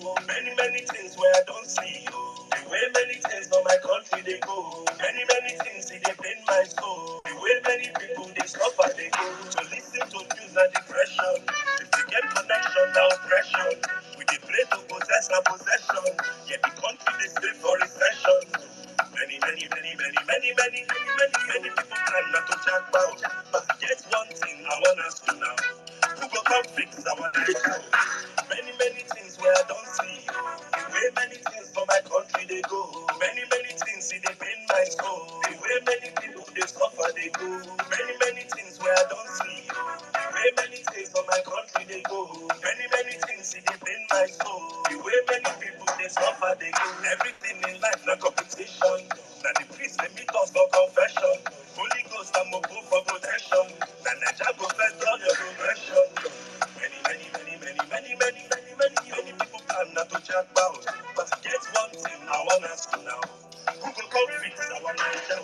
Many, many things where I don't see. The way many things for my country they go. Many, many things they pain my soul. The way many people they suffer they go. To listen to news and depression. If you get connection now oppression. We dey pray to possess our possession. Yet the country they stay for recession. Many, many, many, many, many, many, many, many, many people plan not to chat about. But get one thing I want us to know. Who go come fix our nation? Many, many things where I don't see. The way many things for my country they go. Many, many things see they pain my soul. The way many people they suffer they go. Many, many things where I don't see. The way many things for my country they go. Many, many things see they pain my soul. The way many people they suffer they go. Everything in life no competition. Now the priest they meet us for confession. Holy Ghost I'm a proof for protection. Now Naija go first all your progression. Many, many, many, many, many, many, many, many, many people plan not to chat about. But get one thing I want us to know. Who go come fix our Naija?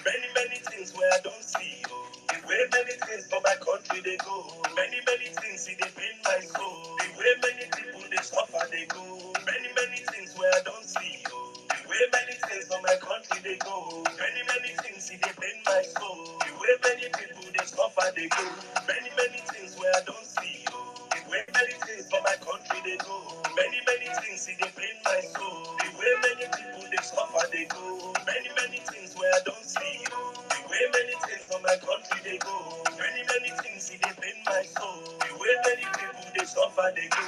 Many, many things where I don't see. The way many things for my country they go. Many, many things see they pain my soul. The way many people they suffer they go. Many, many things where I don't see. The way many things for my country they go. Many, many things see they pain my soul. The way many people they suffer they go. Many, many things where I don't see. The way many things for my country they go. Many, many things see they pain my soul. The way many people they suffer they go. Many, many things where I don't see. The way many things for my country they go. Many, many things see they pain my soul. The way many people they suffer they go.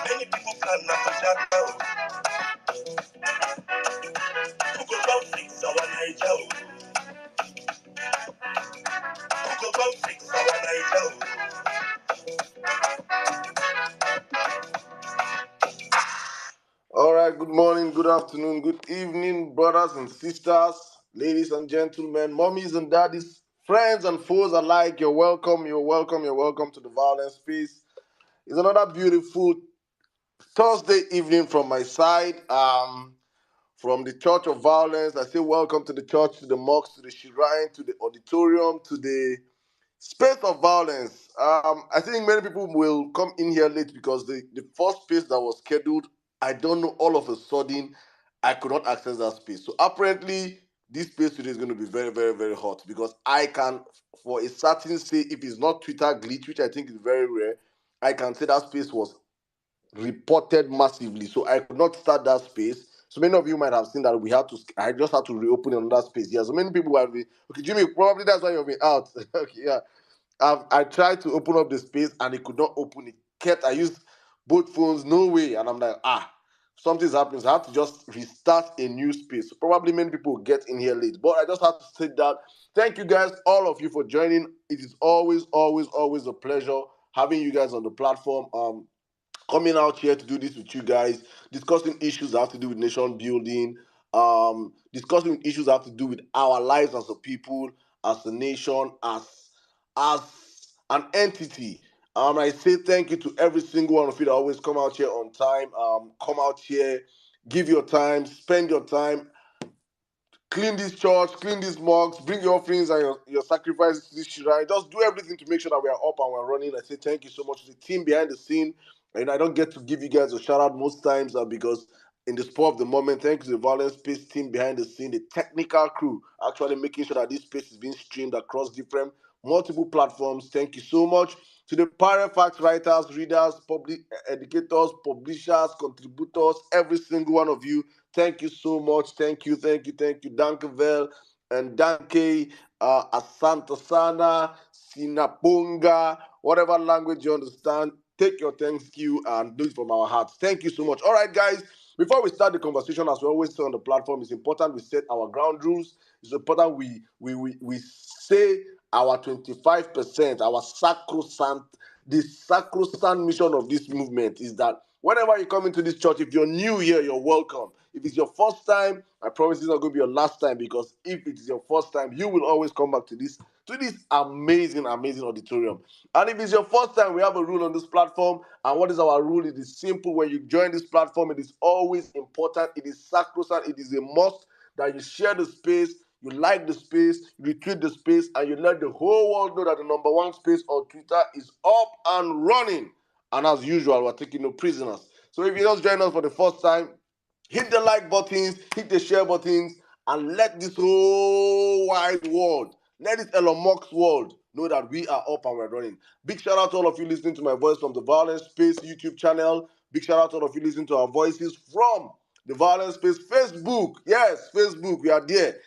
Many people plan not to chat out. Who go come fix our Naija? Who go come fix our Naija? All right, good morning, good afternoon, good evening, brothers and sisters, ladies and gentlemen, mommies and daddies, friends and foes alike. You're welcome, you're welcome, you're welcome to the Violence Space. It's another beautiful Thursday evening from my side. From the Church of Violence, I say welcome to the church, to the mosque, to the shrine, to the auditorium, to the space of violence. I think many people will come in here late because the first space that was scheduled, I don't know, all of a sudden, I could not access that space. So apparently, this space today is going to be very, very, very hot because I can, for a certain say, if it's not Twitter glitch, which I think is very rare, I can say that space was reported massively. So I could not start that space. So many of you might have seen that I just had to reopen another space. Yeah, so many people have been, okay, Jimmy, probably that's why you've been out. Okay, yeah. I tried to open up the space and it could not open it. I used both phones, no way. And I'm like, something's happening. So I have to just restart a new space. So probably many people will get in here late. But I just have to say that. Thank you guys, all of you, for joining. It is always, always, always a pleasure having you guys on the platform. Coming out here to do this with you guys, discussing issues that have to do with nation building, discussing issues that have to do with our lives as a people, as a nation, as an entity. I say thank you to every single one of you that always come out here on time. Come out here, give your time, spend your time, clean this church, clean these mugs, bring your offerings and your sacrifices to this shrine. Just do everything to make sure that we are up and we're running. I say thank you so much to the team behind the scene. And I don't get to give you guys a shout out most times because in the spur of the moment, thank you to the Violence Space team behind the scene, the technical crew, actually making sure that this space is being streamed across different multiple platforms. Thank you so much to the pirate fact writers, readers, educators, publishers, contributors, every single one of you. Thank you so much. Thank you, thank you, thank you. Dankevel and Danke, Asante Sana, Sinapunga, whatever language you understand. Take your thank you and do it from our hearts. Thank you so much. All right, guys. Before we start the conversation, as we always say on the platform, it's important we set our ground rules. It's important we say our 25%, our sacrosanct, the sacrosanct mission of this movement is that whenever you come into this church, if you're new here, you're welcome. If it's your first time, I promise it's not going to be your last time, because if it is your first time, you will always come back to this amazing, amazing auditorium. And if it's your first time, we have a rule on this platform. And what is our rule? It is simple. When you join this platform, it is always important. It is sacrosanct. It is a must that you share the space, you like the space, you retweet the space, and you let the whole world know that the number one space on Twitter is up and running. And as usual, we're taking no prisoners. So if you just join us for the first time, hit the like buttons, hit the share buttons, and let this whole wide world, let this Elon Musk world know that we are up and we're running. Big shout out to all of you listening to my voice from the Violence Space YouTube channel. Big shout out to all of you listening to our voices from the Violence Space Facebook. Yes, Facebook, we are there.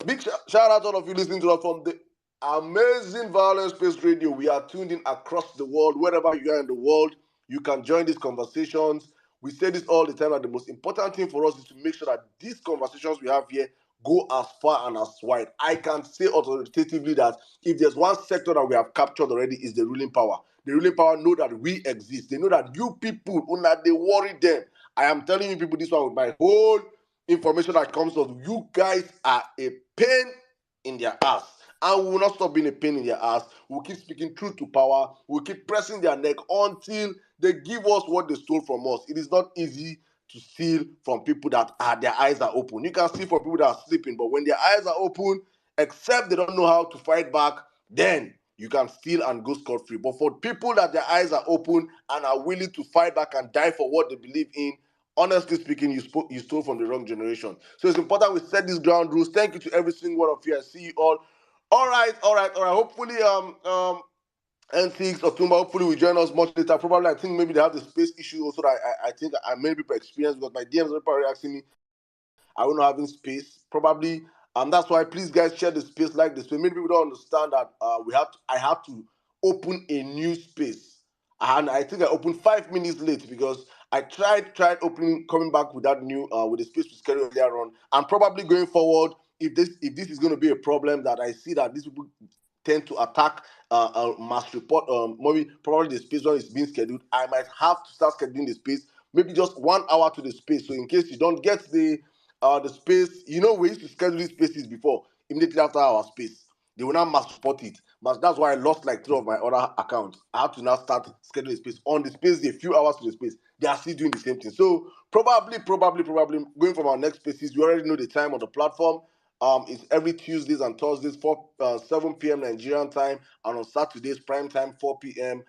Big shout out to all of you listening to us from the amazing Violence Space Radio. We are tuned in across the world. Wherever you are in the world, you can join these conversations. We say this all the time, that the most important thing for us is to make sure that these conversations we have here go as far and as wide. I can say authoritatively that if there's one sector that we have captured already, is the ruling power. The ruling power know that we exist. They know that you people, they worry them. I am telling you people this one with my whole information that comes out. You guys are a pain in their ass. And we will not stop being a pain in their ass. We'll keep speaking truth to power. We'll keep pressing their neck until they give us what they stole from us. It is not easy to steal from people that their eyes are open. You can steal from people that are sleeping, but when their eyes are open, except they don't know how to fight back, then you can steal and go scot-free. But for people that their eyes are open and are willing to fight back and die for what they believe in, honestly speaking, you stole from the wrong generation. So it's important we set these ground rules. Thank you to every single one of you. I see you all. All right. Hopefully, N6 or Tumba, hopefully will join us much later. Probably, I think maybe they have the space issue also that I think many people experience, because my DMs are probably asking me, I will not having space. Probably, that's why please guys share the space, like the space. Many people don't understand that I have to open a new space. And I think I opened 5 minutes late because I tried opening, coming back with that new with the space we scheduled earlier on. And probably going forward, if this is going to be a problem, that I see that these people tend to attack mass report, maybe probably the space when it's being scheduled, I might have to start scheduling the space maybe just 1 hour to the space. So in case you don't get the space, we used to schedule these spaces before, immediately after our space. They will now mass report it. But that's why I lost like 3 of my other accounts. I have to now start scheduling space. On the space, a few hours to the space, they are still doing the same thing. So probably going from our next spaces, we already know the time on the platform. It's every Tuesdays and Thursdays, 7 p.m. Nigerian time, and on Saturdays, prime time, 4 p.m.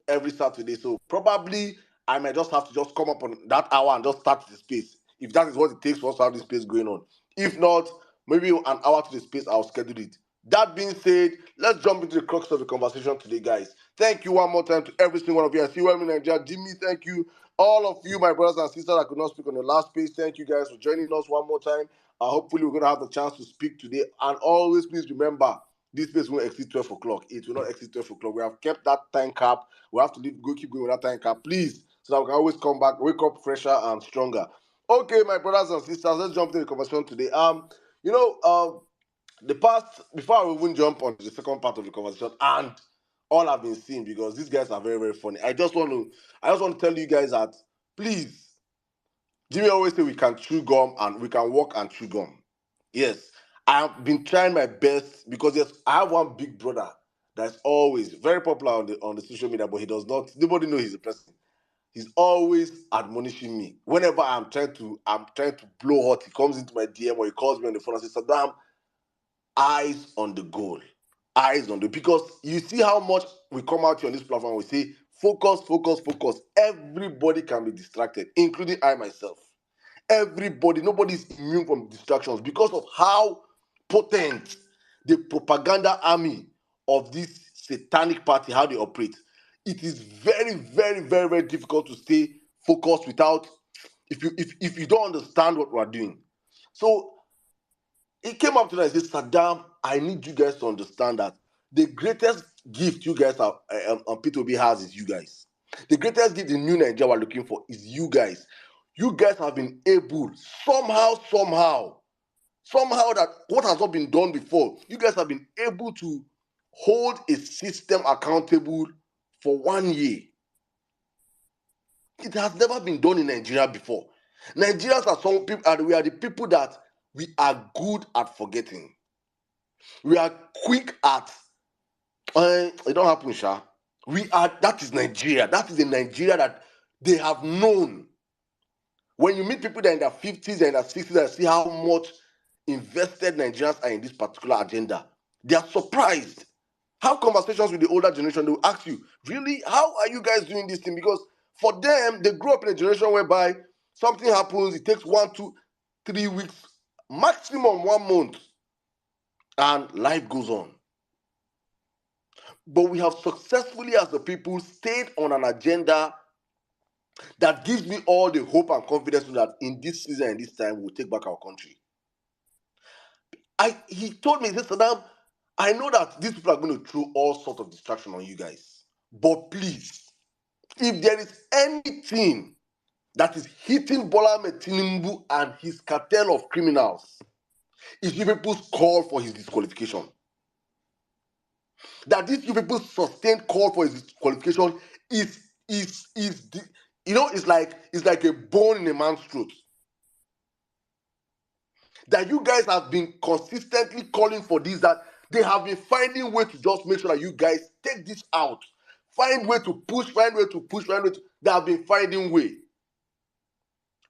Every Saturday. So probably I might just have to just come up on that hour and just start the space, if that is what it takes for us to have this space going on. If not, maybe an hour to the space, I'll schedule it. That being said, let's jump into the crux of the conversation today, guys. Thank you one more time to every single one of you. I see you in Nigeria. Jimmy, thank you. All of you, my brothers and sisters that could not speak on the last page, thank you guys for joining us one more time. Hopefully, we're going to have the chance to speak today. And always, please remember, this space won't exceed 12 o'clock. It will not exceed 12 o'clock. We have kept that time cap. We have to keep going with that time cap, please, so that we can always come back, wake up fresher and stronger. Okay, my brothers and sisters, let's jump into the conversation today. The past, before I even jump on the second part of the conversation and all I've been seeing, because these guys are very, very funny. I just want to tell you guys that, please, Jimmy always say we can chew gum and we can walk and chew gum. Yes, I have been trying my best, because yes, I have one big brother that's always very popular on the social media, but nobody knows he's a person. He's always admonishing me. Whenever I'm trying to blow hot, he comes into my DM or he calls me on the phone and says, Saddam, eyes on the goal. Eyes on the, because you see how much we come out here on this platform, we say, focus, focus, focus. Everybody can be distracted, including I myself. Everybody, nobody is immune from distractions because of how potent the propaganda army of this satanic party, how they operate. It is very, very, very, very difficult to stay focused without, if you don't understand what we're doing. So he came up to us and said, Saddam, I need you guys to understand that the greatest gift you guys have, P2B has, is you guys. The greatest gift the new Nigeria we're looking for is you guys. You guys have been able, somehow, that what has not been done before, you guys have been able to hold a system accountable for 1 year. It has never been done in Nigeria before. Nigerians are some people, and we are the people that we are good at forgetting. We are quick at, it don't happen, Sha. That is Nigeria. That is the Nigeria that they have known. When you meet people that are in their 50s and their 60s and see how much invested Nigerians are in this particular agenda, they are surprised. Have conversations with the older generation. They will ask you, really, how are you guys doing this thing? Because for them, they grew up in a generation whereby something happens, it takes 1, 2, 3 weeks, maximum 1 month, and life goes on. But we have successfully, as the people, stayed on an agenda that gives me all the hope and confidence that in this season and this time, we'll take back our country. He told me, he said, Saddam, I know that these people are going to throw all sorts of distraction on you guys. But please, if there is anything that is hitting Bola Ahmed Tinubu and his cartel of criminals, it's you people's call for his disqualification. That these you people's sustained call for his disqualification is it's like a bone in a man's throat. That you guys have been consistently calling for this, that they have been finding way to just make sure that you guys take this out. Find way to push, they have been finding way.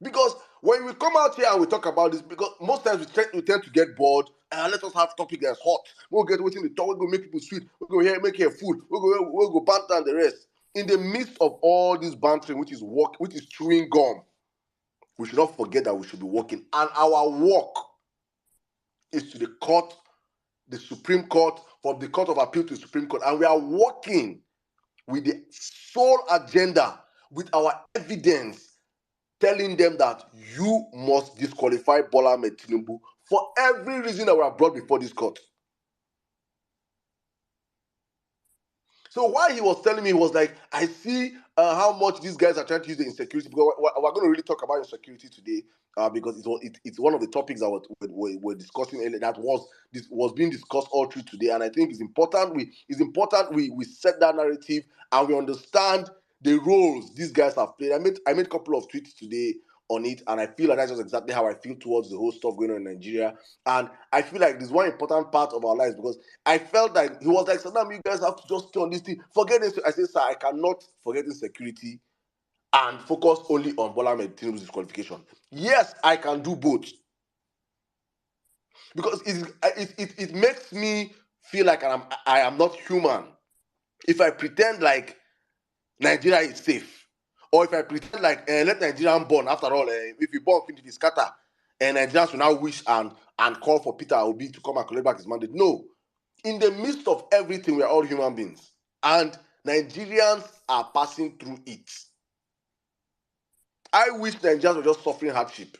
Because when we come out here and we talk about this, because most times we tend to get bored, and let us have topic that's hot. We'll get waiting to talk, we'll go make people sweet, we'll go here, make here food, we'll go banter and the rest. In the midst of all this bantering, which is chewing gum, we should not forget that we should be working. And our work is to the court, the Supreme Court, from the Court of Appeal to the Supreme Court. And we are working with the sole agenda, with our evidence, telling them that you must disqualify Bola Ahmed Tinubu for every reason that we are brought before this court. So while he was telling me, he was like, I see how much these guys are trying to use the insecurity, because we're going to really talk about insecurity today, because it's one of the topics that we're discussing earlier, that was being discussed all through today. And I think it's important we set that narrative and we understand the roles these guys have played. I made a couple of tweets today on it, and I feel like that's just exactly how I feel towards the whole stuff going on in Nigeria. And I feel like this is one important part of our lives, because I felt like he was like, Saddam, you guys have to just stay on this thing. Forget this. I said, sir, I cannot forget insecurity and focus only on Bola Ahmed Tinubu's disqualification. Yes, I can do both. Because it makes me feel like I am not human if I pretend like Nigeria is safe. Or if I pretend like let Nigerian born, after all, if we born, if we scatter, and Nigerians will now wish and call for Peter Obi to come and collect back his mandate. No. In the midst of everything, we are all human beings. And Nigerians are passing through it. I wish Nigerians were just suffering hardship.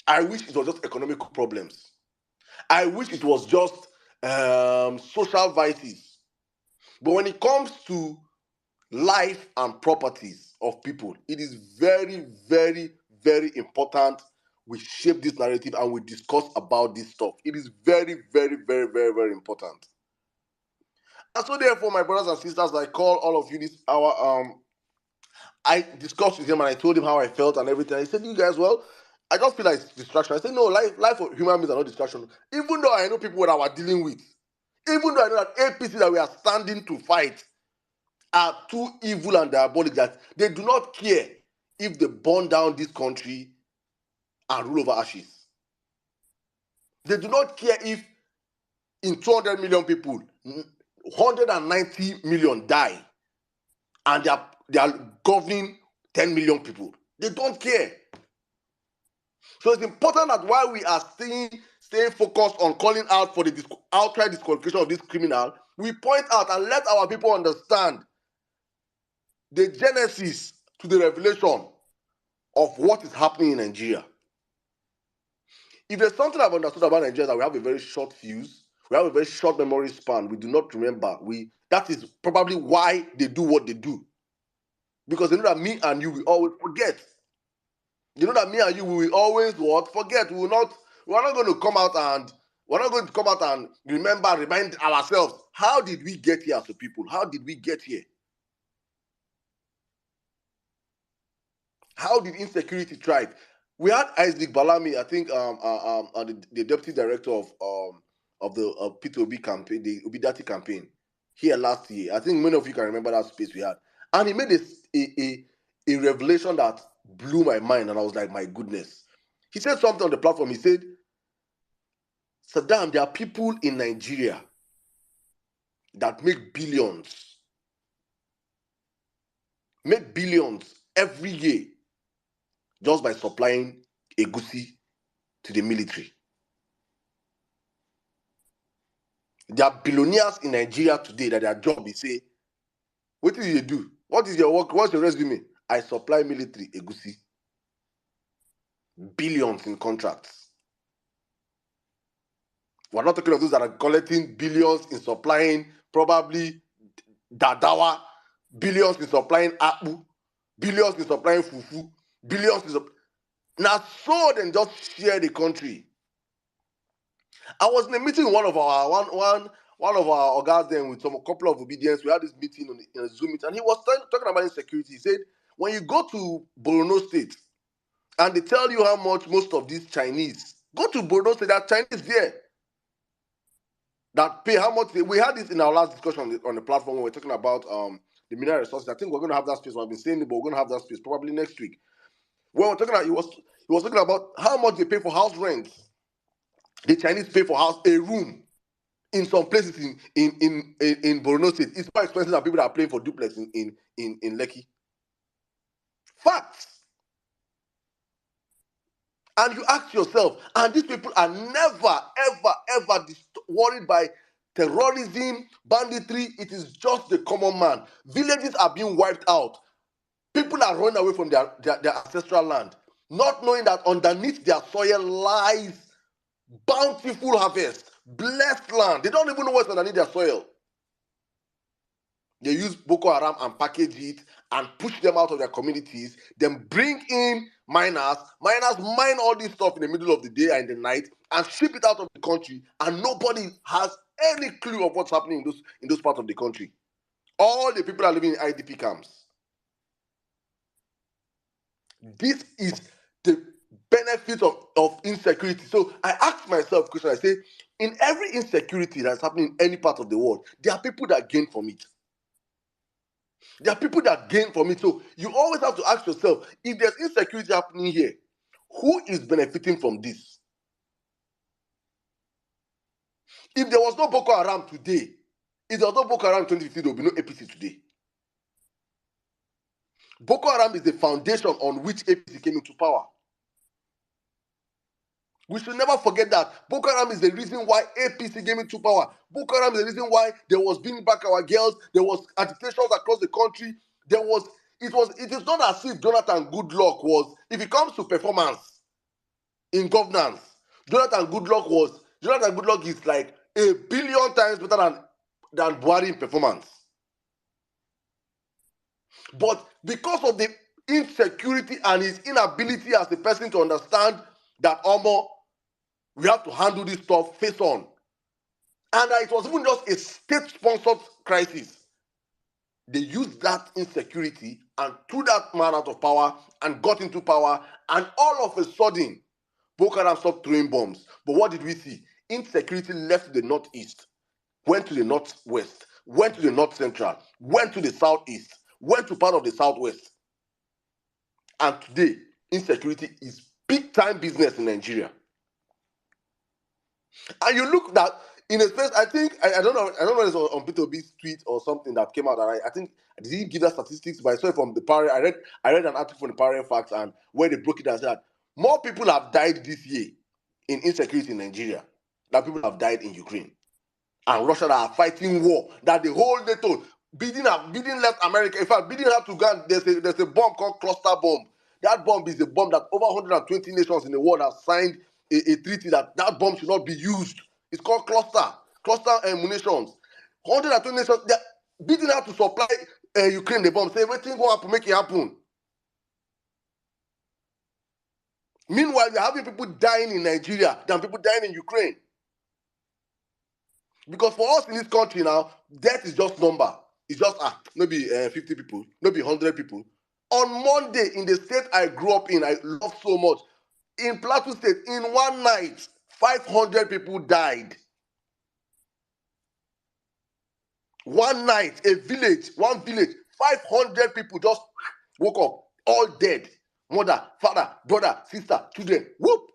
I wish it was just economical problems. I wish it was just social vices. But when it comes to life and properties of people, it is very, very, very important we shape this narrative and we discuss about this stuff. It is very, very, very, very, very important. And so therefore, my brothers and sisters, I call all of you this hour. I discussed with him and I told him how I felt and everything. He said, you guys, well, I just feel like it's distraction. I said, no, life of human beings are not distraction. Even though I know people that we're dealing with, even though I know that APC that we are standing to fight are too evil and diabolic that they do not care if they burn down this country and rule over ashes. They do not care if in 200 million people, 190 million die and they are governing 10 million people. They don't care. So it's important that while we are staying focused on calling out for the outright disqualification of this criminal, we point out and let our people understand the genesis to the revelation of what is happening in Nigeria. If there's something I've understood about Nigeria, that we have a very short fuse, we have a very short memory span, we do not remember. That is probably why they do what they do. Because they know that me and you will always forget. You know that me and you will always what? Forget. We're not going to come out and remind ourselves, how did we get here as a people? How did we get here? How did insecurity thrive? We had Isaac Balami, I think, the deputy director of the P2B campaign, the Obidati campaign, here last year. I think many of you can remember that space we had, and he made a revelation that blew my mind, and I was like, my goodness. He said something on the platform. He said, Saddam, there are people in Nigeria that make billions every year just by supplying egusi to the military. There are billionaires in Nigeria today that their job is say, what do you do? What is your work? What's your resume? I supply military egusi. Billions in contracts. We're not talking of those that are collecting billions in supplying probably dadawa, billions in supplying akpu, billions in supplying fufu, billions in now so then just share the country. I was in a meeting with one of our guys then with a couple of obedience. We had this meeting in a Zoom meeting, and he was talking about insecurity. He said, when you go to Borno State and they tell you how much most of these Chinese go to Borno State, there are Chinese there that pay how much. We had this in our last discussion on the platform when we were talking about the mineral resources. I think we're going to have that space. I've been saying it, but we're going to have that space probably next week. When we're talking about, he was talking about how much they pay for house rent. The Chinese pay for a room in some places in Borno State. It's more expensive than people that are paying for duplex in Lekki. Facts. And you ask yourself, and these people are never, ever worried by terrorism, banditry. It is just the common man. Villages are being wiped out. People are running away from their ancestral land, not knowing that underneath their soil lies bountiful harvest, blessed land. They don't even know what's underneath their soil. They use Boko Haram and package it and push them out of their communities, then bring in miners. Miners mine all this stuff in the middle of the day and the night and ship it out of the country, and nobody has any clue of what's happening in those parts of the country. All the people are living in IDP camps. This is the benefit of insecurity. So I asked myself a question. I say, in every insecurity that's happening in any part of the world, there are people that gain from it. There are people that gain from it. So you always have to ask yourself, if there's insecurity happening here, who is benefiting from this? If there was no Boko Haram today, if there was no Boko Haram in 2015, there will be no APC today. Boko Haram is the foundation on which APC came into power. We should never forget that. Boko Haram is the reason why APC came into power. Boko Haram is the reason why there was bringing back our girls. There was agitations across the country. It is not as if Jonathan Goodluck was, if it comes to performance in governance, Jonathan Goodluck is like 1 billion times better than Buhari in performance. But because of the insecurity and his inability as a person to understand that we have to handle this stuff face on. And it was even just a state-sponsored crisis. They used that insecurity and threw that man out of power and got into power. And all of a sudden, Boko Haram stopped throwing bombs. But what did we see? Insecurity left the northeast, went to the northwest, went to the north central, went to the southeast, went to part of the southwest. And today, insecurity is big-time business in Nigeria. And you look that in a space, I think I don't know if it's on Peter Obi's tweet or something that came out, and I think I didn't give that statistics, but I saw it from the Power. I read an article from the Power Facts, and where they broke it down, said that more people have died this year in insecurity in Nigeria than people have died in Ukraine and Russia that are fighting war. That the whole NATO Biden left America. In fact, Biden had to go. There's a bomb called cluster bomb. That bomb is a bomb that over 120 nations in the world have signed a treaty that bomb should not be used. It's called cluster munitions. 120 nations. Biden had to supply Ukraine the bomb. Say everything going to happen, make it happen. Meanwhile, you're having people dying in Nigeria than people dying in Ukraine. Because for us in this country now, death is just number. It's just maybe 50 people, maybe 100 people. On Monday, in the state I grew up in, I love so much. In Plateau State, in one night, 500 people died. One night, one village, 500 people just woke up, all dead. Mother, father, brother, sister, children. Whoop!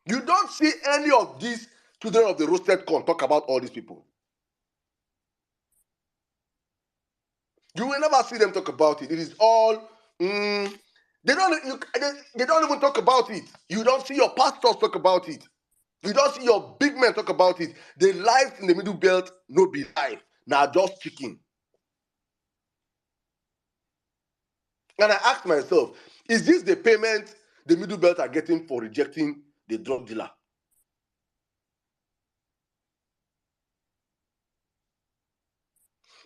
You don't see any of these Children of the roasted corn talk about all these people. You will never see them talk about it. It is all they don't even talk about it. You don't see your pastors talk about it. You don't see your big men talk about it. The lives in the middle belt no be life. Now just chicken. And I asked myself, is this the payment the middle belt are getting for rejecting the drug dealer?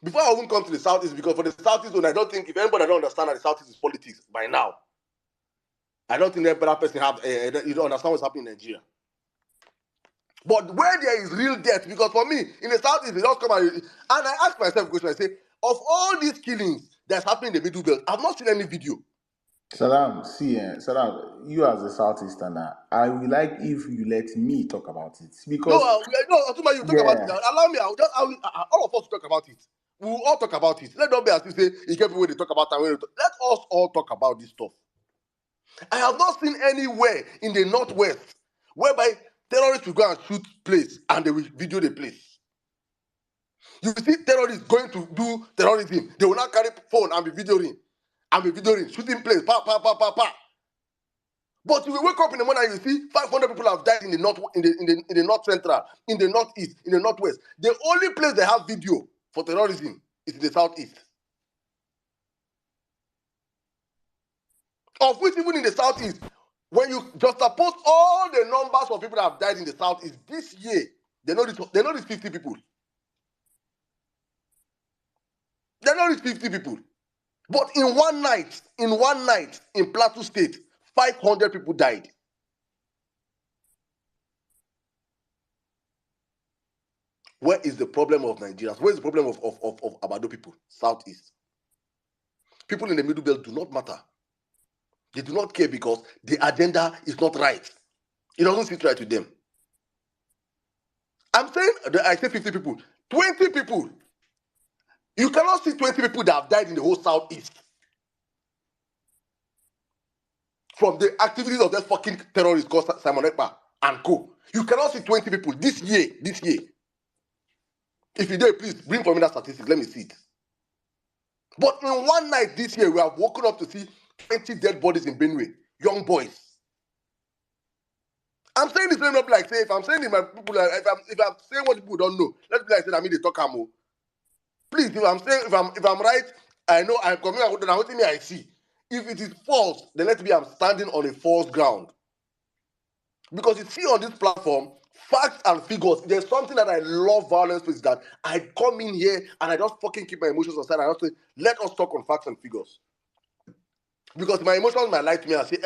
Before I even come to the Southeast, because for the Southeast zone, I don't think if anybody don't understand that the Southeast is politics by now, I don't think that person have you don't understand what's happening in Nigeria. But where there is real death, because for me, in the Southeast, they just come and I ask myself a question. I say, of all these killings that's happening in the middle belt, I've not seen any video. Salam, see, Salam, you as a Southeasterner, I would like if you let me talk about it. Because, Atuma, you talk about it. Allow me, all of us talk about it. We will all talk about it. Let not be as you say, you get people they talk about it. Let us all talk about this stuff. I have not seen anywhere in the Northwest whereby terrorists will go and shoot place and they will video the place. You will see terrorists going to do terrorism. They will not carry phone and be videoing. Shooting place, But you will wake up in the morning and you see 500 people have died in the north, in the north central, in the northeast, in the northwest. The only place they have video for terrorism is in the southeast. Of which even in the southeast, when you just suppose all the numbers of people that have died in the southeast this year, they know this 50 people. They know this 50 people. But in one night, in Plateau State, 500 people died. Where is the problem of Nigerians? Where is the problem of Abado people? Southeast. People in the middle belt do not matter. They do not care because the agenda is not right. It doesn't sit right with them. I'm saying, I say 50 people, 20 people. You cannot see 20 people that have died in the whole Southeast from the activities of that fucking terrorist called Simon Ekpa and co. You cannot see 20 people this year. If you dare, please bring for me that statistic. Let me see it. But in one night this year, we have woken up to see 20 dead bodies in Benue, young boys. I'm saying this not like say if I'm saying it, my people, if I'm saying what people don't know, let's be like saying I mean they talk amo. Please, if I'm saying if I'm right, I know I'm coming out with what I see. If it is false, then let me I'm standing on a false ground. Because you see on this platform, facts and figures. There's something that I love Vawulence is that I come in here and I just fucking keep my emotions aside and I just say, let us talk on facts and figures. Because my emotions might lie to me and say,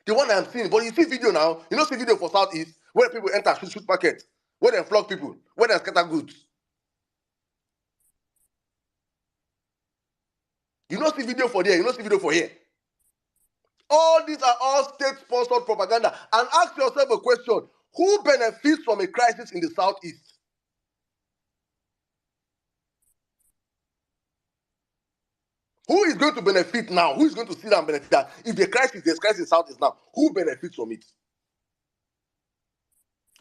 the one I'm seeing, but you see video now, you know see video for Southeast, where people enter shoot market, where they flog people, where they scatter goods. You don't see video for there, you don't see video for here. All these are all state-sponsored propaganda. And ask yourself a question, who benefits from a crisis in the Southeast? Who is going to benefit now? Who is going to sit down and benefit that? If there's crisis in the Southeast now, who benefits from it?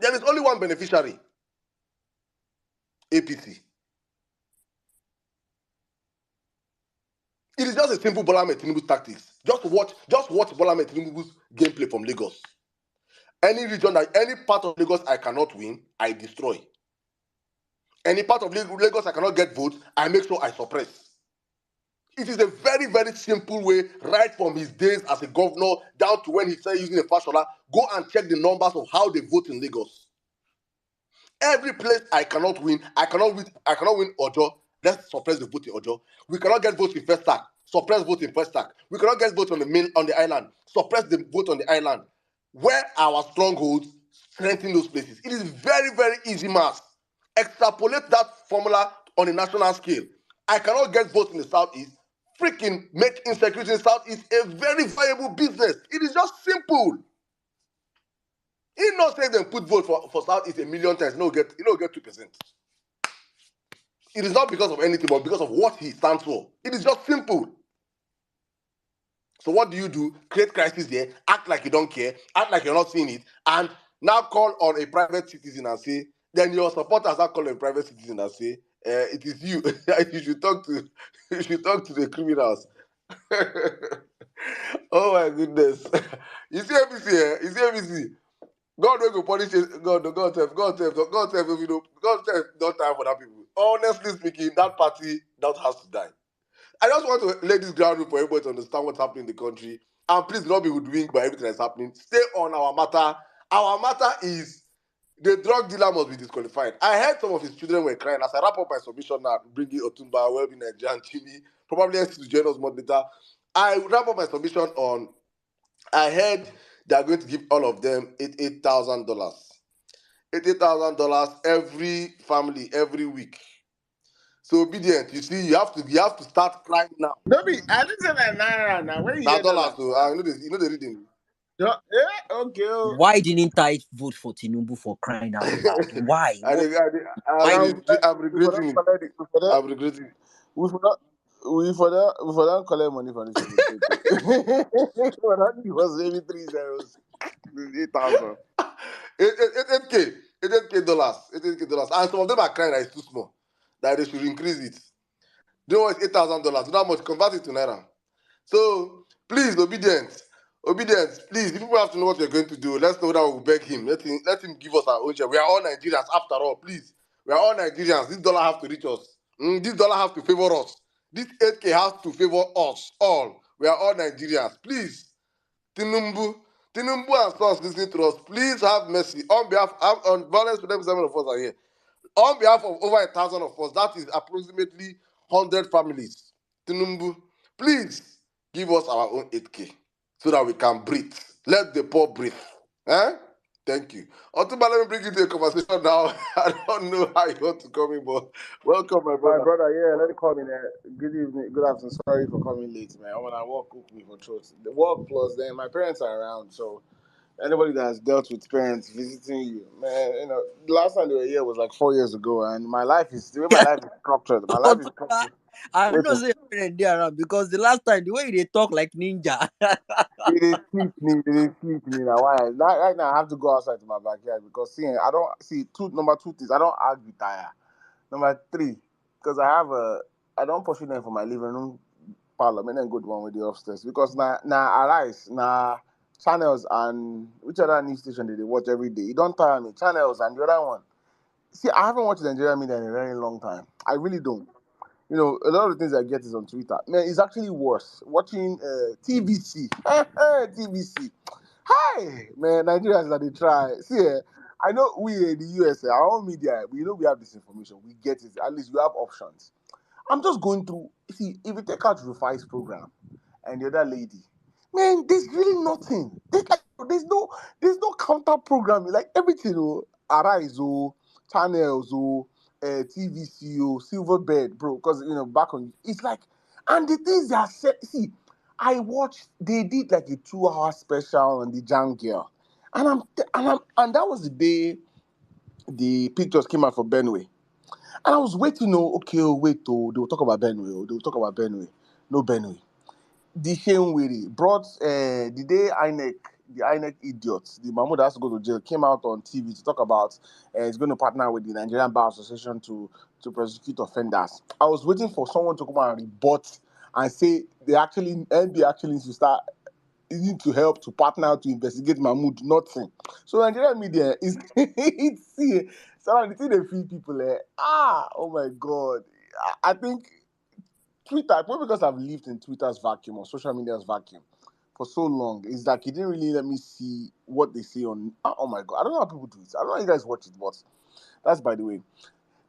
There is only one beneficiary, APC. It is just a simple Bola Ahmed Tinubu tactics. Just watch Bola Ahmed Tinubu's gameplay from Lagos. Any region, any part of Lagos I cannot win, I destroy. Any part of Lagos I cannot get votes, I make sure I suppress. It is a very, very simple way, right from his days as a governor down to when he started using a fashola. Go and check the numbers of how they vote in Lagos. Every place I cannot win Ojo. Let's suppress the vote in Ojo. We cannot get votes in Festac. Suppress vote in Festac. We cannot get votes on the island. Suppress the vote on the island. Where our strongholds, strengthen those places. It is very, very easy math. Extrapolate that formula on a national scale. I cannot get votes in the Southeast. Freaking make insecurity in the Southeast a very viable business. It is just simple. He not say them put vote for Southeast a million times. You don't get 2%. It is not because of anything, but because of what he stands for. It is just simple. So what do? Create crisis there, act like you don't care, act like you're not seeing it, and now call on a private citizen and say, then your supporters now call on a private citizen and say, it is you. You should talk to the criminals. Oh my goodness. You see ABC here? You see ABC? God will go punish it. God save, you know, God save, not time for that people. Honestly speaking, that party that has to die. I just want to lay this ground rule for everybody to understand what's happening in the country. And please do not be hoodwinked by everything that's happening. Stay on our matter. Our matter is the drug dealer must be disqualified. I heard some of his children were crying. As I wrap up my submission now, bringing Otumba, Welby, Nigeria, and Chini, probably has to join us more later. I wrap up my submission on, I heard they are going to give all of them $88,000. $88,000 every family, every week. So obedient, you see, you have to start crying now. No, I didn't say that naira now. Where you Now hear dollars, dollars? so you know the reading. Yeah, okay. Oh. Why didn't I vote for Tinubu for crying out loud? Why? Why did I'm We for regretting that it. collect we for that I'm regretting it. we for that we for that collect money from this people. For that it was maybe 3 zeros, 8,000. 88K, $88K, $88K. And some of them are crying that it's too small, that they should increase it. Do you know what? $8,000. You know how much? Convert it to Naira. So, please, obedience, please, if people have to know what we're going to do, let's know that we'll beg him. Let him give us our own share. We are all Nigerians, after all, please. We are all Nigerians. This dollar has to reach us. This dollar has to favor us. This 8K has to favor us all. We are all Nigerians. Please, Tinubu, and sons listening to us, please have mercy. On behalf on Violence with them, 7 of us are here. On behalf of over 1,000 of us, that is approximately 100 families. Tinubu, please give us our own 8K so that we can breathe. Let the poor breathe. Eh? Thank you. Otumba, let me bring you to a conversation now. I don't know how you want to come in, but welcome, my My brother. brother, yeah, let me call me there. Good evening, good afternoon. Sorry for coming late, man. When I walk, cook me for throat. The work plus then my parents are around, so anybody that has dealt with parents visiting you, man, the last time they were here was like 4 years ago, and my life is the way my life is structured. My life is Otunba, structured. I Wait, know say your parents dey around because the last time the way they talk like ninja. they sleep me now. Why? Right now, I have to go outside to my backyard because I don't see number two things. I don't argue tire. Number three, because I don't pursue them for my living room parlor. Make them go the one with the upstairs because now arise now channels and which other news station did they watch every day? You don't tire me. Channels and the other one. See, I haven't watched Nigeria media in a very long time. I really don't. A lot of the things I get is on Twitter. Man, it's actually worse. Watching TVC. TVC. Hi, man, Nigerians that they try. See, I know we in the US, our own media, we have this information. We get it. At least you have options. I'm just going through. See, if you take out Rufai's program and the other lady, man, there's really nothing. There's no counter programming. Like everything, Arise, channels, TVC, Silverbird, bro. Because back on it's like, and the things they are said. See, I watched. They did like a 2-hour special on the Jam Girl, and that was the day the pictures came out for Benway. And I was waiting, okay, they will talk about Benway, they will talk about Benway. No Benway. The shame Weary brought the day the INEC idiots, the Mahmoud has to go to jail, came out on TV to talk about it's going to partner with the Nigerian Bar Association to prosecute offenders. I was waiting for someone to come and rebut and say NB actually needs to start need to help to partner to investigate Mahmoud, nothing. So Nigerian media is it's see, so the thing they feed people oh my god. I think Twitter, probably because I've lived in Twitter's vacuum or social media's vacuum for so long, is that he didn't really let me see what they say on. Oh my god, I don't know how people do it. I don't know how you guys watch it, but that's by the way.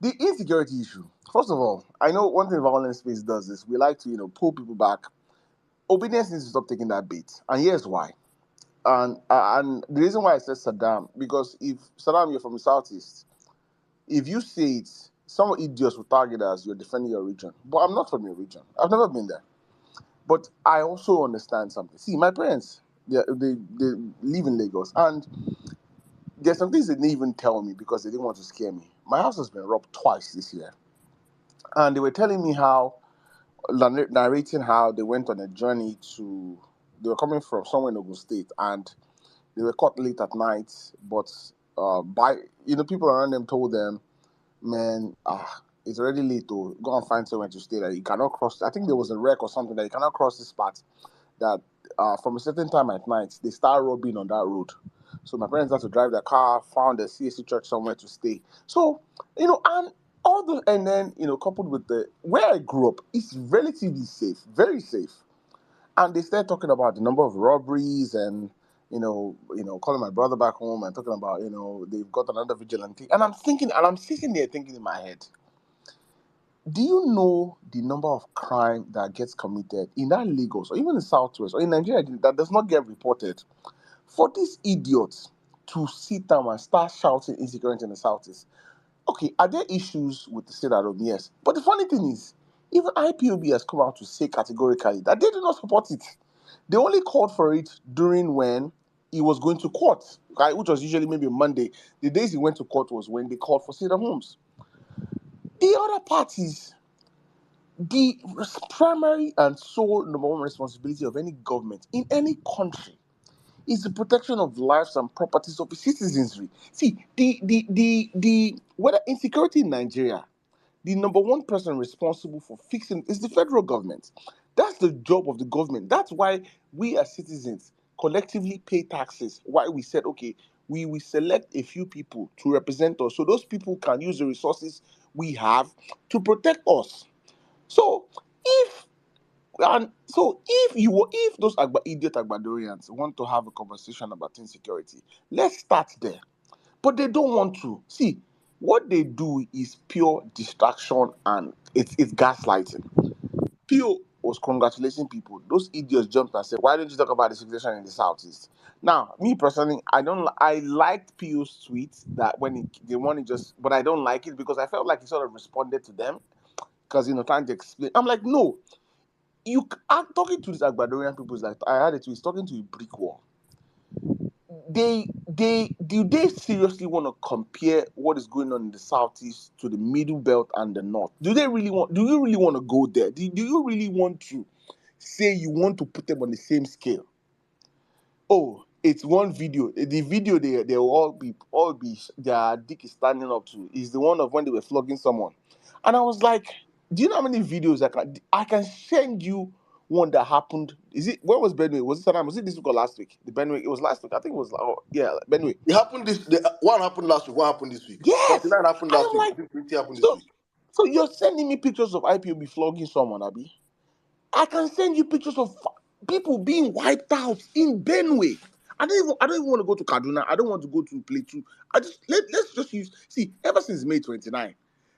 The insecurity issue. First of all, I know one thing Vawulence space does is we like to pull people back. Obedience needs to stop taking that bait, and here's why. And the reason why I said Saddam, because if Saddam, you're from the southeast, if you say it, some idiots will target as you're defending your region. But I'm not from your region. I've never been there. But I also understand something. See, my parents, they live in Lagos, and there's some things they didn't even tell me because they didn't want to scare me. My house has been robbed twice this year, and they were telling me narrating how they went on a journey they were coming from somewhere in Ogun State, and They were caught late at night, but people around them told them, man, it's already late to go and find somewhere to stay. That you cannot cross. I think there was a wreck or something that you cannot cross this part. That from a certain time at night they start robbing on that road. So my parents had to drive their car, found a CSC church somewhere to stay. So and and then coupled with the where I grew up, it's relatively safe, very safe. And they started talking about the number of robberies and calling my brother back home and talking about they've got another vigilante. And I'm sitting there thinking in my head, do you know the number of crime that gets committed in that Lagos or even in Southwest or in Nigeria that does not get reported? For these idiots to sit down and start shouting insecurity in the Southeast. Okay, are there issues with the state at home? Yes. But the funny thing is, even IPOB has come out to say categorically that they do not support it. They only called for it during when he was going to court, right, which was usually maybe Monday. The days he went to court was when they called for stay-at-home homes. The other parties, the primary and sole number one responsibility of any government in any country is the protection of lives and properties of its citizenry. See, the whether insecurity in Nigeria, the number one person responsible for fixing it is the federal government. That's the job of the government. That's why we as citizens collectively pay taxes. Why we said, okay, we will select a few people to represent us so those people can use the resources we have to protect us. So if if those idiot Agbadorians want to have a conversation about insecurity, let's start there. But they don't want to. See, what they do is pure distraction and it's gaslighting. Pio was congratulating people. Those idiots jumped and said, "Why don't you talk about the situation in the Southeast?" Now, me personally, I liked Pio's tweet that when they want to but I don't like it because I felt like he sort of responded to them because trying to explain. I'm like, no, you are talking to these Agbadorian people. Is like I had it. He's talking to a brick wall. They seriously want to compare what is going on in the Southeast to the Middle Belt and the North? Do you really want to go there? Do you really want to say you want to put them on the same scale? Oh, it's one video. The video they will all be their dick is standing up to is the one of when they were flogging someone. And I was like, do you know how many videos I can send you one that happened? Is it when was Benue? Was it sometime? Was it this week or last week? The Benue, it was last week. I think it was Benue. It happened one happened last week, one happened this week. Yes. 49 happened And last I'm week. like, I think 20 happened this week. So you're sending me pictures of IPOB flogging someone, Abi? I can send you pictures of people being wiped out in Benue. I don't even want to go to Kaduna. I don't want to go to Plateau. Let's just use ever since May 29,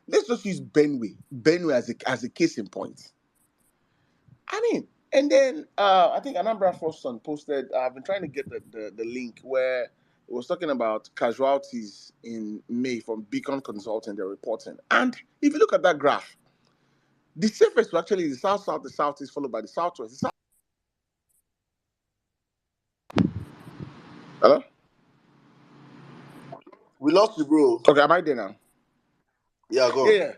let's just use Benue as a case in point. I mean, and then I think Anambra First Son posted. I've been trying to get the link where it was talking about casualties in May from Beacon Consulting. They're reporting, and if you look at that graph, the safest were actually the south, the southeast, followed by the southwest. Hello? We lost you, bro. Okay, am I there now? Yeah, go on. Yeah.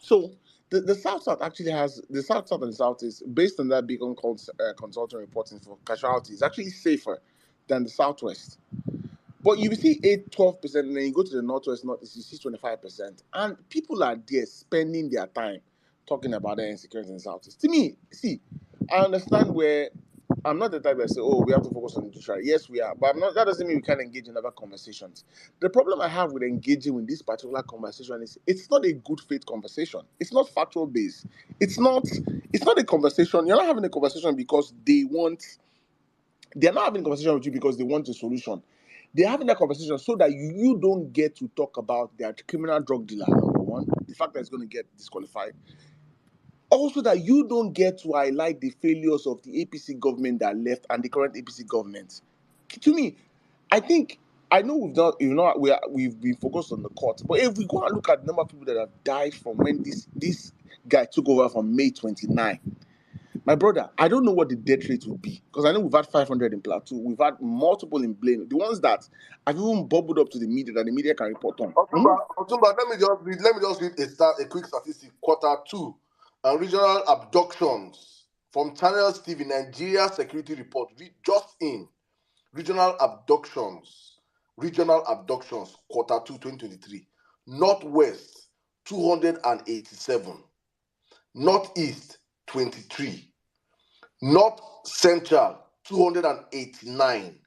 So the south actually has the south and the southeast, based on that Beacon Consulting reporting for casualties, actually safer than the southwest. But you see 12%, and then you go to the northwest, northeast, you see 25%. And people are there spending their time talking about their insecurity in the southeast. To me, I understand where I'm not the type that say, oh, we have to focus on the judiciary. Yes, we are. But that doesn't mean we can't engage in other conversations. The problem I have with engaging with this particular conversation is it's not a good faith conversation. It's not factual based. It's not a conversation. You're not having a conversation because they're not having a conversation with you because they want a solution. They're having that conversation so that you don't get to talk about their criminal drug dealer, number one, the fact that it's going to get disqualified. Also, that you don't get to highlight the failures of the APC government that left and the current APC government. To me, I know we've been focused on the court, but if we go and look at the number of people that have died from when this guy took over from May 29, my brother, I don't know what the death rate will be because I know we've had 500 in Plateau, we've had multiple in Blaine, the ones that have even bubbled up to the media that the media can report on. Otumba, let me just read a quick statistic. Q2 and regional abductions from Channels TV Nigeria Security Report just in. Regional abductions, quarter 2, 2023. Northwest, 287. Northeast, 23. North Central, 289.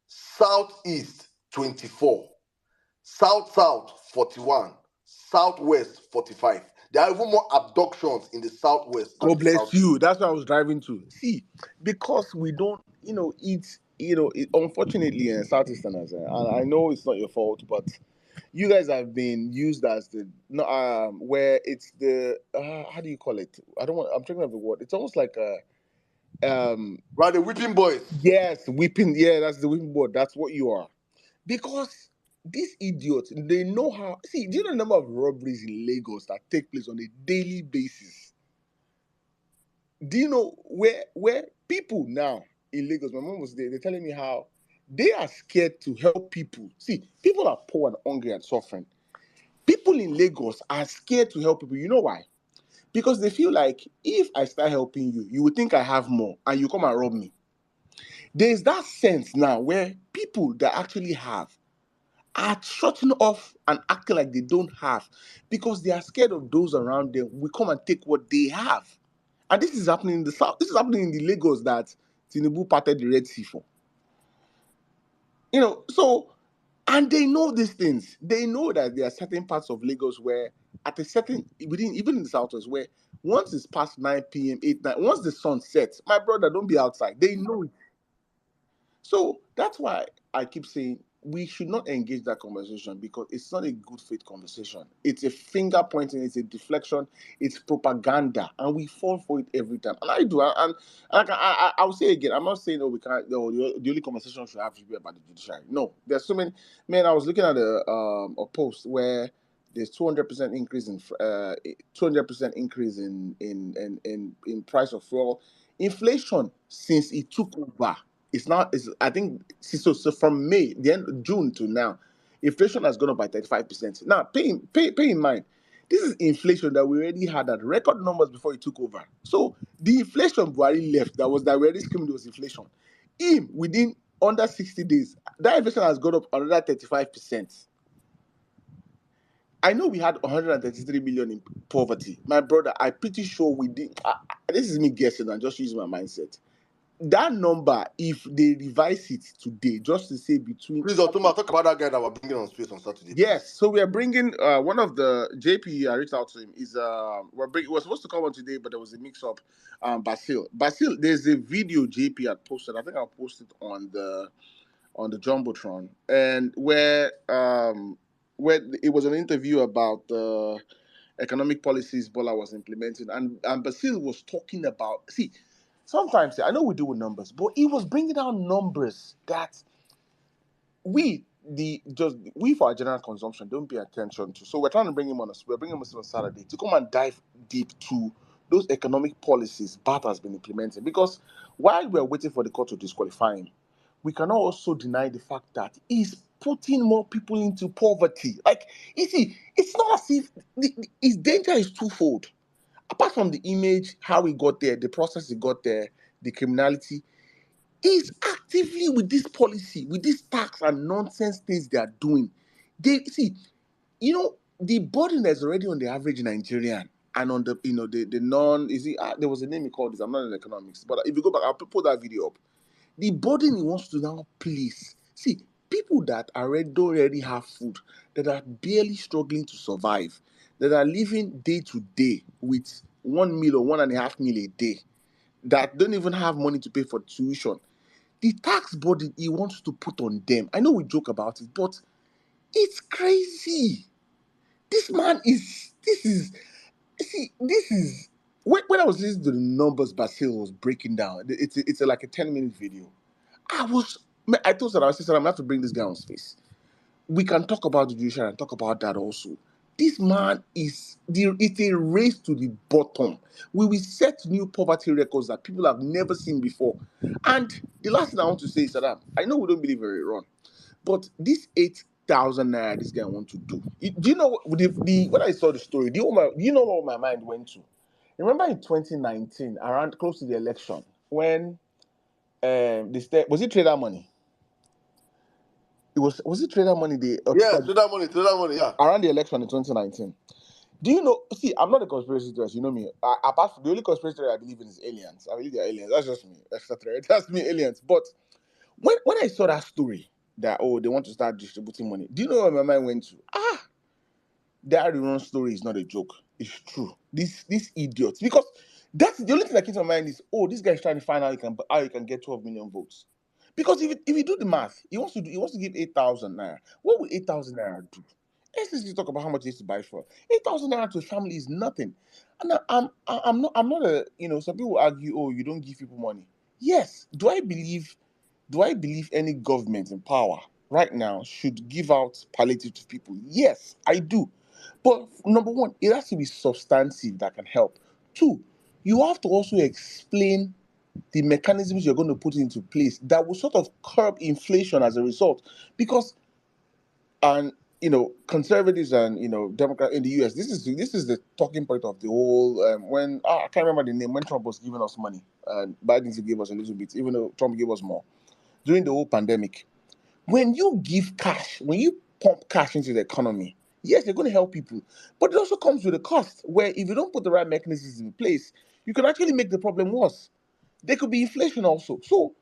Southeast, 24. South, 41. Southwest, 45. There are even more abductions in the Southwest than God the bless Southeast. you. That's what I was driving to. See, because we don't, unfortunately, Southeasterners, and I know it's not your fault, but you guys have been used as the no, where it's the how do you call it? I'm thinking of the word. It's almost like a Right, the whipping boys. yes, whipping. Yeah, that's the whipping board. That's what you are. Because these idiots, they know how. See, do you know the number of robberies in Lagos that take place on a daily basis? Do you know where people now in Lagos? My mom was there. They're telling me how they are scared to help people. See, people are poor and hungry and suffering. People in Lagos are scared to help people. You know why? Because they feel like if I start helping you, you would think I have more and you come and rob me. There's that sense now where people that actually have are shutting off and acting like they don't have because they are scared of those around them will come and take what they have. And this is happening in the south. This is happening in the Lagos that Tinubu parted the Red Sea for. So, and they know these things. They know that there are certain parts of Lagos where at a certain, even in the southwest, where once it's past 9 p.m., 8, 9, once the sun sets, my brother, don't be outside. They know it. So that's why I keep saying we should not engage that conversation because it's not a good faith conversation. It's a finger pointing, it's a deflection, it's propaganda, and we fall for it every time. And I do, and I will say again, I'm not saying we can't. No, the only conversation should have to be about the judiciary. No, there's so many. Man, I was looking at a post where there's 200% increase in 200% increase in price of fuel, inflation since it took over. It's I think so from May, the end of June to now, inflation has gone up by 35%. Now, pay in mind, this is inflation that we already had at record numbers before he took over. So the inflation Buhari left that we already screaming was inflation. Within under 60 days, that inflation has gone up another 35%. I know we had 133 million in poverty. My brother, I'm pretty sure we did. This is me guessing and just using my mindset. That number, if they revise it today, just to say between. Please, Otoma, talk about that guy that we're bringing on space on Saturday. Yes, please. So we are bringing one of the JP. I reached out to him. We're supposed to come on today, but there was a mix-up. Basil, there's a video JP had posted. I think I'll post it on the jumbotron, and where it was an interview about the economic policies Bola was implementing, and Basil was talking about. See, sometimes I know we do with numbers, but he was bringing down numbers that we for our general consumption don't pay attention to. So we're trying to bring him on. We're bringing him on Saturday to come and dive deep to those economic policies BAT has been implementing. Because while we're waiting for the court to disqualify him, we cannot also deny the fact that he's putting more people into poverty. Like, you see, it's not as if his danger is twofold. Apart from the image, how he got there, the process he got there, the criminality, he's actively with this policy, with this tax and nonsense things they are doing. They see, the burden that's already on the average Nigerian and on the the non there was a name he called this. I'm not in economics, but if you go back, I'll put that video up. The burden he wants to now place. See, people that don't already have food, that are barely struggling to survive, that are living day to day with 1 meal or 1.5 meal a day, that don't even have money to pay for tuition. The tax burden he wants to put on them. I know we joke about it, but it's crazy. This man is. When I was listening to the numbers Basil was breaking down, it's like a 10-minute video. I told Sarah, I'm going to have to bring this guy on space. We can talk about the judiciary and talk about that also. This man it's a race to the bottom. We will set new poverty records that people have never seen before. And the last thing I want to say is that I know we don't believe very wrong, but this 8,000 naira this guy wants to do. Do you know when I saw the story? Do you know what my mind went to? Remember in 2019, around close to the election, when was it trader money? was it trader money? Yeah, trader money, yeah. Around the election in 2019. Do you know? See, I'm not a conspiracy theorist. You know me. Apart from the only conspiracy theory I believe in is aliens. I believe they're aliens. That's just me. That's me, aliens. But when I saw that story that they want to start distributing money, do you know where my mind went to? That rerun story is not a joke. It's true. This idiots, because that's the only thing that came to my mind is, this guy is trying to find out how he can get 12 million votes. Because if you do the math, he wants to give 8,000 naira. What would 8,000 naira do? Let's just talk about how much he has to buy for. 8,000 naira to a family is nothing. And I'm not a, some people argue, you don't give people money. Yes. Do I believe any government in power right now should give out palliative to people? Yes, I do. But number one, it has to be substantive that can help. Two, you have to also explain the mechanisms you're going to put into place that will sort of curb inflation as a result. Because, conservatives and Democrats in the US, this is the talking point of the whole. When I can't remember the name, when Trump was giving us money and Biden gave us a little bit, even though Trump gave us more during the whole pandemic. When you give cash, when you pump cash into the economy, yes, they're going to help people, but it also comes with a cost where if you don't put the right mechanisms in place, you can actually make the problem worse. There could be inflation also. So,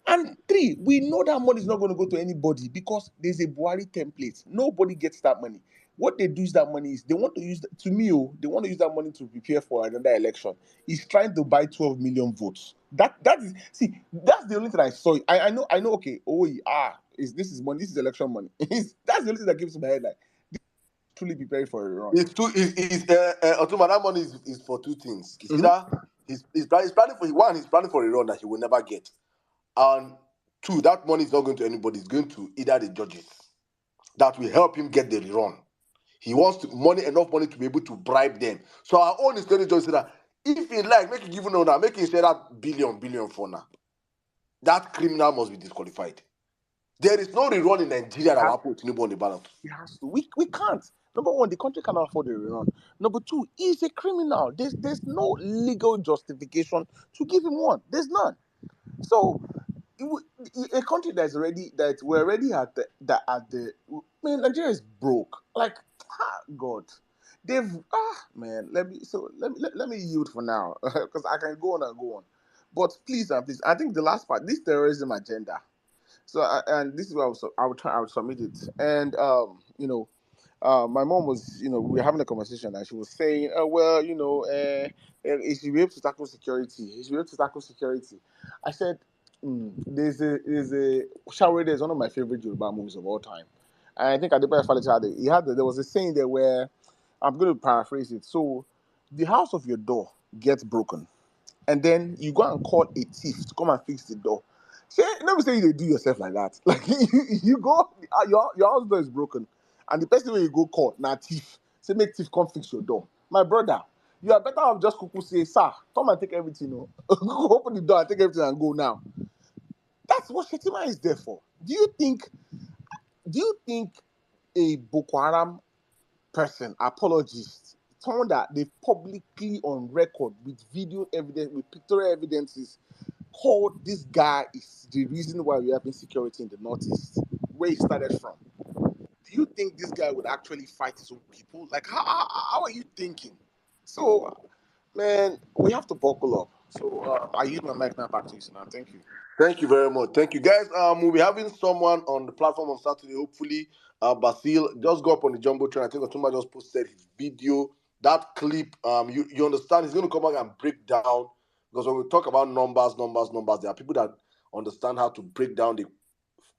and three, we know that money is not going to go to anybody because there's a Buhari template. Nobody gets that money. What they do is that money is they want to use they want to use that money to prepare for another election. He's trying to buy 12 million votes. That's the only thing I saw. I know. Okay. This is money. This is election money. That's the only thing that gives my head like truly preparing for a run. Otuma, that money is for two things. It's either he's planning for he's planning for a run that he will never get. And two, that money is not going to anybody. It's going to either the judges that will help him get the rerun. He wants enough money to be able to bribe them. So our own state judge said that if he like, make it give now, make him share that billion for now. That criminal must be disqualified. There is no rerun in Nigeria that will put Tinubu on the ballot. He has to. We can't. Number one, the country cannot afford a rerun. Number two, he's a criminal. There's no legal justification to give him one. There's none. So a country we're already at the man, Nigeria is broke. Like, God, they've man. Let me yield for now because I can go on and go on. But please, I think the last part, this terrorism agenda. So and this is where I would submit it. And my mom was, we were having a conversation and she was saying, he should be able to tackle security. He should be able to tackle security. I said, there's a Shawede is one of my favorite Yoruba movies of all time. And I think Adebayo Falete there was a saying there where, I'm going to paraphrase it. So, the house of your door gets broken. And then you go and call a thief to come and fix the door. Say, never say you do yourself like that. Like you go, your house door is broken, and the person where you go call now thief. Say make thief come fix your door. My brother, you are better off just kuku say, sir, come and take everything. Open the door and take everything and go now. That's what Shetima is there for. Do you think a Boko Haram person, apologist, someone that they publicly on record with video evidence, with pictorial evidences, called this guy is the reason why we have insecurity in the Northeast, where he started from? Do you think this guy would actually fight his own people? Like, how are you thinking? So, man, we have to buckle up. So, I use my mic now back to you, so now. Thank you. Thank you very much. Thank you, guys. We'll be having someone on the platform on Saturday. Hopefully, Basil just go up on the jumbotron. I think Otuma just posted his video. That clip, you understand, he's going to come back and break down, because when we talk about numbers, there are people that understand how to break down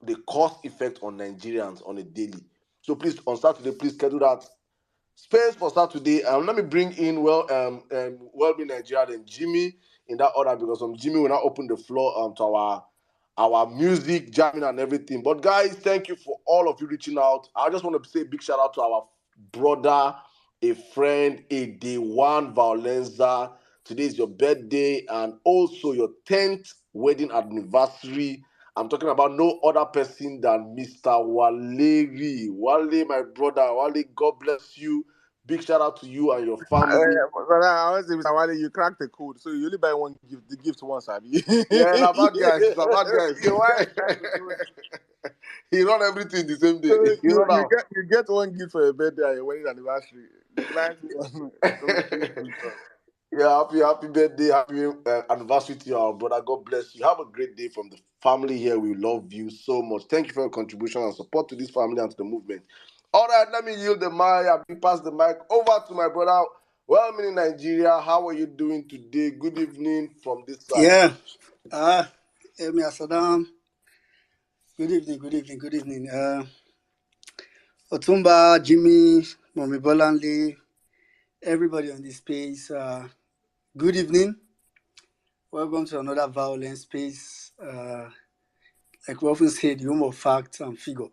the cost effect on Nigerians on a daily. So please, on Saturday, please schedule that space for Saturday. Let me bring in Wellbeing Nigeria and Jimmy in that order, because Jimmy will now open the floor to our music, jamming and everything. But guys, thank you for all of you reaching out. I just want to say a big shout out to our brother, a friend, a day one Vawulence. Today is your birthday and also your 10th wedding anniversary. I'm talking about no other person than Mr. Wale. Wale, my brother. Wale, God bless you. Big shout out to you and your family. But I always say, Mr. Wale, you cracked the code, so you only buy one gift. The gift once, Abi. Yeah, na bad guys, na bad guys. You want to crack the code. He run everything the same day. So He run out. you get one gift for your birthday and your wedding anniversary. The nice one. Yeah, happy birthday, happy anniversary to your brother. God bless you. Have a great day from the family here. We love you so much. Thank you for your contribution and support to this family and to the movement. All right, let me yield the mic. I'll pass the mic over to my brother. Well, in Nigeria, how are you doing today? Good evening from this side. Yeah. Emi Asadam. Good evening. Otumba, Jimmy, Mommy Bolanle, everybody on this space. Good evening. Welcome to another Vawulence space. Like we often say, the home of facts and figure.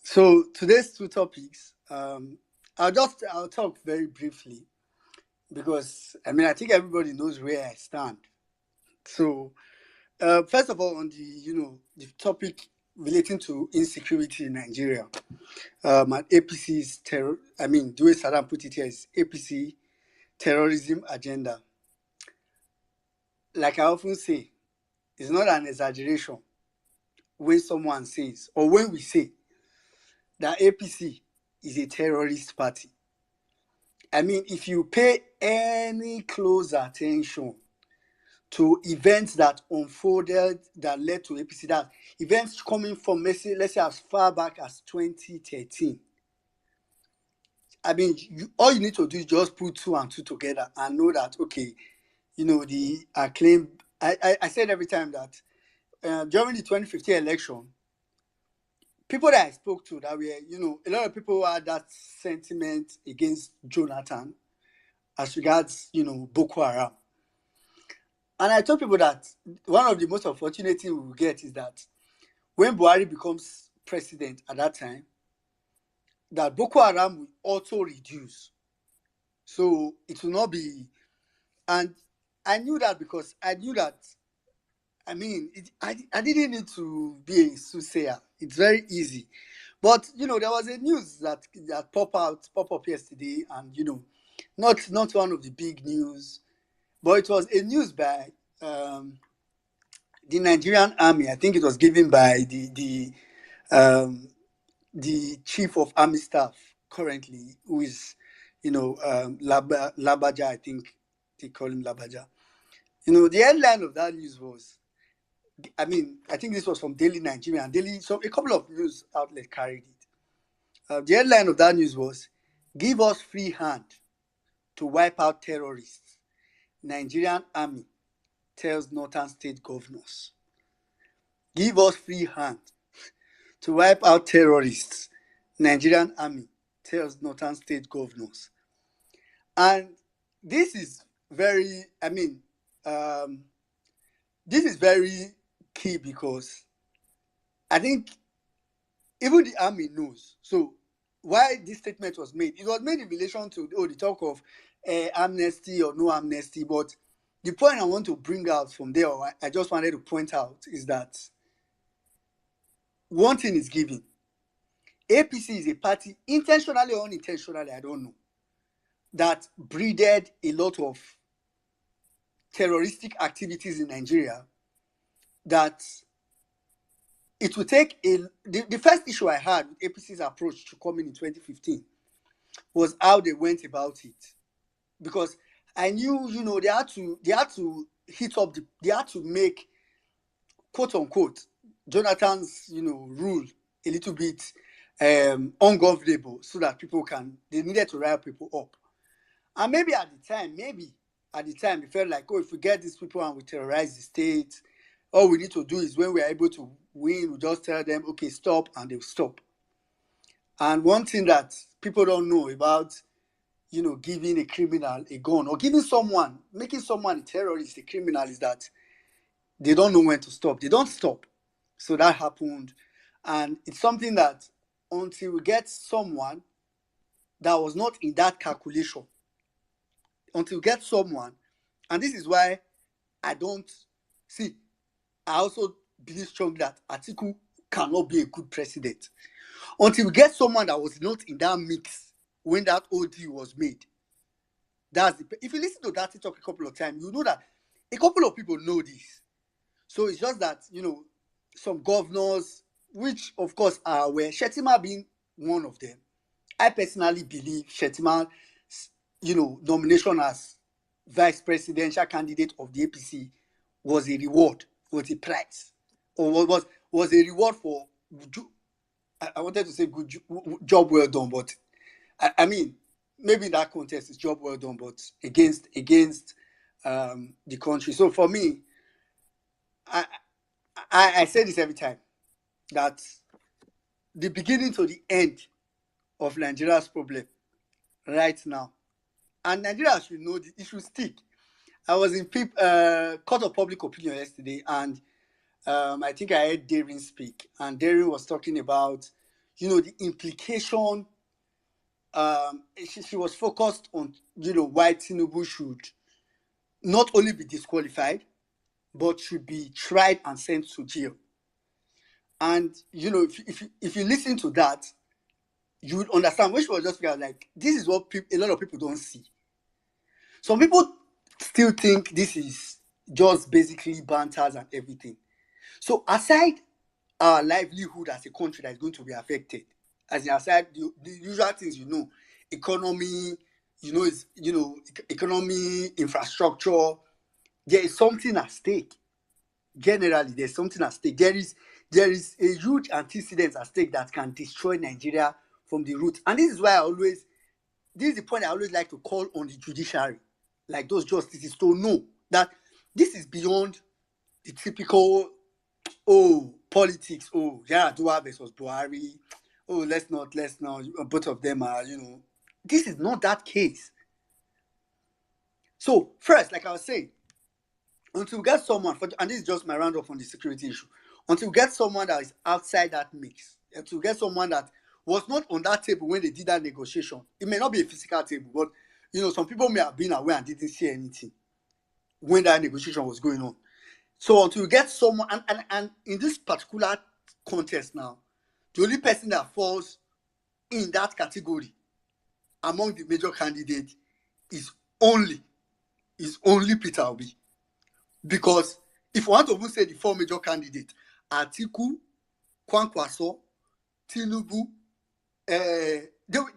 So today's two topics. I'll talk very briefly because I think everybody knows where I stand. So first of all, on the topic relating to insecurity in Nigeria, and APC's the way Saddam put it here is APC terrorism agenda. Like I often say, it's not an exaggeration when someone says, or when we say, that APC is a terrorist party. I mean, if you pay any close attention to events that unfolded that led to APC, that events coming from, let's say as far back as 2013. I mean, all you need to do is just put 2 and 2 together and know that, okay, the acclaim. I said every time that during the 2015 election, people that I spoke to that were, a lot of people had that sentiment against Jonathan as regards, Boko Haram. And I told people that one of the most unfortunate things we will get is that when Buhari becomes president at that time, that Boko Haram will also reduce. So it will not be, and I knew that because I knew that, I didn't need to be a soothsayer. It's very easy. But, there was a news that pop up yesterday and, not one of the big news, but it was a news by the Nigerian army. I think it was given by the chief of army staff currently, who is, Labaja, I think they call him Labaja. The headline of that news was, I think this was from Daily Nigeria, so a couple of news outlets carried it. The headline of that news was, "Give us free hand to wipe out terrorists. Nigerian army tells northern state governors." Give us free hand to wipe out terrorists. Nigerian army tells northern state governors. And this is very, this is very key because I think even the army knows. So why this statement was made? It was made in relation to the talk of amnesty or no amnesty. But the point I want to bring out from there, or I just wanted to point out, is that one thing is given. APC is a party, intentionally or unintentionally, I don't know, that breeded a lot of terroristic activities in Nigeria. That it will take the first issue I had with APC's approach to coming in 2015 was how they went about it, because I knew, they had to hit up they had to make, quote unquote, Jonathan's, rule a little bit ungovernable, so that they needed to rile people up. And maybe at the time they felt like, if we get these people and we terrorize the state, all we need to do is when we are able to win, we just tell them, okay, stop, and they'll stop. And one thing that people don't know about, giving a criminal a gun, or making someone a terrorist, a criminal, is that they don't know when to stop. They don't stop. So that happened. And it's something that until we get someone that was not in that calculation, until we get someone, and this is why I also believe strongly that Atiku cannot be a good president. Until we get someone that was not in that mix, when that OD was made. If you listen to that talk a couple of times, you know that a couple of people know this. So it's just that, some governors, which of course are aware, Shettima being one of them. I personally believe Shettima's, nomination as vice presidential candidate of the APC was a reward, was a prize, or was a reward for, I wanted to say good job well done, but I mean, maybe in that context it's job well done, but against the country. So for me, I say this every time, that the beginning to the end of Nigeria's problem right now, and Nigeria should know it should stick. I was in Court of Public Opinion yesterday, and I think I heard Darren speak, and Darren was talking about, the implication. She was focused on, why Tinubu should not only be disqualified, but should be tried and sent to jail. And if you listen to that, you would understand. When she was just like, this is what a lot of people don't see. Some people still think this is just basically banters and everything. So aside our livelihood as a country that is going to be affected, as in aside the usual things, economy, economy, infrastructure, there is something at stake. Generally, there's something at stake. There is a huge antecedent at stake that can destroy Nigeria from the root. And this is why this is the point I always like to call on the judiciary, like those justices, to know that this is beyond the typical, politics, Yar'Adua versus Buhari, let's not, both of them are, this is not that case. So first, like I was saying, until we get someone, and this is just my roundup on the security issue, until we get someone that is outside that mix, until we get someone that was not on that table when they did that negotiation. It may not be a physical table, but some people may have been aware and didn't see anything when that negotiation was going on. So until you get someone, and in this particular contest now, the only person that falls in that category among the major candidates is only Peter Obi. Because if you want to even say the four major candidates, Atiku, Kwankwaso, Tinubu, they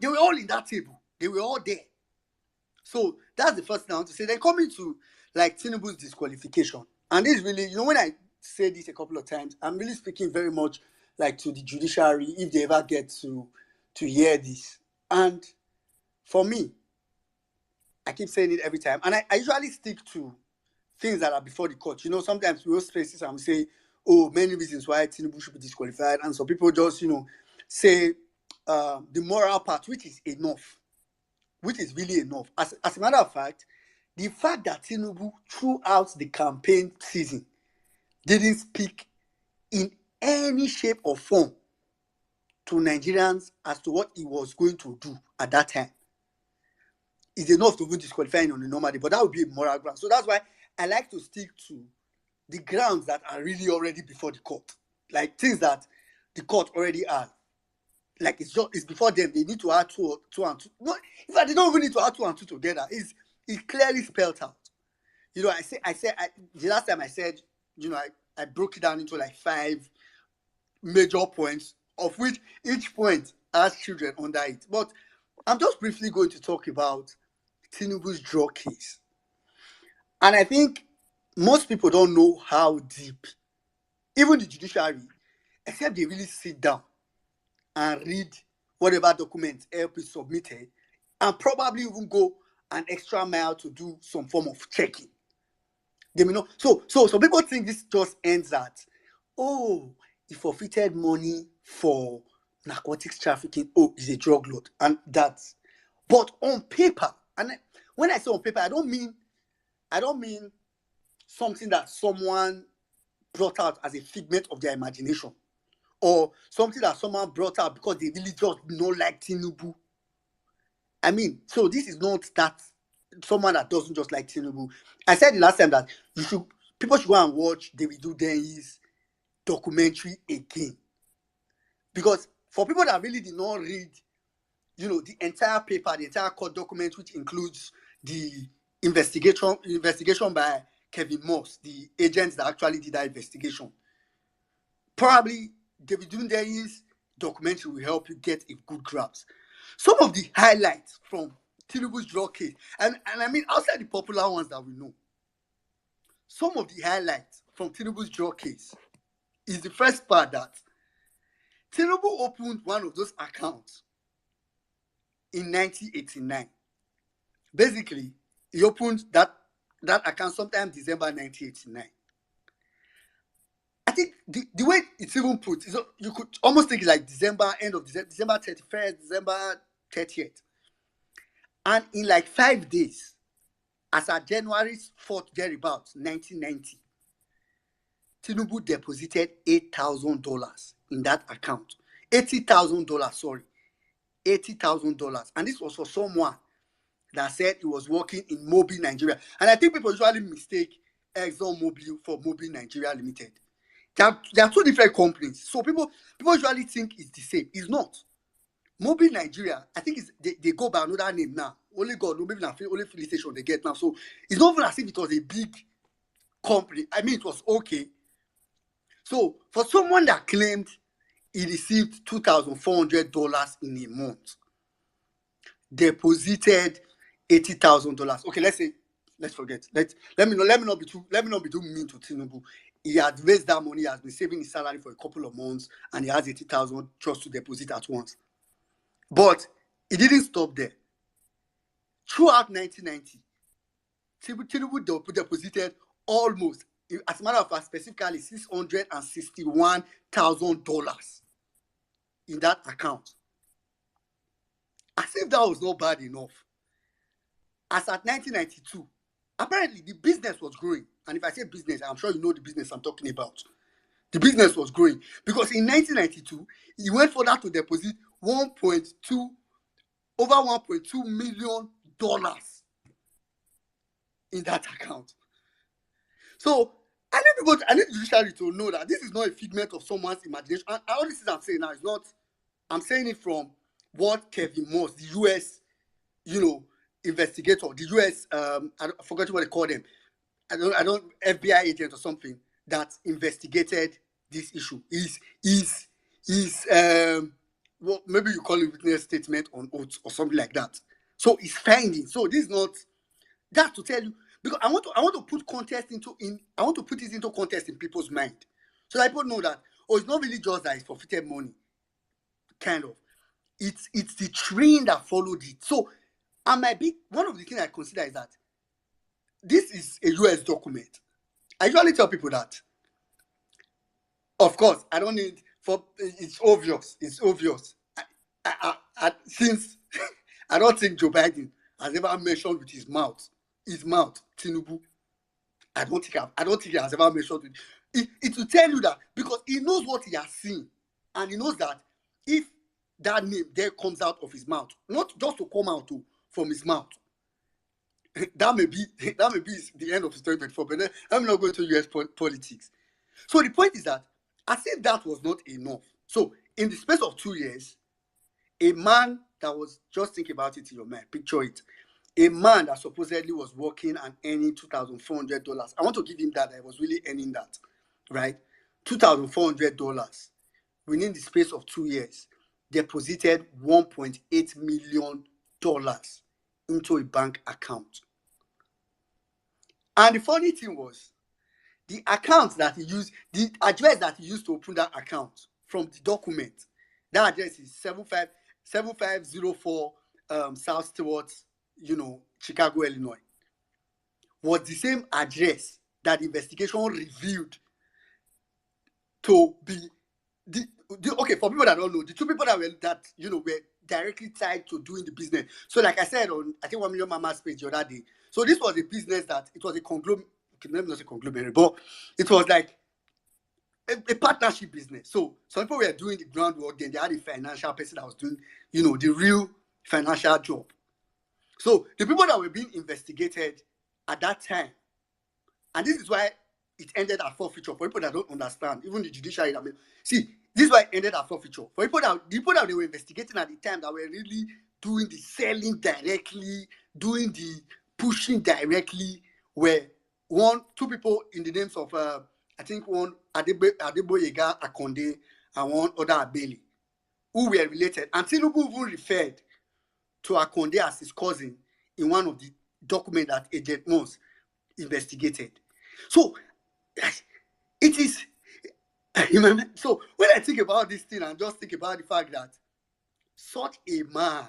were all in that table. They were all there. So that's the first thing I want to say. Then coming to like Tinubu's disqualification. And this really, when I say this a couple of times, I'm really speaking very much like to the judiciary if they ever get to hear this. And for me, I keep saying it every time. And I usually stick to things that are before the court. Sometimes we host spaces and we say, many reasons why Tinubu should be disqualified. And some people just, say the moral part, which is enough, which is really enough. As a matter of fact, the fact that Tinubu throughout the campaign season didn't speak in any shape or form to Nigerians as to what he was going to do at that time is enough to even disqualify him on a normal day. But that would be a moral ground. So that's why I like to stick to the grounds that are really already before the court, like things that the court already has. Like it's before them. They need to add two and two. No, in fact, they don't even need to add 2 and 2 together. It's clearly spelled out. The last time I said, I broke it down into like 5 major points, of which each point has children under it. But I'm just briefly going to talk about Tinubu's draw case. And I think most people don't know how deep, even the judiciary, except they really sit down and read whatever documents LP submitted, and probably even go an extra mile to do some form of checking. They may know. So some people think this just ends at, he forfeited money for narcotics trafficking. He's a drug lord, and that's. But on paper, and when I say on paper, I don't mean something that someone brought out as a figment of their imagination, or something that someone brought out because they really just don't like Tinubu. I mean, so this is not that someone that doesn't just like Tinubu. I said the last time that people should go and watch David Uden's documentary again. Because for people that really did not read the entire paper, the entire court document, which includes the investigation by Kevin Moss, the agents that actually did that investigation. Probably David Dunde's documentary will help you get a good grasp. Some of the highlights from Tinubu's drug case, and I mean outside the popular ones that we know, some of the highlights from Tinubu's drug case is the first part that Tinubu opened one of those accounts in 1989. Basically, he opened that account sometime December 1989. I think the way it's even put, you could almost think like December, end of December 31st, December 30th. And in like 5 days, as at January 4th, thereabouts, 1990, Tinubu deposited $8,000 in that account. $80,000, sorry. $80,000. And this was for someone that said he was working in Mobil Nigeria. And I think people usually mistake ExxonMobil for Mobil Nigeria Limited. They are two different companies. So people usually think it's the same. It's not. Mobil Nigeria, I think they go by another name now. Only God, maybe only filling station they get now. So it's not even as if it was a big company. I mean, it was okay. So for someone that claimed he received $2,400 in a month, deposited $80,000. Okay, let's forget. Let me not be too mean to Tinubu. He had raised that money, he has been saving his salary for a couple of months, and he has 80,000 just to deposit at once. But it didn't stop there. Throughout 1990, Tinubu deposited almost, as a matter of fact, specifically $661,000 in that account. As if that was not bad enough. As at 1992, apparently the business was growing. And if I say business, I'm sure you know the business I'm talking about. The business was growing because in 1992, he went further to deposit over $1.2 million in that account. So I need the judiciary to know that this is not a figment of someone's imagination. And all this is I'm saying now is not. I'm saying it from what Kevin Moss, the U.S. investigator, the U.S. I forgot what they call them. I don't FBI agent or something that investigated this issue. Is well, maybe you call it witness statement on oath or something like that. So it's finding. So this is not. That's to tell you, because I want to put context I want to put this into context in people's mind, so that people know that it's not really just that it's forfeited money. Kind of, it's the train that followed it. So, one of the things I consider is that this is a US document. I usually tell people that, of course, I don't need it's obvious. It's obvious. Since I don't think Joe Biden has ever mentioned with his mouth, Tinubu. I don't think he has ever mentioned it. It will tell you that because he knows what he has seen, and he knows that if that name there comes out of his mouth, not just to come out from his mouth, that may be the end of his 2024. But then I'm not going to US politics. So the point is that as if that was not enough. So in the space of 2 years, a man that was, just think about it in your mind, picture it. A man that supposedly was working and earning $2,400. I want to give him that. I was really earning that, right? $2,400 within the space of 2 years, deposited $1.8 million into a bank account. And the funny thing was, the account that he used, the address that he used to open that account from the document, that address is 7504 South Stewart, Chicago, Illinois, was the same address that the investigation revealed to be okay, for people that don't know, the two people that were directly tied to doing the business. So like I said on, I think 1 Million Mama's page the other day. So this was a business that it was a conglomerate, not a conglomerate, but it was like a partnership business. So some people were doing the groundwork, then they had a financial person that was doing, the real financial job. So the people that were being investigated at that time, and this is why it ended at forfeiture. For people that don't understand, even the judiciary, this is why it ended at forfeiture. For the people that they were investigating at the time that were really doing the selling directly, doing the pushing directly, were two people in the names of, I think one Adeboyega Akonde and one other Abeli, who were related. And Tinubu even referred to Akonde as his cousin in one of the documents that Agent Mons investigated. So it is. So when I think about this thing, I just think about the fact that such a man,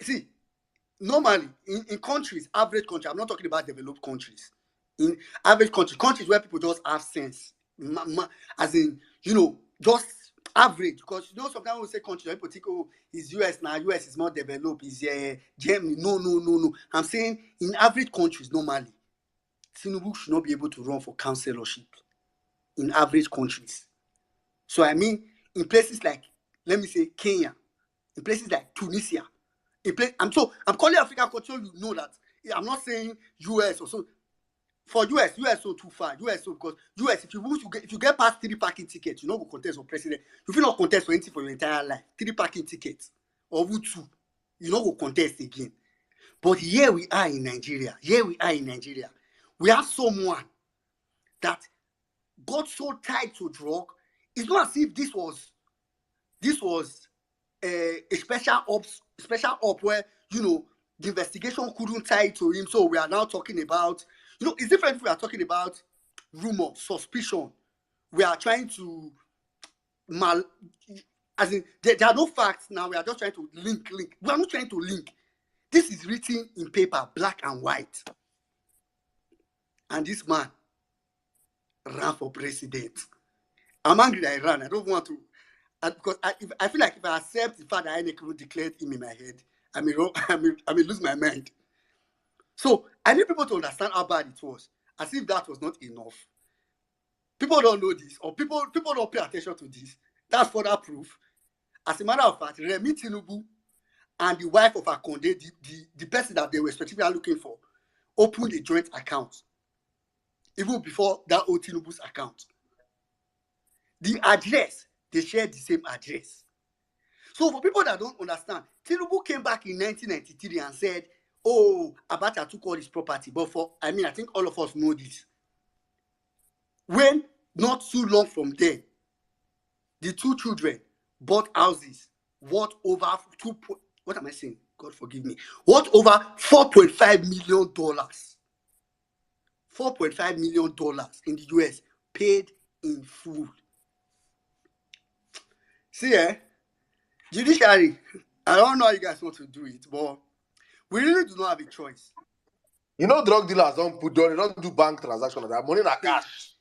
see, normally in countries, average country, I'm not talking about developed countries, in average countries where people just have sense, as in, just average, because sometimes we say countries, people think, oh, it's US now, US is more developed, it's Germany. No. I'm saying in average countries, normally, Tinubu should not be able to run for councillorship in average countries. So I mean, in places like, let me say, Kenya, in places like Tunisia, I'm calling African culture, you know that. I'm not saying US or so. For US so too far. US so, because US, if you get past 3 parking tickets, you know, go contest for president. You will not contest for anything for your entire life. 3 parking tickets or 2, you know, go contest again. But here we are in Nigeria. We have someone that got so tied to drug. It's not as if this was a special op where, the investigation couldn't tie to him. So we are now talking about, it's different if we are talking about rumor, suspicion. We are trying to as in, there are no facts now. We are just trying to link. We are not trying to link. This is written in paper, black and white. And this man ran for president. I'm angry that I ran. I don't want to. Because I feel like if I accept the fact that I never declared him in my head, I may lose my mind. So I need people to understand how bad it was, as if that was not enough. People don't know this, or people don't pay attention to this. That's further proof. As a matter of fact, Remi Tinubu and the wife of Akonde, the person that they were specifically looking for, opened a joint account, even before that old Tinubu's account. The address, they shared the same address. So for people that don't understand, Tinubu came back in 1993 and said, oh, Abacha took all his property. But I think all of us know this. When not too long from then, the 2 children bought houses worth over what am I saying? God forgive me. Worth over $4.5 million. $4.5 million in the US, paid in full. See, judiciary, I don't know how you guys want to do it, but we really do not have a choice. Drug dealers don't do bank transaction. That money in cash.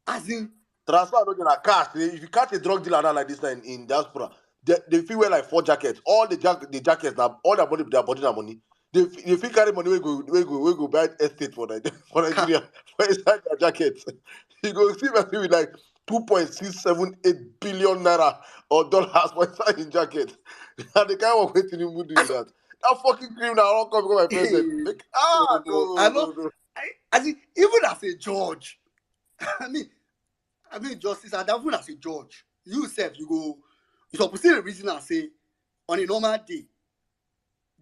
As in, transfer in cash. If you catch a drug dealer like this in diaspora, they feel wear like 4 jackets. All the jackets, all their body, money. They feel carry money. We go buy estate for Nigeria for inside their jackets. You go see with like 2.678 billion naira or dollars for inside his jacket. And the guy was waiting him doing that. That fucking criminal don't come become my president. No. As in, even as a judge, I mean justice, and even as a judge, you supposed to reason and say, on a normal day,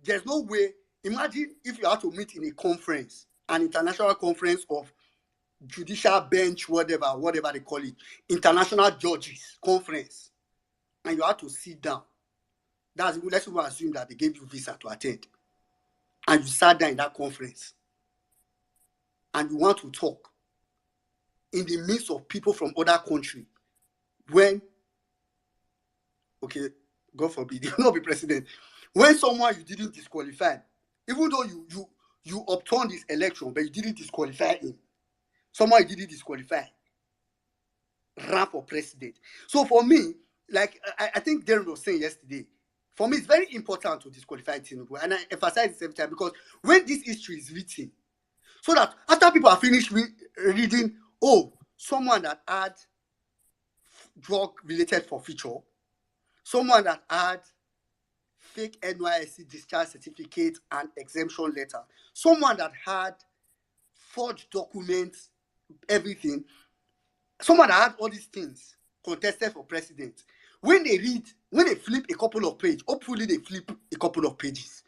there's no way. Imagine if you had to meet in a conference, an international conference of judicial bench, whatever they call it, international judges conference, and you had to sit down. Let's even assume that they gave you visa to attend, and you sat down in that conference, and you want to talk in the midst of people from other countries, when, okay, God forbid, you will not be president. When someone you didn't disqualify, even though you upturned this election, but you didn't disqualify him, someone you didn't disqualify ran for president. So for me, like I think Darren was saying yesterday, for me it's very important to disqualify Tinubu, and I emphasize this every time, because when this history is written, so that after people are finished reading, oh, someone that had drug-related forfeiture, someone that had fake NYSC discharge certificate and exemption letter, someone that had forged documents, everything, someone that had all these things contested for president. when they flip a couple of pages, hopefully they flip a couple of pages.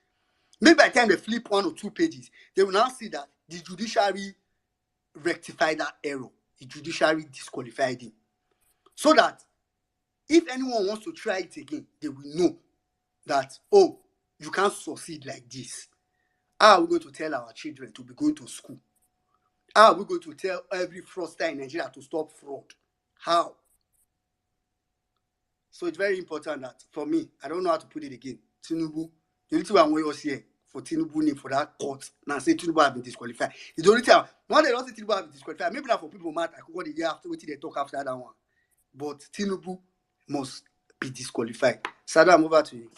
Maybe by the time they flip 1 or 2 pages, they will now see that the judiciary rectified that error. The judiciary disqualified him. So that if anyone wants to try it again, they will know that, oh, you can't succeed like this. How are we going to tell our children to be going to school? How are we going to tell every fraudster in Nigeria to stop fraud? How? So it's very important that, for me, I don't know how to put it again. Tinubu, the only thing I'm going to say for Tinubu name for that court, now say Tinubu have been disqualified. It's the only thing. Now they don't say Tinubu have been disqualified. Maybe not for people mad. I could go the year after what they talk after that one. But Tinubu must be disqualified. Saddam, over to you.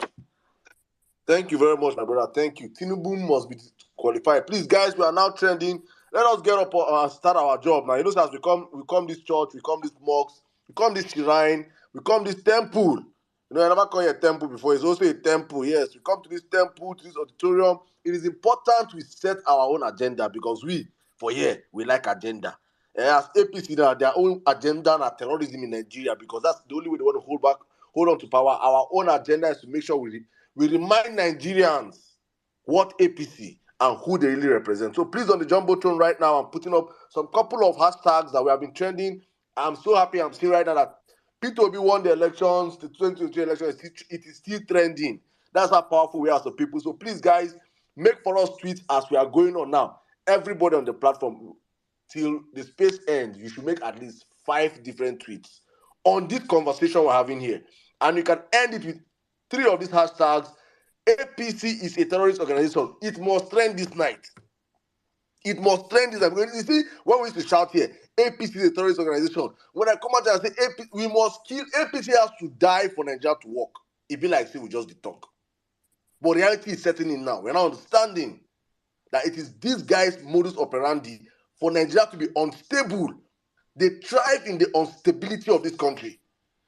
Thank you very much, my brother. Thank you. Tinubu must be qualified. Please, guys, we are now trending. Let us get up and start our job now. You know, as we come this church, we come this mosque, we come this shrine, we come this temple. You know, I never call it a temple before. It's also a temple. Yes, we come to this temple, to this auditorium. It is important we set our own agenda because we like agenda. As APC now, their own agenda and terrorism in Nigeria because that's the only way they want to hold on to power. Our own agenda is to make sure we remind Nigerians what APC and who they really represent. So please, on the Jumbotron right now, I'm putting up some couple of hashtags that we have been trending. I'm so happy I'm seeing right now that P2B won the elections, the 2023 election, it is still trending. That's how powerful we are as a people. So please, guys, make for us tweets as we are going on now. Everybody on the platform, till the space ends, you should make at least 5 different tweets on this conversation we're having here. And you can end it with 3 of these hashtags. APC is a terrorist organization. It must trend this night. It must trend this night. Because you see, when we used to shout here, APC is a terrorist organization. When I come out and say APC, we must kill, APC has to die for Nigeria to work. It be like, say, we just the talk. But reality is setting in now. We're now understanding that it is these guys' modus operandi for Nigeria to be unstable. They thrive in the instability of this country.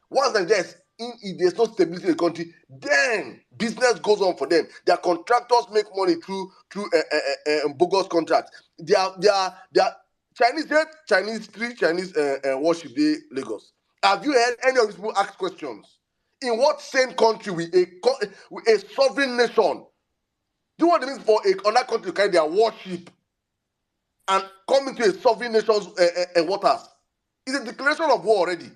Once Nigeria is if there's no stability in the country, then business goes on for them. Their contractors make money through bogus contracts. They are Chinese worship day Lagos. Have you heard any of these people ask questions? In what sane country with a sovereign nation? Do you know what it means for another country to carry their worship and come into a sovereign nation's waters? It's a declaration of war already.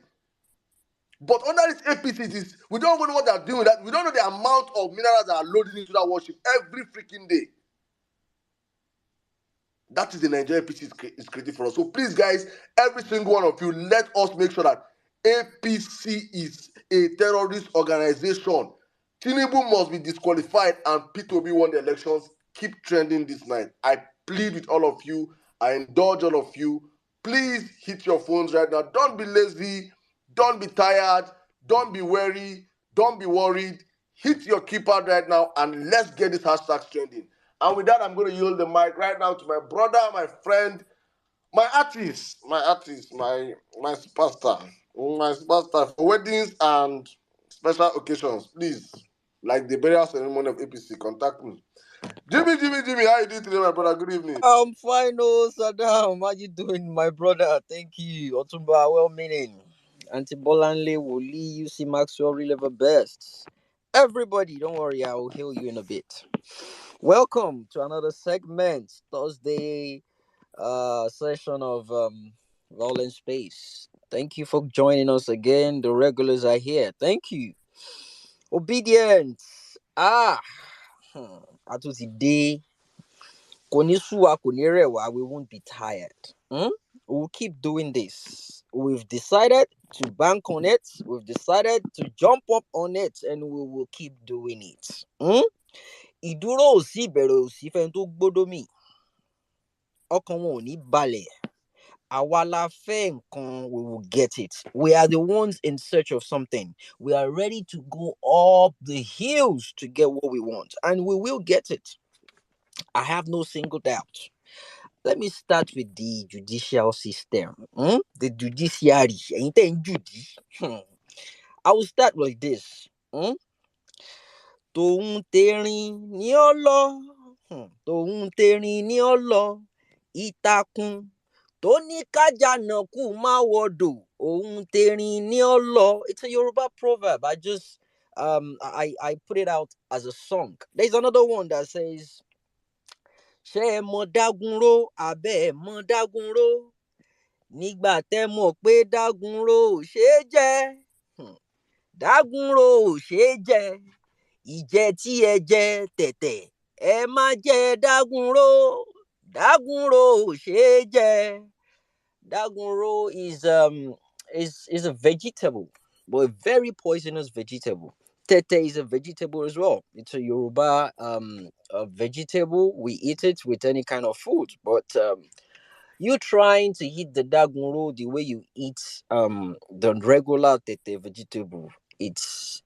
But under this APC, we don't even know what they're doing with that. We don't know the amount of minerals that are loaded into that worship every freaking day. That is the Nigerian APC is creating for us. So please, guys, every single one of you, let us make sure that APC is a terrorist organization. Tinubu must be disqualified and P2B won the elections. Keep trending this night. I plead with all of you. I indulge all of you. Please hit your phones right now. Don't be lazy. Don't be tired. Don't be weary. Don't be worried. Hit your keypad right now and let's get this hashtag trending. And with that, I'm going to yield the mic right now to my brother, my friend, my artist, my superstar for weddings and special occasions. Please, like the burial ceremony of APC, contact me. Jimmy, how you doing today, my brother? Good evening. I'm fine, Saddam. How you doing, my brother? Thank you. Otumba, well-meaning. Auntie Bolanle, Woli, UC Maxwell, Reliever Best. Everybody, don't worry, I will heal you in a bit. Welcome to another segment, Thursday session of Vawulence Space. Thank you for joining us again. The regulars are here. Thank you. Obedience. At today. Konisuwa, Konirewa, we won't be tired. We'll keep doing this. We've decided to bank on it. We've decided to jump up on it, and we will keep doing it. Ìdúró ò sí, ìbẹ̀rẹ̀ ò sí fẹ́ni tó gbódó mì. Ọkàn wọn ò ní balẹ̀. Àwa la fẹ́ nǹkan, we will get it. We are the ones in search of something. We are ready to go up the hills to get what we want, and we will get it. I have no single doubt. Let me start with the judicial system. The judiciary. I will start like this. Tòun tẹ̀rín ní ó lọ. Tòun tẹ̀rín ní ó lọ. Ìtàkùn tó ní kájànàkú má wọdò òun tẹ̀rín ní ọlọ. It's a Yoruba proverb. I put it out as a song. There's another one that says, ṣé ẹ mọ dágunró abẹ́ ẹ mọ dágunró nígbà tẹ́ mọ̀ pé dágunró ò ṣeé jẹ. Dágunró ò ṣeé jẹ, ìjẹ tí ẹ jẹ tẹ̀tẹ̀ ẹ má jẹ dágunró. Dágunró ò ṣeé jẹ. Dagunro is a vegetable, but a very poisonous vegetable. Tete is a vegetable as well. It's a Yoruba a vegetable. We eat it with any kind of food, but you trying to eat the dagunro the way you eat the regular tete vegetable, it's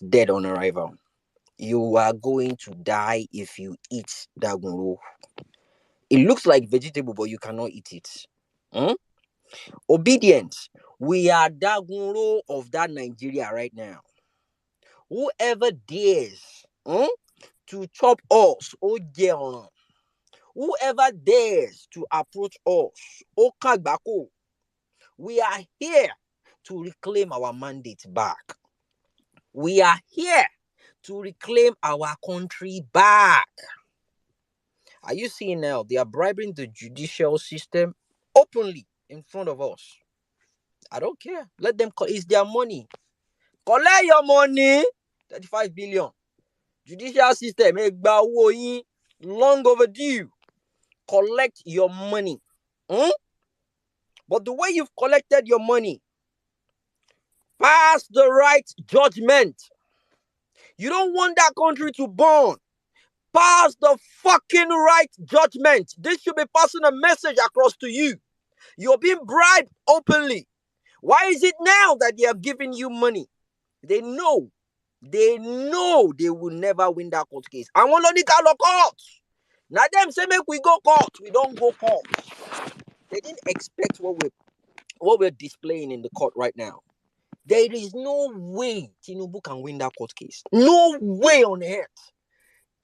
dead on arrival. You are going to die if you eat dagunro. It looks like vegetable, but you cannot eat it. Hmm? Obedience. We are dagunro of that Nigeria right now. Whoever dares to chop us, whoever dares to approach us, kagbako, we are here to reclaim our mandate back. We are here to reclaim our country back. Are you seeing now? They are bribing the judicial system openly in front of us. I don't care. Let them. It's their money. Collect your money. 35 billion. Judicial system. Long overdue. Collect your money. But the way you've collected your money, pass the right judgment. You don't want that country to burn. Pass the fucking right judgment. This should be passing a message across to you. You're being bribed openly. Why is it now that they are giving you money? They know they will never win that court case. I want to go court. Now them say make we go court. We don't go court. They didn't expect what we're displaying in the court right now. There is no way Tinubu can win that court case. No way on earth.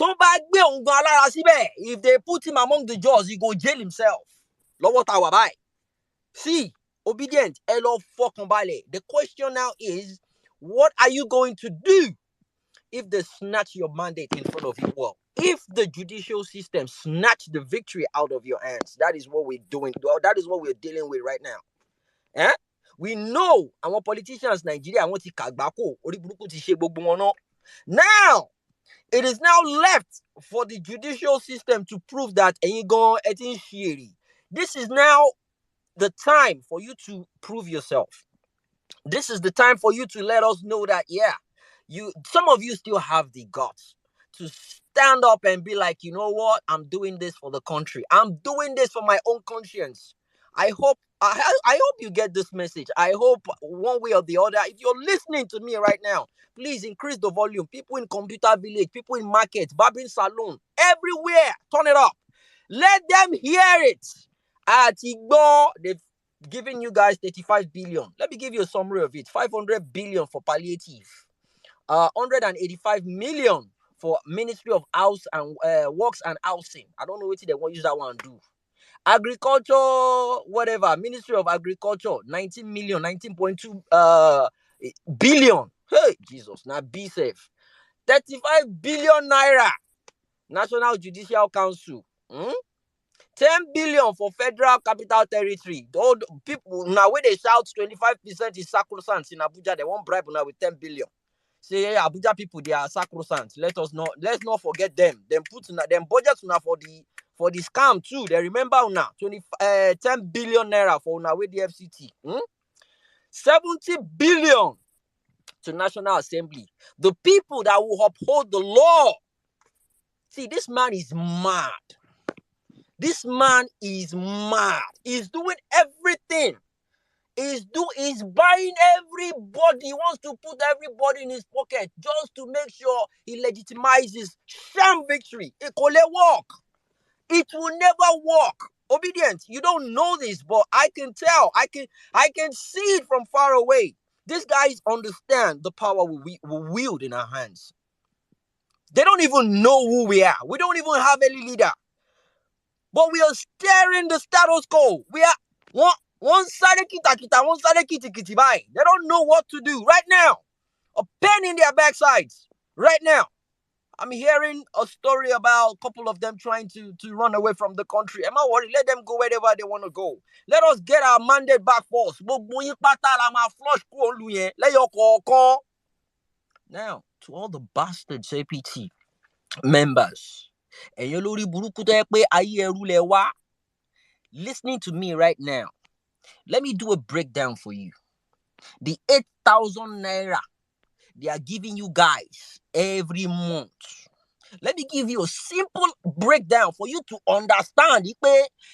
If they put him among the judges, he go jail himself. See, obedient. The question now is, what are you going to do if they snatch your mandate in front of you? Well, if the judicial system snatch the victory out of your hands, that is what we're doing. That is what we're dealing with right now. We know our politicians, Nigeria, want to kagbako. Now, it is now left for the judicial system to prove that this is now the time for you to prove yourself. This is the time for you to let us know that, some of you still have the guts to stand up and be like, you know what? I'm doing this for the country. I'm doing this for my own conscience. I hope you get this message. I hope one way or the other, if you're listening to me right now, please increase the volume. People in computer village, people in market, barbering salon, everywhere, turn it up. Let them hear it. At Igbo, they've given you guys 35 billion. Let me give you a summary of it. 500 billion for palliative. 185 million for Ministry of House and Works and Housing. I don't know what they want to use that one do. Agriculture, whatever. Ministry of Agriculture, 19 million, 19.2 billion. Hey, Jesus, now be safe. 35 billion naira. National Judicial Council. 10 billion for Federal Capital Territory. All people now when they shout 25% is sacrosanct in Abuja, they won't bribe now with 10 billion. Say, hey, Abuja people, they are sacrosanct. Let's not forget them. Them budgets now for the scam too. They remember now 10 billion naira for now with the FCT. 70 billion to National Assembly. The people that will uphold the law. See, this man is mad. This man is mad. He's doing everything. He's buying everybody. He wants to put everybody in his pocket just to make sure he legitimizes sham victory. It will work. It will never work. Obedient. You don't know this, but I can tell. I can see it from far away. These guys understand the power we wield in our hands. They don't even know who we are. We don't even have any leader. But we are steering the status quo. We are one side kita, one side kiti bye. They don't know what to do right now. A pen in their backsides right now. I'm hearing a story about a couple of them trying to run away from the country. Am I worried? Let them go wherever they want to go. Let us get our mandate back first. Now, to all the bastards APT members, listening to me right now, let me do a breakdown for you. The 8,000 naira they are giving you guys every month. Let me give you a simple breakdown for you to understand.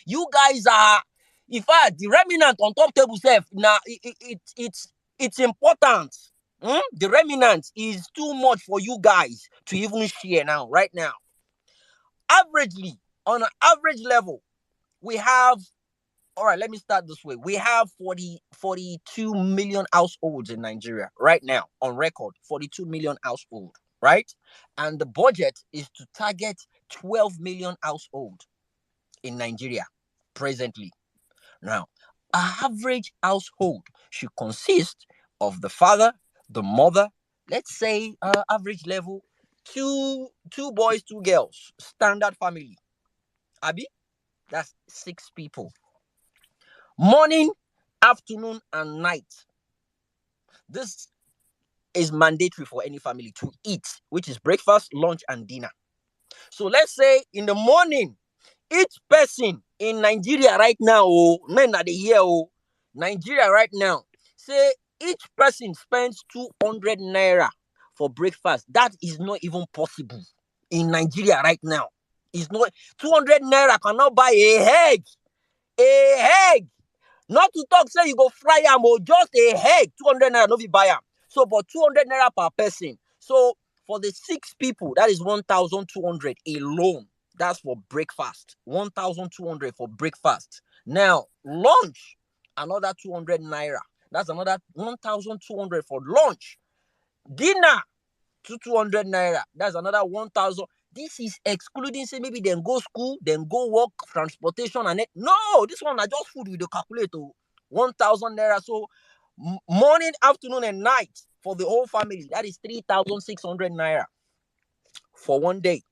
You guys are, in fact, the remnant on top table self. Now, it's important. The remnant is too much for you guys to even share now, right now. Averagely, on an average level, we have, all right, let me start this way. We have 42 million households in Nigeria right now, on record, 42 million households, right? And the budget is to target 12 million households in Nigeria presently. Now, an average household should consist of the father, the mother, let's say average level, two boys, two girls, standard family. Abi, that's 6 people. Morning, afternoon, and night. This is mandatory for any family to eat, which is breakfast, lunch, and dinner. So let's say in the morning, each person in Nigeria right now, Nigeria right now, say each person spends 200 naira for breakfast. That is not even possible in Nigeria right now. It's not 200 naira cannot buy a egg. A egg. Not to talk, say you go fry am or just a egg, 200 naira, no be buy am. So, but 200 naira per person. So, for the 6 people, that is 1,200 alone. That's for breakfast. 1,200 for breakfast. Now, lunch, another 200 naira. That's another 1,200 for lunch. Dinner, 200 naira. That's another 1,000. This is excluding, say, maybe then go school, then go work, transportation, and it. No, this one I just food with the calculator. 1,000 naira. So morning, afternoon, and night for the whole family. That is 3,600 naira for one day.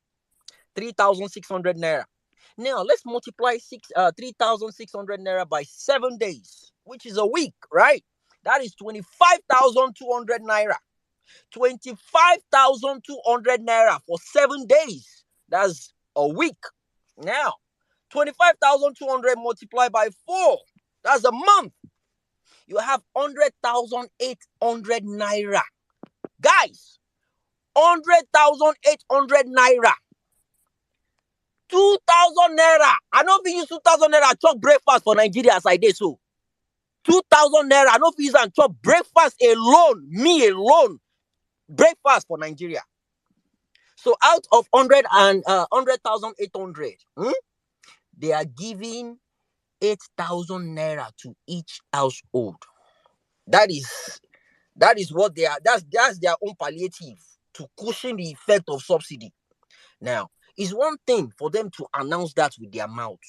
3,600 naira. Now let's multiply 3,600 naira by 7 days, which is a week, right? That is 25,200 naira. 25,200 naira for 7 days. That's a week. Now, 25,200 multiplied by 4. That's a month. You have 100,800 naira. Guys, 100,800 naira. 2,000 naira. I don't use 2,000 naira chop breakfast for Nigeria as I did so. 2,000 naira. I don't use and chop breakfast alone. Me alone. Breakfast for Nigeria. So out of 100,800, they are giving 8,000 naira to each household. That is what they are. That's their own palliative to cushion the effect of subsidy. Now, it's one thing for them to announce that with their mouth.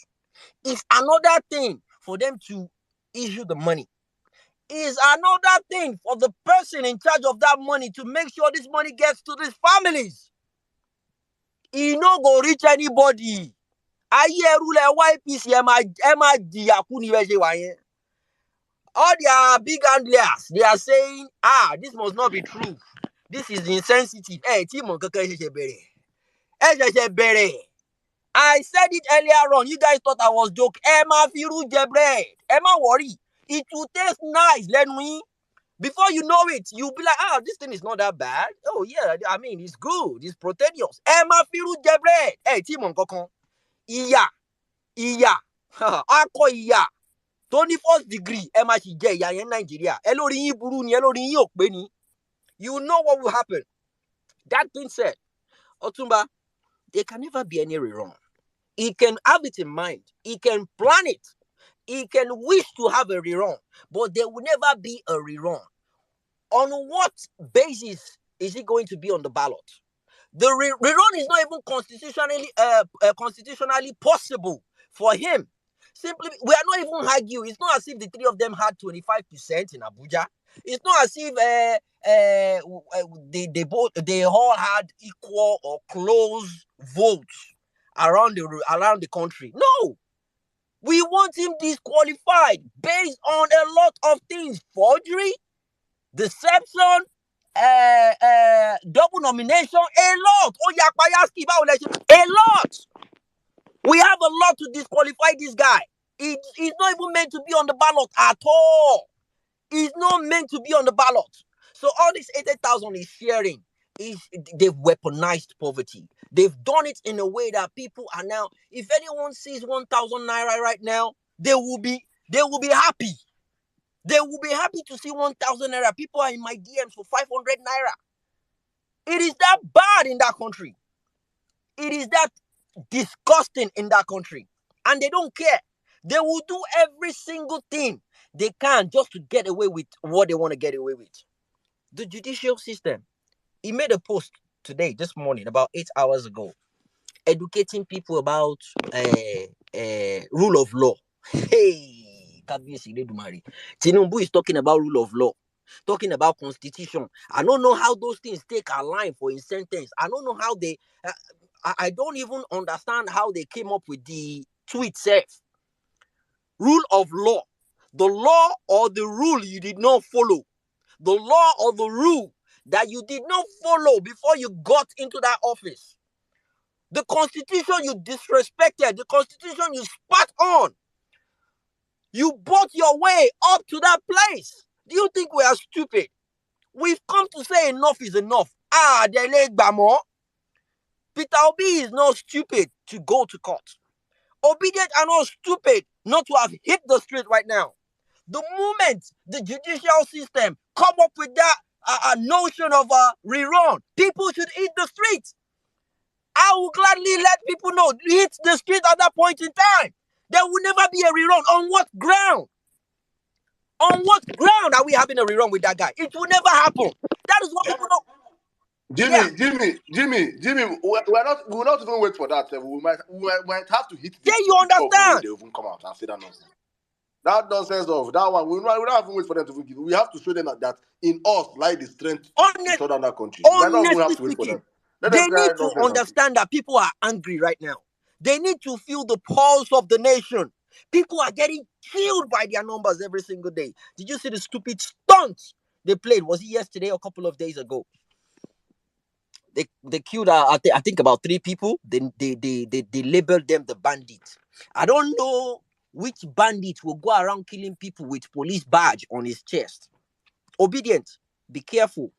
It's another thing for them to issue the money. Is another thing for the person in charge of that money to make sure this money gets to these families. He no go reach anybody. All their big handlers, they are saying, this must not be true. This is insensitive. I said it earlier on. You guys thought I was joking. Emma Firu Jebre. Emma worry. It will taste nice. Let me. Before you know it, you'll be like, this thing is not that bad. Oh, yeah, I mean, it's good. It's proteinous. Emma Firu Jebre. Hey, Timon Kokon. Iya. Ako iya. 21st degree. Emma Shige. Ya in Nigeria. Elori yin buru ni. Elori yin okpe ni. You know what will happen. That being said, Otumba, there can never be any rerun. He can have it in mind. He can plan it. He can wish to have a rerun. But there will never be a rerun. On what basis is it going to be on the ballot? The rerun is not even constitutionally possible for him. Simply, we are not even arguing. It's not as if the three of them had 25% in Abuja. It's not as if they all had equal or close votes around the country. No, we want him disqualified based on a lot of things: forgery, deception, double nomination, a lot. A lot. We have a lot to disqualify this guy. He's not even meant to be on the ballot at all. He's not meant to be on the ballot. So all this 80,000 is sharing. They've weaponized poverty. They've done it in a way that people are now, if anyone sees 1,000 naira right now, they will be happy. They will be happy to see 1,000 naira. People are in my DMs for 500 naira. It is that bad in that country. It is that disgusting in that country. And they don't care. They will do every single thing they can just to get away with what they want to get away with. The judicial system. He made a post today, this morning, about 8 hours ago, educating people about rule of law. Hey, Tinubu is talking about rule of law, talking about constitution. I don't know how those things take a line for his sentence. I don't know how they... I don't even understand how they came up with the tweet self. Rule of law. The law or the rule you did not follow. The law or the rule that you did not follow before you got into that office. The constitution you disrespected. The constitution you spat on. You bought your way up to that place. Do you think we are stupid? We've come to say enough is enough. Peter Obi is not stupid to go to court. Obedient are not stupid not to have hit the street right now. The moment the judicial system come up with that notion of rerun, people should hit the street. I will gladly let people know, hit the street at that point in time. There will never be a rerun. On what ground? On what ground are we having a rerun with that guy? It will never happen. That is what people know. Jimmy, we will not even wait for that. We might have to hit this. Yeah, you understand? They even come out and say that nonsense. That nonsense of that one, we don't have to wait for them to give. We have to show them that in us lie the strength to shut down that country. We might not even have to wait for them. They need to understand that people are angry right now. They need to feel the pulse of the nation. People are getting killed by their numbers every single day. Did you see the stupid stunts they played? Was it yesterday or a couple of days ago? They killed, I think, about 3 people. They labeled them the bandits. I don't know which bandit will go around killing people with police badge on his chest. Obedient, be careful.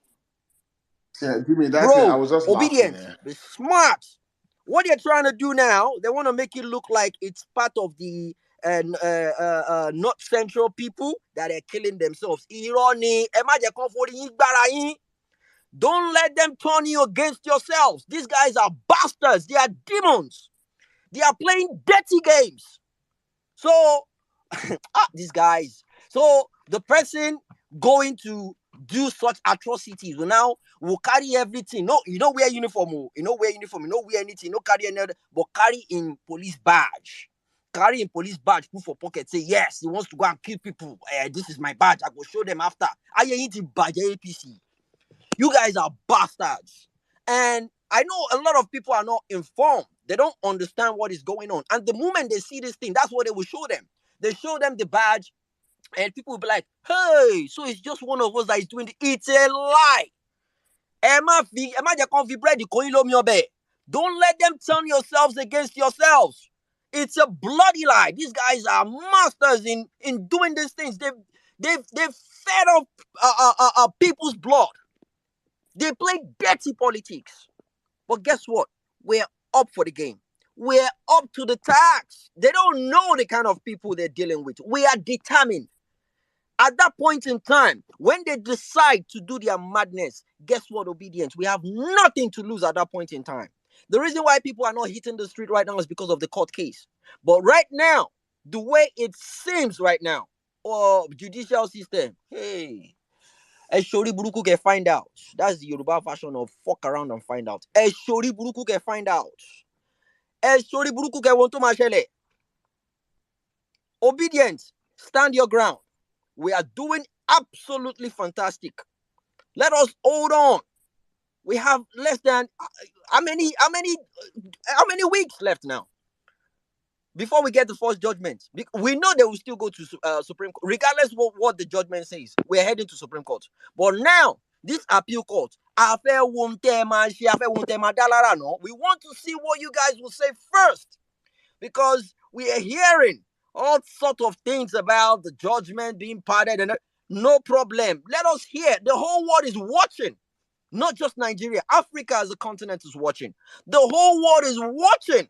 Yeah, Jimmy, that's Bro, it. I was just obedient, laughing, be smart. What they're trying to do now, they want to make it look like it's part of the North Central people that are killing themselves. Don't let them turn you against yourselves. These guys are bastards. They are demons. They are playing dirty games. So, these guys. So, the person going to do such atrocities will carry everything. No, you don't wear uniform. You don't wear uniform. You don't wear anything. You don't carry another, but carry in police badge. Carry in police badge, put for pocket. Say, yes, he wants to go and kill people. This is my badge. I will show them after. I ain't in badge APC. You guys are bastards. And I know a lot of people are not informed. They don't understand what is going on. And the moment they see this thing, that's what they will show them. They show them the badge, and people will be like, hey, so it's just one of us that is doing it. It's a lie. Don't let them turn yourselves against yourselves. It's a bloody lie. These guys are masters in doing these things. They've fed up people's blood. They play dirty politics. But guess what? We're up for the game. We're up to the task. They don't know the kind of people they're dealing with. We are determined. At that point in time, when they decide to do their madness, guess what, Obedience? We have nothing to lose at that point in time. The reason why people are not hitting the street right now is because of the court case. But right now, the way it seems right now, judicial system, hey, Shori Buruku can find out. That's the Yoruba version of fuck around and find out. Shori Buruku can find out. Shori Buruku can want to mashele. Obedient, stand your ground. We are doing absolutely fantastic. Let us hold on. We have less than how many weeks left now before we get the first judgment? We know they will still go to Supreme Court, regardless of what the judgment says. We're heading to Supreme Court. But now, this appeal court, we want to see what you guys will say first, because we are hearing all sorts of things about the judgment being pardoned, and no problem. Let us hear. The whole world is watching. Not just Nigeria. Africa as a continent is watching. The whole world is watching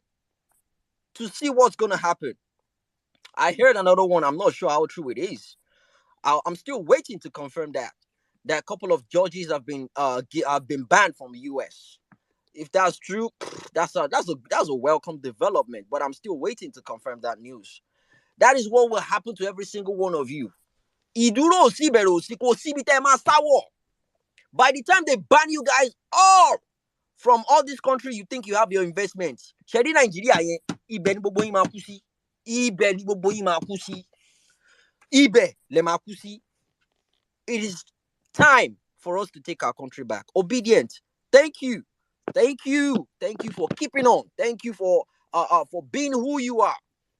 to see what's going to happen. I heard another one. I'm not sure how true it is. I'm still waiting to confirm that a couple of judges have been banned from the US. If that's true, that's a welcome development. But I'm still waiting to confirm that news. That is what will happen to every single one of you. By the time they ban you guys all from all this country, you think you have your investments. Shedi Nigeria yen, ibẹ̀ ni gbogbo yín máa kú sí. Ibẹ̀ ni gbogbo yín máa kú sí. Ibẹ̀ lẹ máa kú sí. It is time for us to take our country back. Obedient. Thank you. Thank you. Thank you for keeping on. Thank you for being who you are.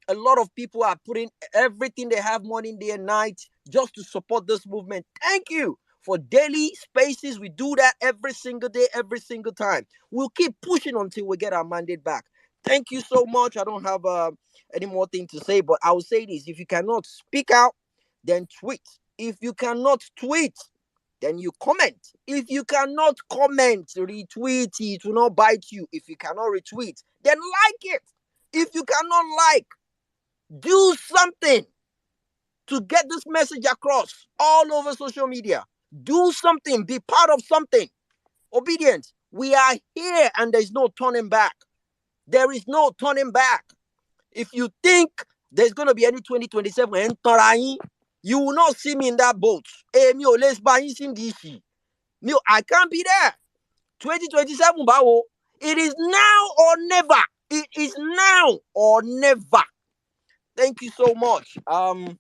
A lot of people are putting everything they have, morning, day, and night, just to support this movement. Thank you for daily spaces. We do that every single day, every single time. We'll keep pushing until we get our mandate back. Thank you so much. I don't have any more thing to say, but I will say this. If you cannot speak out, then tweet. If you cannot tweet, then you comment. If you cannot comment, retweet, it will not bite you. If you cannot retweet, then like it. If you cannot like, do something to get this message across all over social media. Do something. Be part of something. Obedient. We are here and there's no turning back. There is no turning back. If you think there's going to be any 2027, you will not see me in that boat. I can't be there. 2027, it is now or never. It is now or never. Thank you so much. I'm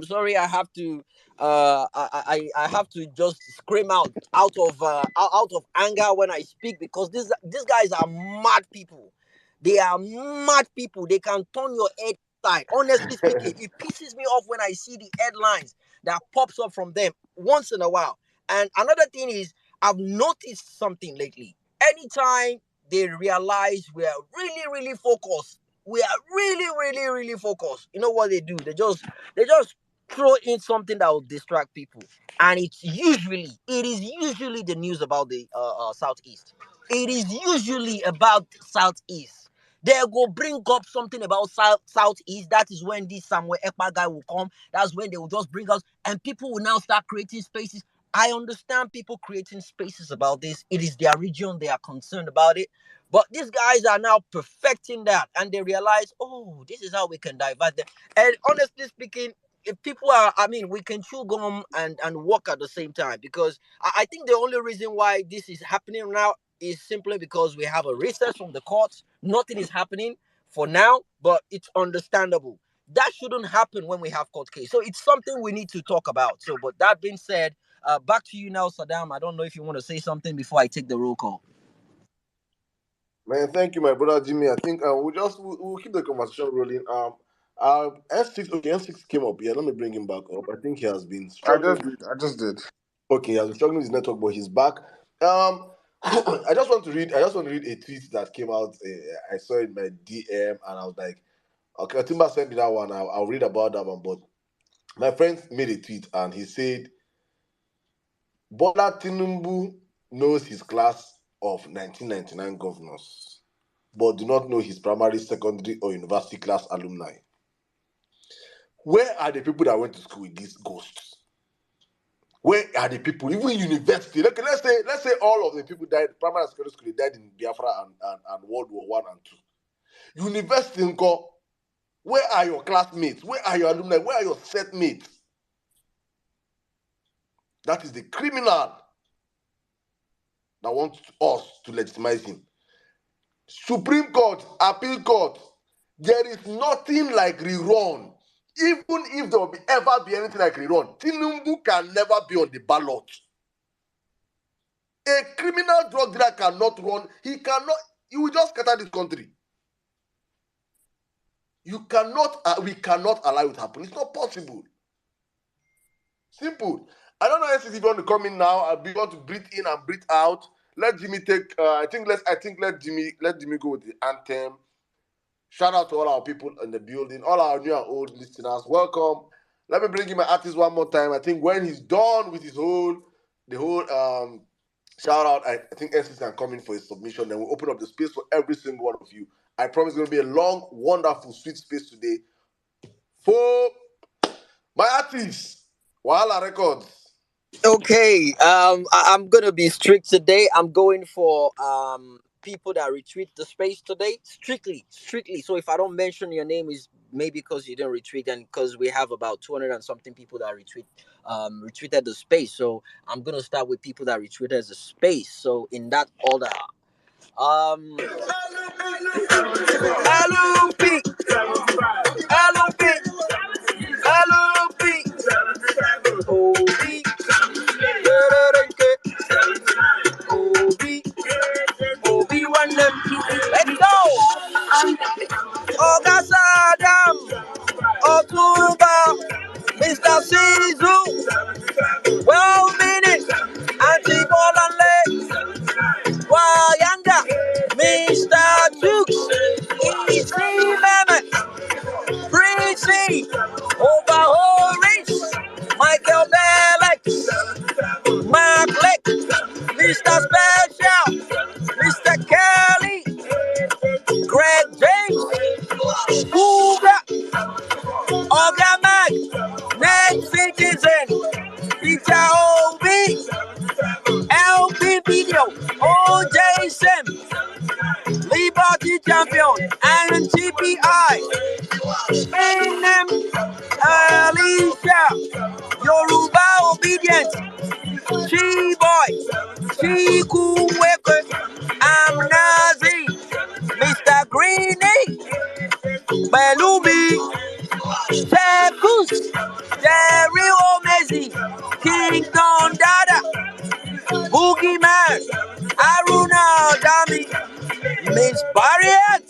sorry, I have to I have to just scream out of anger when I speak, because these guys are mad people. They are mad people. They can turn your head side. Honestly speaking, it pisses me off when I see the headlines that pops up from them once in a while. And another thing is, I've noticed something lately. Anytime they realize we are really, really focused, we are really, really, really focused, you know what they do? They just throw in something that will distract people, and it is usually the news about the southeast. It is usually about southeast. They go bring up something about southeast. That is when this Samuel Ekpa guy will come. That's when they will just bring us, and people will now start creating spaces. I understand people creating spaces about this. It is their region. They are concerned about it. But these guys are now perfecting that, and they realize, oh, this is how we can divert them. And honestly speaking, if people are, we can chew gum and work at the same time, because I think the only reason why this is happening now is simply because we have a recess from the courts. Nothing is happening for now, but it's understandable. That shouldn't happen when we have court case. So it's something we need to talk about. So, but that being said, back to you now, Saddam. I don't know if you want to say something before I take the roll call. Man, thank you, my brother Jimmy. I think we'll keep the conversation rolling. N6 came up. Yeah, let me bring him back up. I think he has been struggling. I just did. Okay, he has been struggling with his network, but he's back. I just want to read a tweet that came out. I saw it in my DM, and I was like, okay, Timba sent me that one. I'll read about that one. But my friend made a tweet, and he said, Bola Tinubu knows his class of 1999 governors, but do not know his primary, secondary, or university class alumni. Where are the people that went to school with these ghosts? Where are the people, even university? Let's say all of the people died, primary and secondary school, they died in Biafra and World War One and Two. University, where are your classmates? Where are your alumni? Where are your set mates? That is the criminal that wants us to legitimize him. Supreme Court, Appeal Court, there is nothing like rerun. Even if there will ever be anything like rerun, Tinubu can never be on the ballot. A criminal drug dealer cannot run. He will just scatter this country. We cannot allow it to happen. It's not possible. Simple. I don't know if you want to come in now. I want to breathe in and breathe out. Let Jimmy take. Let Jimmy go with the anthem. Shout out to all our people in the building, all our new and old listeners. Welcome. Let me bring in my artist one more time. I think when he's done with the whole shout out, I think SC can come in for his submission. Then we'll open up the space for every single one of you. I promise it's going to be a long, wonderful, sweet space today. For my artist, Wahala Records. Okay, I'm gonna be strict today. I'm going for people that retweet the space today. Strictly. So if I don't mention your name, is maybe because you didn't retweet, and because we have about 200 and something people that retweeted the space. So I'm gonna start with people that retweeted the space. So in that order, LUP, LUP, LUP, OB, OB1 them. Let's go! Ogasadam, Otuba, Mr. Sizu, well meaning, Anti-Bolanle, Wayanga, Mr. Jukes, Easy Meme, Breezy, Overhaul Reach, Michael Bellex, Mark Lick, Mr. Special, Mr. Kelly, Greg James, Uga, Oga Mag, Ned Citizen, Peter OB, LP Video, OJ Sim, Liberty Champion, and TPI, NM, Alicia, Yoruba Obedience, Chi-Boy, Chiku-Weke, I'm Nazi, Mr. Greenie, Belumi, Tekus, Jerry Omezi, King Don Dada, Boogie Man, Aruna Dami, Miss Barriet,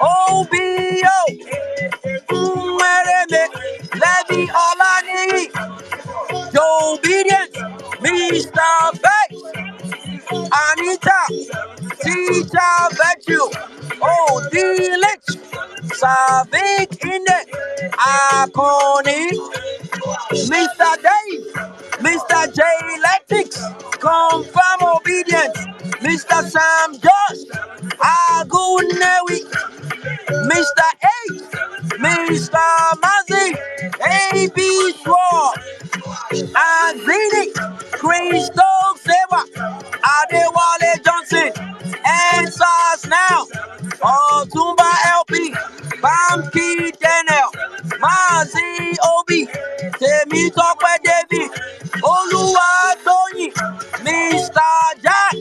OBO, Mwereme, Levy Olani, Joe Obedience, Mr. Vex, Anita, Teacher Virtue, Oh, Delich, Savik Inde, Akoni, Mr. Dave, Mr. J Electrics, Confirm Obedience, Mr. Sam Josh, Agunewi, Mr. H, Mr. Mazi, AB Swore, Agridic, Crystal Sewa, Adewale Johnson, and SARS Now, Otumba LP, Bamki Daniel, Mazi Obi, Temi Tokwe David, Oluwa Tony, Mr. Jack,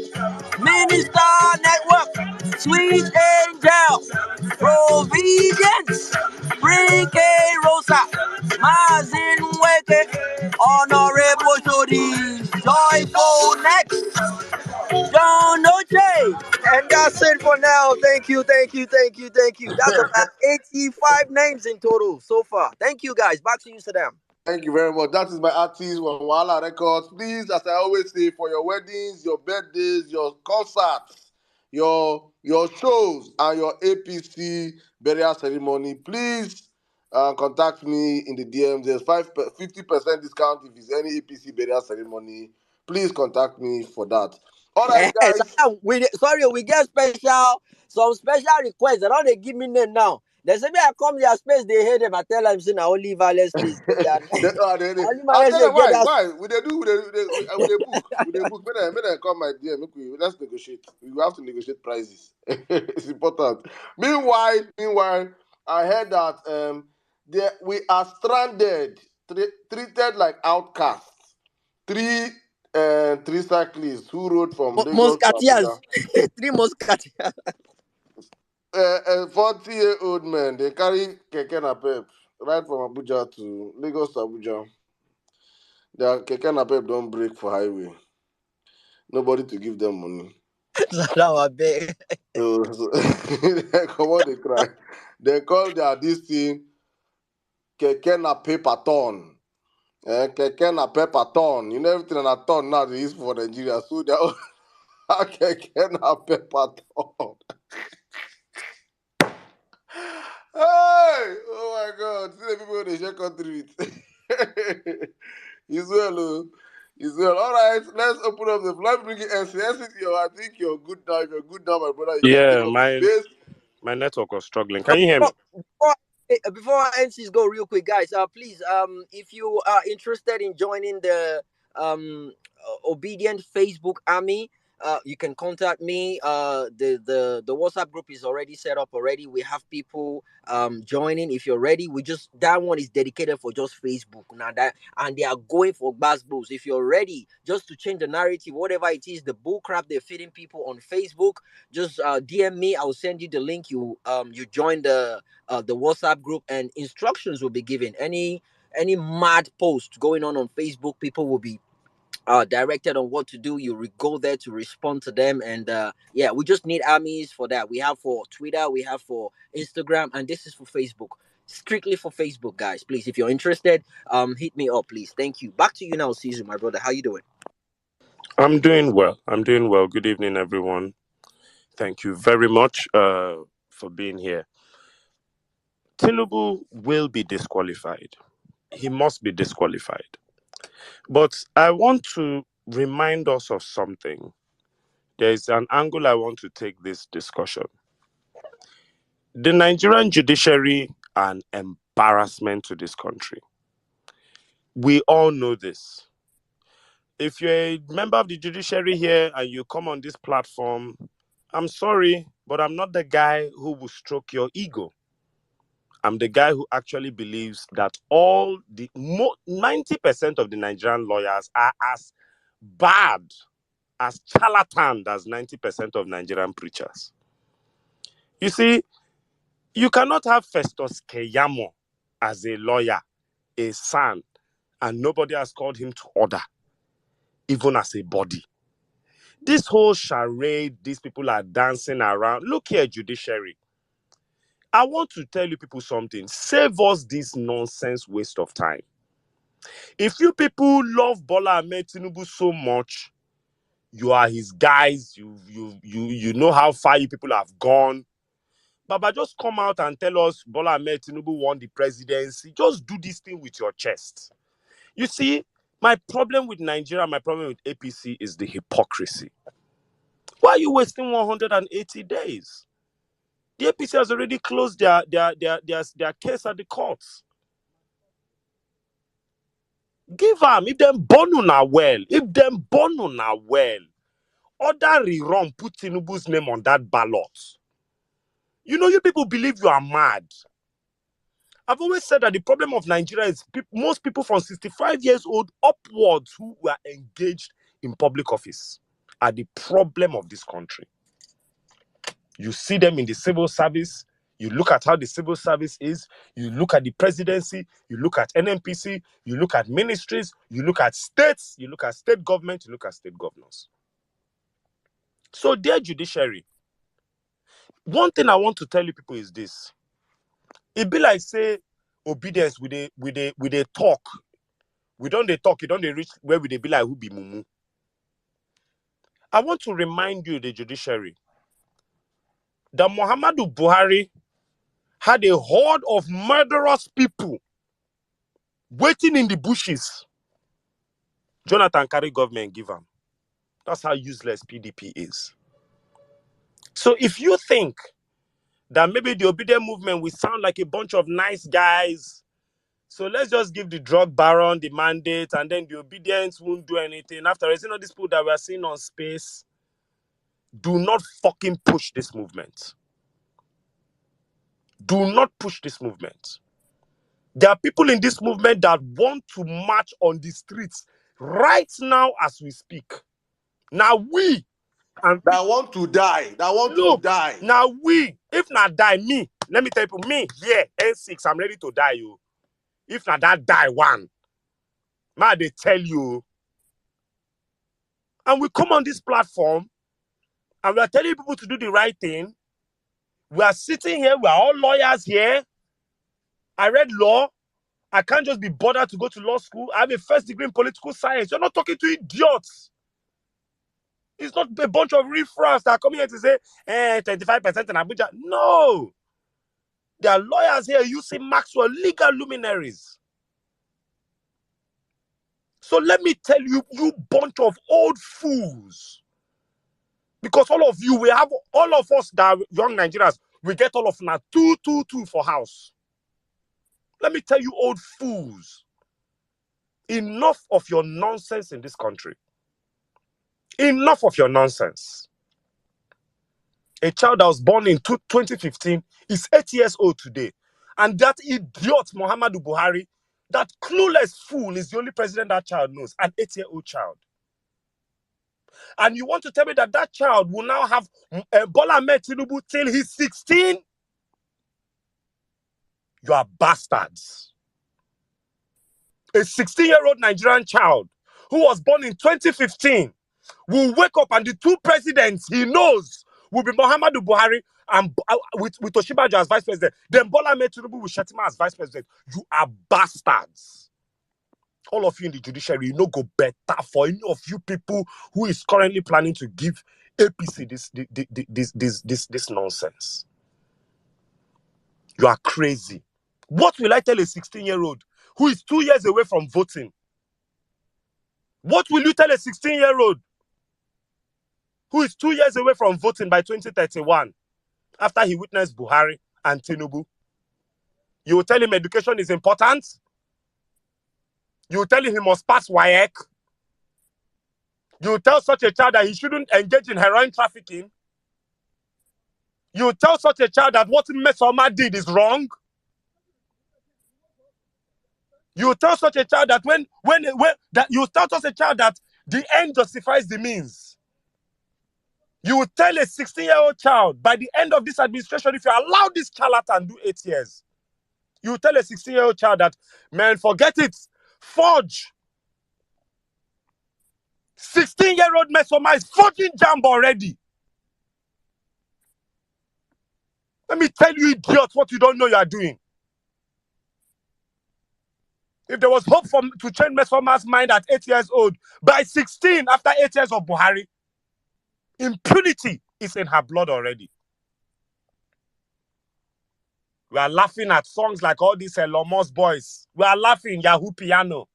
Minister Network, Sweet Angel, Providence, Brike Rosa, Mazin Weke, Honorable Shodi, Joyful Next, John Oche. And that's it for now. Thank you. That's about 85 names in total so far. Thank you, guys. Back to you, Saddam. Thank you very much. That is my artist, Wahala Records. Please, as I always say, for your weddings, your birthdays, your concerts, your shows, and your APC burial ceremony, please contact me in the DMs. There's 50% discount if it's any APC burial ceremony. Please contact me for that. All right, guys. Saddam, we get some special requests. They don't they give me name now. They say me I come their space, they hate them. I tell them say na only Vawulence please. I'll tell them why. We book. Make them come my DM. Let's negotiate. We have to negotiate prices. It's important. Meanwhile, I heard that we are stranded, treated like outcasts. Three cyclists who rode from Lagos to Abuja. 3 Musketeers. 40-year-old men, they carry keke napep. right from Abuja to Lagos to Abuja. Their keke napep don't break for highway. Nobody to give them money. So now I beg. So come on, they cry. They call their this thing keke napep a ton. Keke napep a ton. You know everything on a ton now they use for Nigeria. So they all keke napep a ton. Hey! Oh my God! See the people they share country with. Israel, oh. Israel. All right, let's open up the. Let me bring it. I think you're good now. If you're good now, my brother, you can take Yeah, up the space. my network was struggling. Can you hear me? Before NCs go real quick, guys, please, if you are interested in joining the obedient Facebook army, you can contact me. The WhatsApp group is already set up already. We have people joining. If you're ready, we just that one is dedicated for just Facebook now that, and they are going for bass bulls. If you're ready, just to change the narrative, whatever it is, the bull crap they're feeding people on Facebook, just DM me. I'll send you the link. You join the WhatsApp group, and instructions will be given. Any mad post going on Facebook, people will be directed on what to do. Go there to respond to them, and yeah, we just need armies for that. We have for Twitter, we have for Instagram, and this is for Facebook. Strictly for Facebook, guys. Please, if you're interested, hit me up, please. Thank you. Back to you now, Caesar, my brother. How you doing? I'm doing well. I'm doing well. Good evening, everyone. Thank you very much for being here. Tinubu will be disqualified. He must be disqualified. But I want to remind us of something. There's an angle I want to take this discussion. The Nigerian judiciary are an embarrassment to this country. We all know this. If you're a member of the judiciary here and you come on this platform, I'm sorry, but I'm not the guy who will stroke your ego. I'm the guy who actually believes that all the 90% of the Nigerian lawyers are as bad, as charlatan as 90% of Nigerian preachers. You see, you cannot have Festus Keyamo as a lawyer, a son, and nobody has called him to order, even as a body. This whole charade, these people are dancing around. Look here, judiciary. I want to tell you people something. Save us this nonsense waste of time. If you people love Bola Ahmed Tinubu so much, you are his guys. You know how far you people have gone. Baba, just come out and tell us Bola Ahmed Tinubu won the presidency. Just do this thing with your chest. You see, my problem with Nigeria, my problem with APC is the hypocrisy. Why are you wasting 180 days? The APC has already closed their case at the courts. Give them, if them born una well, order rerun, put Tinubu's name on that ballot. You know, you people believe you are mad. I've always said that the problem of Nigeria is most people from 65 years old upwards who were engaged in public office are the problem of this country. You see them in the civil service. You look at how the civil service is. You look at the presidency. You look at NNPC. You look at ministries. You look at states. You look at state government. You look at state governors. So, dear judiciary, one thing I want to tell you people is this. It be like say obedience with a talk. We don't they talk. You don't they reach where we they be like who be mumu. I want to remind you, the judiciary, that Muhammadu Buhari had a horde of murderous people waiting in the bushes. Jonathan carry government give him. That's how useless PDP is. So if you think that maybe the obedient movement will sound like a bunch of nice guys, so let's just give the drug baron the mandate and then the obedience won't do anything. After all, these people that we are seeing on space, do not fucking push this movement. Do not push this movement. There are people in this movement that want to march on the streets right now as we speak. Now we and That want to die. That want to look, die. now we, if not die, me, let me tell you, me, yeah, N6, I'm ready to die, you. If not that die one, man, they tell you. And we come on this platform and we are telling people to do the right thing. We are sitting here, we are all lawyers here. I read law. I can't just be bothered to go to law school. I have a first degree in political science. You're not talking to idiots. It's not a bunch of riffraffs that are coming here to say, 25% in Abuja. No. There are lawyers here using Maxwell, legal luminaries. So let me tell you, you bunch of old fools. Because all of you, all of us that are young Nigerians, we get all of now 222 for house. Let me tell you, old fools. Enough of your nonsense in this country. Enough of your nonsense. A child that was born in 2015 is 8 years old today. And that idiot, Muhammadu Buhari, that clueless fool is the only president that child knows, an 8-year-old child. And you want to tell me that that child will now have Bola Ahmed Tinubu till he's 16? You are bastards. A 16-year-old Nigerian child who was born in 2015 will wake up and the two presidents he knows will be Muhammadu Buhari and with Oshibajo as vice president. Then Bola Ahmed Tinubu with Shetima as vice president. You are bastards. All of you in the judiciary, you know, go better for any of you people who is currently planning to give APC this nonsense. You are crazy. What will I tell a 16-year-old who is 2 years away from voting? What will you tell a 16-year-old who is 2 years away from voting by 2031 after he witnessed Buhari and Tinubu? You will tell him education is important? You will tell him he must pass WAEC? You will tell such a child that he shouldn't engage in heroin trafficking? You will tell such a child that what Mesoma did is wrong? You will tell such a child that you tell such a child that the end justifies the means. You will tell a 16-year-old child by the end of this administration, if you allow this charlatan do 8 years, you will tell a 16-year-old child that, man, forget it. Forge. 16-year-old Mesoma is forging jump already. Let me tell you, idiots, what you don't know you are doing. If there was hope to change Mesoma's mind at 8 years old, by 16, after 8 years of Buhari, impunity is in her blood already. We are laughing at songs like all these Lomos boys. We are laughing Yahoo Piano.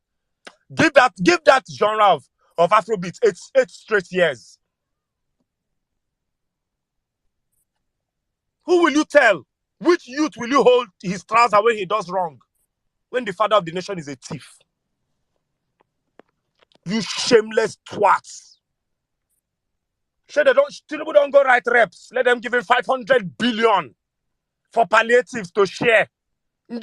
Give that genre of Afrobeat 8 straight years. Who will you tell? Which youth will you hold his trouser when he does wrong? When the father of the nation is a thief? You shameless twats. Tinubu don't go write reps. Let them give him 500 billion for palliatives to share. They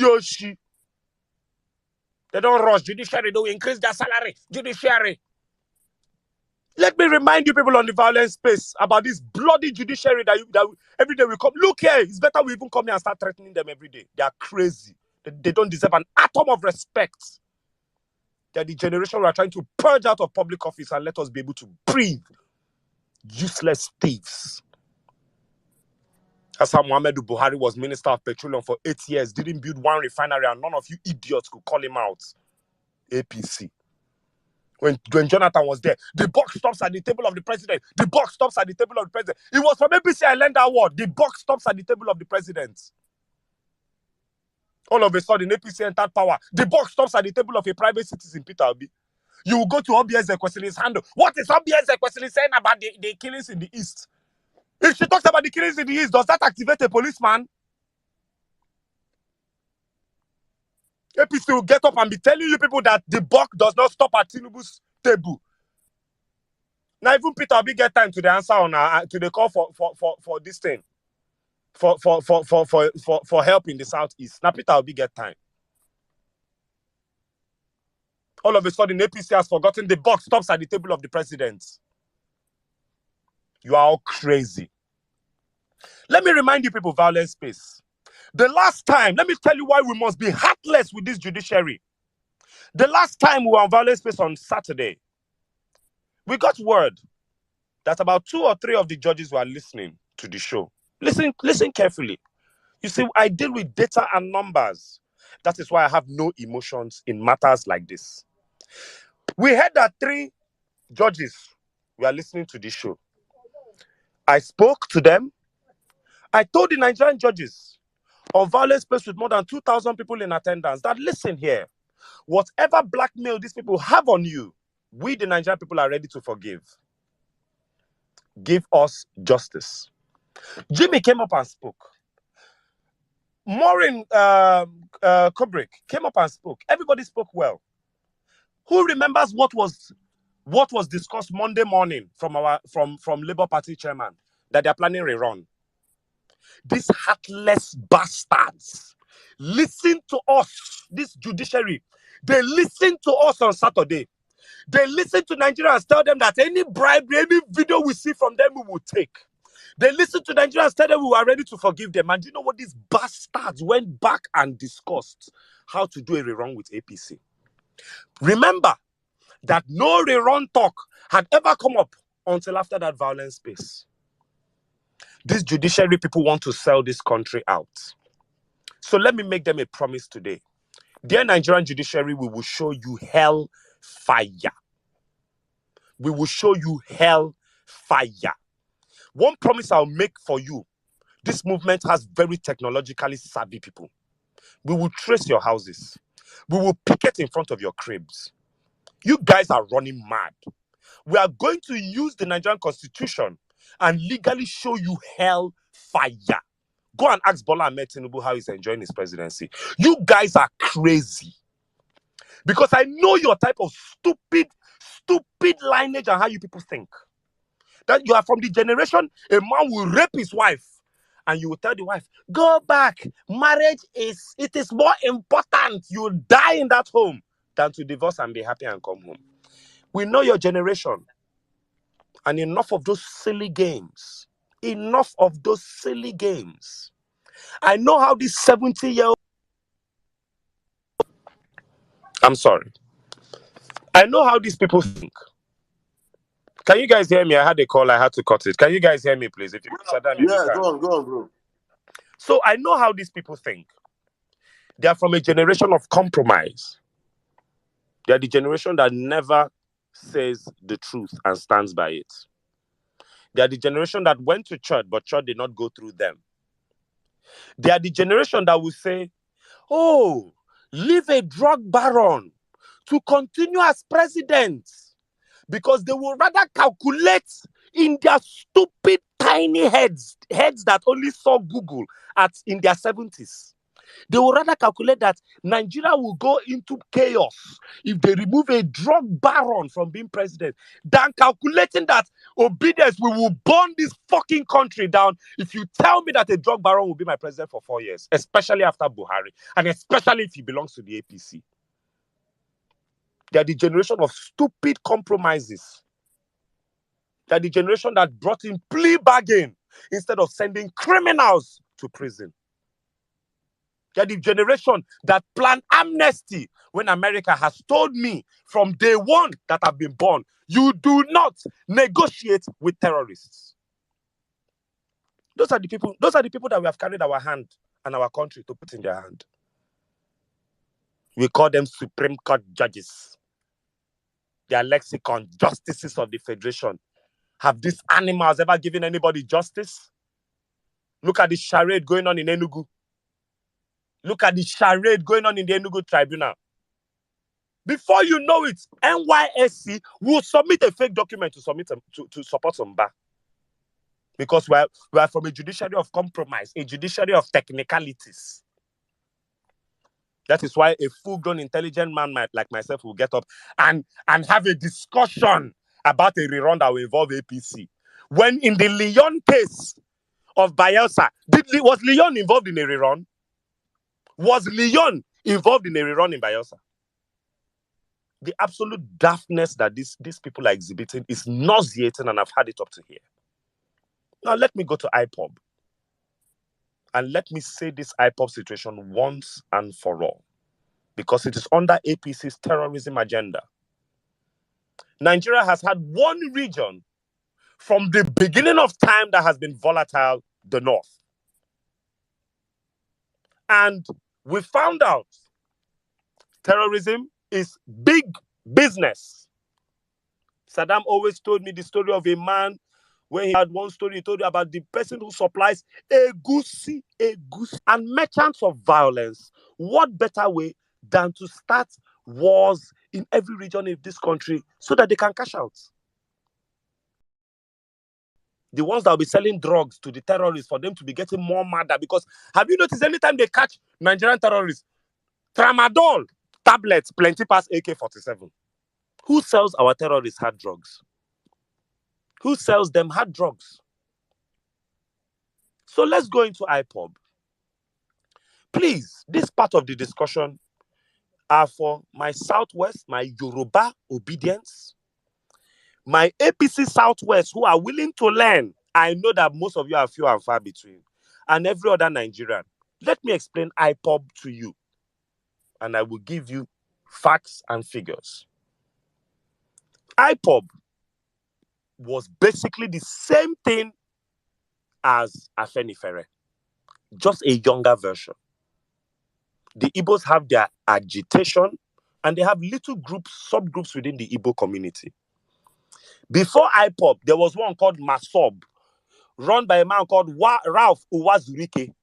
don't rush. Judiciary, they will increase their salary. Judiciary. Let me remind you people on the violence space about this bloody judiciary that every day we come. Look here, it's better we even come here and start threatening them every day. They are crazy. They don't deserve an atom of respect. They're the generation we are trying to purge out of public office and let us be able to breathe. Useless thieves. That's how Muhammadu Buhari was Minister of Petroleum for 8 years, didn't build one refinery, and none of you idiots could call him out. APC. When Jonathan was there, the buck stops at the table of the president. The buck stops at the table of the president. It was from APC I learned that word. The buck stops at the table of the president. All of a sudden, APC entered power. The buck stops at the table of a private citizen, Peter Obi. You will go to Obi's Ekwesili's handle. What is Obi's Ekwesili saying about the killings in the East? If she talks about the killings in the East, does that activate a policeman? APC will get up and be telling you people that the buck does not stop at Tinubu's table. Now even Peter Obi get time to the answer on to the call for this thing, for help in the Southeast. Now Peter Obi get time. All of a sudden, APC has forgotten the buck stops at the table of the president. You are all crazy. Let me remind you people, violence space. The last time, let me tell you why we must be heartless with this judiciary. The last time we were on Vawulence Space on Saturday, we got word that about 2 or 3 of the judges were listening to the show. Listen carefully. You see, I deal with data and numbers. That is why I have no emotions in matters like this. We heard that 3 judges were listening to this show. I spoke to them. I told the Nigerian judges on Vawulence Space with more than 2,000 people in attendance that listen here, whatever blackmail these people have on you, we the Nigerian people are ready to forgive. Give us justice. Jimmy came up and spoke. Maureen Kubrick came up and spoke. Everybody spoke well. Who remembers what was discussed Monday morning from Labour Party chairman that they are planning a rerun? These heartless bastards listen to us, this judiciary. They listen to us on Saturday. They listen to Nigerians, tell them that any bribe, any video we see from them, we will take. They listen to Nigerians, tell them we are ready to forgive them. And do you know what? These bastards went back and discussed how to do a rerun with APC. Remember that no rerun talk had ever come up until after that Vawulence Space. These judiciary people want to sell this country out. So let me make them a promise today. Dear Nigerian judiciary, we will show you hell fire. We will show you hell fire. One promise I'll make for you. This movement has very technologically savvy people. We will trace your houses. We will picket in front of your cribs. You guys are running mad. We are going to use the Nigerian Constitution and legally show you hell fire. Go and ask Bola Ahmed Tinubu how he's enjoying his presidency. You guys are crazy. Because I know your type of stupid lineage and how you people think. That you are from the generation a man will rape his wife and you will tell the wife, go back. Marriage is more important. You will die in that home than to divorce and be happy and come home. We know your generation. And enough of those silly games. Enough of those silly games. I know how this 70-year-old... I'm sorry. I know how these people think. Can you guys hear me? I had a call. I had to cut it. Can you guys hear me, please? If you could shut down, if you can. Go on, bro. So I know how these people think. They are from a generation of compromise. They are the generation that never says the truth and stands by it. They are the generation that went to church, but church did not go through them. They are the generation that will say, oh, leave a drug baron to continue as president. Because they will rather calculate in their stupid, tiny heads that only saw Google in their 70s. They will rather calculate that Nigeria will go into chaos if they remove a drug baron from being president than calculating that obedience, we will burn this fucking country down if you tell me that a drug baron will be my president for 4 years, especially after Buhari, and especially if he belongs to the APC. They are the generation of stupid compromises. They are the generation that brought in plea bargain instead of sending criminals to prison. They are the generation that planned amnesty when America has told me from day one that I've been born, you do not negotiate with terrorists. Those are the people that we have carried our hand and our country to put in their hand. We call them Supreme Court judges. Their lexicon, justices of the Federation. Have these animals ever given anybody justice? Look at the charade going on in Enugu. Look at the charade going on in the Enugu tribunal. Before you know it, NYSC will submit a fake document to support Mba. Because we are from a judiciary of compromise, a judiciary of technicalities. That is why a full-grown intelligent man like myself will get up and have a discussion about a rerun that will involve APC. When in the Leon case of Bayelsa, was Leon involved in a rerun? Was Leon involved in a rerun in Bayelsa? The absolute daftness that these people are exhibiting is nauseating, and I've had it up to here. Now let me go to IPOB. And let me say this IPOB situation once and for all, because it is under APC's terrorism agenda. Nigeria has had one region from the beginning of time that has been volatile, the North. And we found out terrorism is big business. Saddam always told me the story of a man where he had one story. He told you about the person who supplies egusi, and merchants of violence. What better way than to start wars in every region of this country so that they can cash out? The ones that will be selling drugs to the terrorists for them to be getting more madder. Because have you noticed anytime they catch Nigerian terrorists, tramadol tablets plenty past AK-47. Who sells our terrorists hard drugs? Who sells them hard drugs? So let's go into IPOB. Please, this part of the discussion are for my Southwest, my Yoruba obedience, my APC Southwest who are willing to learn. I know that most of you are few and far between, and every other Nigerian. Let me explain IPOB to you, and I will give you facts and figures. IPOB was basically the same thing as Afenifere, just a younger version. The Igbos have their agitation, and they have little groups, subgroups within the Igbo community. Before IPOB, there was one called Masob, run by a man called Ralph Uwazurike.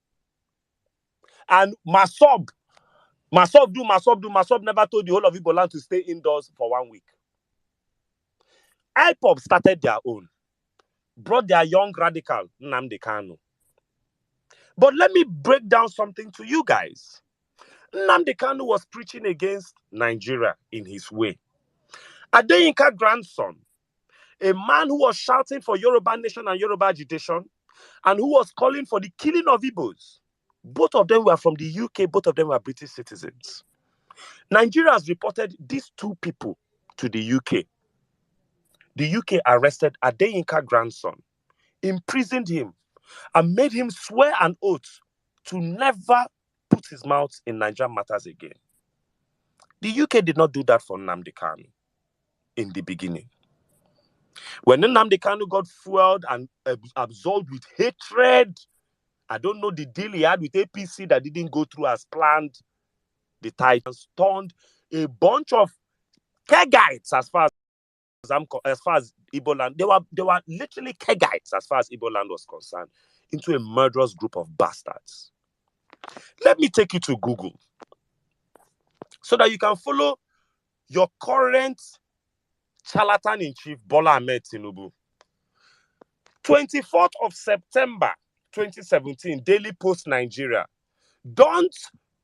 And Masob never told the whole of Igbo land to stay indoors for 1 week. IPOB started their own, brought their young radical, Nnamdi Kanu. But let me break down something to you guys. Nnamdi Kanu was preaching against Nigeria in his way. Adeyinka grandson, a man who was shouting for Yoruba nation and Yoruba agitation, and who was calling for the killing of Igbos. Both of them were from the UK, both of them were British citizens. Nigeria has reported these two people to the UK. The UK arrested Adeyinka grandson, imprisoned him, and made him swear an oath to never put his mouth in Nigerian matters again. The UK did not do that for Nnamdi Kanu in the beginning. When Nnamdi Kanu got fueled and absorbed with hatred, I don't know the deal he had with APC that didn't go through as planned. The Titans turned a bunch of Kegites as far as Igbo land. They were literally Kegites as far as Igbo land was concerned, into a murderous group of bastards. Let me take you to Google so that you can follow your current charlatan-in-chief, Bola Ahmed Tinubu. 24th of September 2017, Daily Post Nigeria. Don't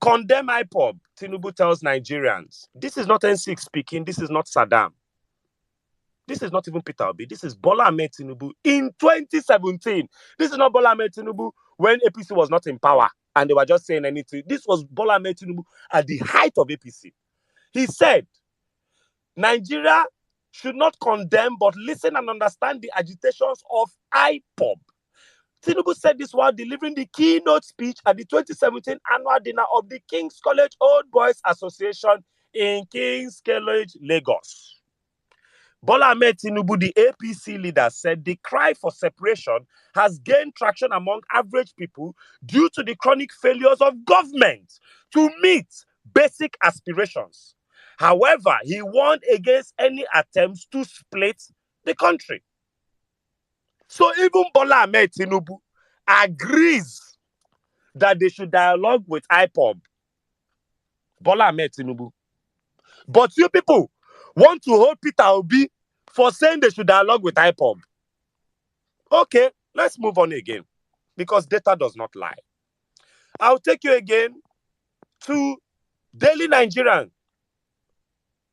condemn IPOB, Tinubu tells Nigerians. This is not N6 speaking. This is not Saddam. This is not even Peter Obi. This is Bola Ahmed Tinubu in 2017. This is not Bola Ahmed Tinubu when APC was not in power and they were just saying anything. This was Bola Ahmed Tinubu at the height of APC. He said, Nigeria should not condemn but listen and understand the agitations of IPOB. Tinubu said this while delivering the keynote speech at the 2017 annual dinner of the King's College Old Boys Association in King's College, Lagos. Bola Ahmed Tinubu, the APC leader, said the cry for separation has gained traction among average people due to the chronic failures of government to meet basic aspirations. However, he warned against any attempts to split the country. So even Bola Ahmed Tinubu agrees that they should dialogue with IPOB. Bola Ahmed Tinubu. But you people want to hold Peter Obi for saying they should dialogue with IPOB. Okay, let's move on again, because data does not lie. I'll take you again to Daily Nigerian,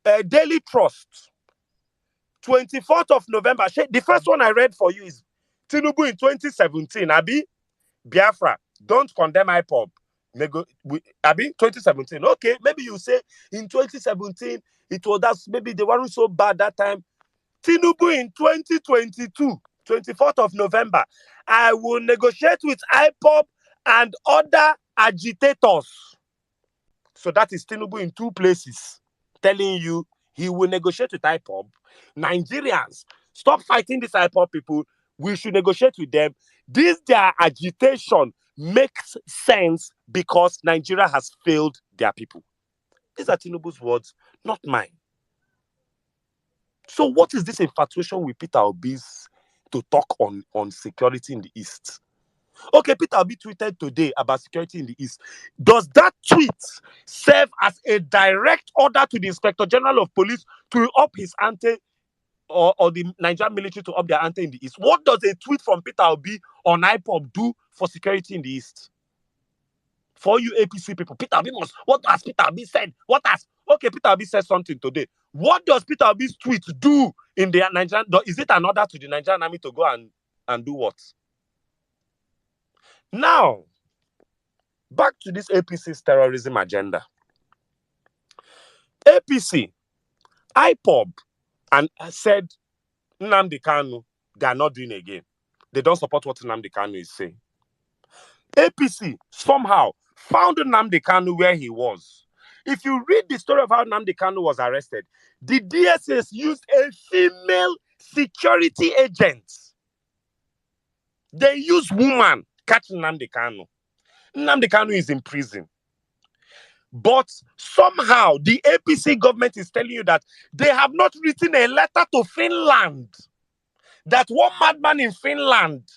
Daily Trust, 24th of November. The first one I read for you is Tinubu in 2017. Abi, Biafra, don't condemn IPOB. Abi, 2017. Okay, maybe you say in 2017, it was that maybe they weren't so bad that time. Tinubu in 2022, 24th of November, I will negotiate with IPOB and other agitators. So that is Tinubu in two places, telling you he will negotiate with IPOB. Nigerians, stop fighting these IPOB people. We should negotiate with them. This their agitation makes sense because Nigeria has failed their people. These are Tinubu's words, not mine. So what is this infatuation with Peter Obi's to talk on security in the East? Okay, Peter Obi tweeted today about security in the East. Does that tweet serve as a direct order to the Inspector General of Police to up his ante, or the Nigerian military to up their ante in the East? What does a tweet from Peter Obi on IPOB do for security in the East? For you APC people, Peter Obi must. What has Peter Obi said? Okay, Peter Obi said something today. What does Peter Obi's tweet do in the Nigerian? Is it an order to the Nigerian army to go and do what? Now, back to this APC's terrorism agenda. APC, IPOB, and said Nnamdi Kanu, they are not doing again. They don't support what Nnamdi Kanu is saying. APC somehow found Nnamdi Kanu where he was. If you read the story of how Nnamdi Kanu was arrested, the DSS used a female security agent. They used woman catching Nnamdi Kanu. Nnamdi Kanu is in prison. But somehow the APC government is telling you that they have not written a letter to Finland. That one madman in Finland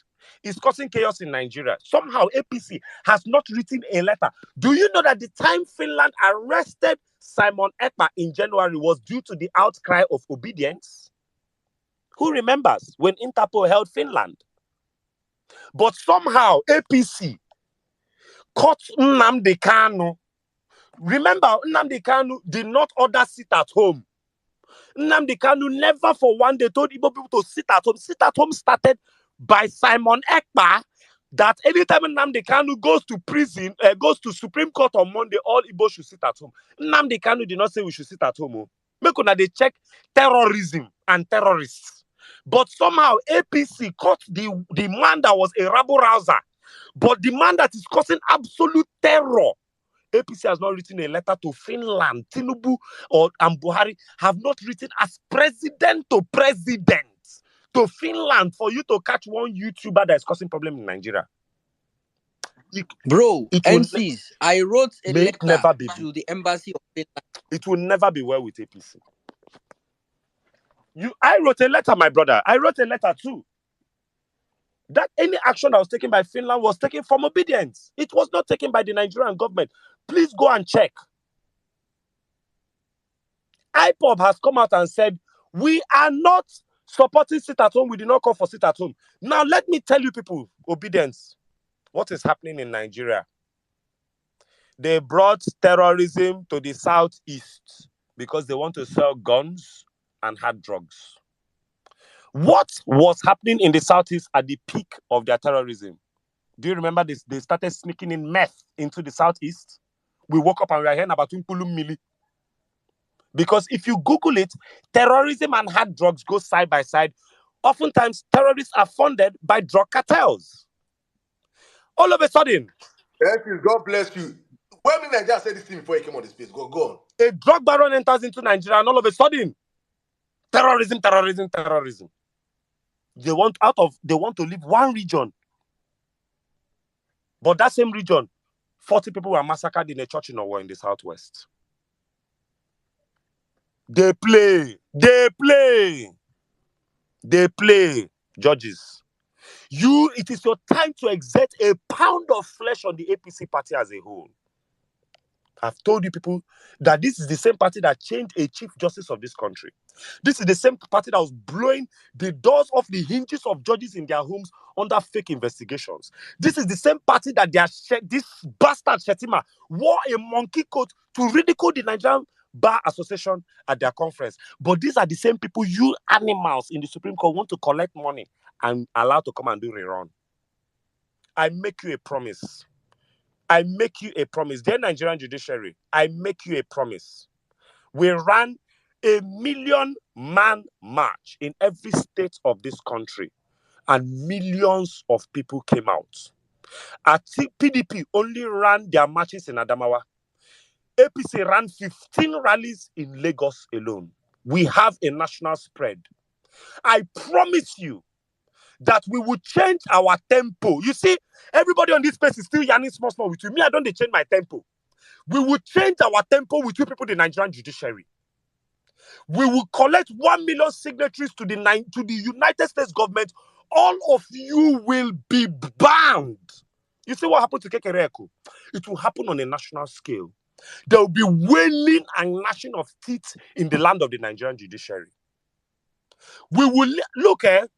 is causing chaos in Nigeria. Somehow APC has not written a letter. Do you know that the time Finland arrested Simon Ekpa in January was due to the outcry of obedience? Who remembers when Interpol held Finland? But somehow APC caught Nnamdi Kanu. Remember, Nnamdi Kanu did not order sit at home. Nnamdi Kanu never for one day told Igbo people to sit at home. Sit at home started by Simon Ekpa, that anytime Nnamdi Kanu goes to prison, goes to Supreme Court on Monday, all Igbo should sit at home. Nnamdi Kanu did not say we should sit at home. Make una they check terrorism and terrorists. But somehow APC caught the man that was a rabble-rouser, but the man that is causing absolute terror. APC has not written a letter to Finland. Tinubu and Buhari have not written as president to president to Finland for you to catch one YouTuber that is causing problem in Nigeria. Bro, MCs, I wrote a letter to the embassy of Finland. It will never be well with APC. I wrote a letter, my brother. I wrote a letter too. That any action that was taken by Finland was taken from obedience. It was not taken by the Nigerian government. Please go and check. IPOB has come out and said, we are not supporting sit at home. We did not call for sit at home. Now, let me tell you people, obedience, what is happening in Nigeria. They brought terrorism to the southeast because they want to sell guns and hard drugs. What was happening in the southeast at the peak of their terrorism? Do you remember this? They started sneaking in meth into the southeast. We woke up and we are hearing about Tumpulum Mili. Because if you Google it, terrorism and hard drugs go side by side. Oftentimes, terrorists are funded by drug cartels. All of a sudden, thank you. God bless you. When did Nigeria say this thing before he came on the space? Go on. A drug baron enters into Nigeria, and all of a sudden, terrorism. They want to leave one region. But that same region, 40 people were massacred in a church in Owo in the southwest. They play, judges. It is your time to exert a pound of flesh on the APC party as a whole. I've told you people that this is the same party that changed a chief justice of this country. This is the same party that was blowing the doors off the hinges of judges in their homes under fake investigations. This is the same party that this bastard Shetima wore a monkey coat to ridicule the Nigerian Bar Association at their conference. But these are the same people, you animals in the Supreme Court, want to collect money and allow to come and do rerun. I make you a promise. Dear Nigerian judiciary, I make you a promise. We ran a 1 million-man march in every state of this country, and millions of people came out. PDP only ran their marches in Adamawa. APC ran 15 rallies in Lagos alone. We have a national spread. I promise you that we will change our tempo. You see, everybody on this space is still yarning small with you. Me, I don't change my tempo. We will change our tempo with you people, the Nigerian judiciary. We will collect 1 million signatories to the United States government. All of you will be banned. You see what happened to Kekereko? It will happen on a national scale. There will be wailing and gnashing of teeth in the land of the Nigerian judiciary. We will look at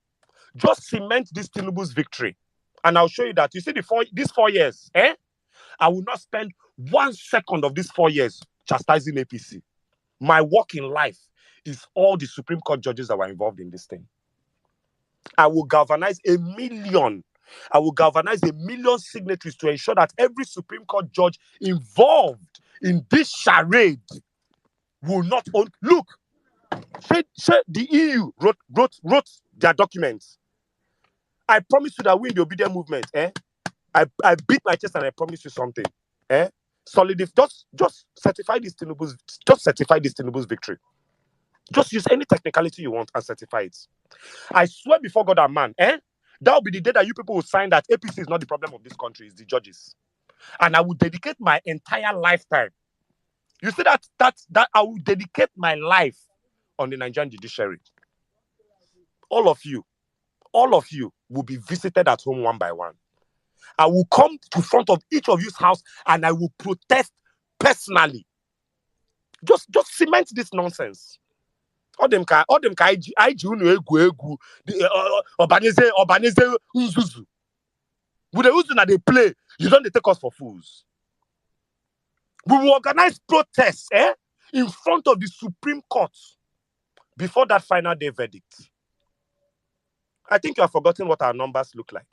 just cement this Tinubu's victory. And I'll show you that. You see, these 4 years, I will not spend 1 second of these 4 years chastising APC. My work in life is all the Supreme Court judges that were involved in this thing. I will galvanize 1 million. I will galvanize 1 million signatories to ensure that every Supreme Court judge involved in this charade will not own. Look, the EU wrote their documents. I promise you that we in the obedient movement, I beat my chest and I promise you something. Just certify this Tinubu's victory. Just use any technicality you want and certify it. I swear before God and man, that will be the day that you people will sign that APC is not the problem of this country, it's the judges. And I will dedicate my entire lifetime. You see that I will dedicate my life on the Nigerian judiciary. All of you will be visited at home one by one. I will come to front of each of you's house and I will protest personally. Just cement this nonsense. All them ka IG unu egwu Obaneze Uzuzu. With the Uzu that they play, you don't take us for fools. We will organize protests in front of the Supreme Court before that final day verdict. I think you have forgotten what our numbers look like.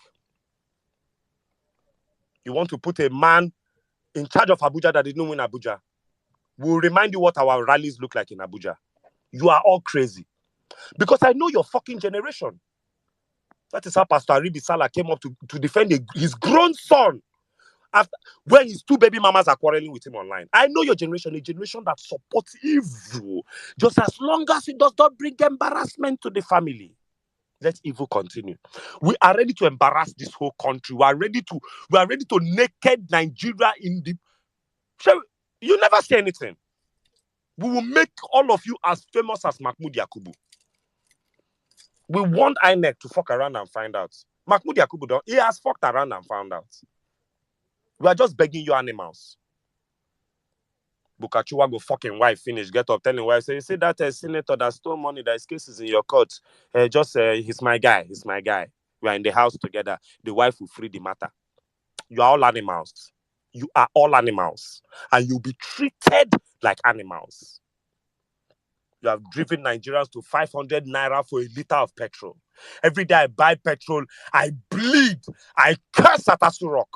You want to put a man in charge of Abuja that didn't win Abuja. We'll remind you what our rallies look like in Abuja. You are all crazy. Because I know your fucking generation. That is how Pastor Aribi Salah came up to defend his grown son when his 2 baby mamas are quarreling with him online. I know your generation, a generation that supports evil. Just as long as it does not bring embarrassment to the family. Let evil continue. We are ready to embarrass this whole country. We are ready to naked Nigeria in the... You never say anything. We will make all of you as famous as Mahmoud Yakubu. We want INEC to fuck around and find out. Mahmoud Yakubu, he has fucked around and found out. We are just begging you animals. Bukachuwa go fucking wife finish, get up, telling wife, say, you see that senator that stole money, that his case is in your court. He's my guy. We are in the house together. The wife will free the matter. You are all animals. You are all animals. And you'll be treated like animals. You have driven Nigerians to 500 naira for a liter of petrol. Every day I buy petrol, I bleed. I curse at Asu Rock.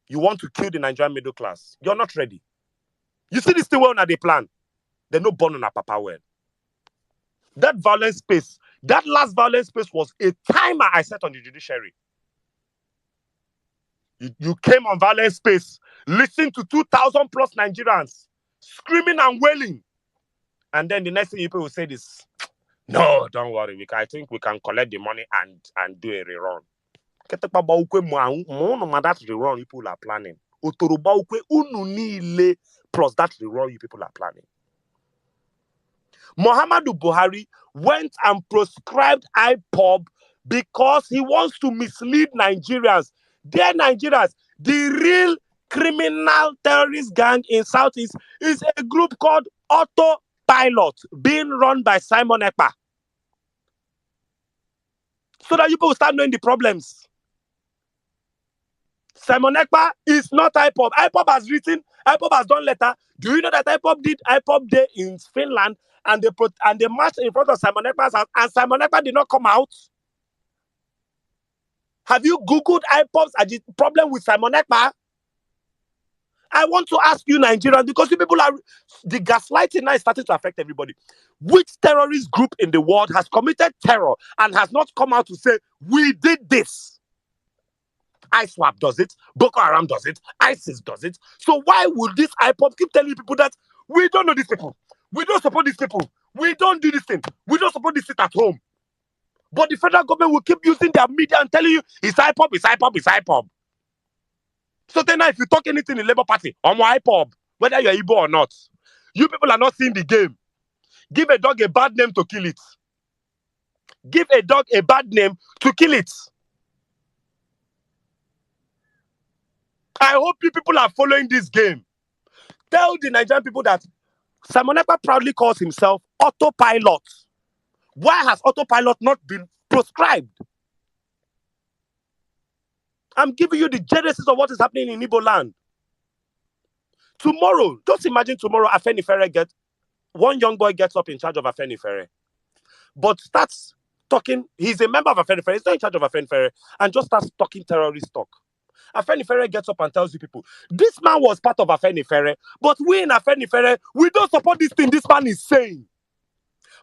You want to kill the Nigerian middle class. You're not ready. You see this thing well on the plan. They're not born on a papa well. That violence space, that last violence space was a timer I set on the judiciary. You came on violence space, listening to 2,000 plus Nigerians screaming and wailing. And then the next thing people will say is, no, don't worry. I think we can collect the money and do a rerun. That's the rerun people are planning. Plus that rerun you people are planning. Muhammadu Buhari went and proscribed IPOB because he wants to mislead Nigerians. Dear Nigerians, the real criminal terrorist gang in Southeast is a group called Autopilot, being run by Simon Ekpa. So that you people start knowing the problems. Simon Ekpa is not IPOB. IPOB has done letter. Do you know that IPOB did IPOB Day in Finland and they marched in front of Simon Ekpa's house and Simon Ekpa did not come out? Have you Googled IPOB's problem with Simon Ekpa? I want to ask you, Nigerians, because you people are the gaslighting now is starting to affect everybody. Which terrorist group in the world has committed terror and has not come out to say we did this? ISWAP does it, Boko Haram does it, ISIS does it. So why would this IPOP keep telling people that we don't know these people, we don't support these people, we don't do this thing, we don't support this thing at home? But the federal government will keep using their media and telling you it's IPOP, it's IPOP, it's IPOP. So then now if you talk anything in Labour Party, I'm IPOP, whether you're Igbo or not, you people are not seeing the game. Give a dog a bad name to kill it. Give a dog a bad name to kill it. I hope you people are following this game. Tell the Nigerian people that Simon Ekpa proudly calls himself autopilot. Why has autopilot not been proscribed? I'm giving you the genesis of what is happening in Igbo land. Tomorrow, just imagine tomorrow Afenifere one young boy gets up in charge of Afenifere, but starts talking, he's a member of Afenifere, he's not in charge of Afenifere, and just starts talking terrorist talk. Afenifere gets up and tells you people, this man was part of Afenifere, but we in Afenifere, we don't support this thing this man is saying.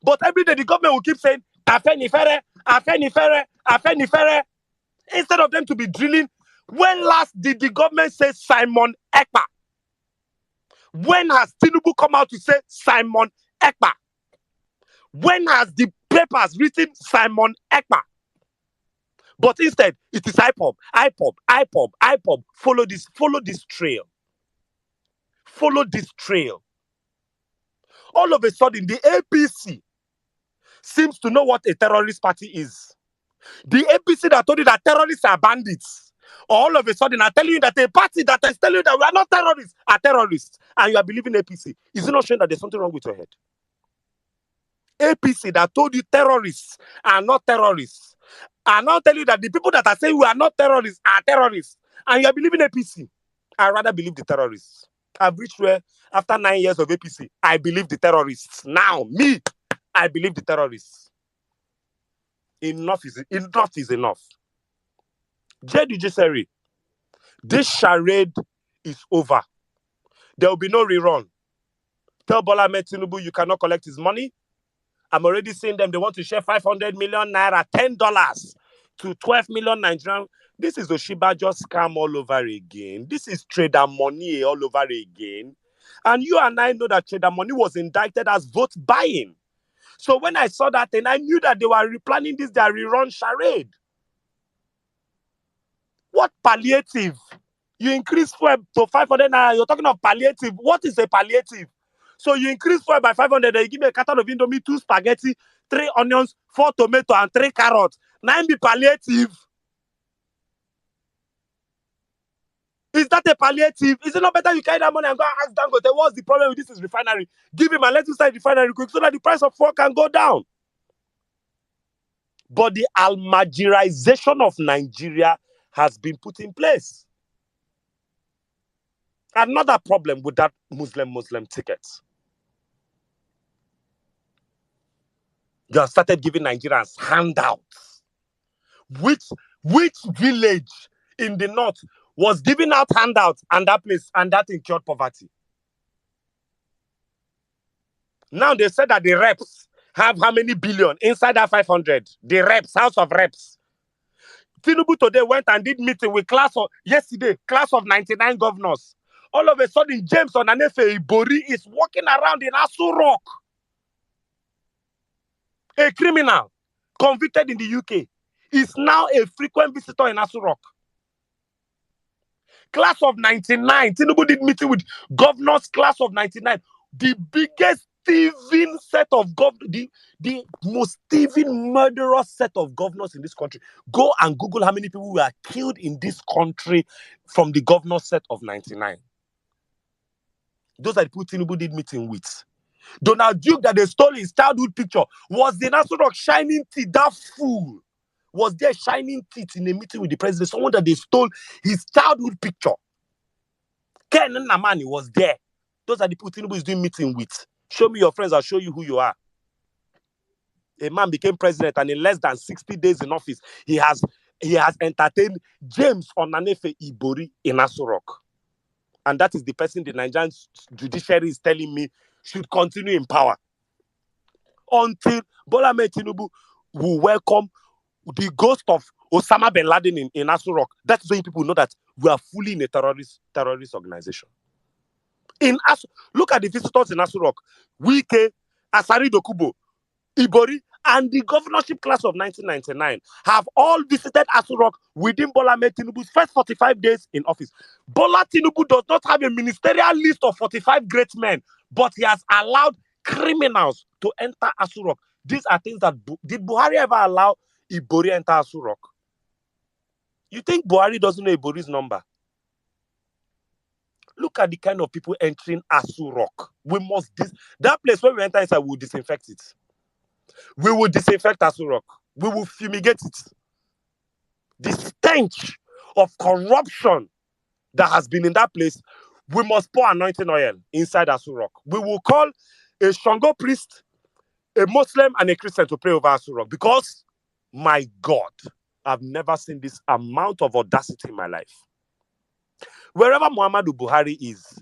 But every day the government will keep saying, Afenifere, Afenifere, Afenifere, instead of them to be drilling. When last did the government say Simon Ekpa? When has Tinubu come out to say Simon Ekpa? When has the papers written Simon Ekpa? But instead, it is IPOB, IPOB, IPOB, IPOB. Follow this trail. Follow this trail. All of a sudden, the APC seems to know what a terrorist party is. The APC that told you that terrorists are bandits, all of a sudden are telling you that a party that is telling you that we are not terrorists are terrorists, and you are believing APC. Is it not showing that there's something wrong with your head? APC that told you terrorists are not terrorists, are now telling you that the people that are saying we are not terrorists are terrorists, and you are believing APC. I rather believe the terrorists. I've reached where, after 9 years of APC, I believe the terrorists. Now, me, I believe the terrorists. Enough is enough. Judiciary, this charade is over. There will be no rerun. Tell Bola Ahmed Tinubu you cannot collect his money. I'm already seeing them. They want to share 500 million naira, $10 to 12 million Nigerian. This is Oshiba just scam all over again. This is trader money all over again. And you and I know that trader money was indicted as vote buying. So when I saw that, then I knew that they were replanning this, their rerun charade. What palliative? You increase fuel to 500 naira. You're talking of palliative. What is a palliative? So you increase fuel by 500, you give me a carton of Indomie, 2 spaghetti, 3 onions, 4 tomato, and 3 carrots. 9 be palliative. Is that a palliative? Is it not better you carry that money and go and ask Dangote, what's the problem with this refinery? Give him and let him start the refinery quick so that the price of fuel can go down. But the Almajirization of Nigeria has been put in place. Another problem with that Muslim ticket. You have started giving Nigerians handouts. Which village in the north was giving out handouts and that place and that incurred poverty? Now they said that the reps have how many billion inside that 500? The reps, House of Reps. Tinubu today went and did meeting with class of 99 governors. All of a sudden, James Onanefe Ibori is walking around in Asu Rock. A criminal convicted in the UK is now a frequent visitor in Asu Rock. Class of 99. Tinubu did meeting with governors, class of 99. The biggest thieving set of governors, the most thieving, murderous set of governors in this country. Go and Google how many people were killed in this country from the governor set of 99. Those are the people Tinubu did meeting with. Donald Duke, that they stole his childhood picture, was the National Rock shining teeth. That fool was there shining teeth in a meeting with the president. Someone that they stole his childhood picture. Ken Namani was there. Those are the people Tinubu is doing meeting with. Show me your friends, I'll show you who you are. A man became president, and in less than 60 days in office, he has entertained James Onanefe Ibori in Aso Rock. And that is the person the Nigerian judiciary is telling me should continue in power. Until Bola Ahmed Tinubu will welcome the ghost of Osama bin Laden in Asu Rock. That's when people know that we are fully in a terrorist organization. Look at the visitors in Asu Rock. Wike, Asari Dokubo, Ibori, and the governorship class of 1999 have all visited Asu Rock within Bola Ahmed Tinubu's first 45 days in office. Bola Tinubu does not have a ministerial list of 45 great men, but he has allowed criminals to enter Asu Rock. These are things that... Did Buhari ever allow Ibori enter Asu Rock? You think Buhari doesn't know Ibori's number? Look at the kind of people entering Asu Rock. That place where we enter inside, we will disinfect it. We will disinfect Asu Rock. We will fumigate it. The stench of corruption that has been in that place, we must pour anointing oil inside Asu Rock. We will call a Shango priest, a Muslim, and a Christian to pray over Asu Rock, because, my God, I've never seen this amount of audacity in my life. Wherever Muhammadu Buhari is,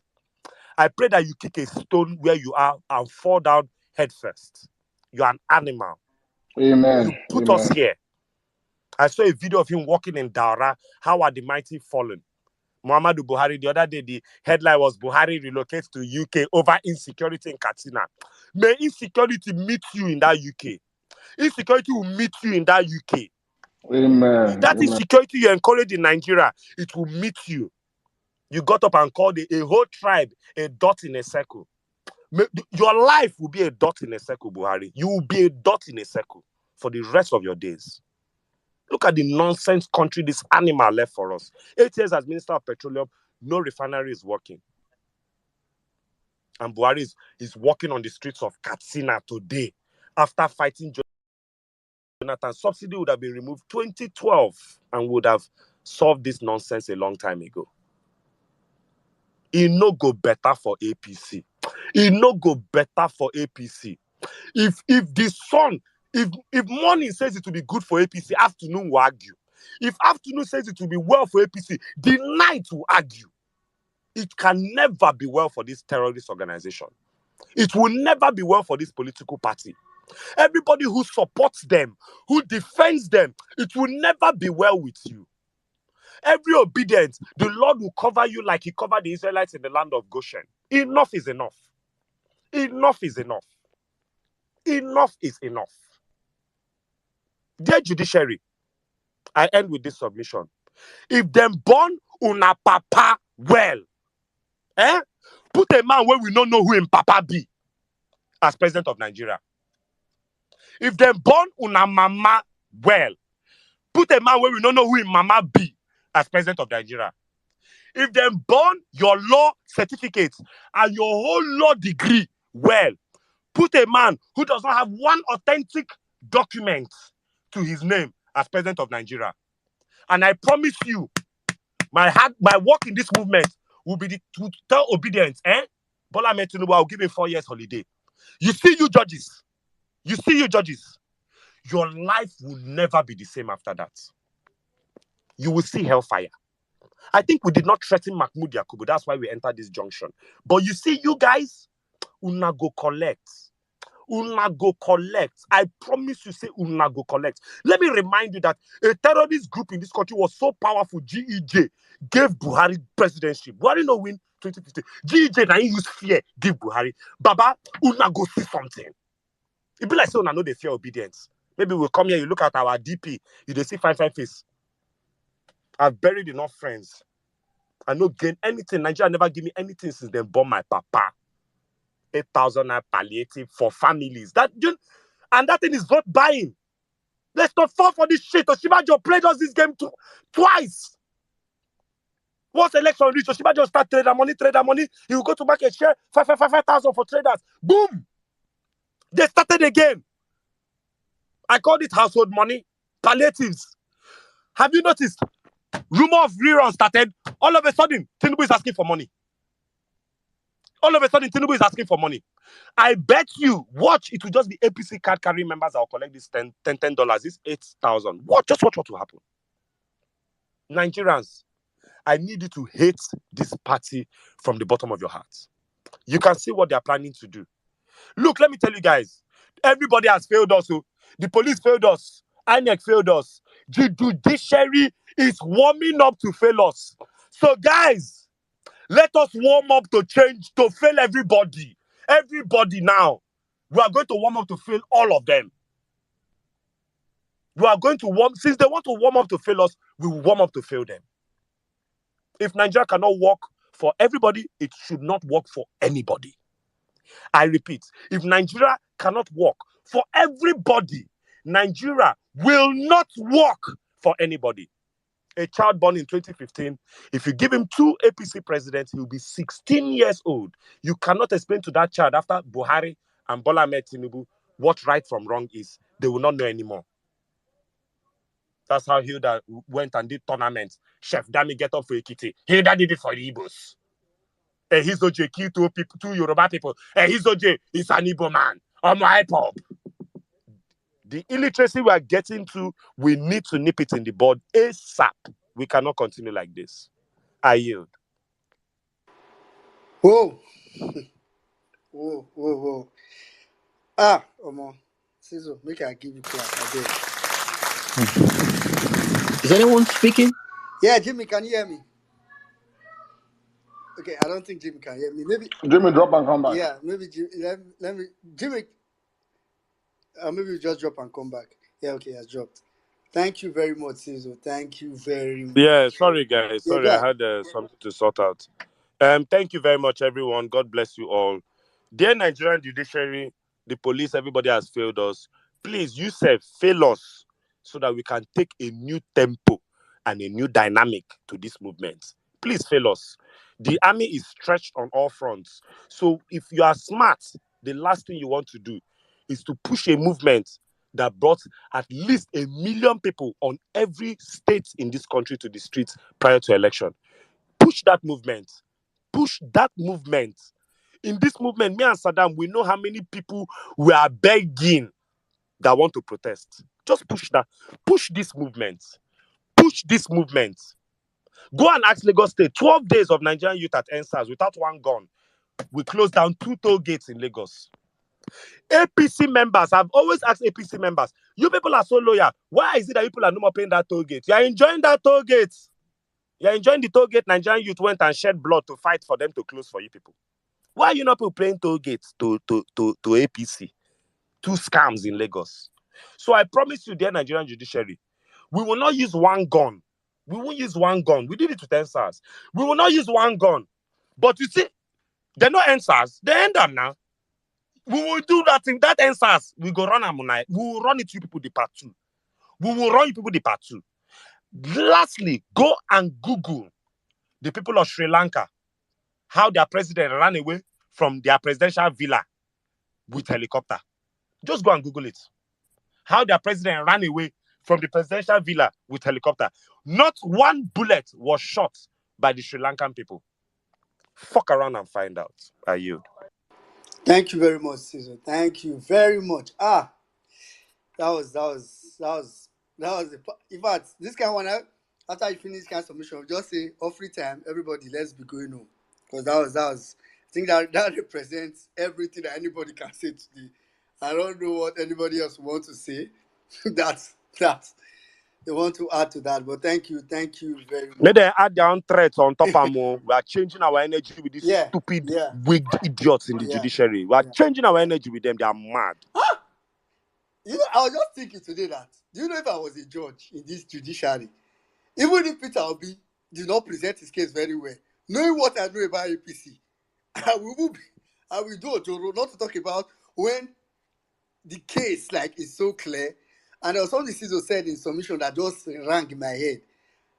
I pray that you kick a stone where you are and fall down head first. You are an animal. Amen. You put us here. I saw a video of him walking in Daura. How are the mighty fallen? Muhammadu Buhari, the other day, the headline was Buhari relocates to UK over insecurity in Katsina. May insecurity meet you in that UK. Insecurity will meet you in that UK. Amen. That insecurity you encourage in Nigeria, it will meet you. You got up and called a whole tribe a dot in a circle. Your life will be a dot in a circle, Buhari. You will be a dot in a circle for the rest of your days. Look at the nonsense country this animal left for us. 8 years as Minister of Petroleum, no refinery is working. And Buhari is walking on the streets of Katsina today after fighting Jonathan. Subsidy would have been removed 2012 and would have solved this nonsense a long time ago. It no go better for APC. It no go better for APC. If the sun, if morning says it will be good for APC, afternoon will argue. If afternoon says it will be well for APC, the night will argue. It can never be well for this terrorist organization. It will never be well for this political party. Everybody who supports them, who defends them, it will never be well with you. Every obedience, the Lord will cover you like he covered the Israelites in the land of Goshen. Enough is enough. Enough is enough. Enough is enough. Dear judiciary, I end with this submission. If them born una papa well, put a man where we don't know who him papa be as president of Nigeria. If them born una mama well, put a man where we don't know who him mama be as president of Nigeria. If them born your law certificate and your whole law degree well, put a man who does not have one authentic document to his name as president of Nigeria. And I promise you, my work in this movement will be to tell obedience. Bola Ahmed Tinubu, I'll give him 4 years holiday. You see you judges. Your life will never be the same after that. You will see hellfire. I think we did not threaten Mahmoud Yakubu. That's why we entered this junction. But you see, you guys, una go collect. Una go collect. I promise you, say una go collect. Let me remind you that a terrorist group in this country was so powerful, GEJ gave Buhari presidency. Buhari no win 2015. GEJ now use fear, give Buhari. Baba, una go see something. It be like say una know they fear obedience. Maybe we'll come here, you look at our DP, you they see fine face. I've buried enough friends. I no gain anything. Nigeria never give me anything since they born my papa. 8,000 palliative for families. And that thing is not buying. Let's not fall for this shit. Oshibajo played us this game twice. Once election reach, Oshibajo start trader money. He will go to market share 5,000 for traders. Boom! They started again. I called it household money, palliatives. Have you noticed? Rumor of rerun started. All of a sudden, Tinubu is asking for money. I bet you, watch, it will just be APC card carrying members that will collect this $10, this 8,000. Just watch what will happen. Nigerians, I need you to hate this party from the bottom of your heart. You can see what they are planning to do. Look, let me tell you guys, everybody has failed us. So the police failed us. INEC failed us. The judiciary is warming up to fail us. So guys, let us warm up to change, to fail everybody. Everybody now. We are going to warm up to fail all of them. We are going to warm, since they want to warm up to fail us, we will warm up to fail them. If Nigeria cannot work for everybody, it should not work for anybody. I repeat, if Nigeria cannot work for everybody, Nigeria will not work for anybody. A child born in 2015, if you give him 2 APC presidents, he'll be 16 years old. You cannot explain to that child after Buhari and Bola Ahmed Tinubu what right from wrong is. They will not know anymore. That's how Hilda went and did tournaments. Chef Dami get up for Ekiti. Hilda did it for the Igbos. Ehizoje killed 2 Yoruba people. Ehizoje is an Igbo man. My pop. The illiteracy we are getting to, we need to nip it in the bud ASAP. We cannot continue like this. I yield. Whoa. Whoa. Omo. Sizzle, make I give you class. I beg. Is anyone speaking? Yeah, Jimmy, can you hear me? Okay, I don't think Jimmy can hear me. Maybe Jimmy, drop and come back. Yeah, maybe let me Jimmy. Maybe you just drop and come back. Yeah, okay, has dropped. Thank you very much, Sizzle. Thank you very much. Yeah, sorry guys. Yeah, Sorry, I had something to sort out. Thank you very much, everyone. God bless you all. Dear Nigerian judiciary, the police, everybody has failed us. Please, you self, fail us so that we can take a new tempo and a new dynamic to this movement. Please fail us. The army is stretched on all fronts. So if you are smart, the last thing you want to do is to push a movement that brought at least 1 million people on every state in this country to the streets prior to election. Push that movement. Push that movement. In this movement, me and Saddam, we know how many people we are begging that want to protest. Just push that. Push this movement. Push this movement. Go and ask Lagos State. 12 days of Nigerian youth at NSAS without one gun. We closed down 2 toll gates in Lagos. APC members, I've always asked APC members, you people are so loyal. Why is it that people are no more paying that toll gate? You are enjoying that toll gate. You are enjoying the toll gate. Nigerian youth went and shed blood to fight for them to close for you people. Why are you not people paying toll gates to APC? 2 scams in Lagos. So I promise you, dear Nigerian judiciary, we will not use one gun. We won't use one gun. We did it with NSAS. We will not use one gun. But you see, they're not NSAS. They end up now. We will do that thing. That NSAS, we go run Amunai. We will run it to you people the part 2. We will run you people the part 2. Lastly, go and Google the people of Sri Lanka, how their president ran away from their presidential villa with helicopter. Just go and Google it. How their president ran away from the presidential villa with helicopter. Not one bullet was shot by the Sri Lankan people. Fuck around and find out. I yield. Thank you very much, Sizzle. Thank you very much. That was in fact, this kind of one, after you finish kind of submission, just say, off free time, everybody, let's be going home. Because that was, I think that represents everything that anybody can say today. I don't know what anybody else wants to say. That's they want to add to that. But thank you very much. Let them add their own threats on top of more. We are changing our energy with these stupid, wigged idiots in the judiciary. We are changing our energy with them. They are mad. You know, I was just thinking today that, do you know if I was a judge in this judiciary, even if Peter Obi did not present his case very well, knowing what I know about APC, I will do a Joro, not to talk about when the case is so clear. And there was something Sizzle said in submission that just rang in my head.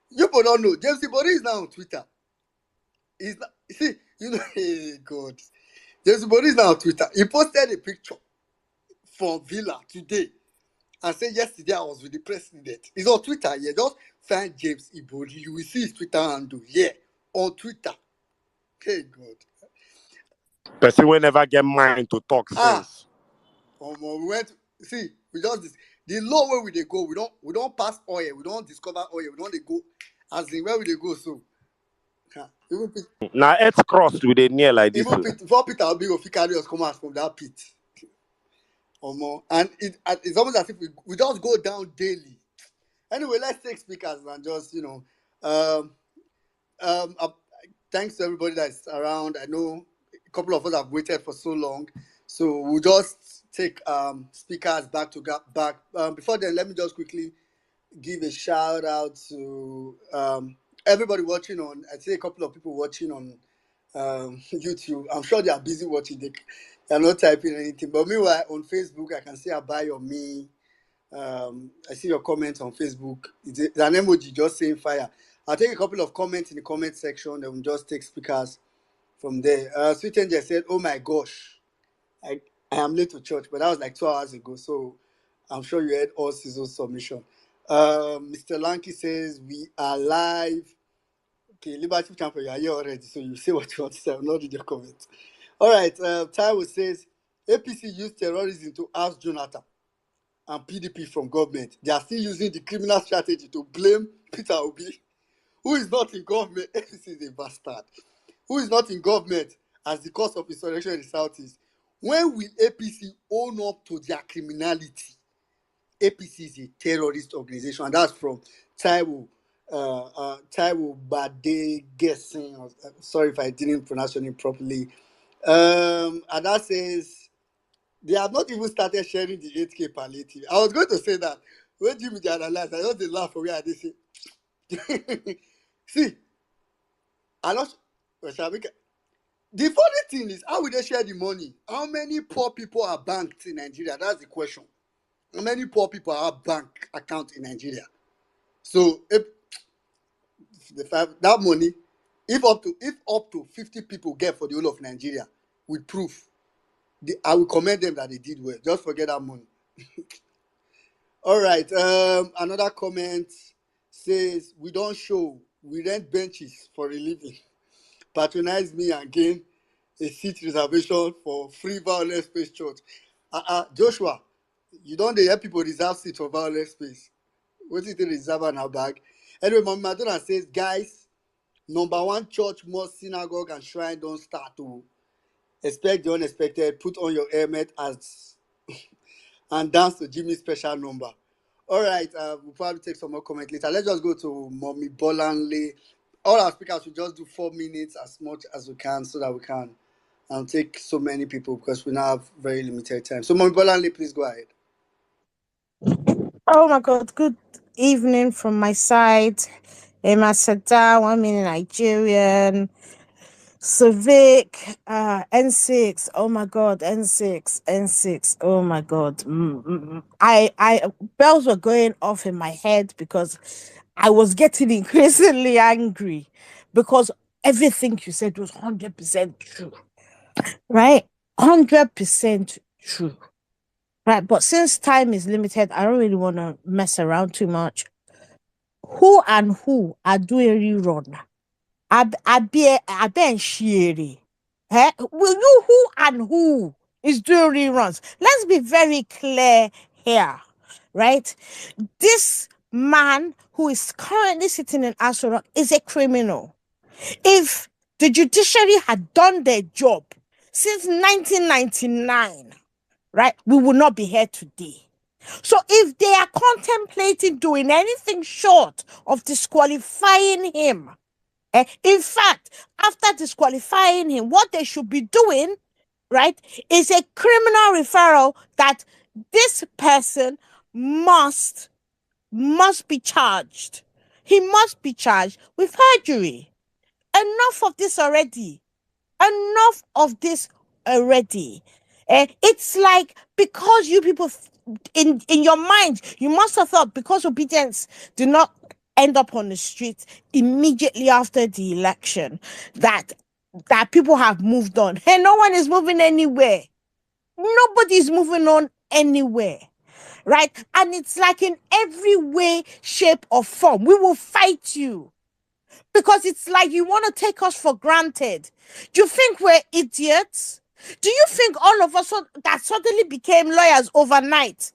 You people don't know. James Ibori is now on Twitter. He's not, see, you know, hey God. James Ibori is now on Twitter. He posted a picture from Villa today and said yesterday I was with the president. He's on Twitter. Yeah, just find James Ibori. You will see his Twitter handle. Yeah, on Twitter. Hey God. Person will never get mind to talk sense. We went to, see, we just the low way we go. We don't pass oil. We don't discover oil. We don't go as in where we go. So Now it's crossed with a near like this. Before Peter Obi will carry us come out from that pit. Or more. And it's almost as if we just go down daily. Anyway, let's take speakers and just, thanks to everybody that's around. I know a couple of us have waited for so long. So we'll just take speakers back to back. Before then, let me just quickly give a shout out to everybody watching on. I see a couple of people watching on YouTube. I'm sure they are busy watching. They're not typing anything. But meanwhile, on Facebook, I can see Abai or me. I see your comments on Facebook. It's an emoji just saying fire. I'll take a couple of comments in the comment section. Then we'll just take speakers from there. Sweet Angel said, "Oh my gosh, I am late to church," but that was like 2 hours ago. So I'm sure you heard all season's submission. Mr. Lanky says, "We are live." Okay, Liberty Champion, you are here already, so you say what you want to say. I'm not reading your comments. All right, Taiwo says, "APC used terrorism to oust Jonathan and PDP from government. They are still using the criminal strategy to blame Peter Obi, who is not in government." This is a bastard. "Who is not in government as the cause of insurrection in the Southeast. When will APC own up to their criminality? APC is a terrorist organization." And that's from Taiwo Bade Guessing. Sorry if I didn't pronounce your name properly. And that says, "They have not even started sharing the 8K palliative." I was going to say that. When Jimmy analyzed, I just did laugh for where I did say. See, I lost. The funny thing is, how will they share the money? How many poor people are banked in Nigeria? That's the question. How many poor people have bank accounts in Nigeria? So if that money, if up to 50 people get for the whole of Nigeria with proof, I will commend them that they did well. Just forget that money. All right. Another comment says, "We don't show. We rent benches for a living. Patronize me and gain a seat reservation for free Vawulence Space Church." Joshua, you don't hear people reserve seats for Vawulence Space. What is the reserve in our bag? Anyway, Mama Madonna says, "Guys, number one church, mosque, synagogue, and shrine don't start to expect the unexpected. Put on your helmet and dance to Jimmy's special number." All right, we'll probably take some more comment later. Let's just go to Mommy Bolanle. All our speakers will just do 4 minutes as much as we can so that we can take so many people because we now have very limited time. So, Mommy Bolanle, please go ahead. Oh my God, good evening from my side. Emma Sada, 1 minute Nigerian, Civic, N6. Oh my God, N6. Oh my God. I bells were going off in my head because I was getting increasingly angry because everything you said was 100% true, right? 100% true. Right, but since time is limited, I don't really want to mess around too much. Who and who are doing rerun? I ben shiri. Will you who and who is doing reruns? Let's be very clear here, right? This man who is currently sitting in Aso Rock is a criminal. If the judiciary had done their job since 1999, right, we would not be here today. So if they are contemplating doing anything short of disqualifying him, in fact, after disqualifying him, what they should be doing, right, is a criminal referral that this person must be charged. He must be charged with perjury. Enough of this already. Enough of this already. It's like because you people in your mind, you must have thought because obedience did not end up on the streets immediately after the election that people have moved on. Hey, no one is moving anywhere. Nobody's moving on anywhere. Right? And it's like in every way, shape, or form, we will fight you. Because it's like you want to take us for granted. Do you think we're idiots? Do you think all of us that suddenly became lawyers overnight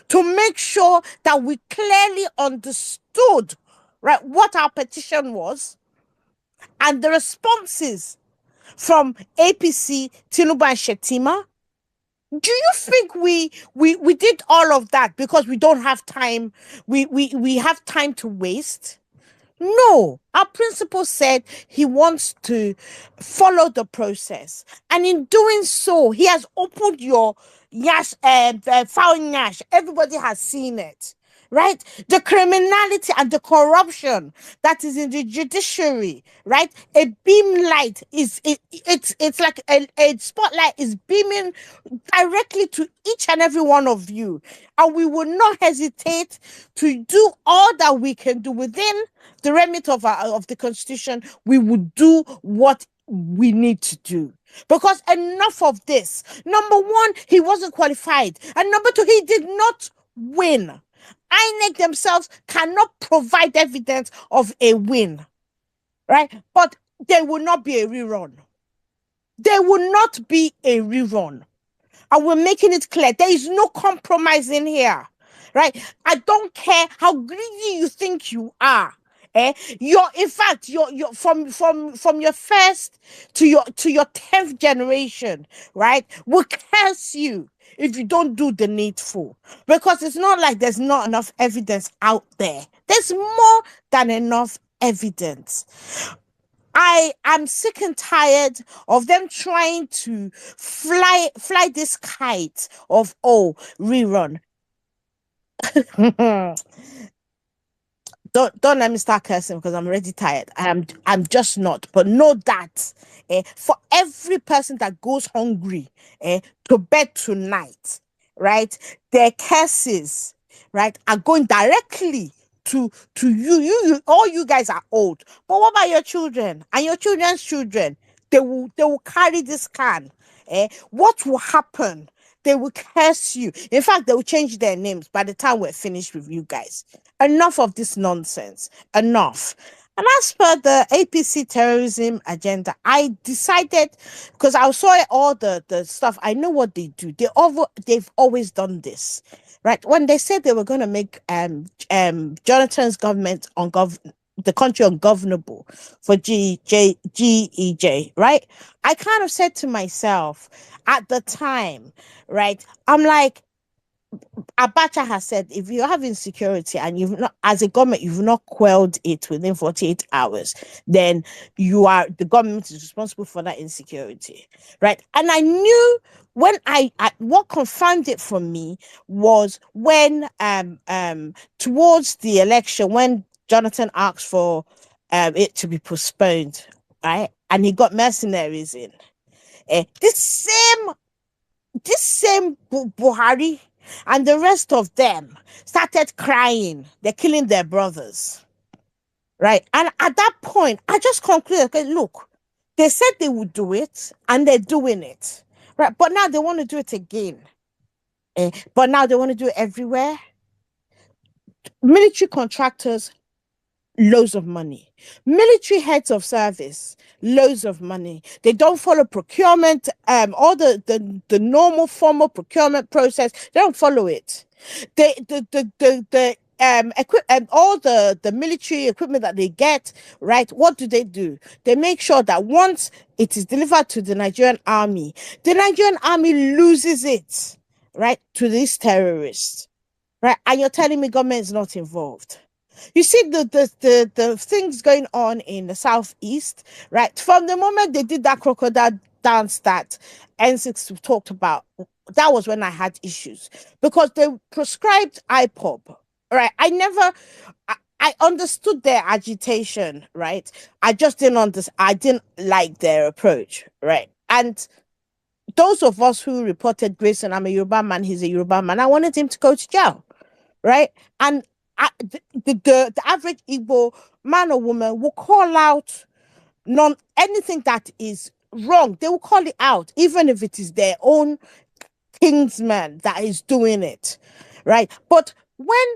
to make sure that we clearly understood, right, what our petition was? and the responses from APC, Tinubu and Shetima, do you think we did all of that because we don't have time? We have time to waste? No, our principal said he wants to follow the process. And in doing so, he has opened your Yash, foul Yash. Everybody has seen it, right? The criminality and the corruption that is in the judiciary, right? A beam light it's like a spotlight is beaming directly to each and every one of you. And we will not hesitate to do all that we can do within the remit of the Constitution. We will do what we need to do. Because enough of this. Number one, he wasn't qualified. And number two, he did not win. INEC themselves cannot provide evidence of a win. Right? But there will not be a rerun. There will not be a rerun. And we're making it clear there is no compromise in here, right? I don't care how greedy you think you are. In fact, you're from your first to your 10th generation, right? Will curse you if you don't do the needful, because it's not like there's not enough evidence out there. There's more than enough evidence. I am sick and tired of them trying to fly this kite of rerun. Don't let me start cursing because I'm already tired. I'm just not. But know that for every person that goes hungry to bed tonight, right, their curses, right, are going directly to you. All you guys are old. But what about your children and your children's children? They will carry this can. What will happen? They will curse you. In fact, they will change their names by the time we're finished with you guys. Enough of this nonsense. Enough. And as per the APC terrorism agenda, I decided, because I saw all the stuff, I know what they do. They've always done this, right? When they said they were going to make Jonathan's government the country ungovernable for GEJ, right? I kind of said to myself at the time, right? I'm like, Abacha has said, if you have insecurity and you've not, as a government, you've not quelled it within 48 hours, then the government is responsible for that insecurity, right? And I knew when what confirmed it for me was when towards the election, when Jonathan asked for it to be postponed, right? And he got mercenaries in. This same Buhari and the rest of them started crying. They're killing their brothers, right? And at that point, I just concluded, okay, look, they said they would do it, and they're doing it, right? But now they want to do it again. But now they want to do it everywhere. Military contractors, loads of money. Military heads of service, loads of money. They don't follow procurement, all the normal formal procurement process. They don't follow it. All the military equipment that they get, right? What do? They make sure that once it is delivered to the Nigerian army loses it, right, to these terrorists, right? And you're telling me government is not involved? You see the things going on in the southeast, right? From the moment they did that crocodile dance that N6 talked about, that was when I had issues, because they prescribed IPOB, right? I understood their agitation, right? I just didn't understand. I didn't like their approach, right? And those of us who reported Grayson, I'm a Yoruba man, he's a Yoruba man, I wanted him to go to jail, right? And the average Igbo man or woman will call out anything that is wrong. They will call it out, even if it is their own kinsman that is doing it, right? But when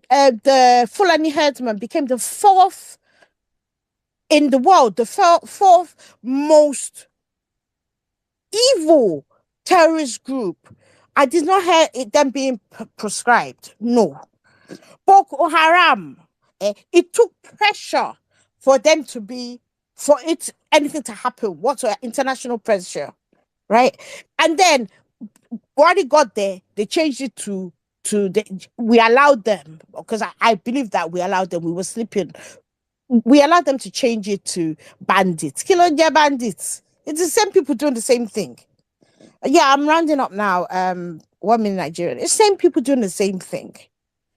the Fulani herdsman became the fourth in the world, the fourth most evil terrorist group, I did not hear them being prescribed. No. Boko Haram, it took pressure for them to be for anything to happen, whatsoever, international pressure, right? And then when it got there, they changed it to we allowed them, because I believe that we allowed them. We were sleeping. We allowed them to change it to bandits. Kilonja bandits. It's the same people doing the same thing. Yeah, I'm rounding up now. 1 minute Nigerian. It's same people doing the same thing.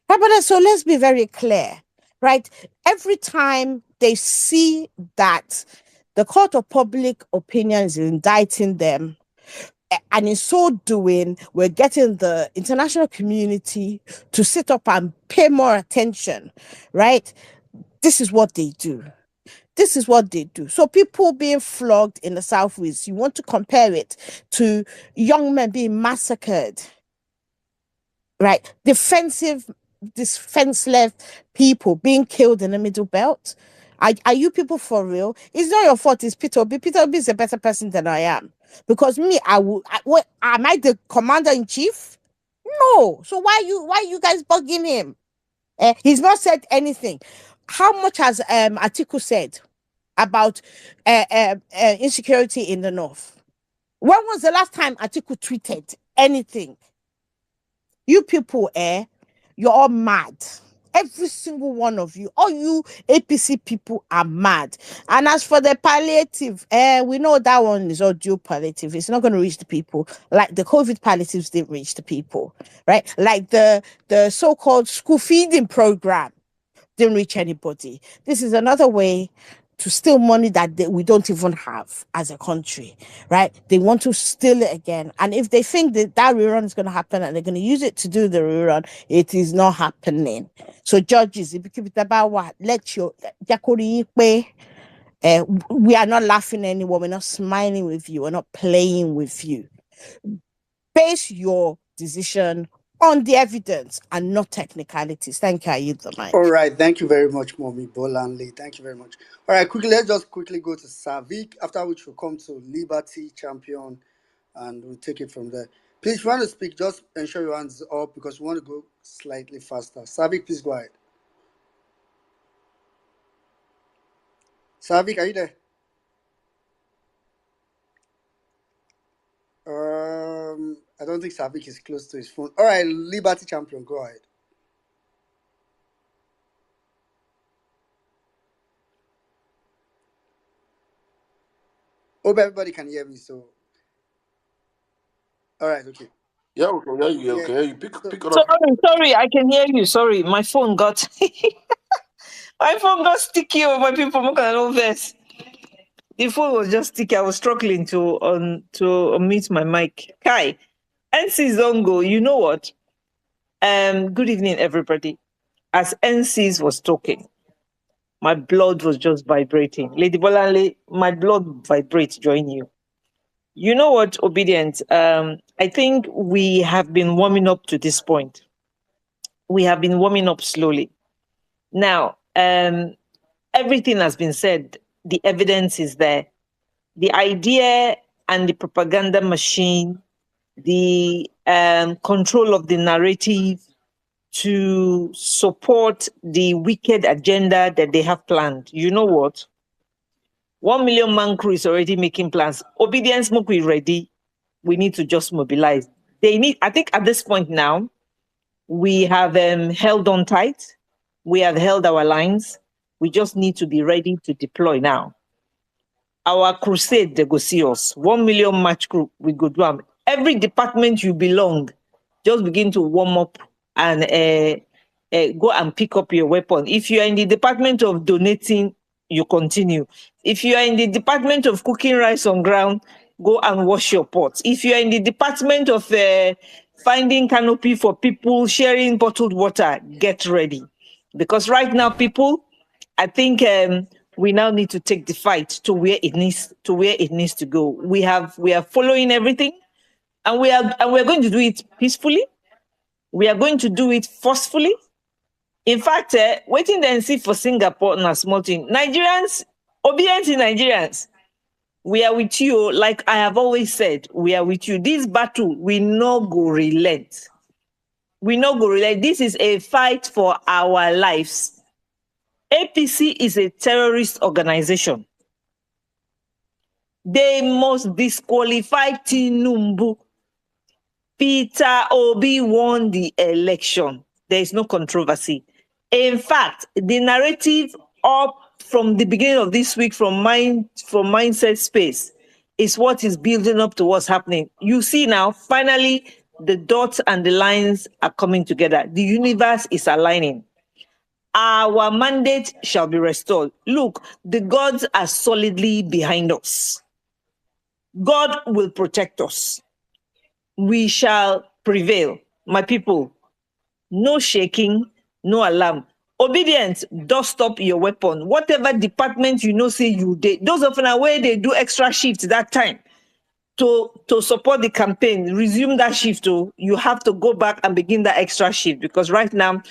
Right, but so let's be very clear, right? Every time they see that the court of public opinion is indicting them, and in so doing, we're getting the international community to sit up and pay more attention, right? This is what they do. This is what they do. So people being flogged in the Southwest, you want to compare it to young men being massacred, right? Defenseless people being killed in the Middle Belt. Are you people for real? It's not your fault. It's Peter Obi. Peter Obi is a better person than I am. Because me, am I the commander in chief? No. So why you guys bugging him? He's not said anything. How much has Atiku said about insecurity in the north? When was the last time Atiku tweeted anything? You people, you're all mad. Every single one of you, all you APC people are mad. And as for the palliative, we know that one is all due palliative. It's not going to reach the people. Like the COVID palliatives didn't reach the people, right? Like the so-called school feeding program didn't reach anybody. This is another way to steal money that we don't even have as a country, right? They want to steal it again. And if they think that rerun is going to happen and they're going to use it to do the rerun, it is not happening. So judges, if you keep it about what, let your, we are not laughing anymore. We're not smiling with you. We're not playing with you. Base your decision on the evidence and not technicalities. Thank you. I yield the mic. All right, thank you very much, Mommy Bolanle. Thank you very much. All right, let's just quickly go to Savik, after which we'll come to Liberty Champion, and we'll take it from there. Please, if you want to speak, just ensure your hands up because we want to go slightly faster. Savik, please go ahead. Savik, are you there? I don't think Savik is close to his phone. All right, Liberty Champion, go ahead. Hope everybody can hear me. So, all right, okay. Yeah, we can hear you. Yeah. Okay, you pick it up. Sorry, I can hear you. Sorry, my phone got sticky over my people. Look at all this. The phone was just sticky. I was struggling to unmute my mic. Kai, NCs don't go. You know what? Good evening, everybody. As NCs was talking, my blood was just vibrating. Lady Bolanle, my blood vibrates join you. You know what, Obedient? I think we have been warming up to this point. We have been warming up slowly. Now, everything has been said. The evidence is there. The idea and the propaganda machine, the control of the narrative to support the wicked agenda that they have planned. You know what? 1 million man crew is already making plans. Obedience Moku is ready. We need to just mobilize. I think at this point now, we have held on tight. We have held our lines. We just need to be ready to deploy now. Our crusade, they go see us. 1 million match crew, we go do them. Every department you belong, just begin to warm up and go and pick up your weapon. If you are in the department of donating, you continue. If you are in the department of cooking rice on ground, go and wash your pots. If you are in the department of finding canopy for people, sharing bottled water, get ready. Because right now, people, I think we now need to take the fight to where it needs to go. We are following everything, and we're going to do it peacefully. We are going to do it forcefully. In fact, waiting and see for Singapore and small thing. Nigerians, obedient Nigerians, we are with you. Like I have always said, we are with you. This battle, we no go relent. We no go relent. This is a fight for our lives. APC is a terrorist organization. They must disqualify Tinubu. Peter Obi won the election. There is no controversy. In fact, the narrative up from the beginning of this week from mindset space is what is building up to what's happening. You see now, finally, the dots and the lines are coming together. The universe is aligning. Our mandate shall be restored. Look, the gods are solidly behind us. God will protect us. We shall prevail. My people, no shaking, no alarm. Obedience, dust up your weapon. Whatever department you know say you did. Those of them where they do extra shift that time to support the campaign, resume that shift. Oh, you have to go back and begin that extra shift because right now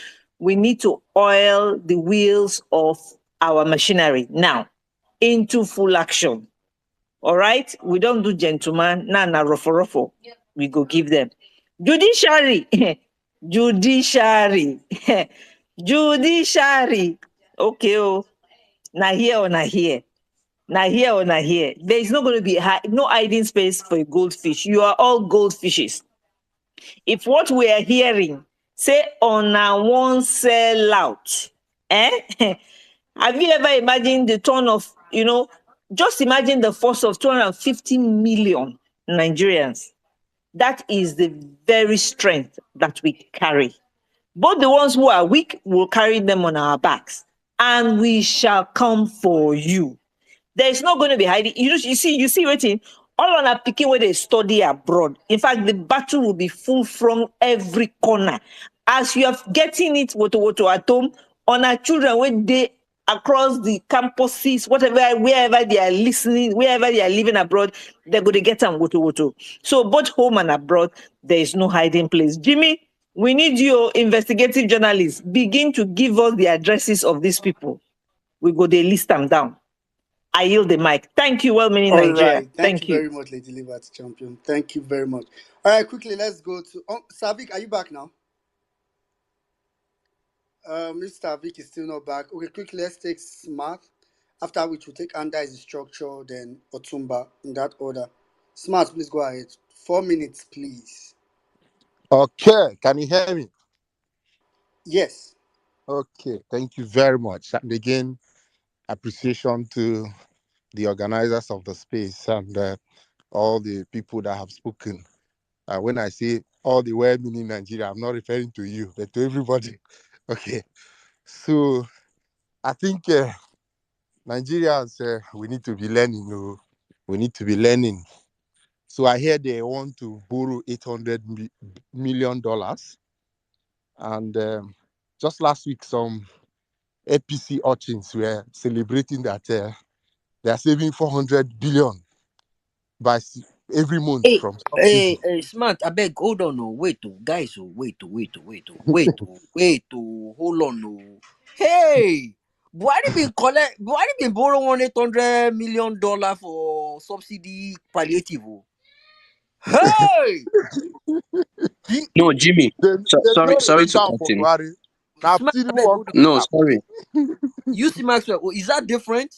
we need to oil the wheels of our machinery now into full action. All right, we don't do gentleman, na ruffle. We go give them judiciary, judiciary, judiciary. Okay, oh, now here or now here. Now here or now here. There is not going to be no hiding space for a goldfish. You are all goldfishes. If what we are hearing say on a one sell out, eh? Have you ever imagined the turn of, just imagine the force of 250 million Nigerians. That is the very strength that we carry. Both the ones who are weak will carry them on our backs, and we shall come for you. There is not going to be hiding. You see, waiting. All on a picking where they study abroad. In fact, the battle will be full from every corner. As you are getting it, woto at home, on our children when they across the campuses, wherever they are listening, wherever they are living abroad, they're going to get them woto. So both home and abroad, there is no hiding place. Jimmy, we need you, investigative journalists, begin to give us the addresses of these people. We go, they list them down. I yield the mic. Thank you, well-meaning All Nigeria. right. Thank you Thank you. very much, Lady Liberty Champion. Thank you very much. All right, quickly, let's go to Savik. Are you back now? Mr. Vic is still not back. Okay, quickly, let's take Smart. After which we'll take Under as the structure, then Otumba in that order. Smart, please go ahead. 4 minutes, please. Okay, can you hear me? Yes. Okay, thank you very much. And again, appreciation to the organizers of the space and all the people that have spoken. When I say all the well-meaning Nigeria, I'm not referring to you, but to everybody. Okay, so I think Nigerians, we need to be learning. We need to be learning. So I hear they want to borrow $800 million. And just last week, some APC urchins were celebrating that they are saving 400 billion by every month Hey, from subsidy. Smart, I beg, hold on, oh, wait, oh, guys, oh, hold on, oh. Hey, Buhari been borrow $1 800 million for subsidy palliative, oh. Hey, No, Jimmy. They Sorry release to down cut for in. Buhari. Now, Smart, I Tinubu beg, want hold on. to No, tap. sorry. You see Maxwell, oh, is that different?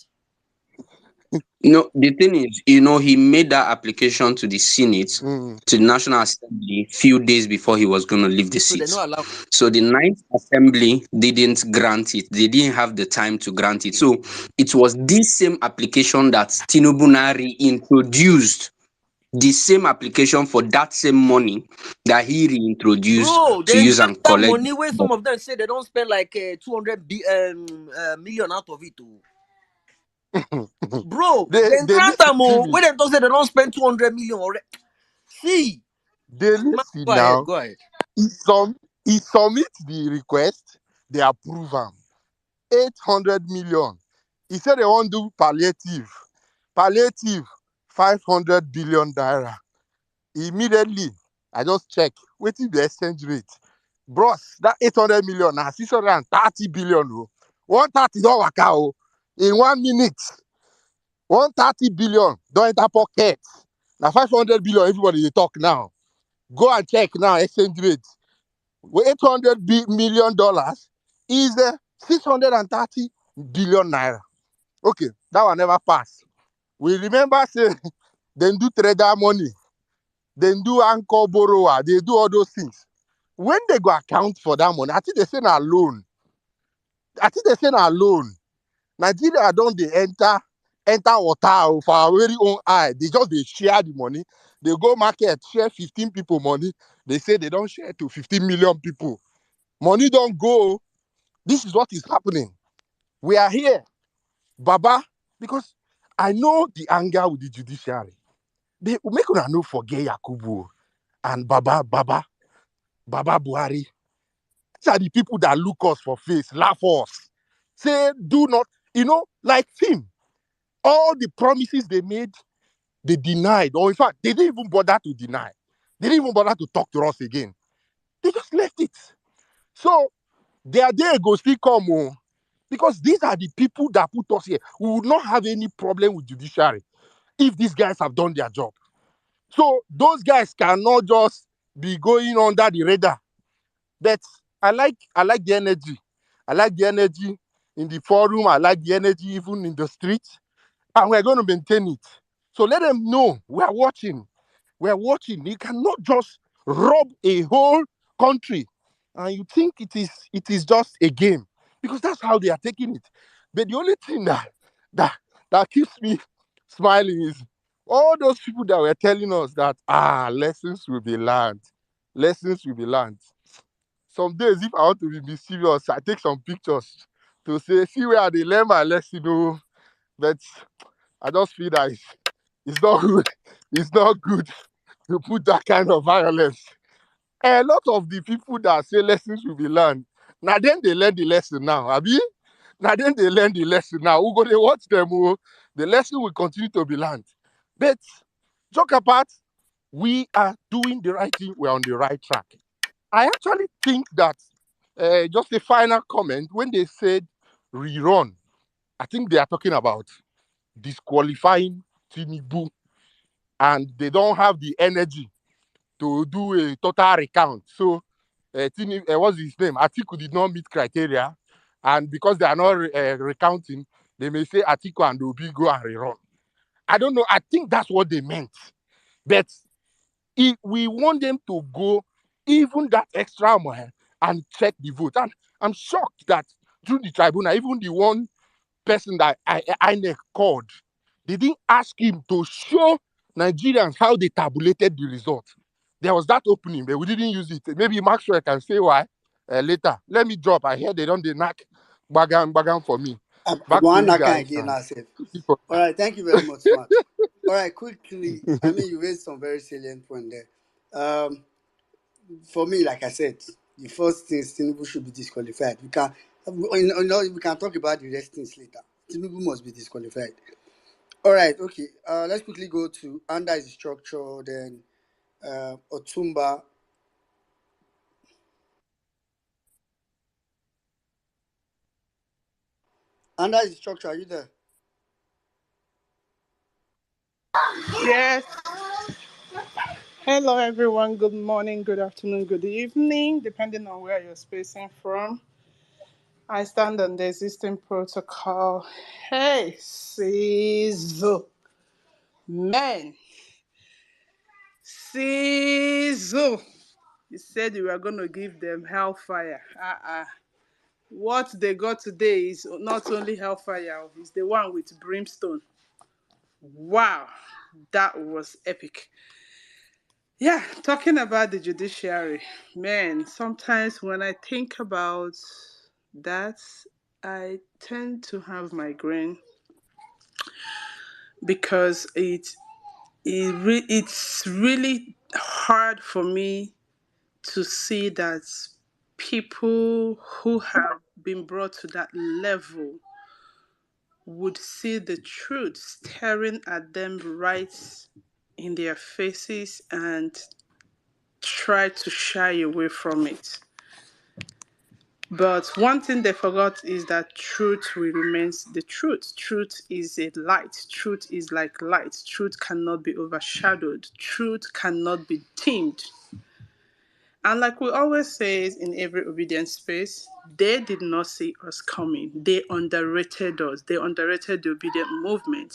No, the thing is, he made that application to the Senate, to the National Assembly, few days before he was going to leave the So they're seat. not allowed. So the Ninth Assembly didn't grant it. They didn't have the time to grant it. So it was this same application that Tinubu now reintroduced. The same application for that same money that he reintroduced Bro, to then use grant and that collect. money where some of them say they don't spend like 200 million out of it. Oh. Bro, then They grant listen, them. Oh, Jimmy. when they don't say they don't spend 200 million already. See, They listen go ahead, now. go ahead. He submit the request, they approve him. 800 million. He said they want to do palliative. Palliative, 500 billion naira. Immediately, I just check. What is the exchange rate? Bros, that 800 million now 630 billion. Oh. 130 don't work out. In 1 minute, 130 billion don't enter pocket. Now 500 billion, everybody they talk now. Go and check now, exchange rate. $800 million is 630 billion naira. Okay, that one never pass. We remember say they do trader money, they do anchor borrower, they do all those things. When they go account for that money, I think they say na loan. Nigeria don't they enter water for our very own eye. They just they share the money. They go market, share 15 people money. They say they don't share to 15 million people. Money don't go. This is what is happening. We are here, Baba, because I know the anger with the judiciary. They make una no forget Yakubu and Baba Buhari. These are the people that look us for face, laugh us, say do not, like him. All the promises they made, they denied, or in fact, they didn't even bother to deny. They didn't even bother to talk to us again. They just left it. So their day go still come, oh, because these are the people that put us here. We would not have any problem with judiciary if these guys have done their job. So those guys cannot just be going under the radar. But I like the energy. I like the energy in the forum. I like the energy even in the streets. And we're going to maintain it. So let them know we are watching. We are watching. You cannot just rob a whole country and you think it is just a game, because that's how they are taking it. But the only thing that that keeps me smiling is all those people that were telling us that lessons will be learned. Lessons will be learned. Some days, if I want to be mischievous, I take some pictures to say, see where they learn my lesson. Oh. But I just feel that it's not good. It's not good to put that kind of violence. A lot of the people that say lessons will be learned, now then they learn the lesson now. Abi? Now then they learn the lesson now. Who go to watch them? Oh, the lesson will continue to be learned. But joke apart, we are doing the right thing. We're on the right track. I actually think that just a final comment, when they said rerun, I think they are talking about disqualifying Tinubu, and they don't have the energy to do a total recount. So, what's his name? Atiku did not meet criteria, and because they are not recounting, they may say Atiku and Obi go and rerun. I don't know. I think that's what they meant. But if we want them to go even that extra mile and check the vote, and I'm shocked that through the tribunal, even the one person that INEC called, they didn't ask him to show Nigerians how they tabulated the result. There was that opening, but we didn't use it. Maybe Maxwell can say why later. Let me drop. I hear they don't knock bagan for me. Back to you One can guys. again, And ourselves. All right, thank you very much, Smart. All right, quickly. I mean, you raised some very salient point there. For me, like I said, the first thing is Tinubu should be disqualified. We can talk about the rest things later. Tinubu must be disqualified. All right, okay. Let's quickly go to under his structure, then Otumba. Under his structure, are you there? Yes. Hello, everyone. Good morning, good afternoon, good evening, depending on where you're spacing from. I stand on the existing protocol. Hey, Sizzle. Man, Sizzle. You said you were going to give them hellfire. What they got today is not only hellfire, it's the one with brimstone. Wow, that was epic. Yeah, talking about the judiciary, man, sometimes when I think about that, I tend to have migraine because it's really hard for me to see that people who have been brought to that level would see the truth staring at them right in their faces and try to shy away from it. But one thing they forgot is that truth will remain the truth. Truth is a light. Truth is like light. Truth cannot be overshadowed. Truth cannot be dimmed. And like we always say in every obedient space, they did not see us coming. They underrated us. They underrated the obedient movement.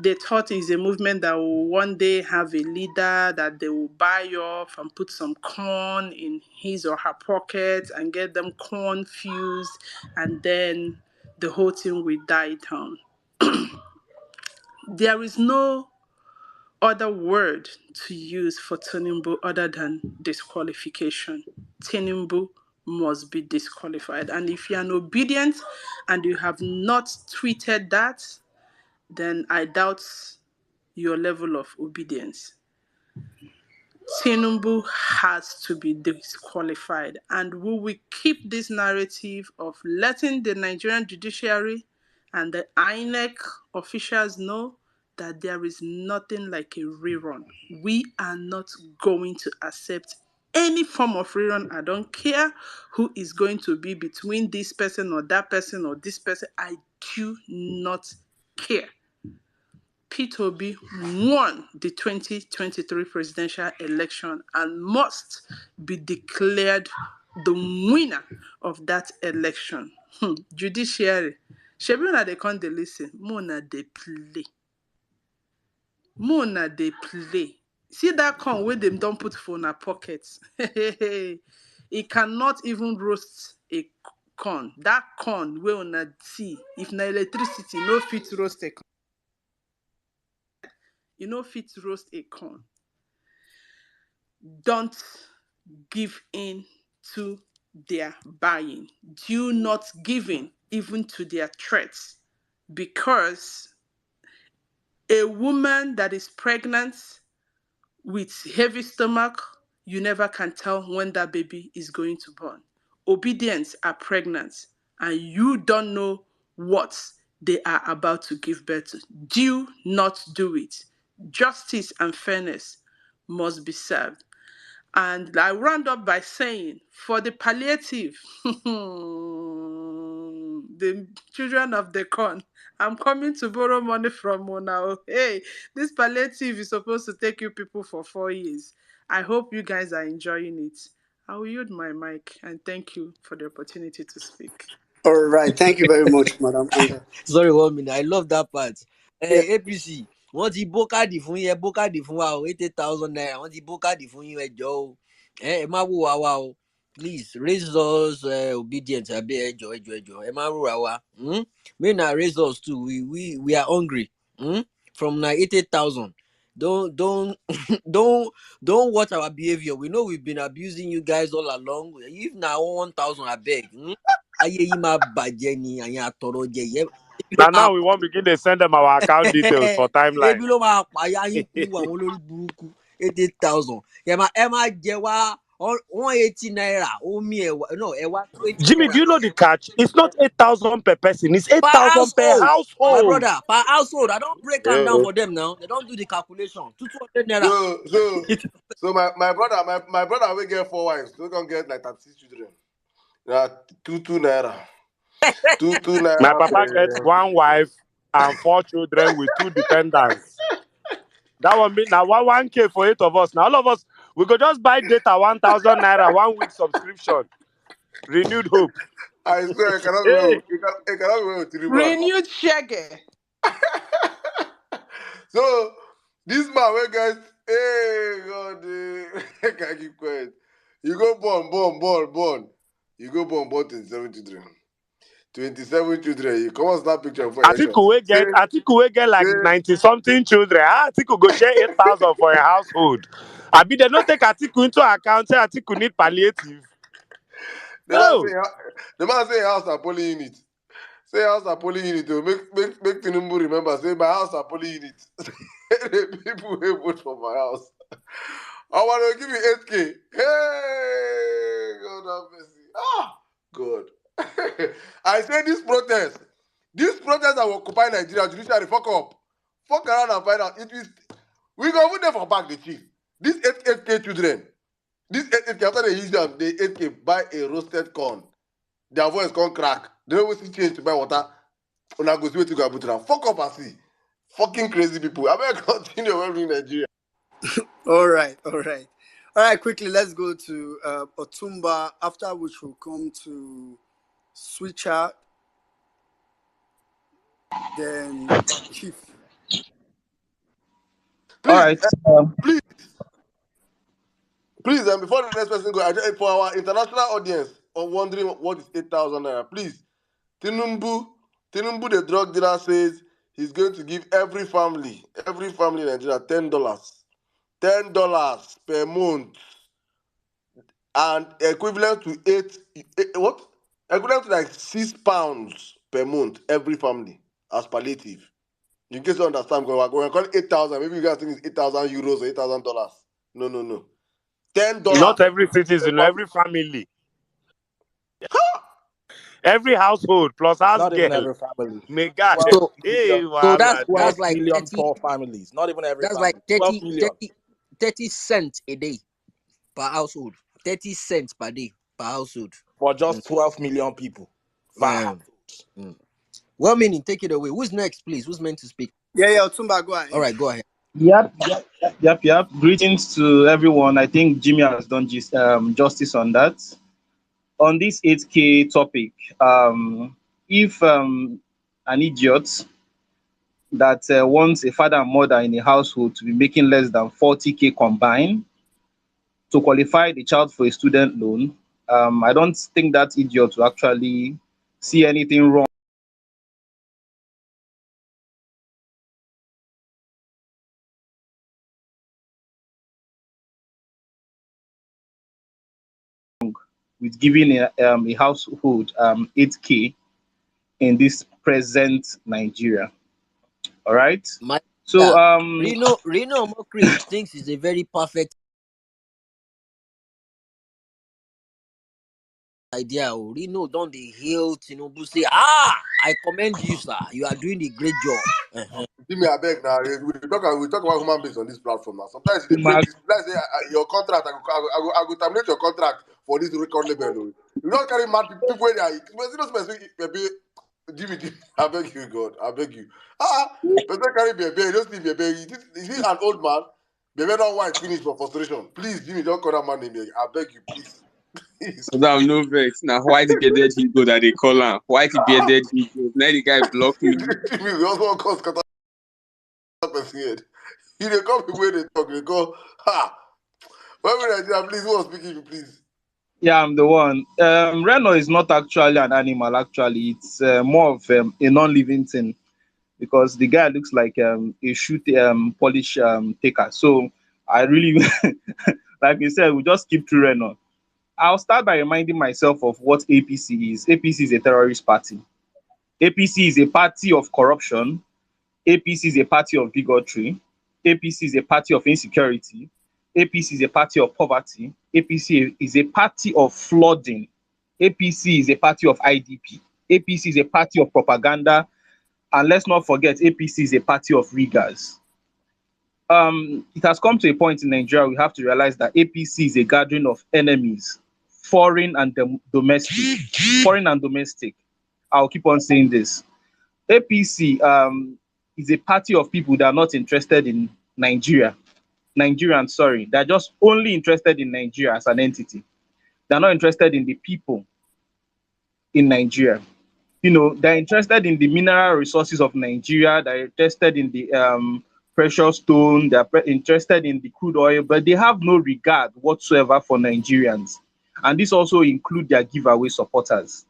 They thought it's a movement that will one day have a leader that they will buy off and put some corn in his or her pocket and get them confused, and then the whole thing will die down. There is no other word to use for Tinubu other than disqualification. Tinubu must be disqualified. And if you are obedient and you have not tweeted that, then I doubt your level of obedience. Tinubu has to be disqualified, and we will keep this narrative of letting the Nigerian judiciary and the INEC officials know that there is nothing like a rerun. We are not going to accept any form of rerun. I don't care who is going to be between this person or that person or this person. I do not care. Peter Obi won the 2023 presidential election and must be declared the winner of that election. Judiciary. Shebi una dey come dey listen. Mona dey play. Mona dey play. See that corn where them don't put for una pockets. It cannot even roast a corn. That corn where una see, if na electricity, no fit roast a corn. You know, fit roast a corn. Don't give in to their buying. Do not give in even to their threats, because a woman that is pregnant with heavy stomach, you never can tell when that baby is going to born. Obedience are pregnant and you don't know what they are about to give birth to. Do not do it. Justice and fairness must be served. And I round up by saying, for the palliative, the children of the corn, I'm coming to borrow money from you now. Hey, this palliative is supposed to take you people for 4 years. I hope you guys are enjoying it. I will yield my mic and thank you for the opportunity to speak. All right. Thank you very much, Madam Anga. Sorry, 1 minute. I love that part. Yeah. APC, wọ́n ti bó káàdì fún yín, ẹ bó káàdì fún wa o, 80,000 naira. Wọ́n ti bó káàdì fún yín, ẹ jọ̀ọ́ o. Ẹ má wò wá wá o. Please raise us obedient. Àbí ẹ jọ̀ọ́, ẹ jọ̀ọ́, ẹ jọ̀ọ́. Ẹ má rò wá wá. May na raise us too. We are hungry. From na 80,000. Don't don't watch our behavior. We know we've been abusing you guys all along. If na 1,000, I beg. Ayé yín máa bàjẹ́ ni àyìn àtọ̀rọ̀ jẹ yẹ. Now we won't begin to send them our account details for timeline. Ebi ló máa pààyà yín kú àwọn olórí burúkú 80,000. Ẹ máa jẹ wá 180 naira omi ẹ̀wà no ẹ̀wà 20 Jimmy, naira. do you know the catch? It's not 8,000 per person, it's Per 8,000 per household. My household. brother, per household. I don't break them down Yeah. for them now. They don't do the calculation. 200 naira. So my brother will get 4 wives. So gonna get like 36 children. Yeah, two naira. Two naira. My papa gets 1 wife and 4 children with 2 dependents. That one mean now 1K for 8 of us. Now all of us, we could just buy data 1,000 naira 1 week subscription. Renewed hope. I swear, it cannot Hey. be with Tinubu. Renewed Shege. So this man, we guys, hey God, I can't keep quiet. You go born. You go born 27 children. 27 children. You come on, snap picture for election. Atiku will get like 90 something children. Atiku go share 8,000 for a household. I be they not take Atiku into account. Say Atiku need palliative. No. The man say house are poly unit. Say house are poly unit. Make Tinubu remember. Say my house are poly unit. The people will vote for my house. I want to give you 8K. Hey, God have mercy. God. I say this protest that will occupy Nigeria, judiciary, fuck up. Fuck around and find out. We go put them for back the chief. These 8K children, this 8K, after they use them, they 8K buy a roasted corn. Their voice can't crack. They don't always change to buy water. When I go see what you go put it. Fuck up and see. Fucking crazy people. I better continue working in Nigeria. All right. Quickly, let's go to Otumba, after which we'll come to Switcher, then Chief. All Please, right. please, please, and before the next person go, for our international audience wondering what is 8,000 naira, please, Tinubu, the drug dealer, says he's going to give every family in Nigeria $10, $10 per month, and equivalent to what? Equivalent to like £6 per month, every family as palliative. In case you understand, because we're calling 8,000. Maybe you guys think it's 8,000 euros or $8,000. No, no, no. $10. Not every citizen, every family, every household plus house Not even girl. every family. Mega. 12 So Hey, so voila, that's 12 that's there. like million 30, poor families. Not even every that's like family. 12 30, million 30, 30 cents a day per household. 30 cents per day per household. for Mm, just 12 million people. Five. man. Mm. Well, meaning, take it away. Who's next, please? Who's meant to speak? Yeah, Otumba, go All ahead. right, go ahead. Yep. Greetings to everyone. I think Jimmy has done justice on that. On this 8K topic, if an idiot that wants a father and mother in a household to be making less than 40K combined to qualify the child for a student loan, I don't think that idiot will actually see anything wrong with giving a household 8K in this present Nigeria. All right. My So Reno Mokri thinks it's a very perfect idea. Oh, Reno don't they hail Tinubu say, I commend you, sir. You are doing a great job. Uh-huh. Jimmy, I beg now. We talk about human beings on this platform now. Sometimes they break this. Let's say your contract. I go terminate your contract for this record label. Oh. You don't carry mad people where they are. Maybe Jimmy, I beg you, God. I beg you. But don't carry baby. You don't see baby. Is he an old man? Baby don't white finish for frustration. Please, Jimmy, don't call that man name. I beg you, please. Please. So that no vex. Now white bearded Igbo that they call him. White bearded Igbo. Now the guy block me. Jimmy, we also want to cause scatter person head. He dey come the way they talk. They go, when we Nigeria, please, who was speaking, please? yeah, I'm the one. Reno is not actually an animal. Actually, it's more of a non-living thing because the guy looks like a shoot polish taker. So I really, like you said, we just keep to Reno. I'll start by reminding myself of what APC is. APC is a terrorist party. APC is a party of corruption. APC is a party of bigotry. APC is a party of insecurity. APC is a party of poverty. APC is a party of flooding. APC is a party of IDP. APC is a party of propaganda. And let's not forget, APC is a party of riggers. It has come to a point in Nigeria, we have to realize that APC is a gathering of enemies, foreign and domestic. Foreign and domestic. I'll keep on saying this. APC is a party of people that are not interested in Nigeria. Nigerians, sorry. They're just only interested in Nigeria as an entity. They're not interested in the people in Nigeria. They're interested in the mineral resources of Nigeria. They're interested in the precious stone. They're interested in the crude oil, but they have no regard whatsoever for Nigerians. And this also includes their giveaway supporters.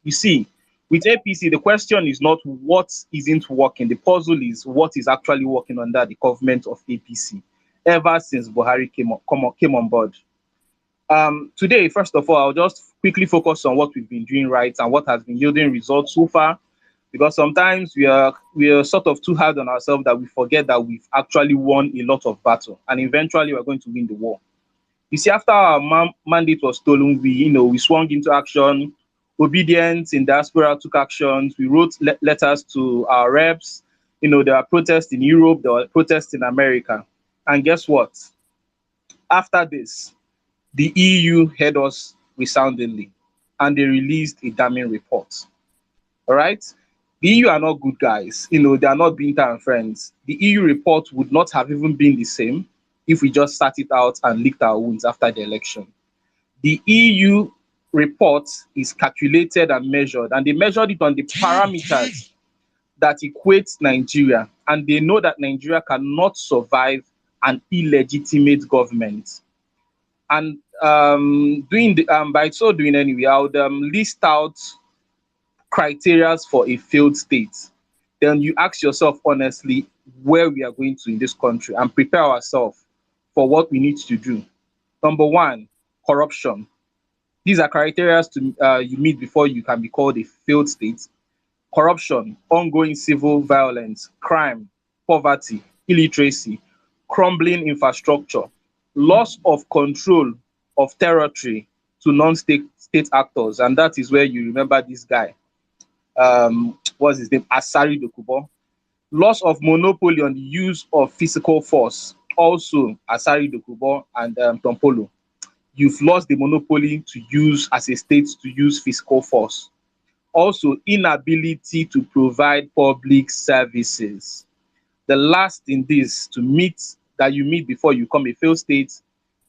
You see, with APC, the question is not what isn't working. The puzzle is what is actually working under the government of APC ever since Buhari came on board. Today, first of all, I'll just quickly focus on what we've been doing right and what has been yielding results so far, because sometimes we are sort of too hard on ourselves that we forget that we've actually won a lot of battle, and eventually we're going to win the war. You see, after our mandate was stolen, we swung into action. Obedience in diaspora took actions. We wrote letters to our reps. There were protests in Europe, there were protests in America. And guess what? After this, the EU heard us resoundingly, and they released a damning report. All right? The EU are not good guys. They are not Binta and friends. The EU report would not have even been the same if we just sat it out and licked our wounds after the election. The EU report is calculated and measured, and they measured it on the parameters that equates Nigeria, and they know that Nigeria cannot survive an illegitimate government. And by so doing anyway, I would list out criteria for a failed state. Then you ask yourself honestly where we are going to in this country and prepare ourselves for what we need to do. Number one, corruption. These are criteria to you meet before you can be called a failed state. Corruption, ongoing civil violence, crime, poverty, illiteracy, crumbling infrastructure, loss of control of territory to non-state state actors, and that is where you remember this guy. What's his name? Asari Dokubo. Loss of monopoly on the use of physical force. Also, Asari Dokubo and Tompolo. You've lost the monopoly to use as a state to use physical force. Also, inability to provide public services. The last in this to meet that you meet before you become a failed state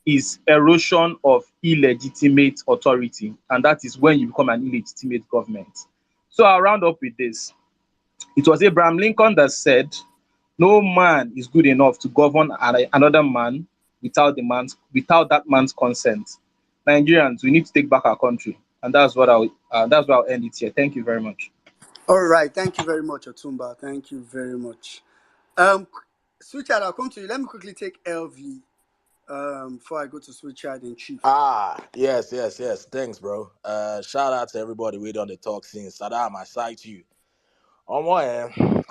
is erosion of illegitimate authority, and that is when you become an illegitimate government. So I'll round up with this. It was Abraham Lincoln that said, "No man is good enough to govern another man without that man's consent." Nigerians, we need to take back our country, and that's what I'll end it here. Thank you very much. All right, thank you very much, Otumba. Thank you very much. Switchard, I'll come to you. Let me quickly take LV before I go to Switchard and Chief. Yes. Thanks, bro. Shout out to everybody waiting on the talk scene. Saddam, I cite you. On one hand,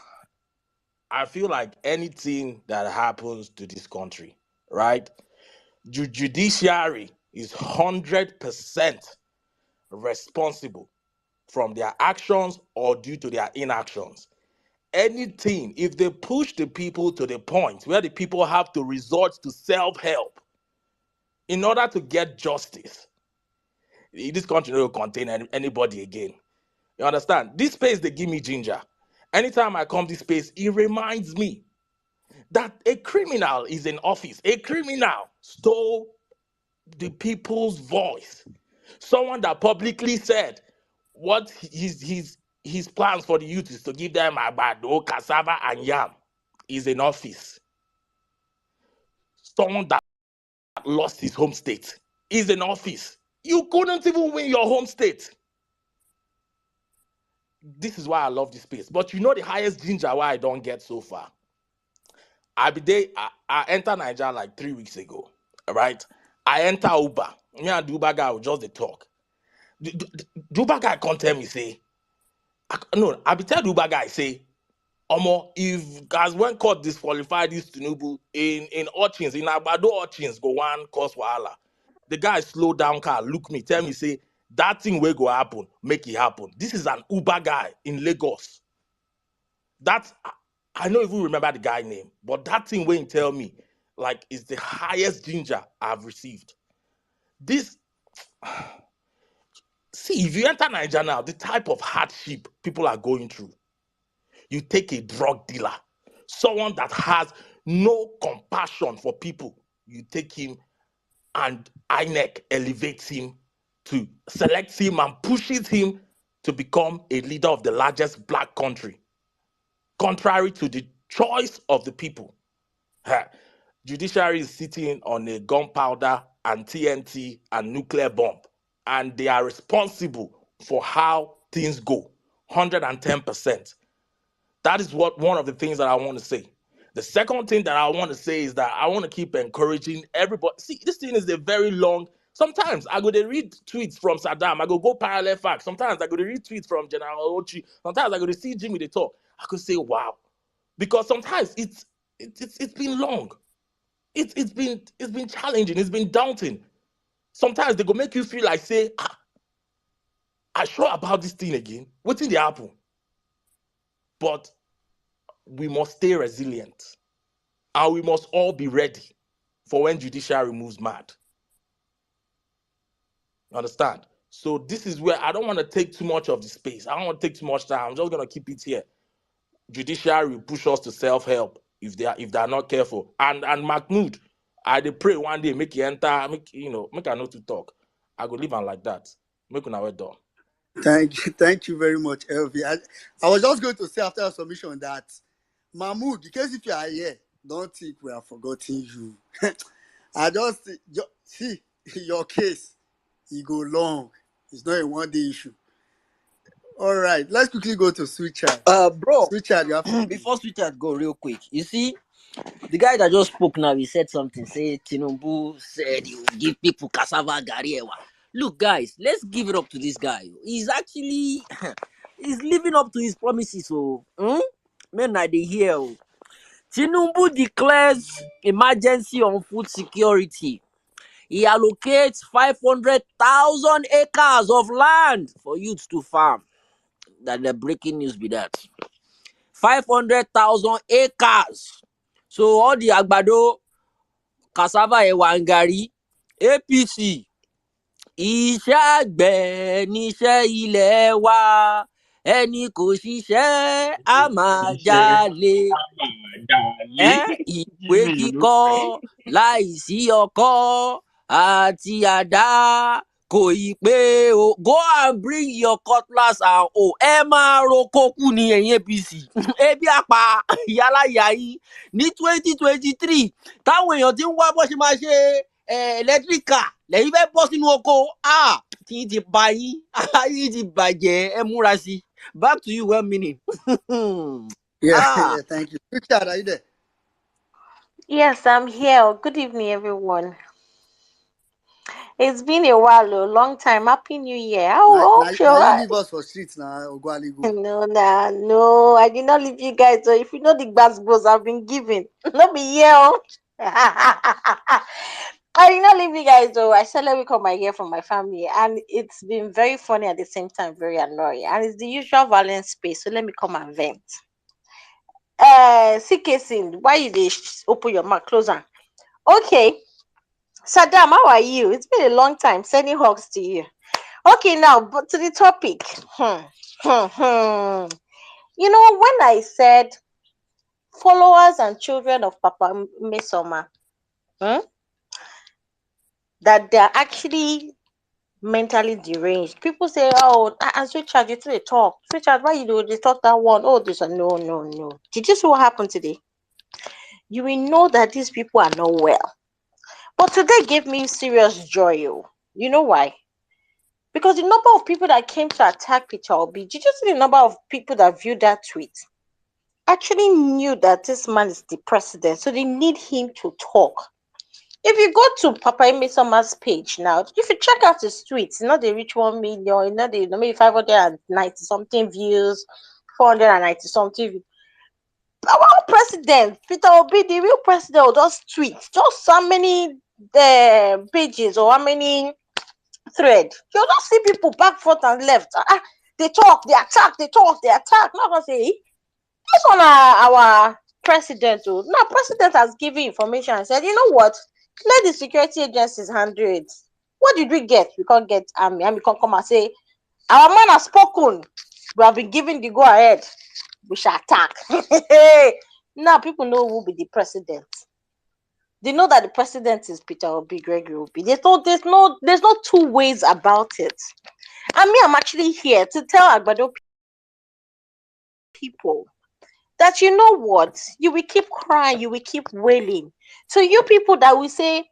I feel like anything that happens to this country, right? Judiciary is 100% responsible from their actions or due to their inactions. Anything, if they push the people to the point where the people have to resort to self-help in order to get justice, this country will contain anybody again. You understand? This space, they give me ginger. Anytime I come this space, it reminds me that a criminal is in office. A criminal stole the people's voice. Someone that publicly said what his plans for the youth is to give them agbado, cassava, and yam is in office. Someone that lost his home state is in office. You couldn't even win your home state. This is why I love this space. But you know the highest ginger why I don't get so far? I entered Nigeria like 3 weeks ago, right? I enter Uber. Me and the Uber guy will just the talk. The Uber guy can't tell me, say, I be tell the Uber guy, say, Omo, if guys when court disqualified this Tinubu in Orchins, in Agbado Orchins, go one cause wahala. The guy slow down car, look me, tell me, say, that thing will go happen, make it happen. This is an Uber guy in Lagos. I don't even remember the guy name, but that thing when tell me, like, is the highest ginger I've received. This, see, if you enter Nigeria now, the type of hardship people are going through, you take a drug dealer, someone that has no compassion for people, you take him and INEC elevates him to select him and pushes him to become a leader of the largest black country, contrary to the choice of the people. Judiciary is sitting on a gunpowder and TNT and nuclear bomb, and they are responsible for how things go, 110%. That is one of the things that I want to say. The second thing that I want to say is that I want to keep encouraging everybody. See, this thing is a very long. Sometimes I go to read tweets from Saddam. I go parallel facts. Sometimes I go to read tweets from General Ochi. Sometimes I go to see Jimmy they talk. I could say, wow, because sometimes it's been long. It's been challenging. It's been daunting. Sometimes they go make you feel like, say, I sure about this thing again. What's in the apple? But we must stay resilient, and we must all be ready for when judiciary moves mad. Understand? So this is where I don't want to take too much of the space. I don't want to take too much time. I'm just going to keep it here. Judiciary will push us to self-help if they're not careful. And Mahmoud, I dey pray one day make you enter, make I know to talk. I go leave on like that. Make una well done. Thank you very much, LV. I was just going to say after your submission that Mahmoud, in case if you are here, don't think we have forgotten you. I just see your case, it go long. It's not a one-day issue. All right, let's quickly go to Switchard. Bro, Switchard, you have 15. before Switchard go real quick, you see, the guy that just spoke now, he said something. Say Tinubu said he will give people cassava gariewa. Look, guys, let's give it up to this guy. He's actually he's living up to his promises. So, men, I dey hear. Oh. Tinubu declares emergency on food security. He allocates 500,000 acres of land for youths to farm. That the breaking news be that. 500,000 acres. So all the àgbàdo, cassava, ẹ̀wà and garri, APC, iṣẹ́ àgbẹ̀ níṣẹ́ ilẹ̀ wa, ẹni kò ṣiṣẹ́ á máa jalè. Ìwé kíkọ́ láìsí ọkọ́ àti àdá kò ì pé o. Go and bring your cutlass and hoe. Ẹ máa roko kù ní ẹ̀yin APC. Ebi àpá ìyáláyà yín ní 2023 táwọn èèyàn ti ń wá bó ṣe máa ṣe ẹ̀lẹ́tíríkà lẹ́yìn fẹ́ bọ́ sínú oko. Tí yín ti ba yín, ayé ti bàjẹ́, ẹ múra sí i. Back to you, 1 minute. Yeah, thank you. Switchard, are you there? Yes, I'm here. Good evening, everyone. It's been a while, a long time. Happy New Year. Now Sure. you leave us for streets now, Ogwaligo. No, I did not leave you guys. So if you know the basketballs I've been giving, not be here. I did not leave you guys though. I celebrate come my year from my family, and it's been very funny at the same time, very annoying. And it's the usual violence space. So let me come and vent. CKC, why you dey open your mouth? Close on. Okay. Saddam, how are you? It's been a long time. Sending hugs to you. Okay, now but to the topic. You know, when I said followers and children of Papa Mesoma, that they're actually mentally deranged. People say, "Oh, and Switchard, you to the talk. Switchard, why you do they talk that one? Oh, this one, no. Did you see what happened today? You will know that these people are not well. But today gave me serious joy. You know why? Because the number of people that came to attack Peter Obi, did you see the number of people that viewed that tweet? Actually knew that this man is the president, so they need him to talk. If you go to Papa Emesoma's page now, if you check out his tweets, they reach 1 million, they maybe 590 something views, 490 something views. Our president, Peter Obi, the real president, will just tweet just how many pages or how many thread. You'll just see people back, forth, and left. They talk, they attack, they talk, they attack. Not gonna say this one our president. Now, president has given information and said, you know what? Let the security agencies handle it. What did we get? We can't get army. Army can't come and say, our man has spoken. We have been given the go ahead. We shall attack. Now people know who will be the president. They know that the president is Peter Obi, Gregory Obi. There's no two ways about it. And me, I'm actually here to tell Agbado people that you know what, you will keep crying, you will keep wailing. So you people that will say,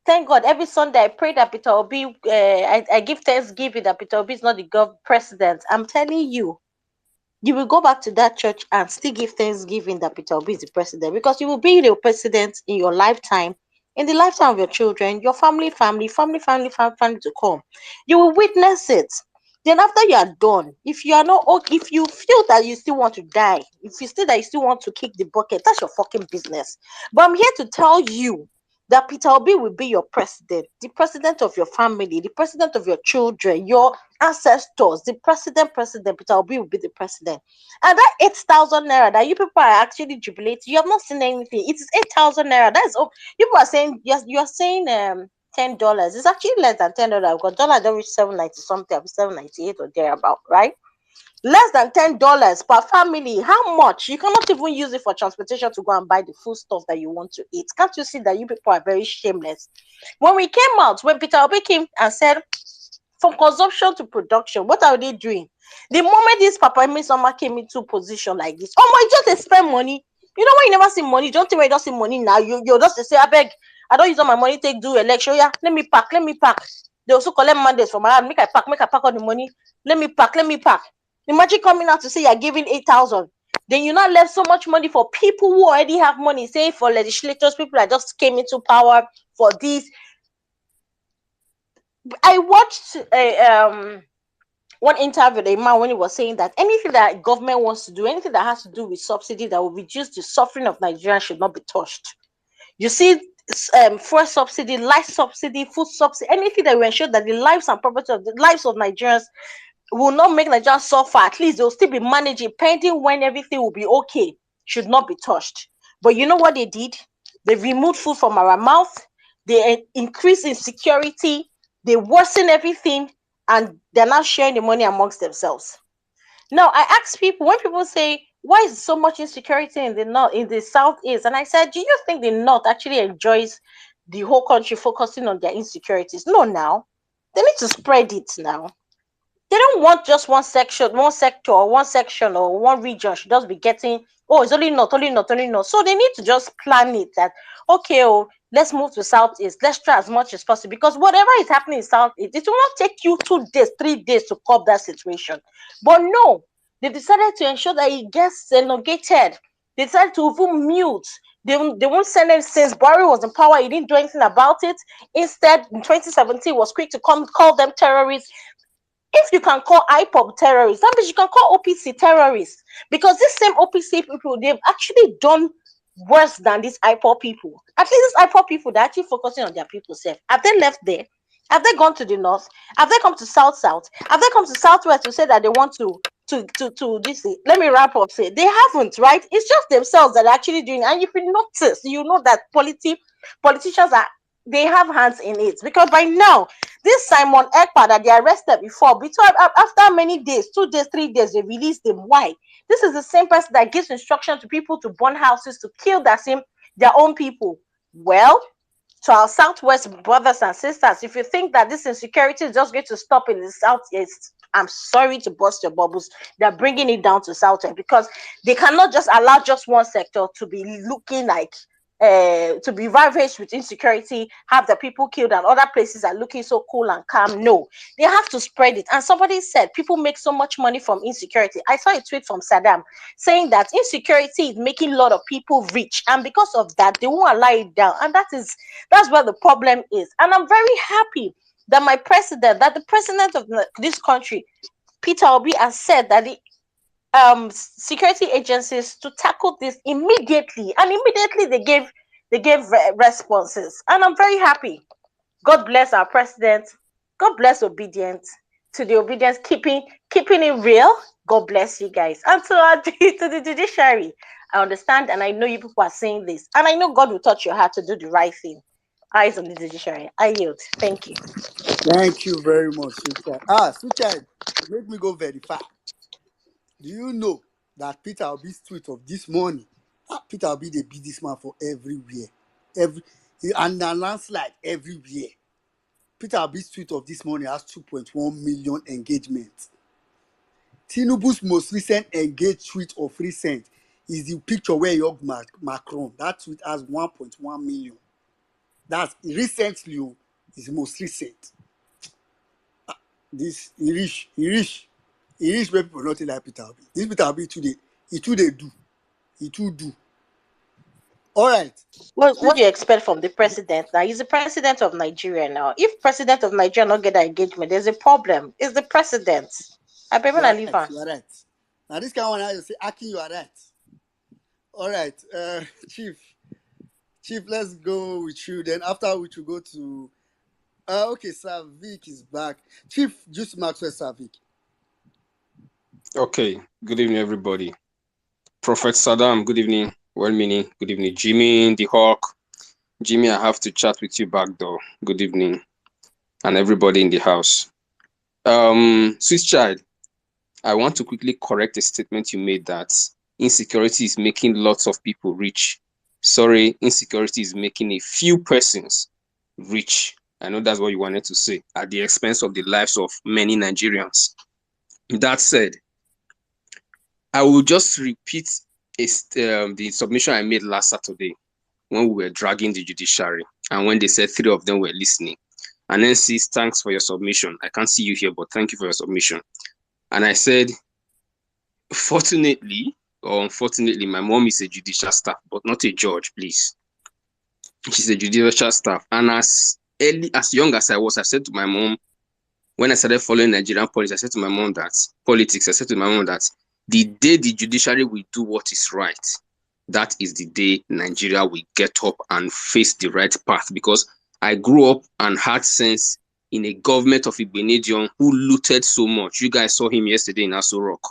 thank God, every Sunday I pray that Peter Obi, I give thanksgiving that Peter Obi is not the president. I'm telling you, you will go back to that church and still give thanksgiving that Peter Obi is the president, because you will be the president in your lifetime, in the lifetime of your children, your family to come. You will witness it. Then after you are done, if you are not okay, if you feel that you still want to die, if you feel that you still want to kick the bucket, that's your fucking business. But I'm here to tell you that Peter Obi will be your president, the president of your family, the president of your children, your ancestors, the president Peter Obi will be the president. And that 8,000 naira that you people are actually jubilating, you have not seen anything. It is 8,000 naira. That is people are saying, yes, you are saying $10. It's actually less than $10 because dollar don't reach 790 something, 798 or thereabout, right? Less than $10 per family. How much? You cannot even use it for transportation to go and buy the food stuff that you want to eat. Can't you see that you people are very shameless? When we came out, when Peter Obi came and said from consumption to production. What are they doing? The moment this Papa Summer came into position like this, oh my, just they spend money. You know when you never see money, you don't think when you don't see money now, you just say, I beg, I don't use all my money, take do election. Yeah, let me pack. They also collect mandates from my hand, make I pack all the money. Let me pack. Imagine coming out to say you're giving 8,000. Then you not left so much money for people who already have money, say for legislators, people that just came into power for this. I watched a one interview with a man when he was saying that anything that government wants to do, anything that has to do with subsidy that will reduce the suffering of Nigerians should not be touched. You see, fuel subsidy, life subsidy, food subsidy, anything that will ensure that the lives and property of the lives of Nigerians will not make Nigerians suffer. At least they'll still be managing, pending when everything will be okay, should not be touched. But you know what they did? They removed food from our mouth. They increased insecurity. They worsen everything, and they're now sharing the money amongst themselves. Now, I ask people, when people say, why is so much insecurity in the north, in the southeast? And I said, do you think the north actually enjoys the whole country focusing on their insecurities? No, now. They need to spread it now. They don't want just one section, one sector, or one section, or one region should just be getting, oh, it's only not, only not, only not. So they need to just plan it that, okay, oh, let's move to southeast, let's try as much as possible, because whatever is happening in southeast, it will not take you 2 days, 3 days to curb that situation. But no, they decided to ensure that it gets elongated. They decided to even mute. They won't send them. Since Buhari was in power, he didn't do anything about it. Instead, in 2017, was quick to call them terrorists. If you can call IPOB terrorists, that means you can call OPC terrorists, because this same OPC people, they've actually done worse than these IPOB people. At least these IPOB people, they're actually focusing on their people self. Have they left there? Have they gone to the north? Have they come to south? Have they come to southwest to say that they want to this? Let me wrap up. Say they haven't, right? It's just themselves that are actually doing. And if you notice, you know that politicians are, they have hands in it, because by now this Simon Ekpa that they arrested before, after many days, 2 days, 3 days, they released him. Why? This is the same person that gives instruction to people to burn houses, to kill their own people. Well, to our southwest brothers and sisters, if you think that this insecurity is just going to stop in the southeast, I'm sorry to burst your bubbles. They're bringing it down to southwest, because they cannot just allow just one sector to be looking like to be ravaged with insecurity, have the people killed, and other places are looking so cool and calm. No, they have to spread it. And somebody said people make so much money from insecurity. I saw a tweet from Saddam saying that insecurity is making a lot of people rich, and because of that, they won't allow it down. And that's where the problem is. And I'm very happy that the president of this country, Peter Obi, has said that the security agencies to tackle this immediately, and immediately they gave responses, and I'm very happy. God bless our president. God bless obedience. To the obedience, keeping it real. God bless you guys. And to the judiciary, I understand, and I know you people are saying this, and I know God will touch your heart to do the right thing. Eyes on the judiciary. I yield. Thank you. Thank you very much, Suchai. Suchai, make me go verify. Do you know that Peter Obi's tweet of this morning? Peter Obi, they beat this man for everywhere. And a landslide everywhere. Peter Obi's tweet of this morning has 2.1 million engagements. Tinubu's most recent engaged tweet of recent is the picture where you have Macron. That tweet has 1.1 million. That's recently, is the most recent. This Irish where people not like Peter Obi. This Peter Obi today, he too do. All right. What do you expect from the president now? He's the president of Nigeria now. If president of Nigeria not get that engagement, there's a problem. It's the president. I prefer to leave her. You are right. Now this kind of one I say, Aki, you are right. All right, Chief, let's go with you. Then after which we go to okay, Savik is back. Chief, just Maxwell Savik. Okay, good evening, everybody. Prophet Saddam, good evening. Well-meaning, good evening. Jimmy, the Hawk. Jimmy, I have to chat with you back, though. Good evening. And everybody in the house. Sweet child, I want to quickly correct a statement you made that insecurity is making lots of people rich. Sorry, insecurity is making a few persons rich. I know that's what you wanted to say, at the expense of the lives of many Nigerians. That said, I will just repeat the submission I made last Saturday when we were dragging the judiciary and when they said 3 of them were listening. And then says, thanks for your submission. I can't see you here, but thank you for your submission. And I said, fortunately or unfortunately, my mom is a judicial staff, but not a judge, please. She's a judicial staff. And as young as I was, I said to my mom, when I started following Nigerian politics, I said to my mom that the day the judiciary will do what is right, that is the day Nigeria will get up and face the right path. Because I grew up and had sense in a government of Ibenedion who looted so much. You guys saw him yesterday in Aso Rock.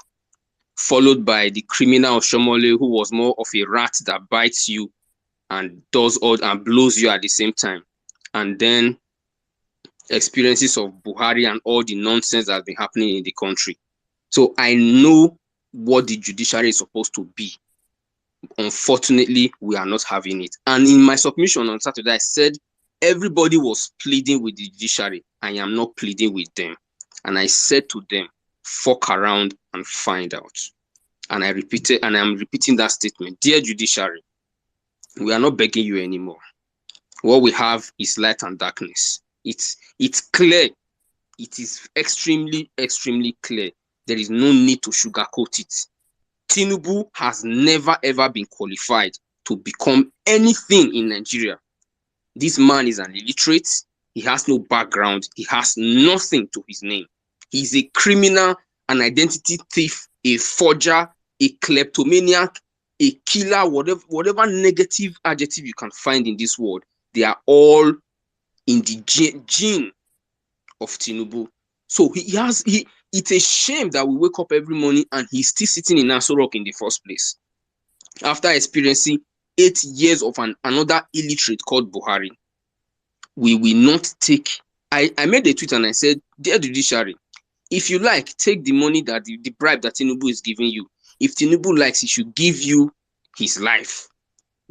Followed by the criminal of Shomole, who was more of a rat that bites you and does all and blows you at the same time. And then experiences of Buhari and all the nonsense that's been happening in the country. So I know what the judiciary is supposed to be. Unfortunately, we are not having it. And in my submission on Saturday, I said everybody was pleading with the judiciary. I am not pleading with them. And I said to them, fuck around and find out. And I repeated, and I'm repeating that statement. Dear judiciary, we are not begging you anymore. What we have is light and darkness. It's clear. It is extremely, extremely clear. There is no need to sugarcoat it. Tinubu has never ever been qualified to become anything in Nigeria. This man is an illiterate. He has no background. He has nothing to his name. He's a criminal, an identity thief, a forger, a kleptomaniac, a killer, whatever negative adjective you can find in this world. They are all in the gene of Tinubu. So it's a shame that we wake up every morning and he's still sitting in Aso Rock in the first place. After experiencing 8 years of another illiterate called Buhari, we will not take. I made a tweet and I said, dear judiciary, if you like, take the money that the bribe that Tinubu is giving you. If Tinubu likes, he should give you his life.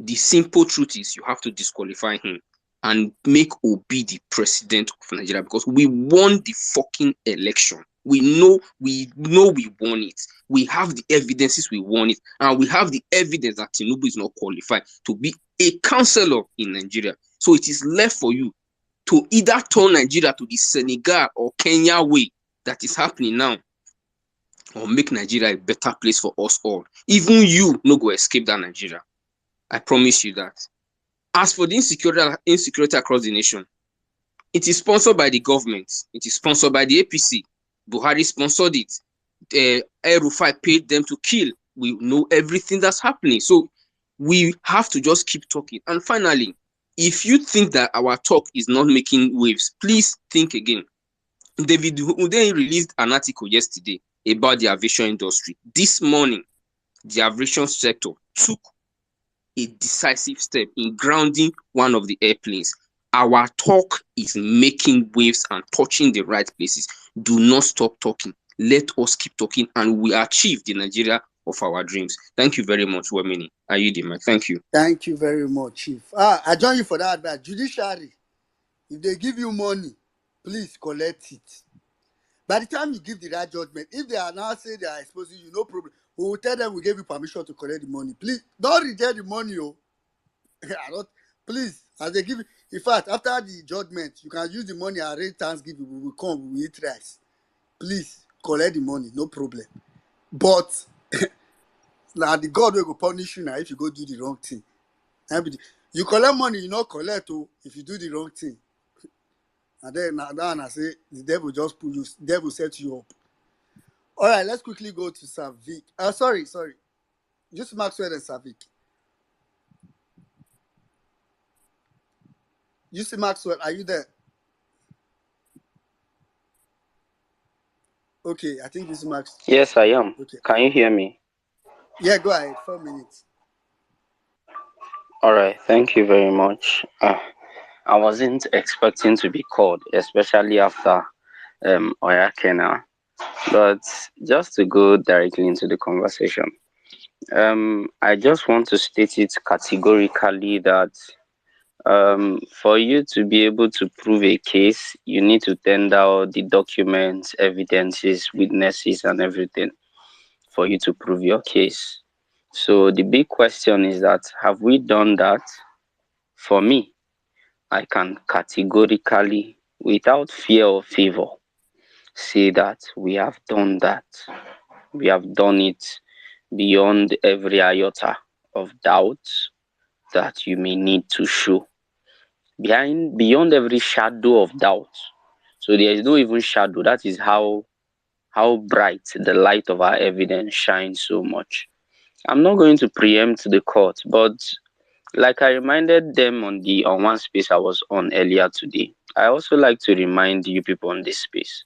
The simple truth is you have to disqualify him and make Obi the president of Nigeria, because we won the fucking election. We know we won it. We have the evidences we won it, and we have the evidence that Tinubu is not qualified to be a councillor in Nigeria. So it is left for you to either turn Nigeria to the Senegal or Kenya way that is happening now, or make Nigeria a better place for us all. Even you no go escape that Nigeria. I promise you that. As for the insecurity across the nation, it is sponsored by the government. It is sponsored by the APC. Buhari sponsored it. El-Rufai paid them to kill. We know everything that's happening. So we have to just keep talking. And finally, if you think that our talk is not making waves, please think again. David Ude released an article yesterday about the aviation industry. This morning, the aviation sector took a decisive step in grounding one of the airplanes. Our talk is making waves and touching the right places. Do not stop talking. Let us keep talking, and we achieve the Nigeria of our dreams. Thank you very much, Wemini. Ayudima. Thank you. Thank you very much, Chief. I join you for that advice. Judiciary, if they give you money, please collect it. By the time you give the right judgment, if they are now saying they are exposing you, no problem. We will tell them we gave you permission to collect the money. Please don't reject the money, oh. Please, as they give you. In fact, after the judgment, you can use the money and arrange Thanksgiving. We will come, we will eat rice. Please collect the money, no problem. But now the God will punish you now if you go do the wrong thing. You collect money, you not collect if you do the wrong thing. And then now I say the devil just pull you, devil set you up. All right, let's quickly go to Savik. Sorry. Just Maxwell and Savik. You see Maxwell, are you there? Okay, I think this is Max. Yes, I am. Okay. Can you hear me? Yeah, go ahead. 4 minutes. All right. Thank you very much. I wasn't expecting to be called, especially after Oyakena. But just to go directly into the conversation, I just want to state it categorically that For you to be able to prove a case, you need to tender out the documents, evidences, witnesses, and everything for you to prove your case. So the big question is that have we done that? For me, I can categorically, without fear or favor, say that we have done that. We have done it beyond every iota of doubt that you may need to show. Beyond every shadow of doubt. So there is no even shadow. That is how bright the light of our evidence shines so much. I'm not going to preempt the court, but like I reminded them on one space I was on earlier today, I also like to remind you people on this space.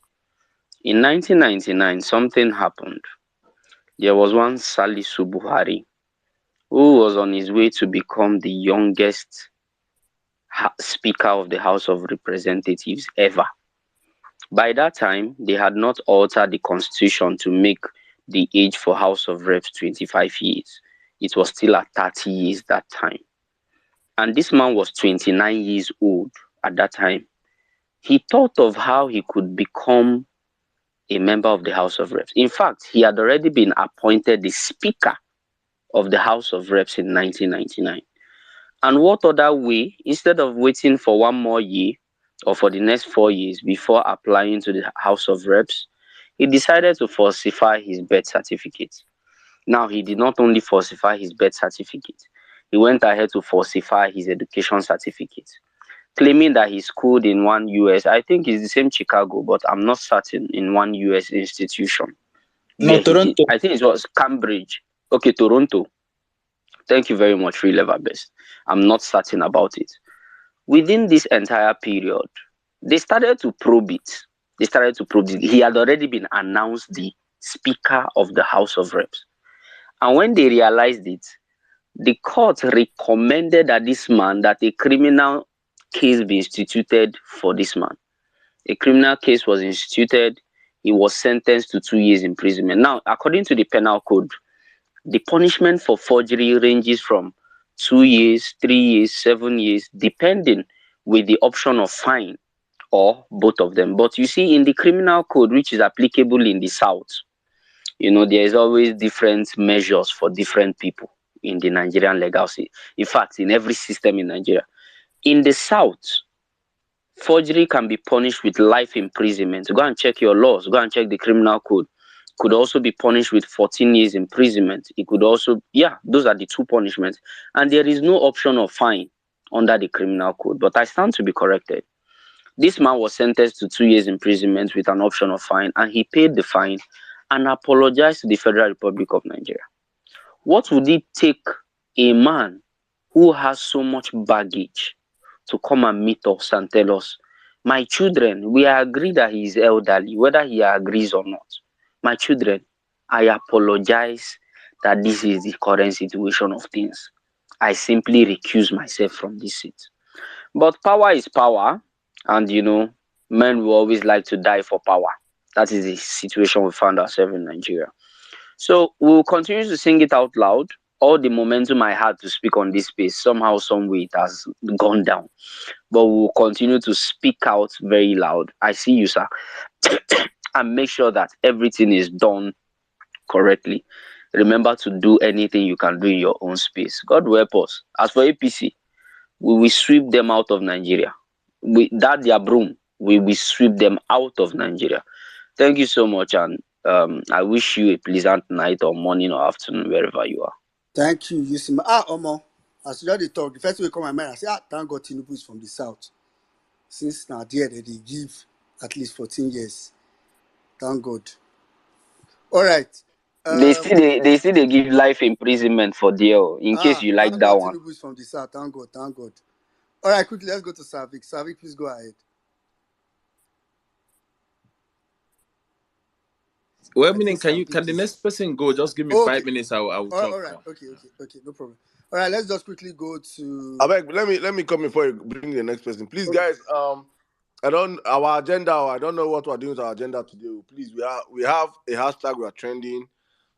In 1999, something happened. There was one Salisu Buhari who was on his way to become the youngest Speaker of the House of Representatives ever. By that time, they had not altered the constitution to make the age for House of Reps 25 years. It was still at 30 years that time. And this man was 29 years old at that time. He thought of how he could become a member of the House of Reps. In fact, he had already been appointed the Speaker of the House of Reps in 1999. And what other way, instead of waiting for one more year or for the next 4 years before applying to the House of Reps, he decided to falsify his birth certificate. Now, he did not only falsify his birth certificate, he went ahead to falsify his education certificate, claiming that he schooled in one US, I think it's the same Chicago, but I'm not certain, in one US institution. No, Toronto. I think it was Cambridge. Okay, Toronto. Thank you very much, Real Ever Best. I'm not certain about it. Within this entire period, they started to probe it. He had already been announced the Speaker of the House of Reps. And when they realized it, the court recommended that a criminal case be instituted for this man. A criminal case was instituted. He was sentenced to 2 years imprisonment. Now, according to the penal code, the punishment for forgery ranges from 2 years, 3 years, 7 years, depending, with the option of fine or both of them. But you see, in the criminal code, which is applicable in the South, there is always different measures for different people in the Nigerian legal system. In fact, in every system in Nigeria. In the South, forgery can be punished with life imprisonment. Go and check your laws. Go and check the criminal code. Could also be punished with 14 years imprisonment. It could also, those are the two punishments. And there is no option of fine under the criminal code. But I stand to be corrected. This man was sentenced to 2 years imprisonment with an option of fine, and he paid the fine and apologized to the Federal Republic of Nigeria. What would it take a man who has so much baggage to come and meet us and tell us, my children, we agree that he is elderly, whether he agrees or not. My children, I apologize that this is the current situation of things. I simply recuse myself from this seat. But power is power, and men will always like to die for power. That is the situation we found ourselves in Nigeria. So we'll continue to sing it out loud. All the momentum I had to speak on this space, somehow, some way, it has gone down. But we'll continue to speak out very loud. I see you, sir. And make sure that everything is done correctly. Remember to do anything you can do in your own space. God will help us. As for APC, we will sweep them out of Nigeria. That their broom, we will sweep them out of Nigeria. Thank you so much, and I wish you a pleasant night or morning or afternoon, wherever you are. Thank you, Yusima. Omo, as you just talk, the first way come my mind, I say, thank God Tinubu is from the South. Since now there, they give at least 14 years. Thank God. All right. They still they give life imprisonment for deal, in case you like thank that God one. Tinubu is from the South. Thank God, thank God. All right, quickly, let's go to Savik. Savik, please go ahead. Well, meaning, can the next person go? Just give me 5 minutes. I will talk. All right. Okay. No problem. All right, let's just quickly go to. Let me come before you bring the next person, please, guys. I don't know what we're doing with our agenda today. Please, we have a hashtag we are trending.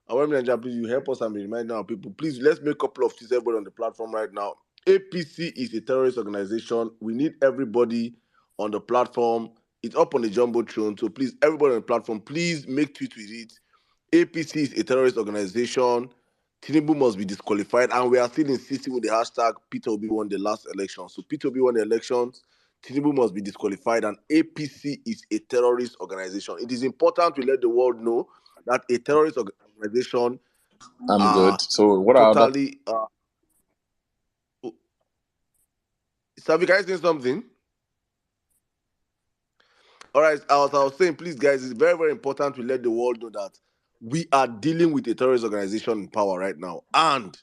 And when Nigeria, please, you help us and be reminding our people. Please, let's make a couple of things everybody on the platform right now. APC is a terrorist organization. We need everybody on the platform. It's up on the Jumbotron. So please, everybody on the platform, please make tweet with it. APC is a terrorist organization. Tinubu must be disqualified. And we are still insisting with the hashtag Peter Obi won the last election. So Peter Obi won the elections. Tinubu must be disqualified. And APC is a terrorist organization. It is important to let the world know that a terrorist organization I'm are good. So what are other? totally... Savi, can I say something? All right, as I was saying, please, guys, it's very, very important to let the world know that we are dealing with a terrorist organization in power right now. And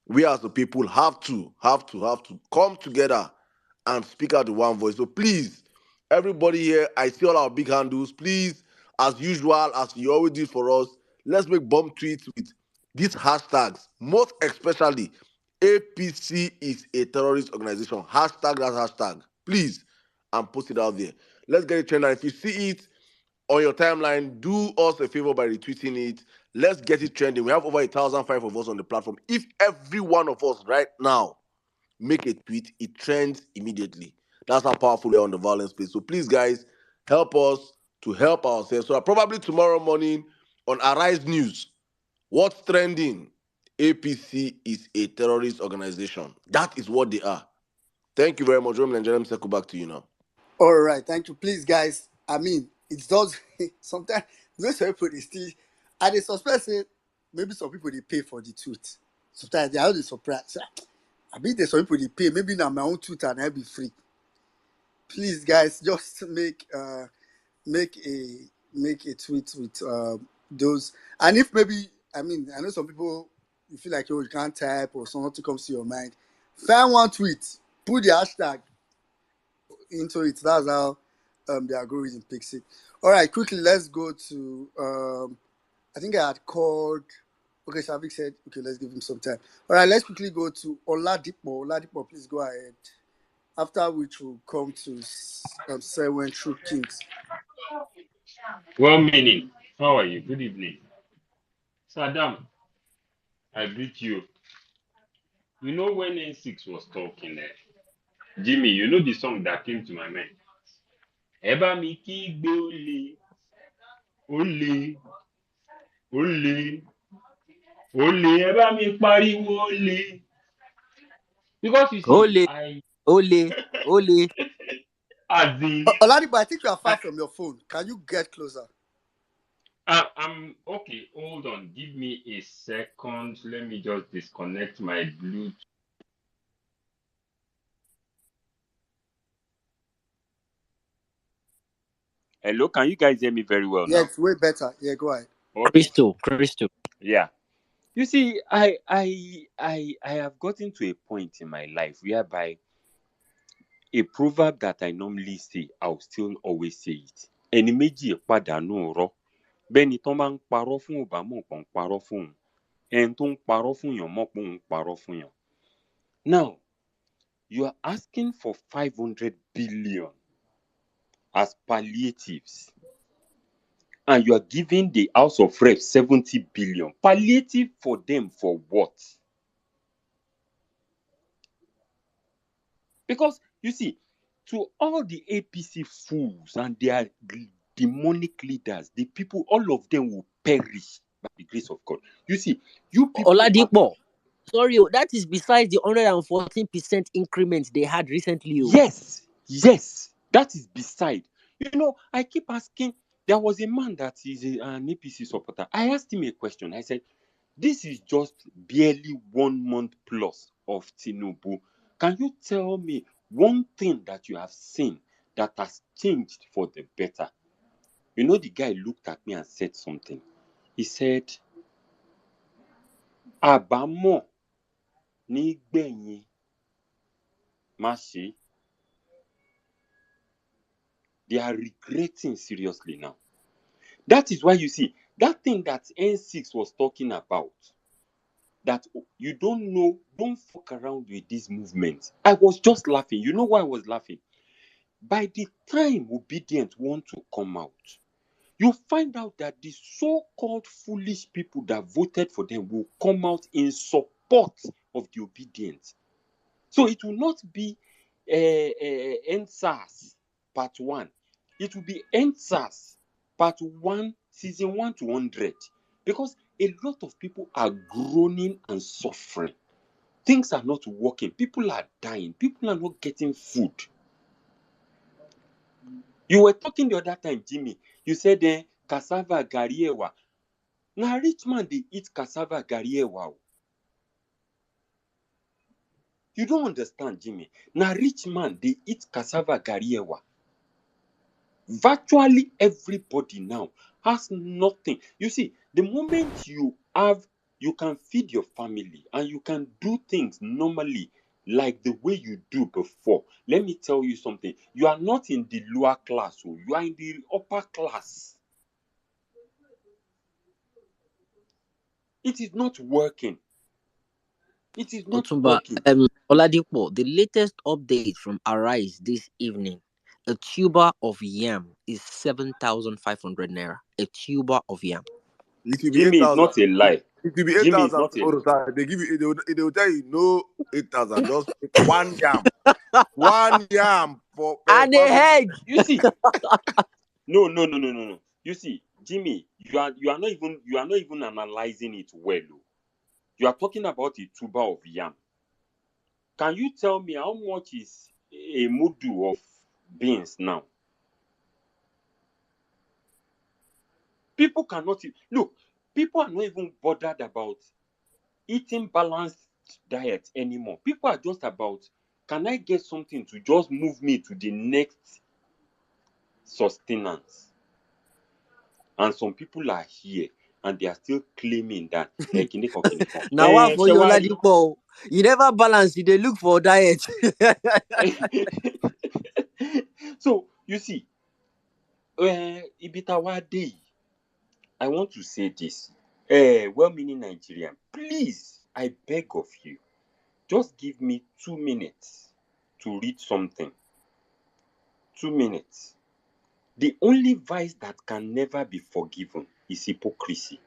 we as the people have to come together and speak out with one voice. So please, everybody here, I see all our big handles. Please, as usual, as you always do for us, let's make bomb tweets with these hashtags. Most especially, APC is a terrorist organization. Hashtag that hashtag. Please, and post it out there. Let's get it trending. If you see it on your timeline, do us a favor by retweeting it. Let's get it trending. We have over 1,005 of us on the platform. If every one of us right now make a tweet, it trends immediately. That's how powerful we are on the violence space. So please, guys, help us to help ourselves. So probably tomorrow morning on Arise News, what's trending? APC is a terrorist organization. That is what they are. Thank you very much. Roman and Jeremy, circle back to you now. All right, thank you. Please, guys. I mean, it does sometimes those people they still and they suspect say maybe some people they pay for the tweet. Sometimes they are always surprised. I mean, there's some people they pay. Maybe now my own tweet and I'll be free. Please, guys, just make a tweet with those. And if maybe I mean I know some people you feel like you can't type or something comes to your mind. Find one tweet, put the hashtag into it. That's how the algorithm picks it. All right, quickly let's go to I think I had called. Okay, Shavik said, okay, let's give him some time. All right, let's quickly go to Oladipo. Oladipo, please go ahead. After which we'll come to Seven True Kings. Well meaning. How are you? Good evening. Saddam, I greet you. You know when N6 was talking there? Jimmy, you know the song that came to my mind? Eba mi kigbe ole, ole, ole, ole, eba mi pariwo ole. Because you see, Ole, ole, ole. as in, Oladipo, I think you are far from your phone. Can you get closer? I'm okay. Hold on, give me a second. Let me just disconnect my Bluetooth. Hello, can you guys hear me very well Yeah, now? it's way better. Yeah, go ahead. Okay. Crystal. Yeah. You see, I have gotten to a point in my life whereby a proverb that I normally say, I'll still always say it. Ẹni méjì pàdánù ọ̀rọ̀. Bẹ́ẹ̀ni tán bá ń parọ́ fún ò bá mọ̀ pé ń parọ́ fún òun. Ẹni tó ń parọ́ fún yàn mọ̀ pé òun ń parọ́ fún yàn. Now, you are asking for 500 billion as palliatives. And you are giving the House of Reps 70 billion. Palliative for them for what? Because, you see, to all the APC fools and their demonic leaders, the people, all of them will perish by the grace of God. You see, you people Oladipo. Sorry, that is besides the 114% increment they had recently. Yes, that is beside. You know, I keep asking, there was a man that is an APC supporter. I asked him a question. I said, this is just barely 1 month plus of Tinubu. Can you tell me one thing that you have seen that has changed for the better? You know, the guy looked at me and said something. He said, Àbámọ̀ nígbẹ̀yìn má ṣe. They are regretting seriously now. That is why you see, that thing that N6 was talking about, that you don't fuck around with this movement. I was just laughing. You know why I was laughing? By the time Obedient want to come out, you find out that the so-called foolish people that voted for them will come out in support of the Obedient. So it will not be NSAS part 1. It will be NSAS part 1, season 1 to 100. Because a lot of people are groaning and suffering. Things are not working. People are dying. People are not getting food. You were talking the other time, Jimmy. You said cassava gariewa. Now rich man, they eat cassava gariewa. You don't understand, Jimmy. Now rich man, they eat cassava gariewa. Virtually everybody now has nothing. You see, the moment you can feed your family and you can do things normally like the way you do before. Let me tell you something. You are not in the lower class, you are in the upper class. It is not working. It is not Otumba, working. Oladipo, the latest update from Arise this evening. A tuber of yam is 7,500 naira. A tuber of yam. It will be Jimmy is 8,000. not a lie. It will be Jimmy is 8,000 not a tomorrow, sir. They give you. They will tell you no 8,000. Just one yam. One yam for per And a family. egg. You see, no. You see, Jimmy, you are not even analyzing it well. You are talking about a tuber of yam. Can you tell me how much is a mudu of beans now? People cannot look. People are not even bothered about eating balanced diet anymore. People are just about, can I get something to just move me to the next sustenance? And some people are here and they are still claiming that kiniko. Now, what for you, Oladipo? You never balance. They look for diet. So you see, Ibitawa Day, I want to say this. Well-meaning Nigerian, please, I beg of you, just give me 2 minutes to read something. 2 minutes. The only vice that can never be forgiven is hypocrisy.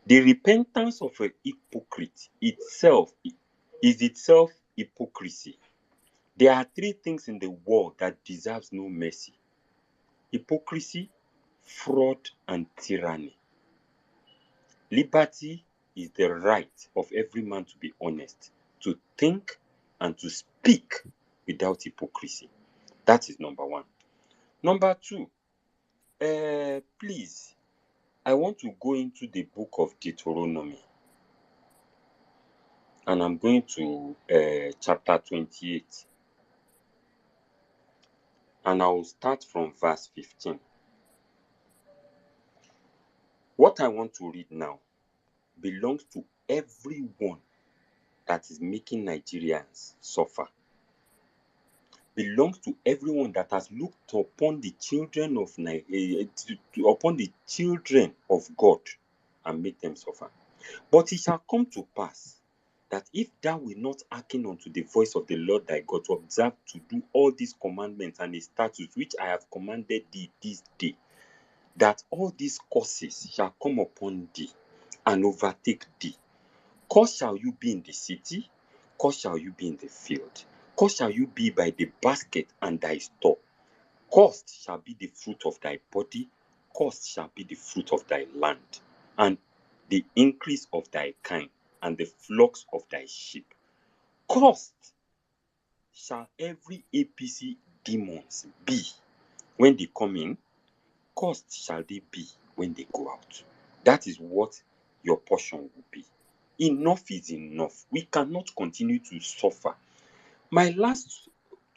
The repentance of a hypocrite itself is itself hypocrisy. There are 3 things in the world that deserves no mercy: hypocrisy, fraud, and tyranny. Liberty is the right of every man to be honest, to think, and to speak without hypocrisy. That is number 1. Number 2, please, I want to go into the book of Deuteronomy. And I'm going to chapter 28. And I will start from verse 15. What I want to read now belongs to everyone that is making Nigerians suffer. Belongs to everyone that has looked upon the children of God and make them suffer. But it shall come to pass that if thou wilt not hearken unto the voice of the Lord thy God, to observe to do all these commandments and his statutes which I have commanded thee this day, that all these curses shall come upon thee and overtake thee. Cursed shall you be in the city, cursed shall you be in the field, cursed shall you be by the basket and thy store. Cursed shall be the fruit of thy body, cursed shall be the fruit of thy land, and the increase of thy kind, and the flocks of thy sheep. Cursed shall every APC demons be when they come in, cursed shall they be when they go out. That is what your portion will be. Enough is enough. We cannot continue to suffer. My last,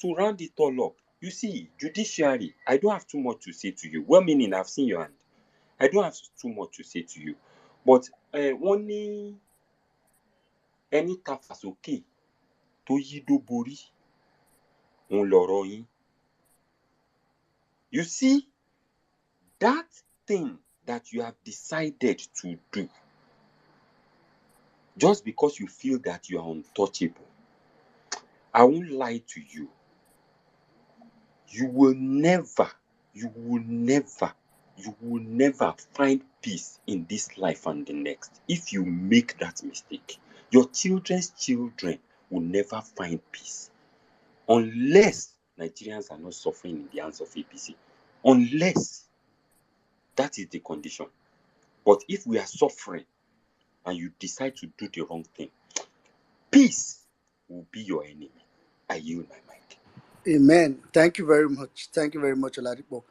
to round it all up, you see, judiciary, I don't have too much to say to you. Well meaning, I've seen your hand. I don't have too much to say to you. But only any tafas okay to yido bori on loro yin. You see, that thing that you have decided to do, just because you feel that you are untouchable, I won't lie to you. You will never find peace in this life and the next if you make that mistake. Your children's children will never find peace unless Nigerians are not suffering in the hands of APC. Unless that is the condition. But if we are suffering and you decide to do the wrong thing, peace will be your enemy. I yield my mic. Amen. Thank you very much. Thank you very much, Oladipo.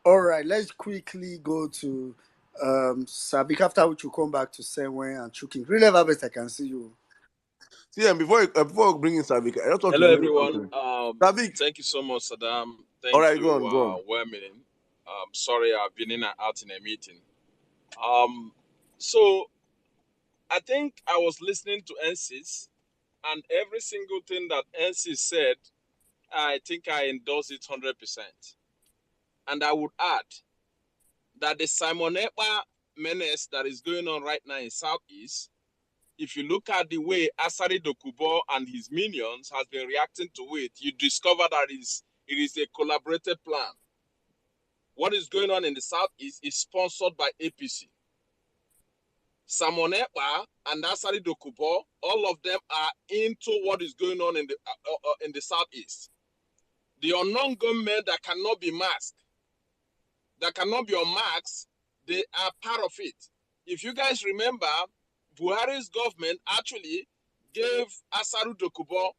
All right, let's quickly go to Sabik, after which we'll come back to Senwe and Chuking. Really, best I can see you. See, and before we bring in Savik, I just want to Hello, make everyone. something. Savik, Thank you so much, Saddam. all Thank right, go you, on, go on. Women. Sorry, I've been in and out in a meeting. So I think I was listening to NCs, and every single thing that NC said, I think I endorse it 100%. And I would add that the Simon Ekpa menace that is going on right now in Southeast, if you look at the way Asari Dokubo and his minions has been reacting to it, you discover that it is a collaborated plan. What is going on in the Southeast is sponsored by APC. Simon Ekpa and Asari Dokubo, all of them are into what is going on in the Southeast. The unknown gunmen that cannot be masked, that cannot be unmasked, they are part of it. If you guys remember, Buhari's government actually gave Asaru Dokubo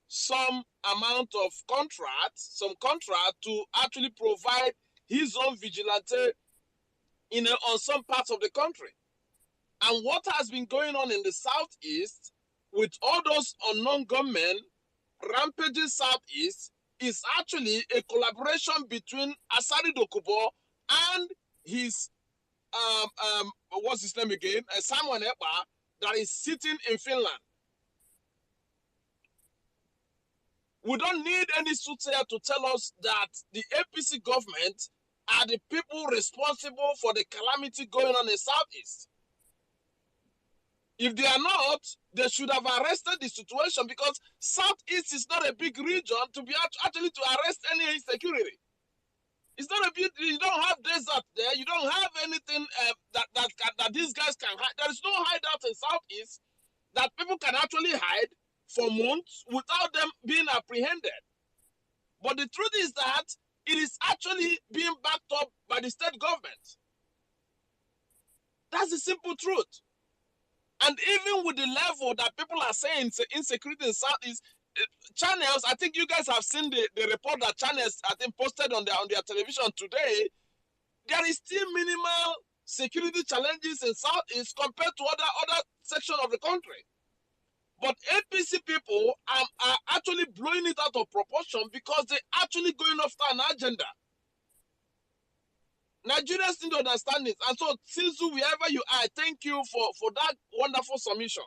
some amount of contract to actually provide his own vigilante on some parts of the country. And what has been going on in the Southeast with all those unknown gunmen rampaging Southeast is actually a collaboration between Asari Dokubo and his what's his name again? Simon Ekpa, that is sitting in Finland. We don't need any soothsayer to tell us that the APC government are the people responsible for the calamity going on in Southeast. If they are not, they should have arrested the situation, because Southeast is not a big region to be actually to arrest any insecurity. It's not a big. You don't have desert there. You don't have anything that these guys can hide. There is no hideout in Southeast that people can actually hide for months without them being apprehended. But the truth is that it is actually being backed up by the state government. That's the simple truth. And even with the level that people are saying insecurity in Southeast, channels, I think you guys have seen the report that channels, I think, posted on their television today. There is still minimal security challenges in Southeast compared to other sections of the country. But APC people are actually blowing it out of proportion because they're actually going after an agenda. Nigerians need to understand this. And so, Sinzu, wherever you are, thank you for that wonderful submission.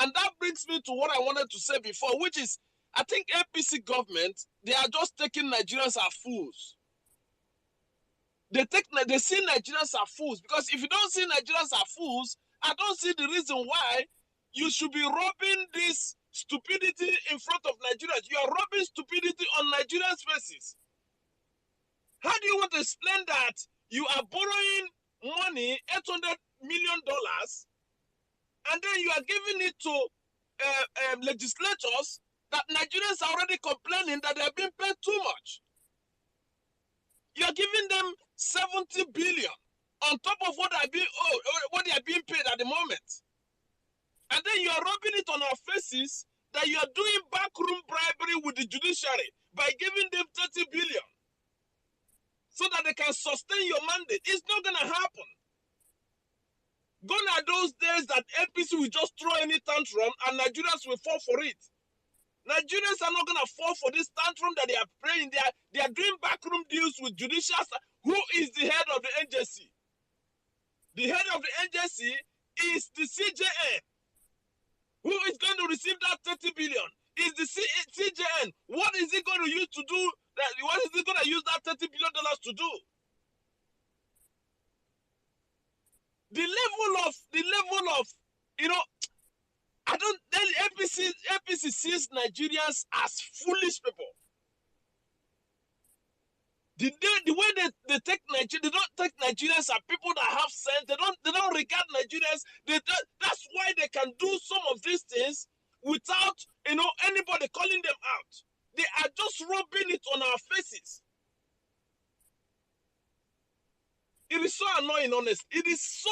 And that brings me to what I wanted to say before, which is, I think APC government, they are just taking Nigerians as fools. They see Nigerians as fools, because if you don't see Nigerians as fools, I don't see the reason why you should be rubbing this stupidity in front of Nigerians. You are rubbing stupidity on Nigerians' faces. How do you want to explain that you are borrowing money, $800 million, and then you are giving it to legislators that Nigerians are already complaining that they are being paid too much? You are giving them 70 billion on top of what they are being paid at the moment. And then you are rubbing it on our faces that you are doing backroom bribery with the judiciary by giving them 30 billion so that they can sustain your mandate. It's not going to happen. Gone are those days that APC will just throw any tantrum and Nigerians will fall for it. Nigerians are not going to fall for this tantrum that they are playing. They are doing backroom deals with judicials. Who is the head of the NJC? The head of the NJC is the CJN. Who is going to receive that 30 billion? Is the CJN. What is it going to use to do that? What is it going to use that $30 billion to do? The level of, APC sees Nigerians as foolish people. The way they take Nigeria, they don't take Nigerians as people that have sense. They don't regard Nigerians. That's why they can do some of these things without anybody calling them out. They are just rubbing it on our faces. It is so annoying, honest. It is so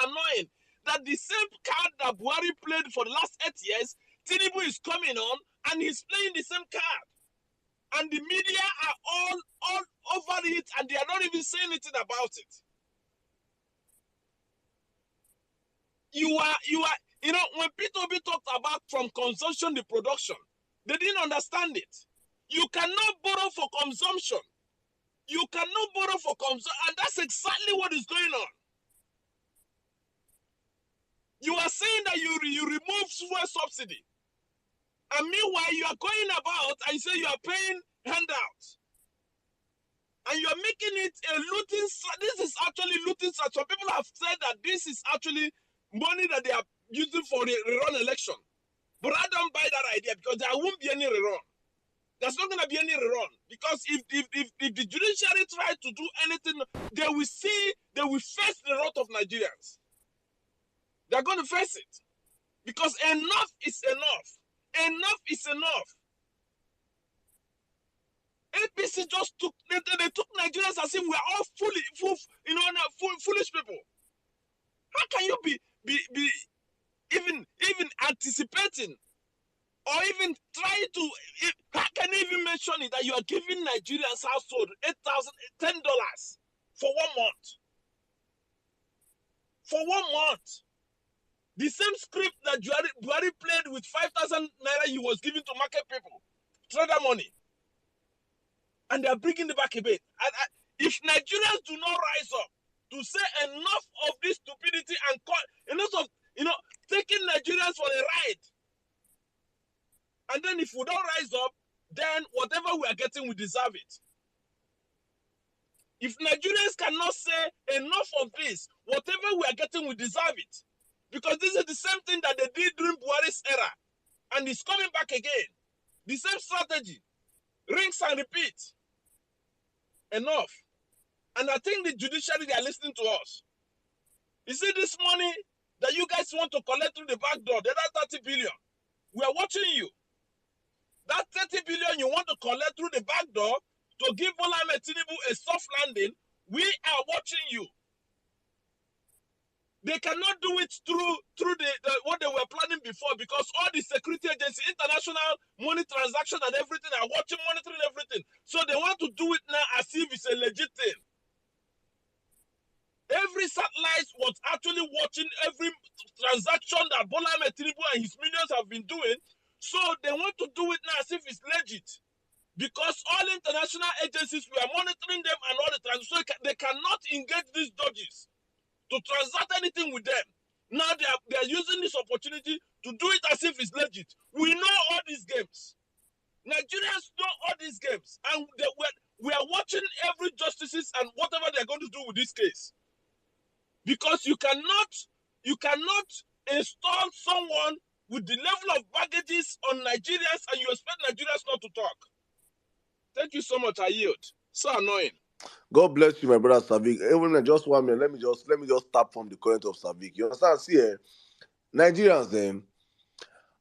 annoying that the same card that Buhari played for the last 8 years, Tinubu is coming on and he's playing the same card. And the media are all over it and they are not even saying anything about it. When P2B talked about from consumption to production, they didn't understand it. You cannot borrow for consumption. You cannot borrow for consumption, and that's exactly what is going on. You are saying that you remove fuel subsidy, and meanwhile you are going about and say you are paying handouts, and you are making it a looting. This is actually looting. Some people have said that this is actually money that they are using for the rerun election, but I don't buy that idea because there won't be any rerun. There's not going to be any rerun because if the judiciary tries to do anything, they will face the wrath of Nigerians. They're going to face it because enough is enough. Enough is enough. APC just took Nigerians as if we are all foolish people. How can you be even anticipating? Or even try to, how can you even mention it that you are giving Nigerians household $10 for 1 month? For 1 month. The same script that Buhari played with 5,000 naira he was giving to market people, trader money. And they are bringing it back a bit. If Nigerians do not rise up to say enough of this stupidity and enough of, taking Nigerians for a ride, and then if we don't rise up, then whatever we are getting, we deserve it. If Nigerians cannot say enough of this, whatever we are getting, we deserve it. Because this is the same thing that they did during Buhari's era. And it's coming back again. The same strategy. Rinse and repeat. Enough. And I think the judiciary, they are listening to us. You see this money that you guys want to collect through the back door, the other 30 billion. We are watching you. That 30 billion you want to collect through the back door to give Bola Ahmed Tinubu a soft landing, we are watching you. They cannot do it through what they were planning before because all the security agencies, international money transaction and everything are watching, monitoring everything. So they want to do it now as if it's a legit thing. Every satellite was actually watching every transaction that Bola Ahmed Tinubu and his minions have been doing. So they want to do it now as if it's legit. Because all international agencies, we are monitoring them and all the transactions. So they cannot engage these dodges to transact anything with them. Now they are using this opportunity to do it as if it's legit. We know all these games. Nigerians know all these games. And we are watching every justices and whatever they're going to do with this case. Because you cannot install someone with the level of baggages on Nigerians and you expect Nigerians not to talk. Thank you so much, I yield. So annoying. God bless you, my brother Savik. Even just 1 minute, let me just tap from the current of Savik. You understand? See, Nigerians,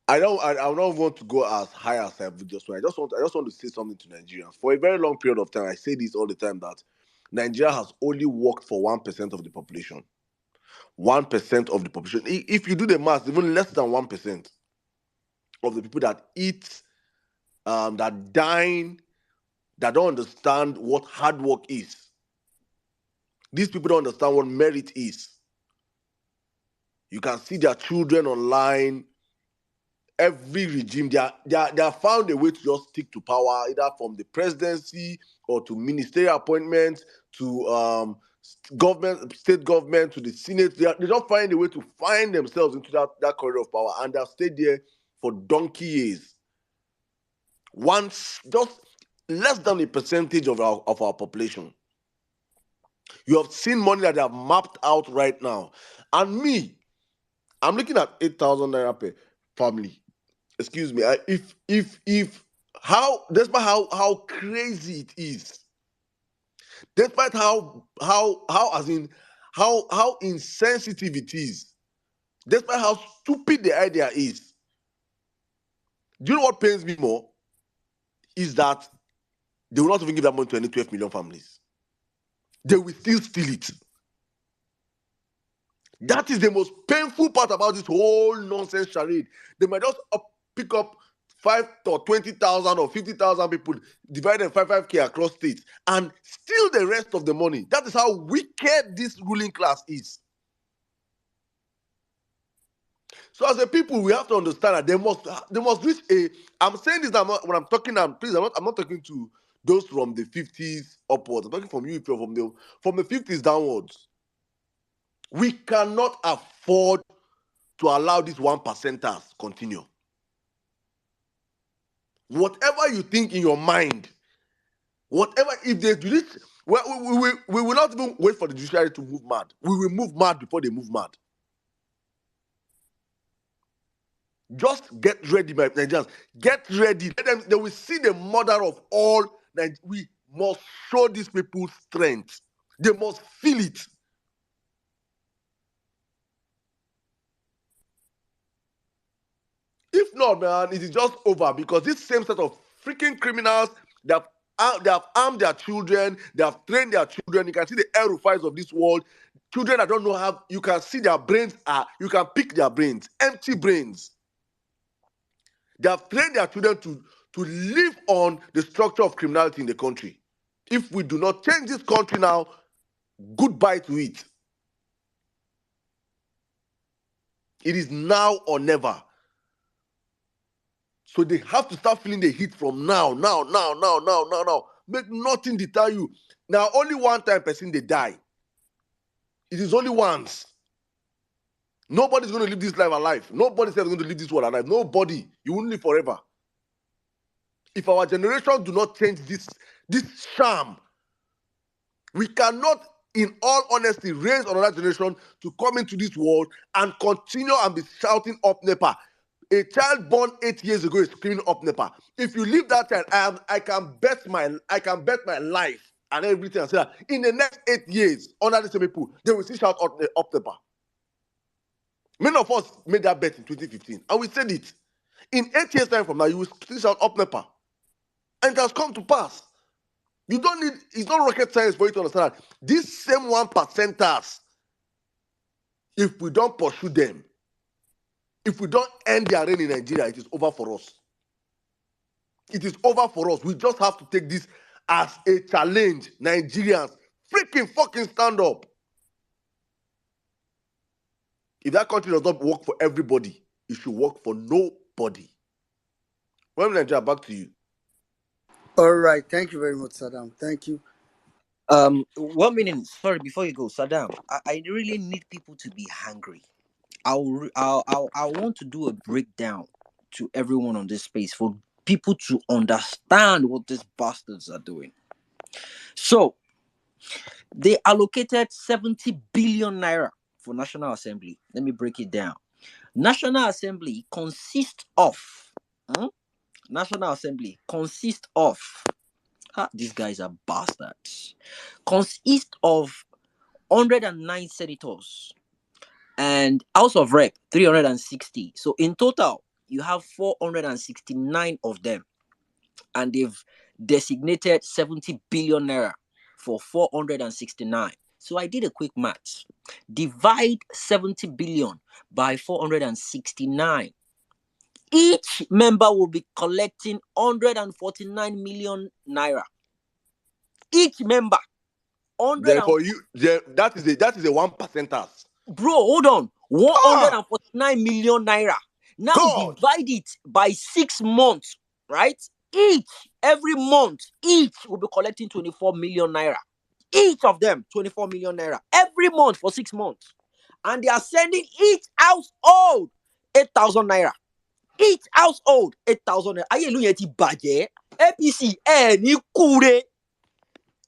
I don't want to go as high as I just want. I just want to say something to Nigerians. For a very long period of time, I say this all the time that Nigeria has only worked for 1% of the population. 1% of the population. If you do the math, even less than 1% of the people that eat, that dine, that don't understand what hard work is. These people don't understand what merit is. You can see their children online. Every regime, they have found a way to just stick to power, either from the presidency or to ministerial appointments, to state government, to the Senate. They don't find a way to find themselves into that corridor of power, and they've stayed there for donkey years. Just less than a percentage of our population. You have seen money that they have mapped out right now. And me, I'm looking at 8,000 naira per family. Excuse me. Despite how crazy it is, despite how insensitive it is, despite how stupid the idea is, Do you know what pains me more? Is that they will not even give that money to any 12 million families. They will still steal it. That is the most painful part about this whole nonsense charade. They might just pick up 5 or 20,000 or 50,000 people, divide them 5K across states, and steal the rest of the money. That is how wicked this ruling class is. So as a people, we have to understand that they must reach a. I'm saying this when I'm talking. Please, I'm not talking to those from the 50s upwards. I'm talking from you from the 50s downwards. We cannot afford to allow these 1%ers continue. Whatever you think in your mind, whatever, if they do this, we will not even wait for the judiciary to move mad. We will move mad before they move mad. Just get ready, my Nigerians. Get ready. They will see the mother of all. We must show these people strength. They must feel it. If not, man, it is just over, because this same set of freaking criminals, they have armed their children, they have trained their children. You can see the aerofiles of this world. Children that don't know how, you can see their brains you can pick their brains, empty brains. They have trained their children to live on the structure of criminality in the country. If we do not change this country now, goodbye to it. It is now or never. So they have to start feeling the heat from now. Make nothing deter you. Now, only one time person they die. It is only once. Nobody's going to live this life alive. Nobody's ever going to live this world alive. Nobody. You won't live forever. If our generation do not change this sham, we cannot, in all honesty, raise another generation to come into this world and continue and be shouting up NEPA. A child born 8 years ago is screaming up NEPA. If you leave that child, I can bet my life and everything and say that in the next 8 years, under the same people, they will still shout up NEPA. Many of us made that bet in 2015, and we said it. In 8 years' time from now, you will still shout up NEPA. And it has come to pass. You don't need, it's not rocket science for you to understand that these same 1%ers, if we don't pursue them, if we don't end their reign in Nigeria, it is over for us. It is over for us. We just have to take this as a challenge. Nigerians, freaking fucking stand up. If that country does not work for everybody, it should work for nobody. Well, Nigeria, back to you. All right. Thank you very much, Saddam. Thank you. 1 minute. Sorry, before you go, Saddam. I really need people to be hungry. I want to do a breakdown to everyone on this space for people to understand what these bastards are doing. So, they allocated 70 billion naira for National Assembly. Let me break it down. National Assembly consists of these guys are bastards. Consists of 109 senators and House of Rep 360. So in total, you have 469 of them, and they've designated 70 billion naira for 469. So I did a quick math. Divide 70 billion by 469. Each member will be collecting 149 million naira. Each member. Therefore, that is a 1%ers. Bro, hold on. 149 million naira. Now divide it by 6 months, right? Every month, each will be collecting 24 million naira. Each of them, 24 million naira. Every month for 6 months. And they are sending each household 8,000 naira. Each household 8,000 naira. Hallelujah, ti bàjẹ́. APC, ní kúre.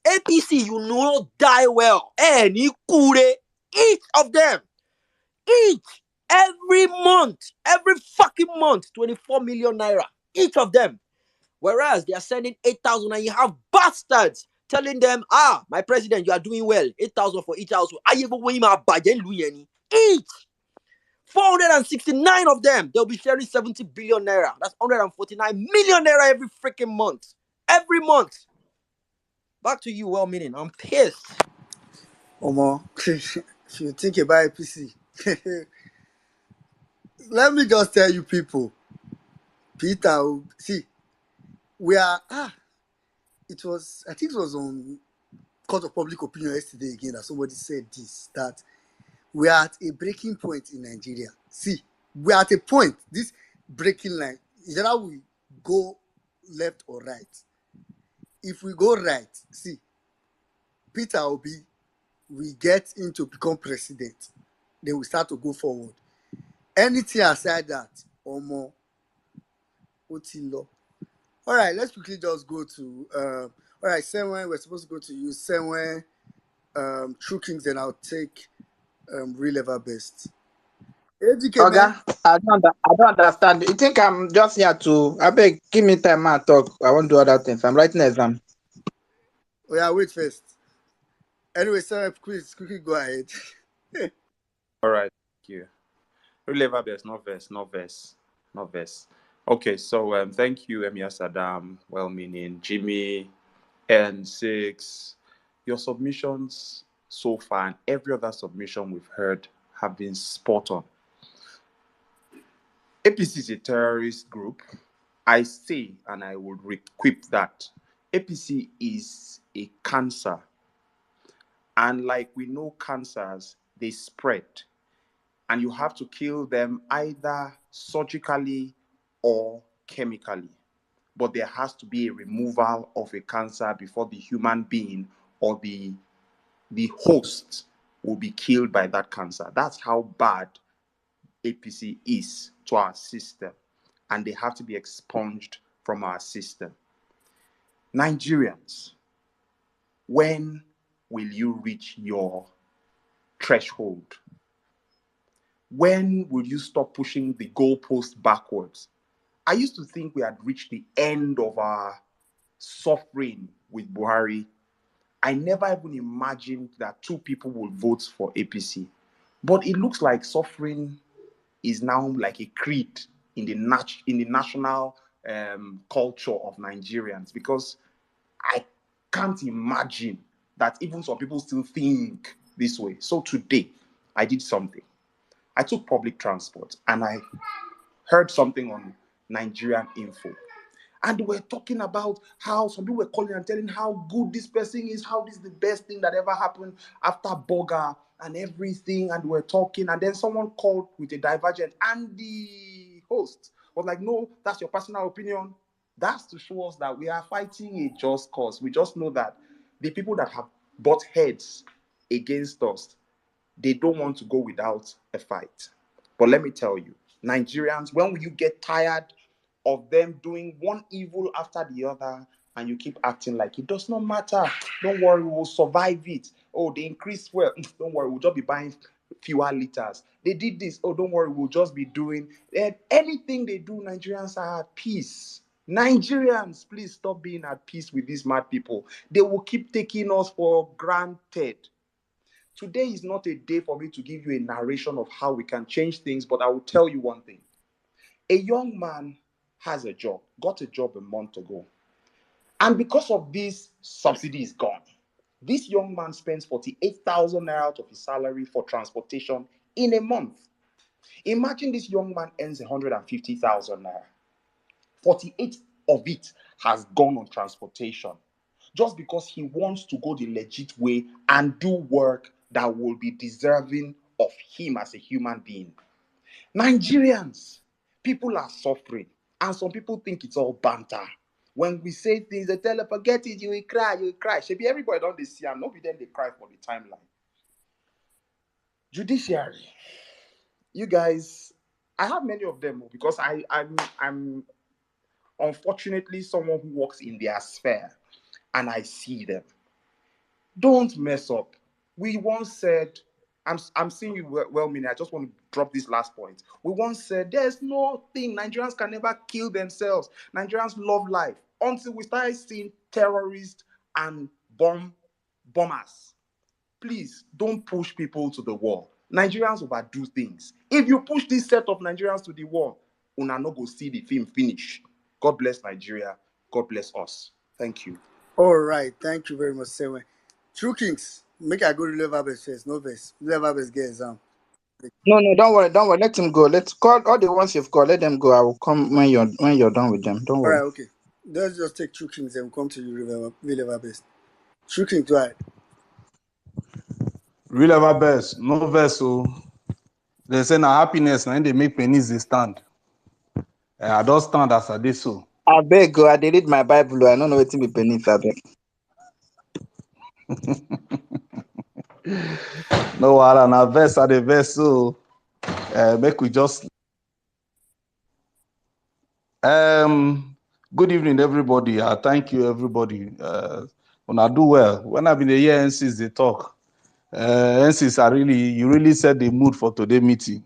APC, you know die well. Ní kúre. Each of them. Every month, every fucking month, 24 million naira. Each of them. Whereas they are sending 8,000, and you have bastards telling them, my president, you are doing well. 8,000 for each household. Each 469 of them, they'll be sharing 70 billion naira. That's 149 million naira every freaking month. Every month. Back to you, well-meaning. I'm pissed. Omo, if you think about APC, let me just tell you people, Peter, see, we are, it was, I think it was on Court of Public Opinion yesterday again that somebody said this, that we are at a breaking point in Nigeria. See, we are at a point, this breaking line, either we go left or right. If we go right, see, Peter Obi we get into become president, then we start to go forward. Anything aside that, Omo, Otilo. All right, let's quickly just go to, all right, Senwen, we're supposed to go to you. Senwen, True Kings, then I'll take Real Ever Best. AGK, man. Oga, I don't understand. You think I'm just here to? I beg, give me time, man. Talk. I won't do other things. I'm writing exam. Oh, yeah, wait first. Anyway, Senwen, please, quickly go ahead. All right, thank you. Releva verse, not verse, not verse, not verse. Okay, so thank you, Emia Saddam, well-meaning, Jimmy, N6. Your submissions so far and every other submission we've heard have been spot on. APC is a terrorist group. I say, and I would requip that, APC is a cancer. And like we know cancers, they spread. And you have to kill them either surgically or chemically. But there has to be a removal of a cancer before the human being or the host will be killed by that cancer. That's how bad APC is to our system. And they have to be expunged from our system. Nigerians, when will you reach your threshold? When will you stop pushing the goalpost backwards? I used to think we had reached the end of our suffering with Buhari. I never even imagined that two people would vote for APC. But it looks like suffering is now like a creed in the national culture of Nigerians, because I can't imagine that even some people still think this way. So today, I did something. I took public transport and I heard something on Nigerian Info. And they were talking about how some people were calling and telling how good this person is, how this is the best thing that ever happened after Boga and everything. And we were talking, and then someone called with a divergent, and the host was like, no, that's your personal opinion. That's to show us that we are fighting a just cause. We just know that the people that have butt heads against us, they don't want to go without a fight. But let me tell you, Nigerians, when will you get tired of them doing one evil after the other and you keep acting like it does not matter? Don't worry, we'll survive it. Oh, they increased fuel. Don't worry, we'll just be buying fewer liters. They did this. Oh, don't worry, we'll just be doing anything they do. Nigerians are at peace. Nigerians, please stop being at peace with these mad people. They will keep taking us for granted. Today is not a day for me to give you a narration of how we can change things, but I will tell you one thing. A young man has a job, got a job a month ago. And because of this, subsidy is gone. This young man spends 48,000 naira out of his salary for transportation in a month. Imagine this young man earns 150,000 naira. 48 of it has gone on transportation just because he wants to go the legit way and do work that will be deserving of him as a human being. Nigerians, people are suffering, and some people think it's all banter. When we say things, they tell them, forget it, you will cry, you will cry. Should be everybody don't they see, and not be them they cry for the timeline. Judiciary, you guys, I have many of them because I'm unfortunately someone who works in their sphere, and I see them. Don't mess up. We once said, I'm seeing you well, meaning. I just want to drop this last point. We once said there's no thing. Nigerians can never kill themselves. Nigerians love life until we started seeing terrorists and bombers. Please don't push people to the wall. Nigerians overdo things. If you push this set of Nigerians to the wall, una no go see the film finish. God bless Nigeria. God bless us. Thank you. All right, thank you very much, Seven. True Kings, make I go to level best first. No verse. Level best get exam. No, no, don't worry, don't worry. Let him go. Let's call all the ones you've called. Let them go. I will come when you're done with them. Don't All worry. right, okay. Let's just take True Kings and come to you, level best. True Kings, go ahead. Real ever best, no verse. So they say na happiness, and they make pennies they stand. I don't stand as I did so. I beg go. I did read my Bible. I don't know what to be beneath. I beg. No, na verse at the verse. So make we just. Good evening, everybody. Thank you, everybody. When I do well, when I've been here, NCs they talk. NCs are you really set the mood for today's meeting.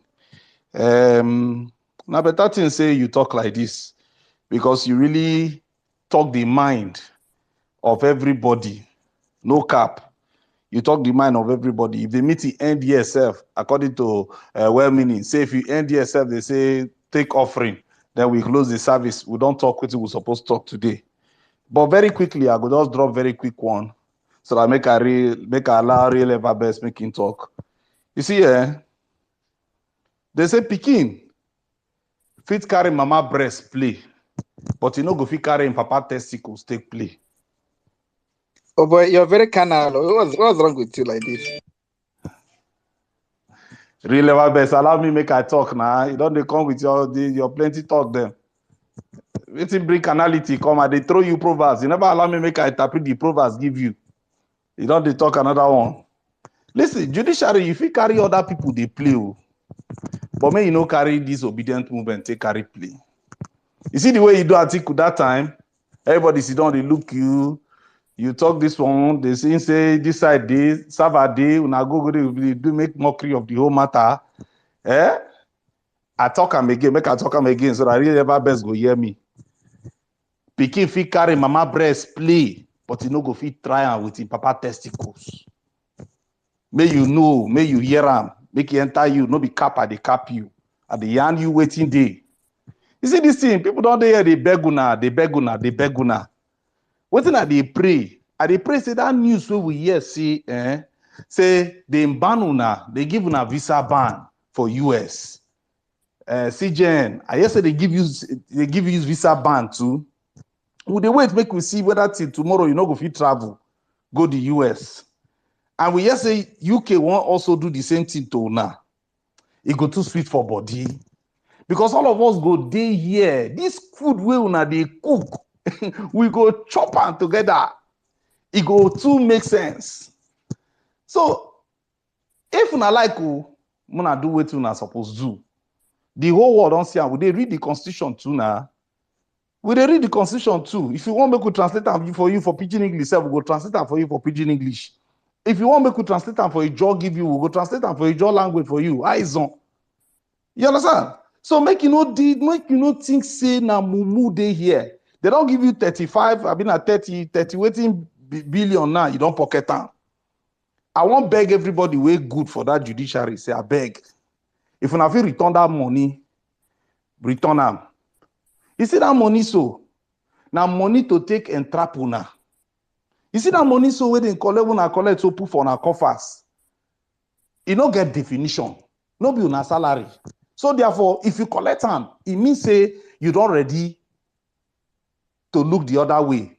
Now, better thing say you talk like this because you really talk the mind of everybody. No cap. You talk the mind of everybody. If the meeting end yourself, according to well-meaning, say if you end yourself, they say take offering. Then we close the service. We don't talk what we're supposed to talk today. But very quickly, I go just drop very quick one. So that make I allow real ever best making talk. You see, they say Pikin fit carry mama breast play, but you know go fit carry him papa testicles take play. Oh boy, you're very carnal. What's wrong with you like this? Real ever best, allow me make I talk now. You don't they come with your plenty talk them. Wetin bring carnality come and they throw you proverbs. You never allow me make I interpret the proverbs give you. You don't they talk another one. Listen, judiciary, if you carry other people, they play. But may you no carry this obedient movement, take carry play. You see the way you do article that time, everybody sit down, they look you. You talk this one, they say this side day, Saturday, una go they do make mockery of the whole matter. Eh? I talk them again, make I talk them again, so that really ever best go hear me. Pikin fit carry mama breast play, but you no go fit try am with him papa testicles. May you know, may you hear am, make he enter you, no be cap at the cap you, at the yarn you waiting day. You see this thing, people don't hear they beg una, they beg una, they beg una. Wetin I dey pray? I dey pray say that news wey we hear say they ban una, they give una visa ban for US. CJN, I hear say they give you visa ban too. We dey wait make we see whether till tomorrow you no go fit travel go the US. And we hear say UK won't also do the same thing to una. It go too sweet for body. Because all of us go day here. This food wey una dey cook, we go chop am together. It go too make sense. So if una like una do wetin una suppose do. The whole world don't see am. We dey read the constitution too now. We dey read the constitution too. If you want make we translate am for you for pidgin English, we go translate am for you for pidgin English. If you want make we translate am for a jaw give you, we go translate am for a jaw language for you. Aizon. You understand? So make you no think say na mumu dey here. They don't give you 35, I mean na 30 waiting billion now, you don't pocket am. I won't beg everybody way good for that judiciary. Say I beg. If una fit return that money, return am. You see that money so? Now money to take entrap una. You see that money so where they collect so put for una coffers. It no get definition. No be una salary. So therefore, if you collect them, it means say you don't ready to look the other way.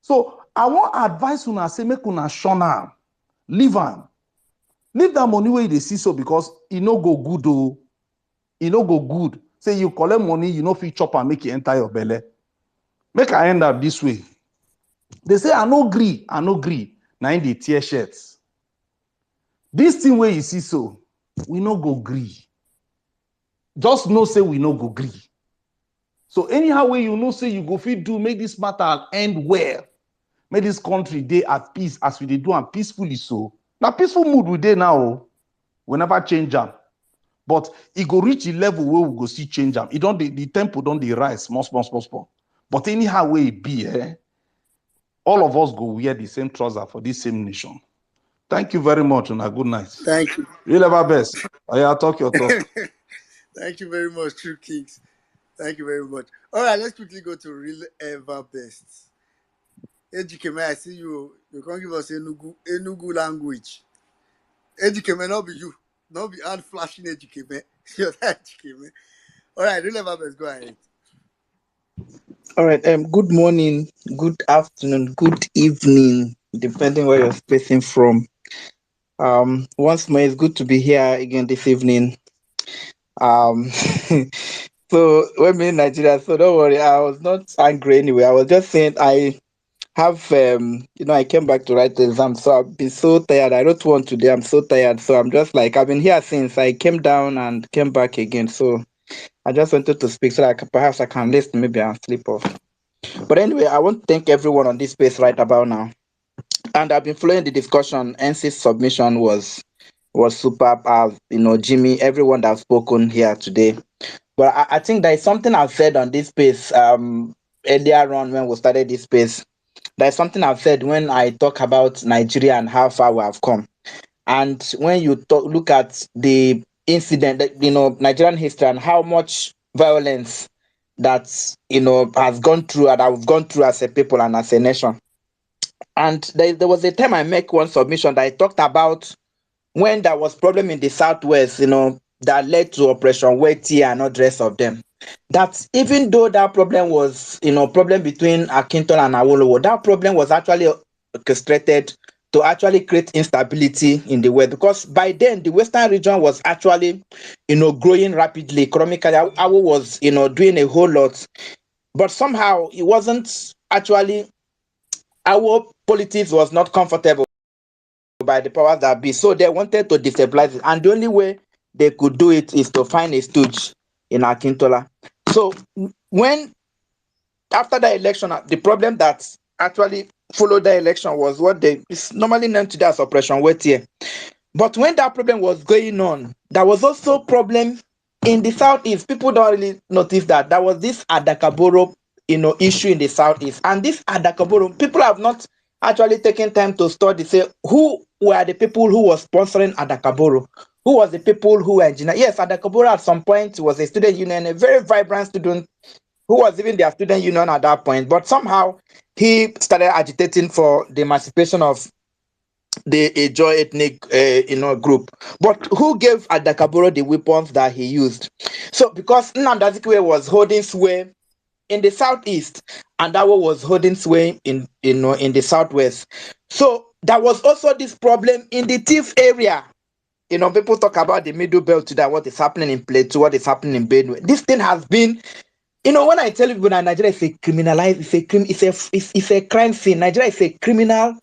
So I want advice una say make una shun am, leave am. Leave that money where they see so because it no go good though. It no go good. Say you collect money, you no fit chop and make it enter your belly. Make I end up this way. They say I no gree. Now in the tear shirts. This thing where you see so, we no go gree. Just know say we no go gree. So anyhow way you know say you go fit do make this matter end well. Make this country dey at peace as we dey do and peacefully so. Now peaceful mood we dey now. We never change am. But it go reach the level where we go see change am. It don't the tempo don't dey rise small. But anyhow way it be, all of us go wear the same trouser for this same nation. Thank you very much, and a good night. Thank you. You'll ever best. I'll talk your talk. Thank you very much, True Kings. Thank you very much. All right, let's quickly go to real ever best. Ejikeme, I see you. You can't give us Enugu language. Ejikeme, not be you. Not be hand flashing Ejikeme. You're that Ejikeme. All right, real ever best. Go ahead. All right. Good morning, good afternoon, good evening, depending where you're spacing from. Once more, it's good to be here again this evening. So when we're in Nigeria, so don't worry, I was not angry anyway. I was just saying I have I came back to write the exam, so I've been so tired. I wrote one today. I'm so tired, so I'm just like I've been here since I came down and came back again. So I just wanted to speak so that perhaps I can listen, maybe I'll sleep off. But anyway, I want to thank everyone on this space right about now. And I've been following the discussion. NC's submission was superb. Jimmy, everyone that's spoken here today. But I think there is something I've said on this space earlier on when we started this space. There's something I've said when I talk about Nigeria and how far we have come. And when you look at the incident, Nigerian history and how much violence that has gone through and I've gone through as a people and as a nation. And there was a time I make one submission that I talked about when there was problem in the Southwest, that led to Operation Weti and all the rest of them. That even though that problem was, problem between Akintola and Awolowo, that problem was actually orchestrated to actually create instability in the West, because by then the Western region was actually, growing rapidly economically. Awo was, doing a whole lot, but somehow it wasn't actually. Our politics was not comfortable by the powers that be, so they wanted to destabilize it, and the only way they could do it is to find a stooge in Akintola. So when after the election, the problem that actually followed the election was what they is normally known today as Operation Weti. But when that problem was going on, there was also problem in the Southeast. People don't really notice that there was this Adakaboro, issue in the Southeast, and this Adakaboro, people have not actually taken time to study, say who were the people who was sponsoring Adakaboro, who was the people who were engineering. Yes, Adakaboro at some point was a student union, a very vibrant student who was even their student union at that point, but somehow he started agitating for the emancipation of the Ijaw ethnic group. But who gave Adakaboro the weapons that he used? So because Nnamdi Azikiwe was holding sway in the Southeast and Dawo was holding sway in the Southwest, so there was also this problem in the Tiv area. People talk about the Middle Belt today, what is happening in Plateau, what is happening in Benue. This thing has been, when I tell people that Nigeria is a criminalized, it's a crime scene. Nigeria is a criminal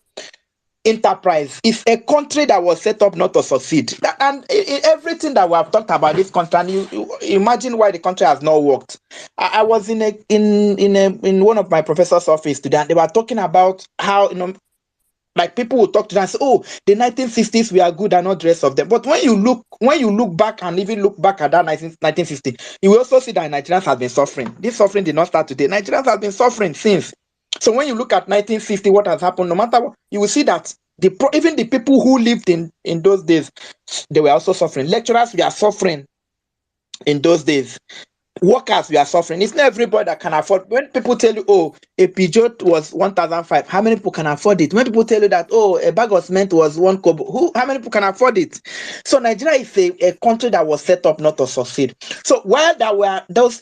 enterprise. It's a country that was set up not to succeed. And everything that we have talked about this country, and you imagine why the country has not worked. I was in one of my professor's office today, and they were talking about how like people will talk to them and say, oh, the 1960s we are good and not the rest of them. But when you look back and even look back at that 1960, you will also see that Nigerians have been suffering. This suffering did not start today. Nigerians have been suffering since. So when you look at 1960, what has happened, no matter what, you will see that even the people who lived in those days, they were also suffering. Lecturers were suffering in those days. Workers, we are suffering. It's not everybody that can afford. When people tell you, oh, a Peugeot was 1,500, how many people can afford it? When people tell you that, oh, a bag of cement was 1 kobo, how many people can afford it? So Nigeria is a country that was set up not to succeed. So while there were those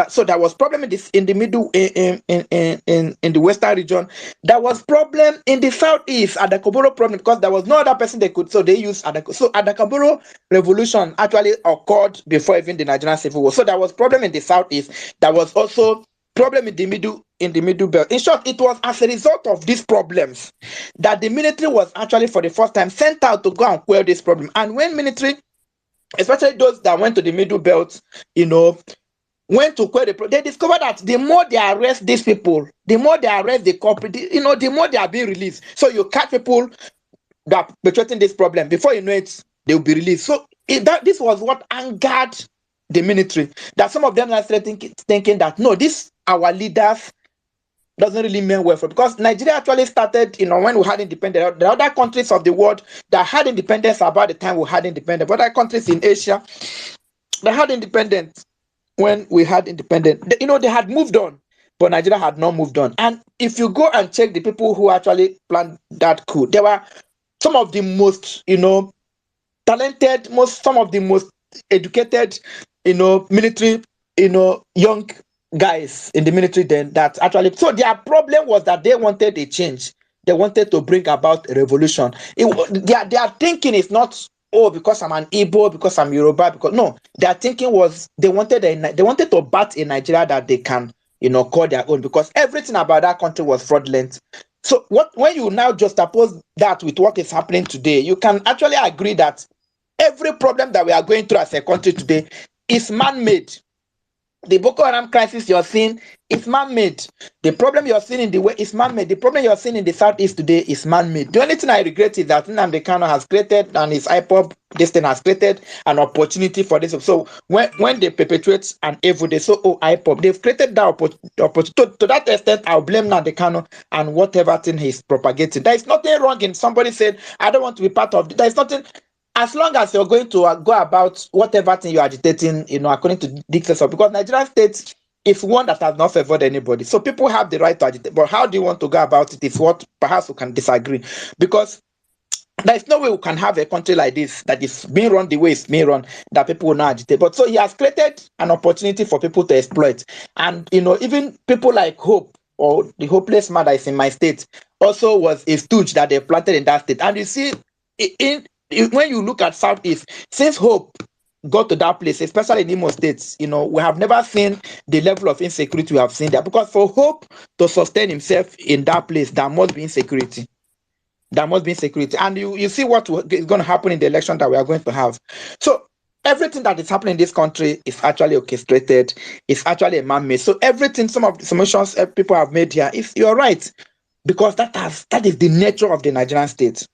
so there was problem in the middle, in the western region, there was problem in the southeast, Adakaboro problem, because there was no other person they could, so they used Adakaboro. So Adakaboro revolution actually occurred before even the Nigerian civil war. So there was problem in the southeast. There was also problem in the middle belt. In short, it was as a result of these problems that the military was actually for the first time sent out to go and quell this problem. And when military, especially those that went to the middle belt, went to quell the problem, they discovered that the more they arrest these people, the more they arrest the culprit, the more they are being released. So you catch people that are perpetrating this problem, before you know it, they will be released. So this was what angered the military, that some of them are thinking that no, our leaders doesn't really mean well for, because Nigeria actually started, when we had independence. The other countries of the world that had independence about the time we had independence, but other countries in Asia, they had independence when we had independence. They had moved on, but Nigeria had not moved on. And if you go and check the people who actually planned that coup, they were some of the most, talented, some of the most educated, military, young guys in the military then, that actually, so their problem was that they wanted a change. They wanted to bring about a revolution. Their thinking is not, oh, because I'm an Igbo, because I'm Yoruba, because no, their thinking was they wanted to bat in Nigeria that they can, call their own, because everything about that country was fraudulent. So when you now juxtapose that with what is happening today, you can actually agree that every problem that we are going through as a country today is man-made. The Boko Haram crisis you're seeing is man-made. The problem you're seeing in the West is man-made. The problem you're seeing in the Southeast today is man-made. The only thing I regret is that Nnamdi Kanu has created, and his IPOB, this thing has created an opportunity for this. So when they perpetuate an evil, they say, oh, IPOB, they've created that opportunity. To that extent, I'll blame Nnamdi Kanu and whatever thing he's propagating. There is nothing wrong in somebody said, I don't want to be part of it. There is nothing. As long as you're going to go about whatever thing you're agitating, according to dictates, because Nigerian state is one that has not favored anybody. So people have the right to agitate, but how do you want to go about it is what perhaps we can disagree. Because there is no way we can have a country like this that is being run the way it's being run, that people will not agitate. But so he has created an opportunity for people to exploit. And, even people like Hope, or the hopeless man that is in my state, also was a stooge that they planted in that state. And you see, when you look at Southeast, since Hope got to that place, especially in Imo States, we have never seen the level of insecurity we have seen there. Because for Hope to sustain himself in that place, there must be insecurity. There must be insecurity. And you see what is going to happen in the election that we are going to have. So everything that is happening in this country is actually orchestrated. It's actually a man-made. So everything, some of the submissions people have made here, you're right. Because that is the nature of the Nigerian state.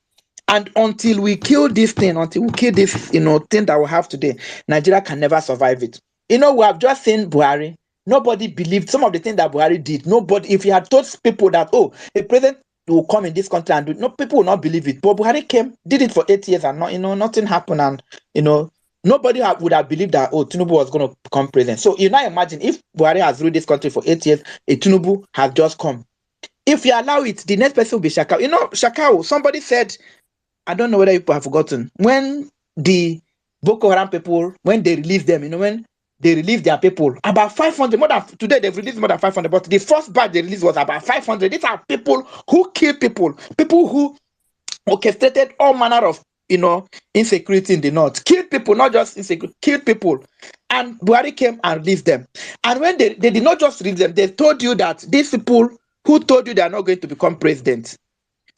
And until we kill this thing, until we kill this, thing that we have today, Nigeria can never survive it. We have just seen Buhari. Nobody believed some of the things that Buhari did. Nobody, if he had told people that, oh, a president will come in this country and do, no, people will not believe it. But Buhari came, did it for 8 years, and nothing happened. And nobody would have believed that, oh, Tinubu was going to become president. So you now imagine if Buhari has ruled this country for 8 years, a Tinubu has just come. If you allow it, the next person will be Shakao. Shakao, somebody said, I don't know whether people have forgotten, when the Boko Haram people, when they release them, when they release their people, about 500, more than today they've released more than 500, but the first batch they released was about 500. These are people who kill people who orchestrated all manner of, insecurity in the north. Killed people, not just insecurity, killed people. And Buhari came and released them. And when they did not just release them, they told you that these people who told you they are not going to become president.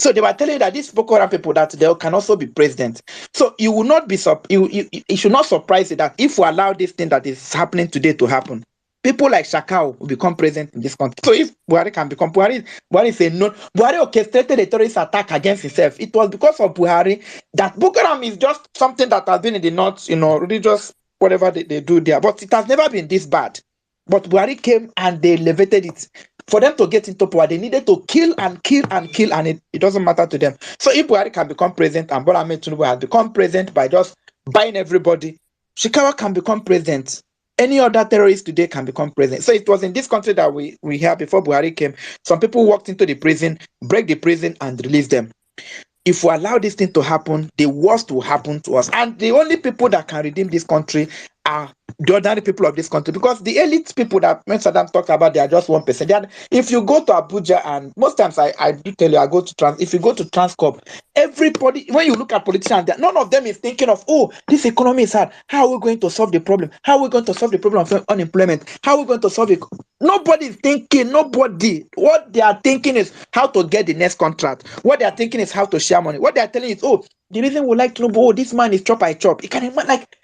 So they were telling you that these Boko Haram people, that they can also be president. So you will not be you should not surprise you that if we allow this thing that is happening today to happen, people like Shakao will become president in this country. So if Buhari can become Buhari said no. Buhari orchestrated a terrorist attack against himself. It was because of Buhari that Boko Haram is just something that has been in the north, religious, whatever they do there. But it has never been this bad. But Buhari came and they elevated it. For them to get into power, they needed to kill and kill and kill, and it doesn't matter to them. So if Buhari can become president, and Bola Ahmed Tinubu has become president by just buying everybody, Shikawa can become president. Any other terrorist today can become president. So it was in this country that we had before Buhari came. Some people walked into the prison, break the prison, and release them. If we allow this thing to happen, the worst will happen to us. And the only people that can redeem this country are the ordinary people of this country, because the elite people that when Saddam talked about, they are just 1%. If you go to Abuja, and most times I do tell you, I go to if you go to Transcorp, everybody, when you look at politicians, none of them is thinking of, oh, this economy is hard. How are we going to solve the problem? How are we going to solve the problem of unemployment? How are we going to solve it? Nobody is thinking, nobody. What they are thinking is how to get the next contract. What they are thinking is how to share money. What they are telling is, oh, the reason we like to know, oh, this man is chop by chop. You can imagine, like,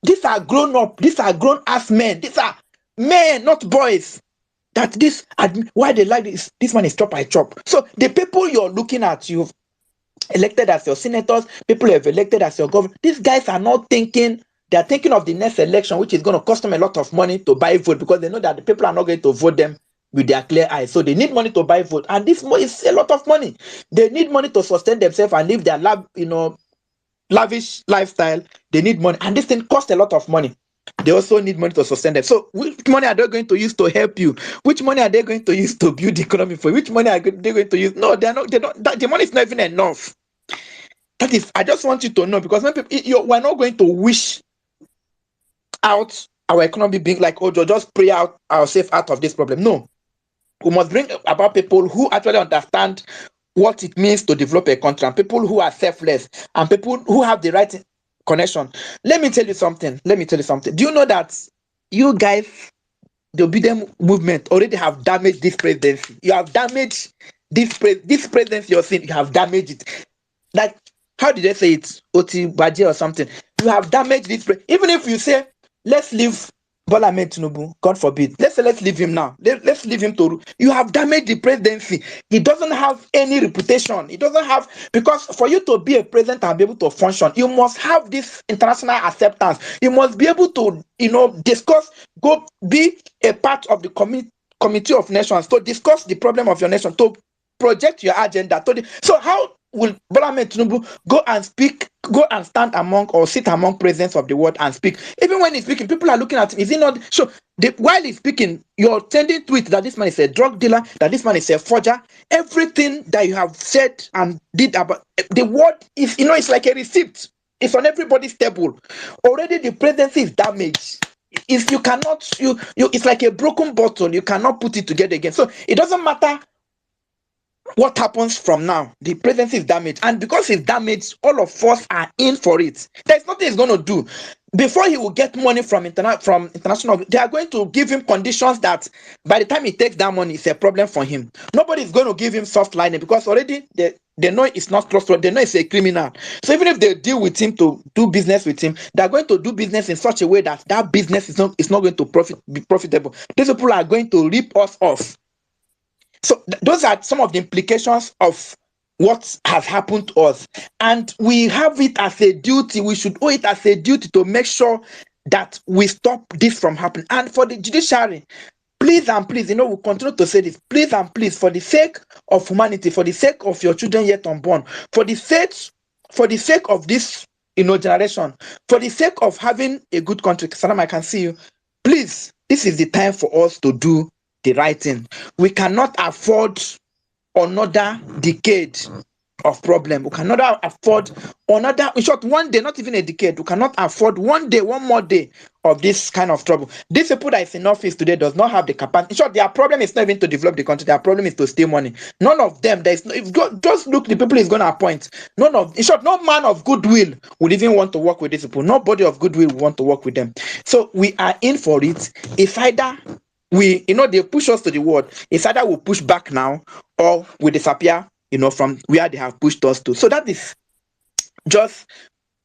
these are grown up, these are grown ass men, these are men, not boys. That why they like this man is chop by chop. So the people you're looking at, you've elected as your senators, people you have elected as your governor, these guys are not thinking, they're thinking of the next election, which is going to cost them a lot of money to buy vote, because they know that the people are not going to vote them with their clear eyes. So they need money to buy vote, and this is a lot of money. They need money to sustain themselves and live their lavish lifestyle. They need money, and this thing costs a lot of money. They also need money to sustain them. So which money are they going to use to help you? Which money are they going to use to build the economy for you? Which money are they going to use? No, they're not. They don't. The money is not even enough. That is, I just want you to know, because when people, we're not going to wish out our economy being like, oh, just pray out ourselves out of this problem. No, we must bring about people who actually understand what it means to develop a country, and people who are selfless, and people who have the right connection. Let me tell you something. Do you know that you guys, the obedient movement, already have damaged this presidency? You have damaged this presidency you're seeing. You have damaged it. Like, how did they say it? Oti Baje or something. You have damaged this. Even if you say, let's leave Bola Ahmed Tinubu, God forbid. Let's say, let's leave him now. Let's leave him to. You have damaged the presidency. He doesn't have any reputation. He doesn't have, because for you to be a president and be able to function, you must have this international acceptance. You must be able to, discuss, go be a part of the committee of nations to discuss the problem of your nation, to project your agenda. So how will Bola Ahmed Tinubu go and stand among or sit among presidents of the world and speak? Even when he's speaking, people are looking at him. Is he not? So while he's speaking, you're tending to it that this man is a drug dealer, that this man is a forger. Everything that you have said and did about the word is, it's like a receipt. It's on everybody's table. Already the presidency is damaged. If you cannot, it's like a broken bottle. You cannot put it together again. So it doesn't matter what happens from now. The presidency is damaged, and because it's damaged, all of us are in for it. There's nothing he's going to do. Before he will get money from international, they are going to give him conditions that by the time he takes that money, it's a problem for him. Nobody is going to give him soft lining, because already they know it's not trustworthy. They know it's a criminal. So even if they deal with him to do business with him, they're going to do business in such a way that that business is not going to be profitable. These people are going to rip us off. So those are some of the implications of what has happened to us. And we have it as a duty. We should owe it as a duty to make sure that we stop this from happening. And for the judiciary, please and please, we'll continue to say this. Please and please, for the sake of humanity, for the sake of your children yet unborn, for the sake of this generation, for the sake of having a good country. Salam, I can see you. Please, this is the time for us to do the right thing. We cannot afford another decade of problem. We cannot afford another, in short, one day, not even a decade. We cannot afford one more day of this kind of trouble. These people that is in office today does not have the capacity. In short, their problem is not even to develop the country. Their problem is to steal money. None of them, just look the people he's going to appoint. In short, no man of goodwill would even want to work with these people. Nobody of goodwill would want to work with them. So we are in for it. It's either they push us to the wall. It's either we push back now or we disappear, from where they have pushed us to. So that is just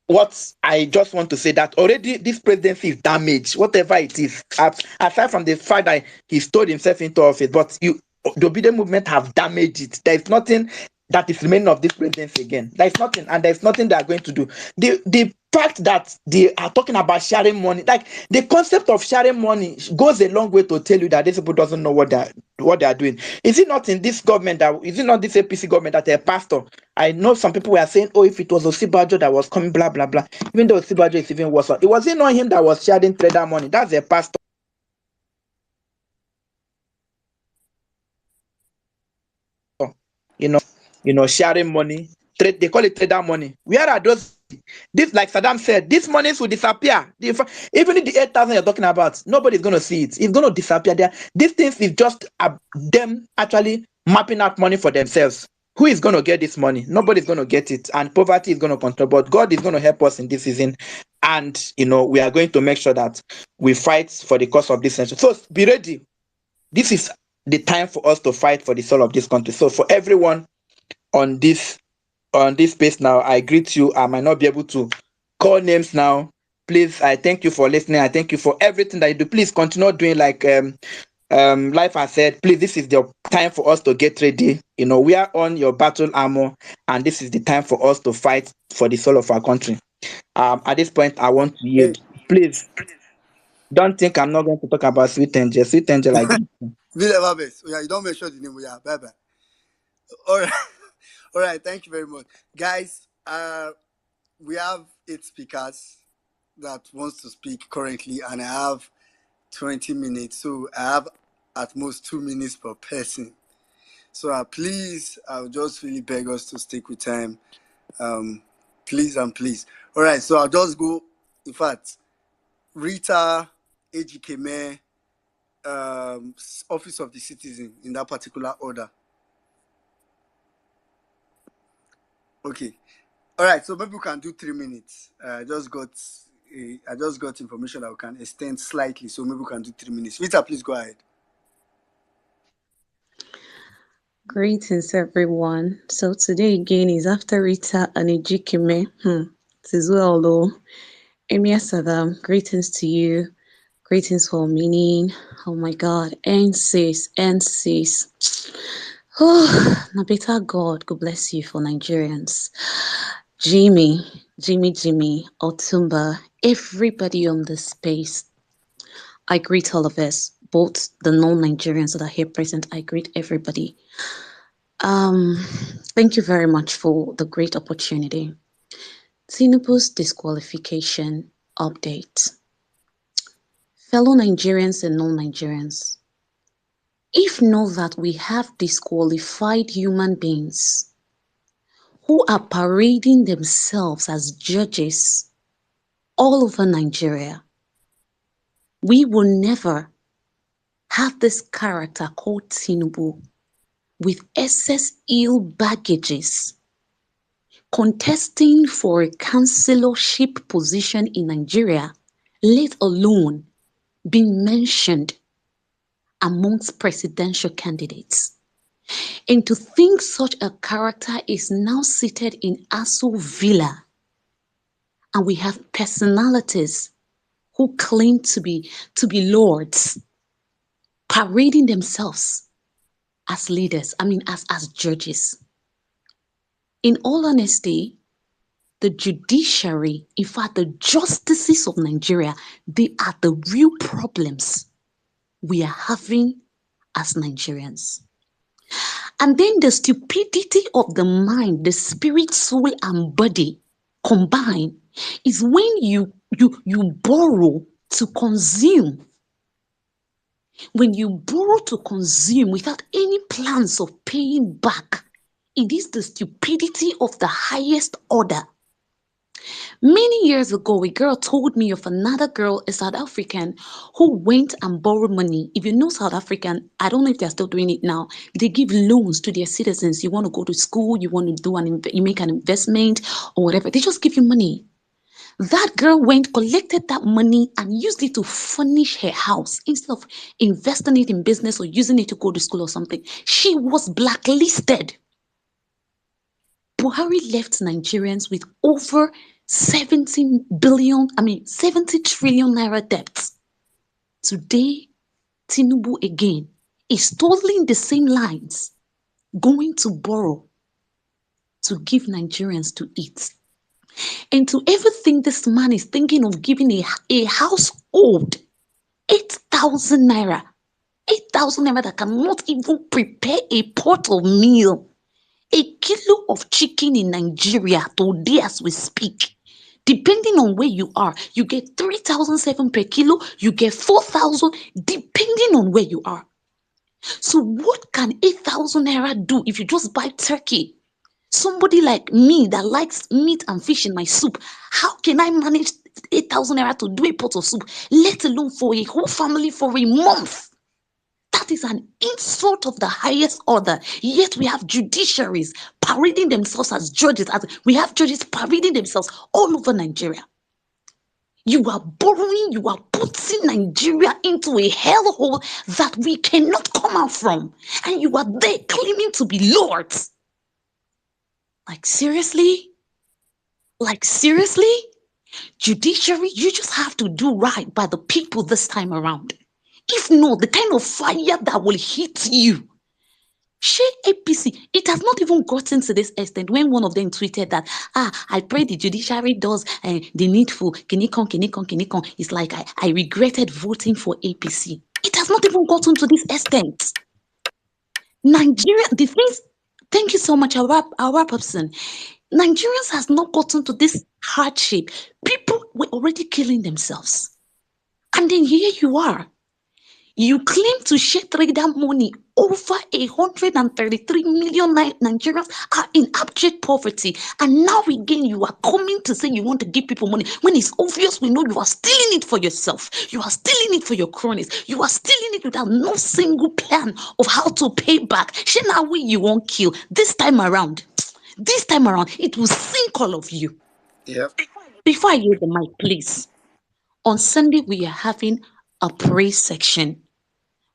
what I just want to say, that already this presidency is damaged, whatever it is, aside from the fact that he stole himself into office, but the obedient movement have damaged it. There is nothing that is remaining of this presidency again. There is nothing, and there is nothing they are going to do. The fact that they are talking about sharing money, like the concept of sharing money goes a long way to tell you that these people doesn't know what they are doing. Is it not in this government is it not this APC government that a pastor? I know some people were saying, oh, if it was Osibajo that was coming, blah blah blah. Even though Osibajo is even worse, it wasn't not him that was sharing trader money. That's a pastor. Sharing money. They call it trader money. Where are those? This, like Saddam said, these monies will disappear. Even the 8,000 you're talking about, nobody's going to see it. It's going to disappear there. These things is just them actually mapping out money for themselves. Who is going to get this money? Nobody's going to get it. And poverty is going to control. But God is going to help us in this season. And, we are going to make sure that we fight for the cause of this nation. So be ready. This is the time for us to fight for the soul of this country. So for everyone on this space now, I greet you. I might not be able to call names now. Please, I thank you for listening. I thank you for everything that you do. Please continue doing like Life has said. Please, this is the time for us to get ready. We are on your battle armor, and this is the time for us to fight for the soul of our country. At this point, I want to Hey, yield. Please. Don't think I'm not going to talk about Sweet Angel. Sweet Angel, I get you. Villa Babes. Oh, yeah, you don't mention the name. Yeah, bye bye. All right. All right. Thank you very much, guys. We have 8 speakers that wants to speak currently, and I have 20 minutes, so I have at most 2 minutes per person. So please, I'll just really beg us to stick with time. Please and please. All right, so I'll just go. In fact, Rita, Ejikeme, Office of the Citizen, in that particular order. Okay. All right, so maybe we can do 3 minutes. I just got information that we can extend slightly, so maybe we can do 3 minutes. Rita, please go ahead. Greetings, everyone. So today again is after Rita and Ejikeme. It is well, though. Emia Sadam, greetings to you. Greetings for meaning. Oh my God. And sis. Oh, Nabita God, God bless you for Nigerians. Jimmy, Otumba, everybody on the space. I greet all of us, both the non-Nigerians that are here present. I greet everybody. Thank you very much for the great opportunity. Tinubu's disqualification update. Fellow Nigerians and non-Nigerians, if know that we have disqualified human beings who are parading themselves as judges all over Nigeria, we will never have this character called Tinubu with excess ill baggages contesting for a councillorship position in Nigeria, let alone being mentioned amongst presidential candidates. And to think such a character is now seated in Aso Villa, and we have personalities who claim to be lords parading themselves as leaders, as judges. In all honesty, the judiciary, in fact, the justices of Nigeria, they are the real problems we are having as Nigerians. And then the stupidity of the mind, the spirit, soul, and body combined is when you borrow to consume. When you borrow to consume without any plans of paying back, it is the stupidity of the highest order. Many years ago, a girl told me of another girl, a South African, who went and borrowed money. If you know South African, I don't know if they're still doing it now. They give loans to their citizens. You want to go to school, you want to do you make an investment or whatever. They just give you money. That girl went, collected that money and used it to furnish her house instead of investing it in business or using it to go to school or something. She was blacklisted. Buhari left Nigerians with over 70 trillion naira debt. Today, Tinubu again is totaling the same lines, going to borrow to give Nigerians to eat. And to ever think this man is thinking of giving a household 8,000 naira, 8,000 naira that cannot even prepare a pot of meal. A kilo of chicken in Nigeria today as we speak, depending on where you are, you get 3,007 per kilo, you get 4,000 depending on where you are. So what can 8,000 naira do if you just buy turkey? Somebody like me that likes meat and fish in my soup, how can I manage 8,000 naira to do a pot of soup, let alone for a whole family for a month? That is an insult of the highest order. Yet we have judiciaries parading themselves as judges. We have judges parading themselves all over Nigeria. You are borrowing, you are putting Nigeria into a hellhole that we cannot come out from. And you are there claiming to be lords. Like seriously? Judiciary, you just have to do right by the people this time around. If not, the kind of fire that will hit you, APC, it has not even gotten to this extent when one of them tweeted that, I pray the judiciary does the needful. Kinikon. It's like I regretted voting for APC. It has not even gotten to this extent. Nigeria, the things, thank you so much. I'll wrap up soon. Nigerians has not gotten to this hardship. People were already killing themselves. And then here you are. You claim to share that money. Over 133 million Nigerians are in abject poverty. And now again, you are coming to say you want to give people money when it's obvious we know you are stealing it for yourself. You are stealing it for your cronies. You are stealing it without no single plan of how to pay back. Now you won't kill. This time around, it will sink all of you. Yep. Before I use the mic, please. On Sunday, we are having a praise section.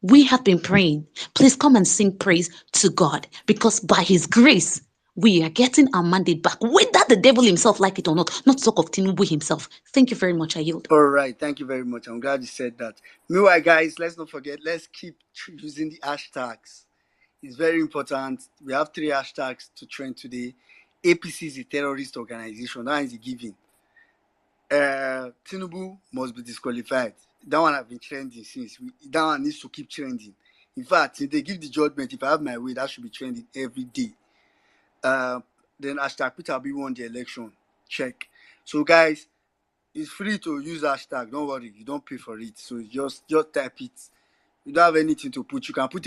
We have been praying. Please come and sing praise to God, because by His grace, we are getting our mandate back, whether the devil himself like it or not to talk of Tinubu himself. Thank you very much. I yield. All right. Thank you very much. I'm glad you said that. Meanwhile, guys, let's not forget, let's keep using the hashtags. It's very important. We have 3 hashtags to trend today. APC is a terrorist organization. That is a given. Tinubu must be disqualified. That one has been trending since. That one needs to keep trending. In fact, if they give the judgment, if I have my way, that should be trending every day. Then hashtag Peter Obi won the election. Check. So guys, it's free to use hashtag. Don't worry, you don't pay for it. So just type it. You don't have anything to put. You can put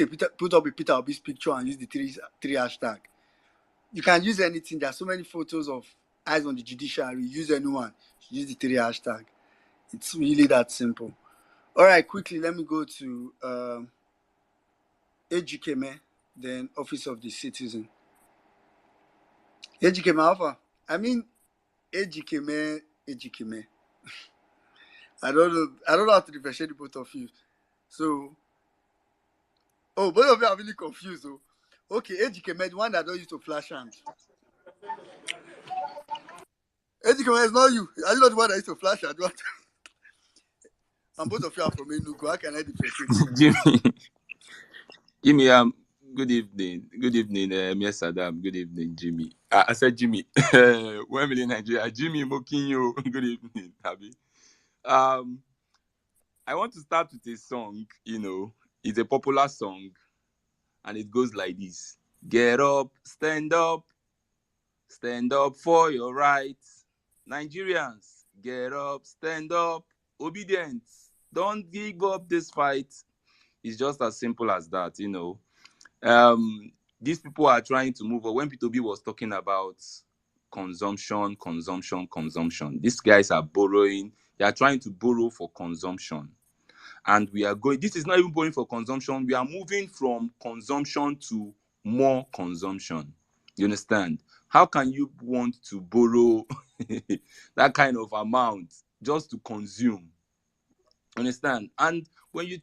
up a Peter Obi's picture and use the three hashtag. You can use anything. There are so many photos of eyes on the judiciary. Use anyone. Use the 3 hashtag. It's really that simple. All right, quickly, let me go to Ejikeme, then Office of the Citizen. Ejikeme Alpha. I mean, Ejikeme. I don't know how to differentiate the both of you. So, both of you are really confused. So, okay, Ejikeme, the one that don't use to flash hand. Ejikeme is not you. Are you not the one that used to flash hand? And both of you are from Enugu. How can I differentiate? Jimmy, good evening. Good evening, yes, Adam. Good evening, Jimmy. I said Jimmy. Wembley, Nigeria. Jimmy Mokinyo. Good evening, Abby. I want to start with a song, it's a popular song, and it goes like this. Get up for your rights. Nigerians, get up, stand up, obedience. Don't give up this fight. It's just as simple as that, These people are trying to move on. When P2B was talking about consumption, these guys are borrowing. They are trying to borrow for consumption. And we are going, this is not even borrowing for consumption. We are moving from consumption to more consumption. You understand? How can you want to borrow that kind of amount just to consume? Understand? And when you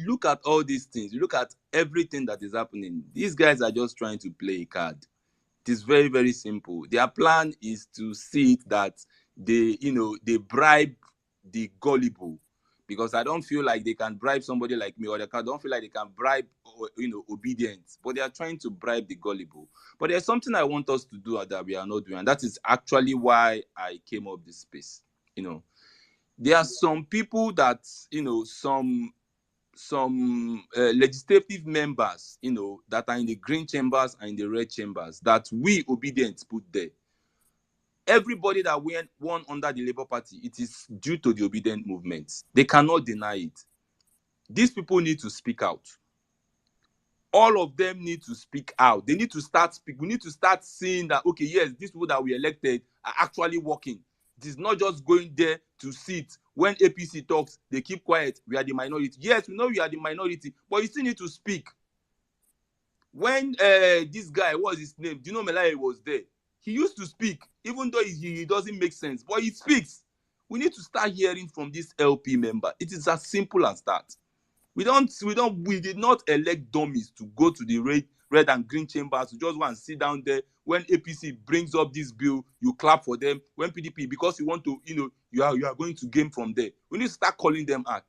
look at all these things, you look at everything that is happening, these guys are just trying to play a card. It is very, very simple. Their plan is to see it that they bribe the gullible, because I don't feel like they can bribe somebody like me, or I don't feel like they can bribe obedience, but they are trying to bribe the gullible. But there's something I want us to do that we are not doing, and that is actually why I came up this space. There are some people that, some legislative members, that are in the green chambers and in the red chambers that we obedience put there. Everybody that won under the Labour Party, it is due to the obedient movement. They cannot deny it. These people need to speak out. All of them need to speak out. They need to start speaking. We need to start seeing that, okay, yes, these people that we elected are actually working. It is not just going there to sit. When APC talks, they keep quiet. We are the minority. Yes, we know we are the minority, but you still need to speak. When this guy, what was his name? Dino Melaye was there. He used to speak, even though he doesn't make sense, but he speaks. We need to start hearing from this LP member. It is as simple as that. We did not elect dummies to go to the red and green chambers to just go and sit down there. When APC brings up this bill, you clap for them. When PDP, because you want to, you are going to gain from there. We need to start calling them out.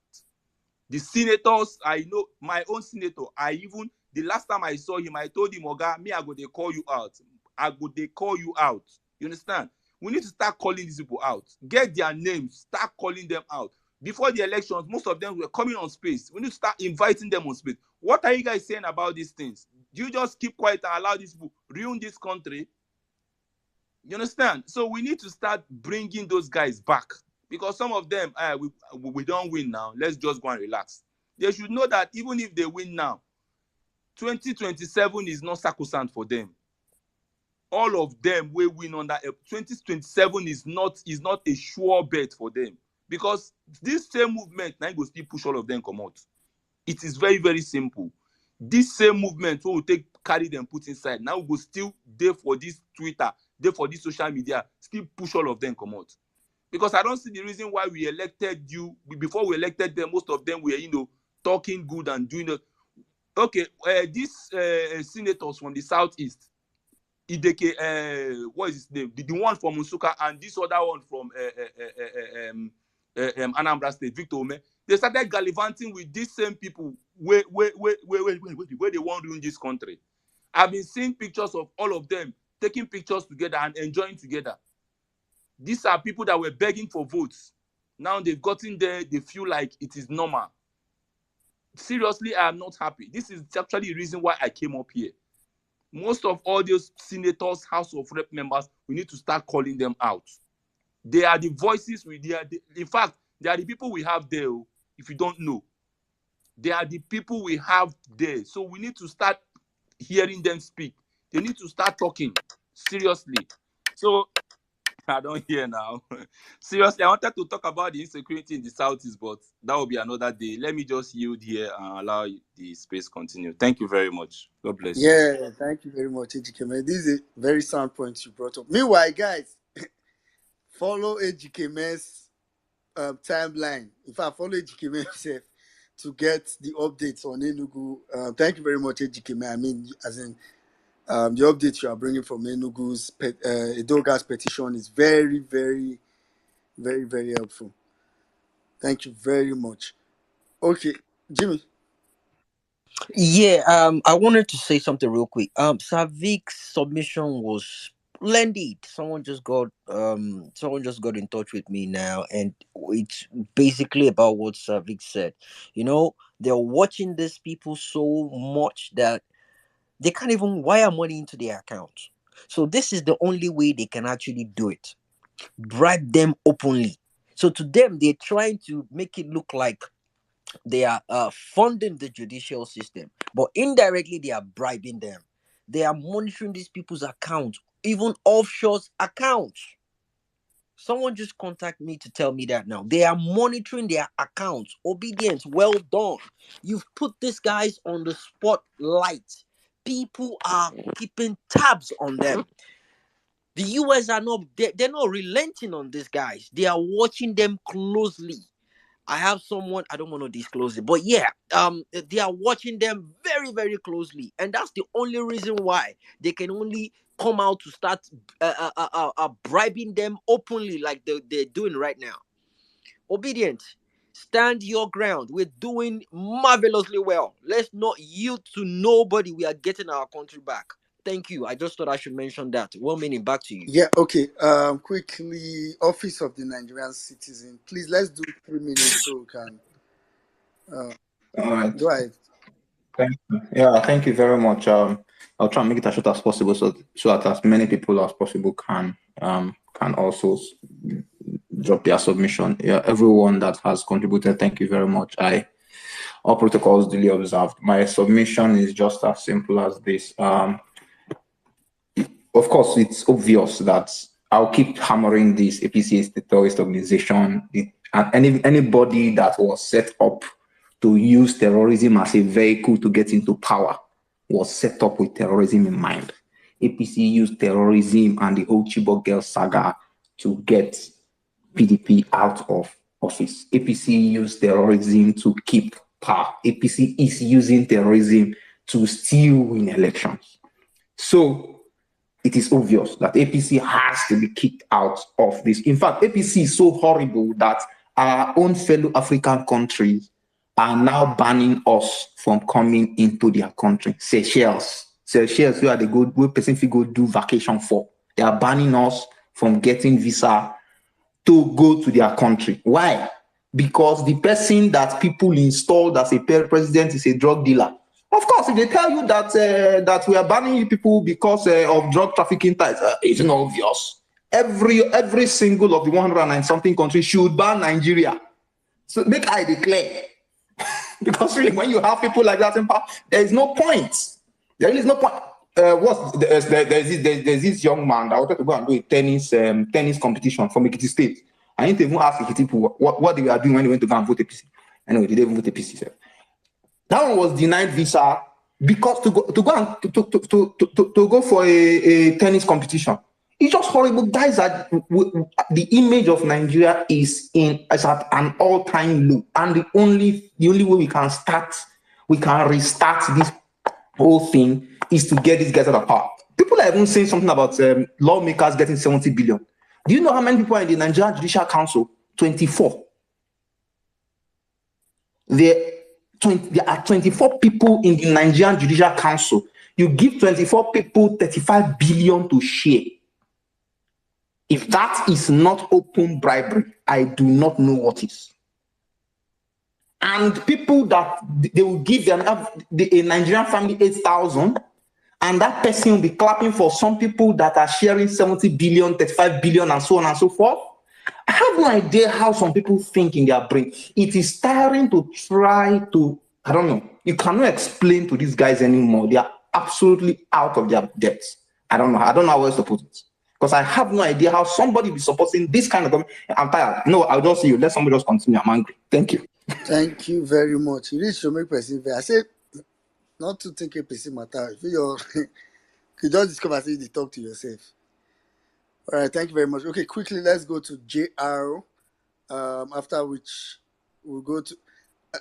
The senators, I know my own senator, I even The last time I saw him, I told him, Oga, me, I go they call you out. I go they call you out. You understand? We need to start calling these people out. Get their names. Start calling them out. Before the elections, most of them were coming on space. We need to start inviting them on space. What are you guys saying about these things? Do you just keep quiet and allow these people ruin this country? You understand? So we need to start bringing those guys back, because some of them, we don't win now. Let's just go and relax. They should know that even if they win now, 2027 is not sacrosanct for them. All of them will win on that. 2027 is not a sure bet for them, because this same movement now will still push all of them come out. It is very, very simple. This same movement will carry them put inside. Now we will still there for this Twitter, there for this social media, still push all of them come out. Because I don't see the reason why we elected you. Before we elected them, most of them were, talking good and doing it. Okay, these senators from the southeast, Ideke, what is his name? The one from Musuka and this other one from Anambra State, Victor Ome, they started gallivanting with these same people where they want to ruin this country. I've been seeing pictures of all of them taking pictures together and enjoying together. These are people that were begging for votes. Now they've gotten there, they feel like it is normal. Seriously, I am not happy. This is actually the reason why I came up here. Most of all those senators, House of Rep members, we need to start calling them out. They are the voices, in fact, they are the people we have there, if you don't know. They are the people we have there. So we need to start hearing them speak. They need to start talking, seriously. So, I don't hear now. Seriously, I wanted to talk about the insecurity in the Southeast, but that will be another day. Let me just yield here and allow the space continue. Thank you very much. God bless you. Yeah, thank you very much, Ejikeme. This is a very sound point you brought up. Meanwhile, guys, follow Ejikeme's timeline. In fact, follow Ejikeme himself to get the updates on Enugu. Thank you very much, Ejikeme. I mean, as in the updates you are bringing from Enugu's Edoga's petition is very, very, very, very helpful. Thank you very much. Okay, Jimmy. Yeah, I wanted to say something real quick. Savik's submission was splendid. Someone just got in touch with me now, and it's basically about what Savik said. They're watching these people so much that they can't even wire money into their accounts. So this is the only way they can actually do it. Bribe them openly. So to them, they're trying to make it look like they are funding the judicial system, but indirectly they are bribing them. They are monitoring these people's accounts, even offshore accounts. Someone just contacted me to tell me that now they are monitoring their accounts. Obedience, well done. You've put these guys on the spotlight. People are keeping tabs on them. The US are they're not relenting on these guys. They are watching them closely. I have someone, I don't want to disclose it, but yeah, they are watching them very, very closely. And that's the only reason why they can only come out to start bribing them openly like they're doing right now. Obedient, stand your ground. We're doing marvelously well. Let's not yield to nobody. We are getting our country back. Thank you. I just thought I should mention that. 1 minute, back to you. Yeah, okay. Quickly, Office of the Nigerian Citizen. Please, let's do 3 minutes so we can. All right. Go ahead. Thank you very much. I'll try and make it as short as possible so that as many people as possible can also drop their submission. Yeah, everyone that has contributed, thank you very much. All protocols duly observed. My submission is just as simple as this. Of course, it's obvious that I'll keep hammering this. APC is the terrorist organization. And anybody that was set up to use terrorism as a vehicle to get into power was set up with terrorism in mind. APC used terrorism and the whole Chibok girl saga to get PDP out of office. APC used terrorism to keep power. APC is using terrorism to still win elections. So it is obvious that APC has to be kicked out of this. In fact, APC is so horrible that our own fellow African countries are now banning us from coming into their country. Seychelles, where they go, where person fit go do vacation for. They are banning us from getting visa to go to their country. Why? Because the person that people installed as a president is a drug dealer. Of course, if they tell you that that we are banning you people because of drug trafficking ties, it's not obvious. Every single of the 109 something countries should ban Nigeria. So make I declare. Because really, when you have people like that in power, there is no point. There is no point. There's this young man that wanted to go and do a tennis competition from Ekiti State. I didn't even ask Ekiti people what they were doing when they went to go and vote APC. Anyway, they didn't vote APC. So. That one was denied visa because to go for a tennis competition. It's just horrible, guys. That the image of Nigeria is at an all-time low, and the only way we can restart this whole thing is to get these guys out of power. People are even saying something about lawmakers getting 70 billion. Do you know how many people are in the Nigerian Judicial Council? 24. There are 24 people in the Nigerian Judicial Council. You give 24 people 35 billion to share. If that is not open bribery, I do not know what is. And people that they will give them a Nigerian family 8,000, and that person will be clapping for some people that are sharing 70 billion, 35 billion, and so on and so forth. I have no idea how some people think in their brain. It is tiring to try to, I don't know. You cannot explain to these guys anymore. They are absolutely out of their depths. I don't know how else to put it. Because I have no idea how somebody be supporting this kind of government. I'm tired. No, I'll just see you. Let somebody just continue. I'm angry. Thank you. Thank you very much. You need to make person fair. I said not to take a person matter. If you just discover say you talk to yourself. All right, thank you very much. Okay, quickly let's go to JR. After which we'll go to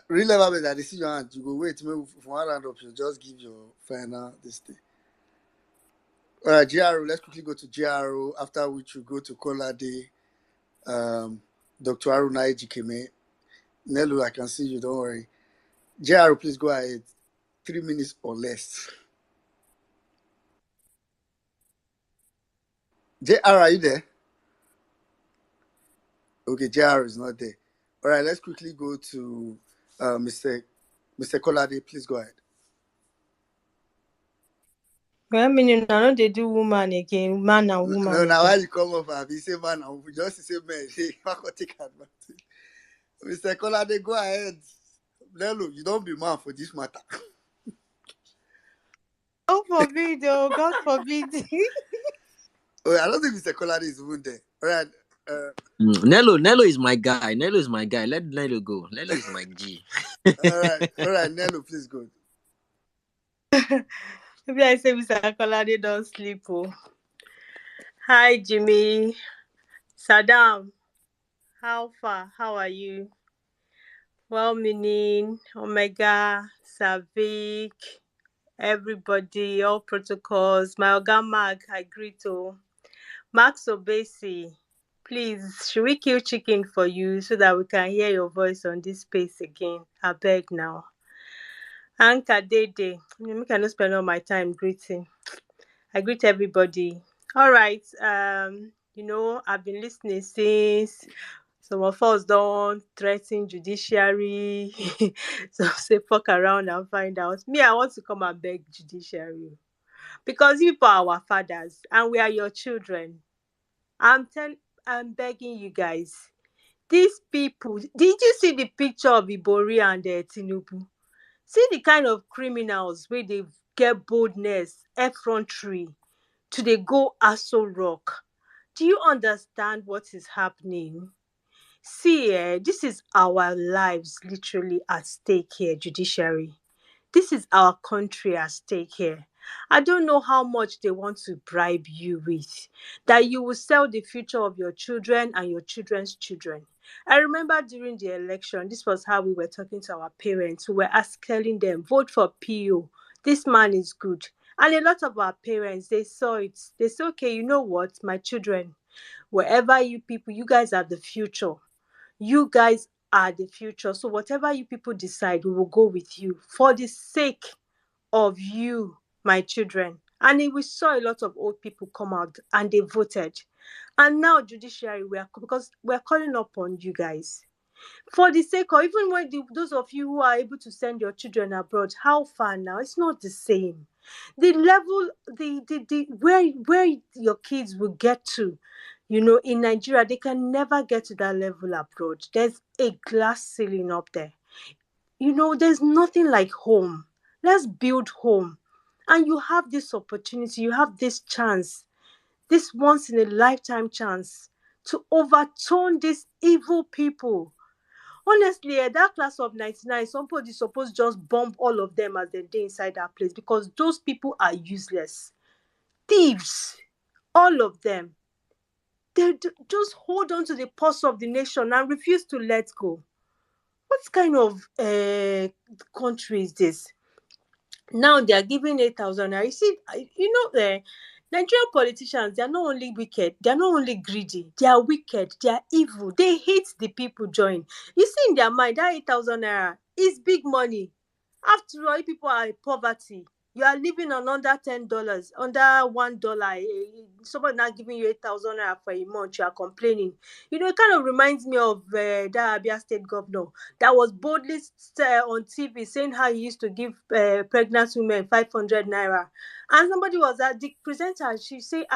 real level that decision and you go wait maybe for one round up, you just give your final this thing. All right, JR, let's quickly go to JR, after which we go to Kolade, Dr. Aruna Ejikeme. Nelu, I can see you, don't worry. JR, please go ahead. 3 minutes or less. JR, are you there? Okay, JR is not there. All right, let's quickly go to Mr. Kolade. Please go ahead. Well, I mean, now they do woman again, man and woman. No, now why you come up and say man and woman, just say man, hey, I can take advantage. Mr. Kolade, go ahead. Lelo, you don't be man for this matter. God forbid, oh, God forbid. Oh, I don't think Mr. Kolade is even there. All right. Nello is my guy. Nello is my guy. Let Nello go. Nello is my G. All right, Nello, please go. Maybe I say Mr. Kolade don't sleep. Oh. Hi, Jimmy. Saddam. How far? How are you? Well-meaning, Omega, Savik, everybody, all protocols. My Oga Mark, I greet you. Max Obesi, please, should we kill chicken for you so that we can hear your voice on this space again? I beg now. Anka Dede, I cannot spend all my time greeting. I greet everybody. All right. I've been listening since some of us don't threaten judiciary. Some say fuck around and find out. Me, I want to come and beg judiciary. Because you are our fathers and we are your children. I'm begging you guys. These people, did you see the picture of Ibori and Tinubu? See the kind of criminals where they get boldness, effrontery, to they go Aso Rock. Do you understand what is happening? See, this is our lives literally at stake here, judiciary. This is our country at stake here. I don't know how much they want to bribe you with, that you will sell the future of your children and your children's children. I remember during the election, this was how we were talking to our parents. We were telling them, vote for PO. This man is good. And a lot of our parents, they saw it. They said, okay, you know what, my children, wherever you people, you guys are the future. You guys are the future. So whatever you people decide, we will go with you for the sake of you, my children. And we saw a lot of old people come out and they voted. And now judiciary, because we're calling upon you guys for the sake of, even when those of you who are able to send your children abroad, how far now? It's not the same. The level, the where your kids will get to, in Nigeria, they can never get to that level abroad. There's a glass ceiling up there. There's nothing like home. Let's build home. And you have this opportunity, you have this chance, this once in a lifetime chance to overturn these evil people. Honestly, that class of 99, somebody supposed just bomb all of them as they dey inside that place, because those people are useless. Thieves. All of them. They just hold on to the pulse of the nation and refuse to let go. What kind of country is this? Now they are giving 8,000 naira. You see, Nigerian politicians, they are not only wicked, they are not only greedy, they are wicked, they are evil. They hate the people join. You see, in their mind, that 8,000 naira is big money. After all, people are in poverty. You are living on under $10, under $1. Somebody now giving you 8,000 naira for a month. You are complaining. It kind of reminds me of that Abia State governor that was boldly on TV saying how he used to give pregnant women 500 naira. And somebody was at the presenter. She say,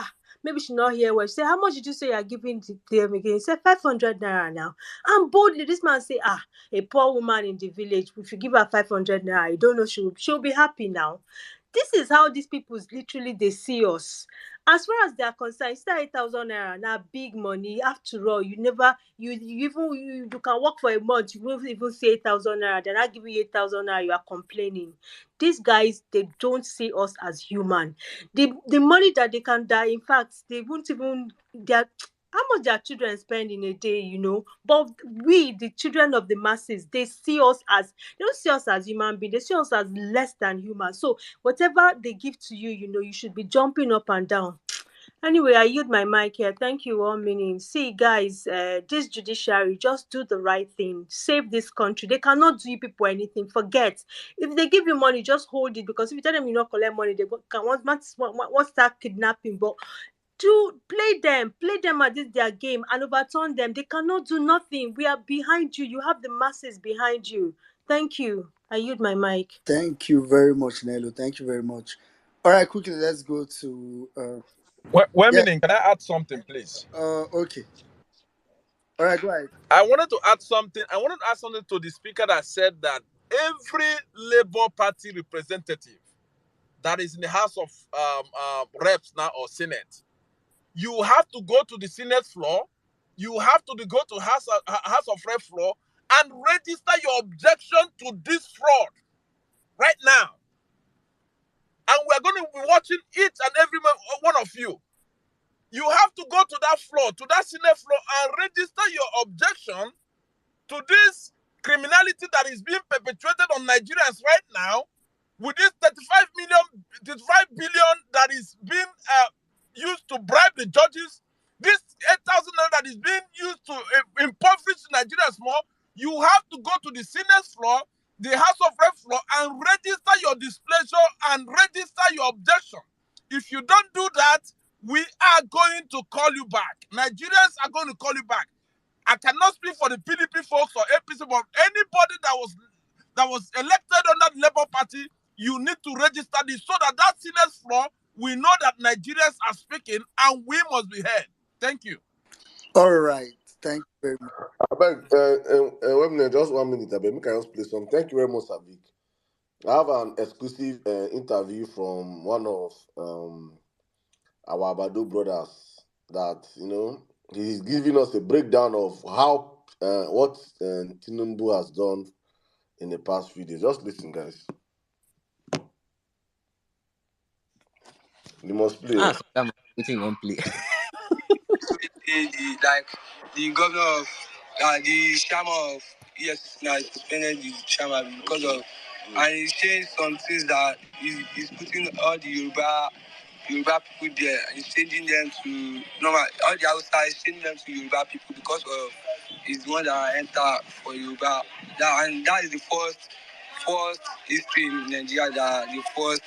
maybe she not hear well. She say, how much did you say you are giving them again? He said 500 naira now. And boldly, this man say, a poor woman in the village, if you give her 500 naira, I don't know, she'll be happy now. This is how these people literally they see us. As far as they are concerned, it's 8,000 naira now, big money. After all, you can work for a month, you won't even see 8,000 naira. They're not giving you 8,000 naira, you are complaining. These guys, they don't see us as human. The money that they can die, in fact, they won't even how much their children spend in a day, But we, the children of the masses, they don't see us as human beings, they see us as less than human. So whatever they give to you, you should be jumping up and down. Anyway, I yield my mic here. Thank you, 1 minute. See, guys, this judiciary, just do the right thing. Save this country. They cannot do you people anything. Forget. If they give you money, just hold it. Because if you tell them you not collect money, they can want start kidnapping. But play them at this their game and overturn them. They cannot do nothing. We are behind you. You have the masses behind you. Thank you. I yield my mic. Thank you very much, Nello. Thank you very much. All right, quickly, let's go to One yeah. minute, can I add something, please? Okay. All right, go ahead. I wanted to add something. I wanted to add something to the speaker that said that every Labour Party representative that is in the House of Reps now or Senate, you have to go to the Senate floor, you have to go to House of Rep floor and register your objection to this fraud right now. And we're going to be watching each and every one of you. You have to go to that floor, to that Senate floor, and register your objection to this criminality that is being perpetrated on Nigerians right now, with this 35 billion that is being used to bribe the judges, this 8,000 that is being used to impoverish Nigerians more. You have to go to the Senate floor, the House of Rep floor, and register your displeasure and register your objection. If you don't do that, we are going to call you back. Nigerians are going to call you back. I cannot speak for the PDP folks or APC, but anybody that was elected under the Labour Party, you need to register this so that Senate floor, we know that Nigerians are speaking and we must be heard. Thank you. All right. Thank you very much. I beg, wait a minute, just 1 minute. I beg, make I just play some. Thank you very much, Savik. I have an exclusive interview from one of our Abado brothers that, he's giving us a breakdown of how what Tinubu has done in the past few days. Just listen, guys. You must play. I'm waiting on play. The governor of the chairman of yes now suspended the chairman because of and he's saying some things that he's putting all the Yoruba Yoruba people there, and changing them to normal. All the outside is changing them to Yoruba people because of is the one that enter for Yoruba. That is the first history in Nigeria that the first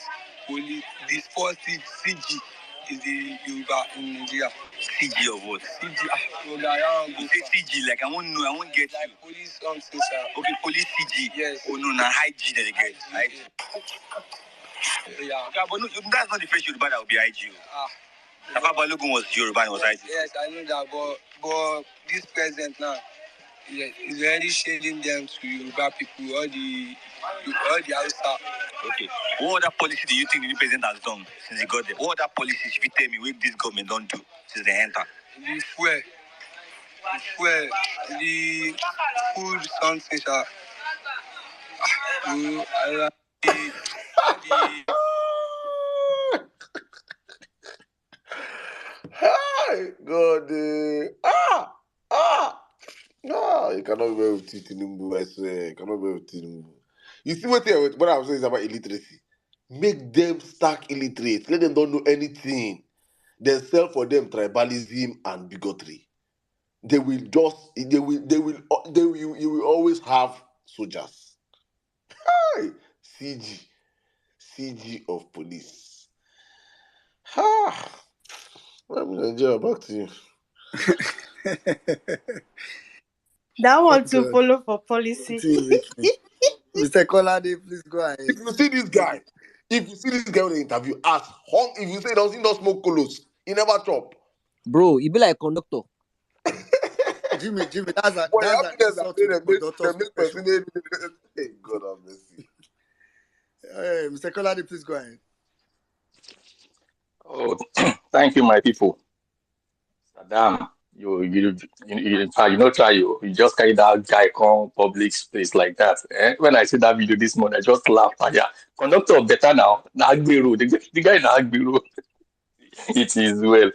CG is the Yoruba in Nigeria. CG of what? CG. You say CG like I won't know. I won't get like you. Police something, sir. Okay, police CG. Yes. Oh no, na high G that they get. High G. Yeah. Okay, but no, that's not the first Yoruba that will be IG. Tafa Balogun was Yoruba and was IG. Yes, I know that, but this president now, is already shading them to Yoruba people, all the outside. Okay. What other policy do you think the new president has done since he got there? What other policies, if you tell me, what this government don't do since they enter? The fuel, the food, something, sir. Hi, God. No, you cannot be with Tinubu, I swear. You cannot be with Tinubu. You see what I'm saying is about illiteracy. Make them stark illiterate. Let them don't know anything. Then sell for them tribalism and bigotry. You will always have soldiers. Hi, CG of police. Let me Nigeria, back to you. That one to follow for policy. Mr. Kolade, please go ahead. If you see this guy in the interview, if you say he don't smoke colos, he never chop. Bro, you be like conductor. Jimmy, that's an insult to the doctor's profession. Hey, God have mercy. Mr. Kolade, please go ahead. Oh, thank you, my people. Saddam, in fact, try you just carry that guy come public space like that. When I see that video this morning, I just laughed. Yeah, conductor better now. Nagbiru, the guy Nagbiru. It is well.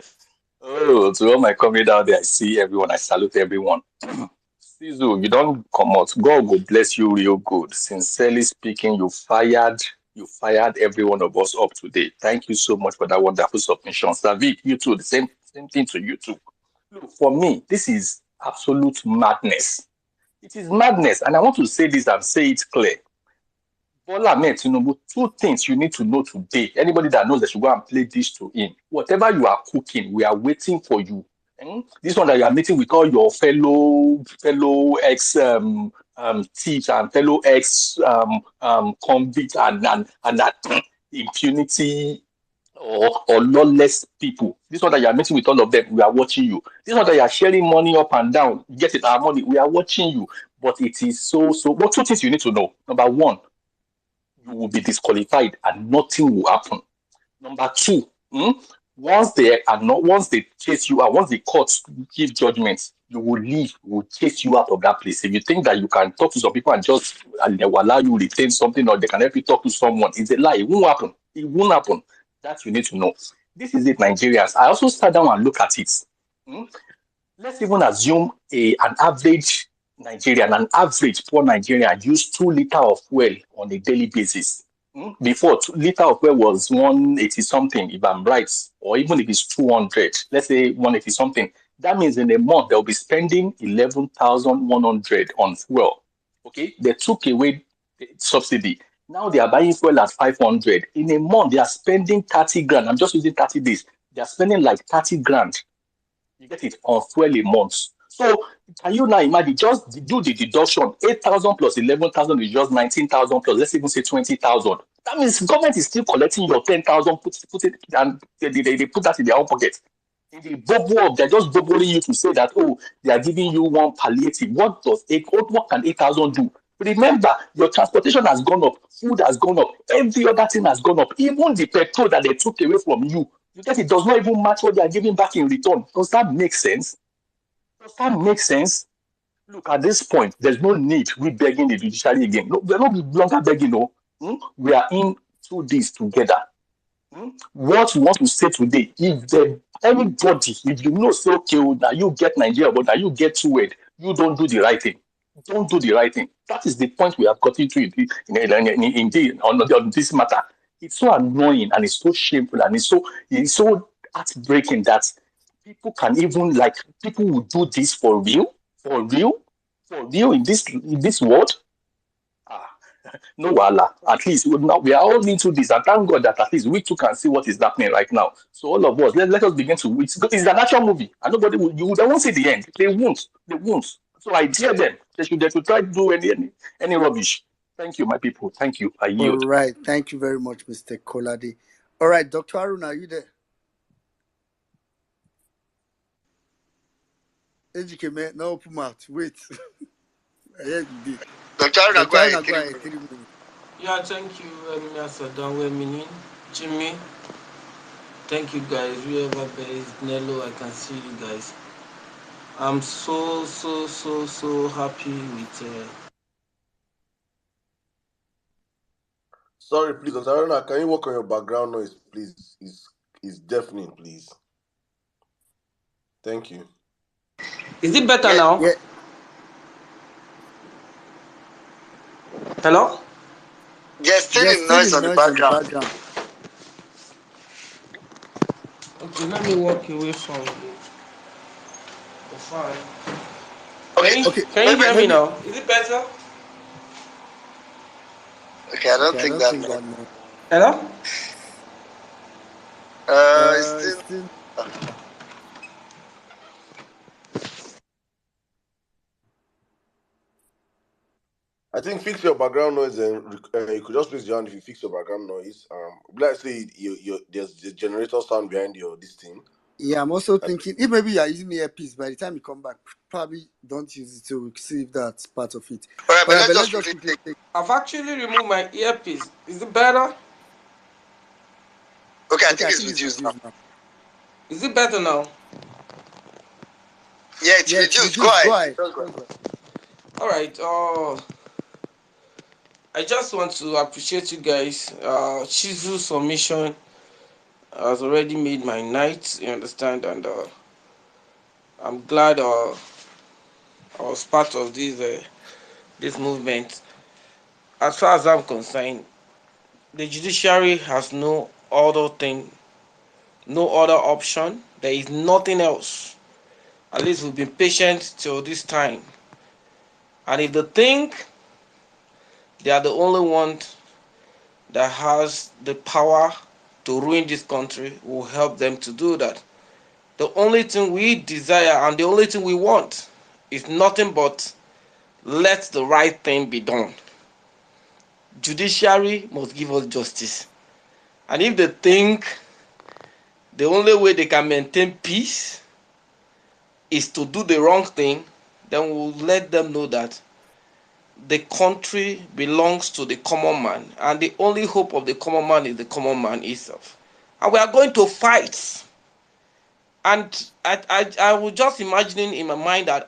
Oh, to all my comrades out there, I see everyone. I salute everyone. Sizu, you don't come out. God will bless you real good. Sincerely speaking, you fired every one of us up today. Thank you so much for that wonderful submission. Savik, you too, the same thing to you too. Look, for me, this is absolute madness. It is madness, and I want to say this and say it clear. Bola Ahmed Tinubu, two things you need to know today. Anybody that knows that should go and play this to him. Whatever you are cooking, we are waiting for you. This one that you are meeting with all your fellow ex thieves and fellow ex convicts and that impunity or lawless people. This one that you are meeting with all of them, we are watching you. This one that you are sharing money up and down, you get it, our money, we are watching you. But it is so. What two things you need to know? Number one, you will be disqualified and nothing will happen. Number two, once they chase you out, once the courts give judgments, you will leave, will chase you out of that place. If you think that you can talk to some people and they will allow you to retain something or they can help you talk to someone, it's a lie. It won't happen. It won't happen. That you need to know. This is it, Nigerians. I also sat down and look at it. Let's even assume an average Nigerian, an average poor Nigerian use 2 liters of fuel on a daily basis. Before, 2 liters of fuel was 180 something, if I'm right, or even if it's 200, let's say 180 something. That means in a month they'll be spending 11,100 on fuel. Okay, they took away the subsidy. Now they are buying fuel at 500. In a month they are spending 30 grand. I'm just using 30 days. They are spending like 30 grand. You get it on fuel a month. So can you now imagine? Just do the deduction. 8,000 plus 11,000 is just 19,000 plus. Let's even say 20,000. That means government is still collecting your 10,000. Put it, and they put that in their own pocket. In the bubble, they're just bubbling you to say that they are giving you one palliative. What can 8,000 do? Remember, your transportation has gone up, food has gone up, every other thing has gone up. Even the petrol that they took away from you, because it does not even match what they are giving back in return. Does that make sense? Does that make sense? Look, at this point, there's no need we begging the judiciary again. No, we're not longer begging. No, we are in through this together. What you want to say today, anybody, if you know, say, okay, now you get Nigeria, but now you get to it, you don't do the right thing. Don't do the right thing. That is the point we have gotten to on this matter. It's so annoying and it's so shameful and it's so heartbreaking that people can even like people will do this for real, for real, for real in this world. Ah, no wala. At least now we are all into this, and thank God that at least we too can see what is happening right now. So all of us, let us begin to. It's an action movie, and nobody will. They won't see the end. They won't. They won't. So I dare them. They should try to do any rubbish. Thank you, my people. Thank you. I All yield. right. Thank you very much, Mr. Kolade. All right, Dr. Arun, are you there? Ejike, man, no open mouth. Wait. I heard you did. Dr. Aruna, Dr. go Arun, ahead. go 3 minutes. ahead. 3 minutes. Yeah, thank you, Mr. Danwe Jimmy. Thank you guys. Whoever based Nello, I can see you guys. I'm so happy with. Sorry, please, Dr. Aruna, can you work on your background noise, please? Is deafening, please. Thank you. Is it better Yeah, now? Yeah. Hello? there's still There's a still noise a on the noise on the background. background. Okay, let me walk away from the fan. Okay, Okay. Can you maybe. hear me Maybe. now? Is it better? Okay, I don't Okay, I think don't that think noise. that noise. Hello? It's It's still. still. I think fix your background noise and you could just raise your hand if you fix your background noise. Let's say there's the generator sound behind your this thing. Yeah, I'm also thinking if maybe you're using the earpiece, by the time you come back, probably don't use it to see if that's part of it. All right, All but right, let's but let's just just quickly quickly take. take. I've actually removed my earpiece. Is it better? Okay, I Okay, think I it's think it's reduced now. reduced now. Is it better now? Yeah, it's Yeah, it's reduced. Go reduced. Go ahead. ahead. Just go Just ahead. go All right. I just want to appreciate you guys. Chizu's submission has already made my night. You understand, and I'm glad I was part of this movement. As far as I'm concerned, the judiciary has no other thing, no other option. There is nothing else. At least we've been patient till this time. And if they think they are the only one that has the power to ruin this country, we'll help them to do that. The only thing we desire and the only thing we want is nothing but let the right thing be done. Judiciary must give us justice. And if they think the only way they can maintain peace is to do the wrong thing, then we'll let them know that the country belongs to the common man, and the only hope of the common man is the common man himself. And we are going to fight. And I was just imagining in my mind that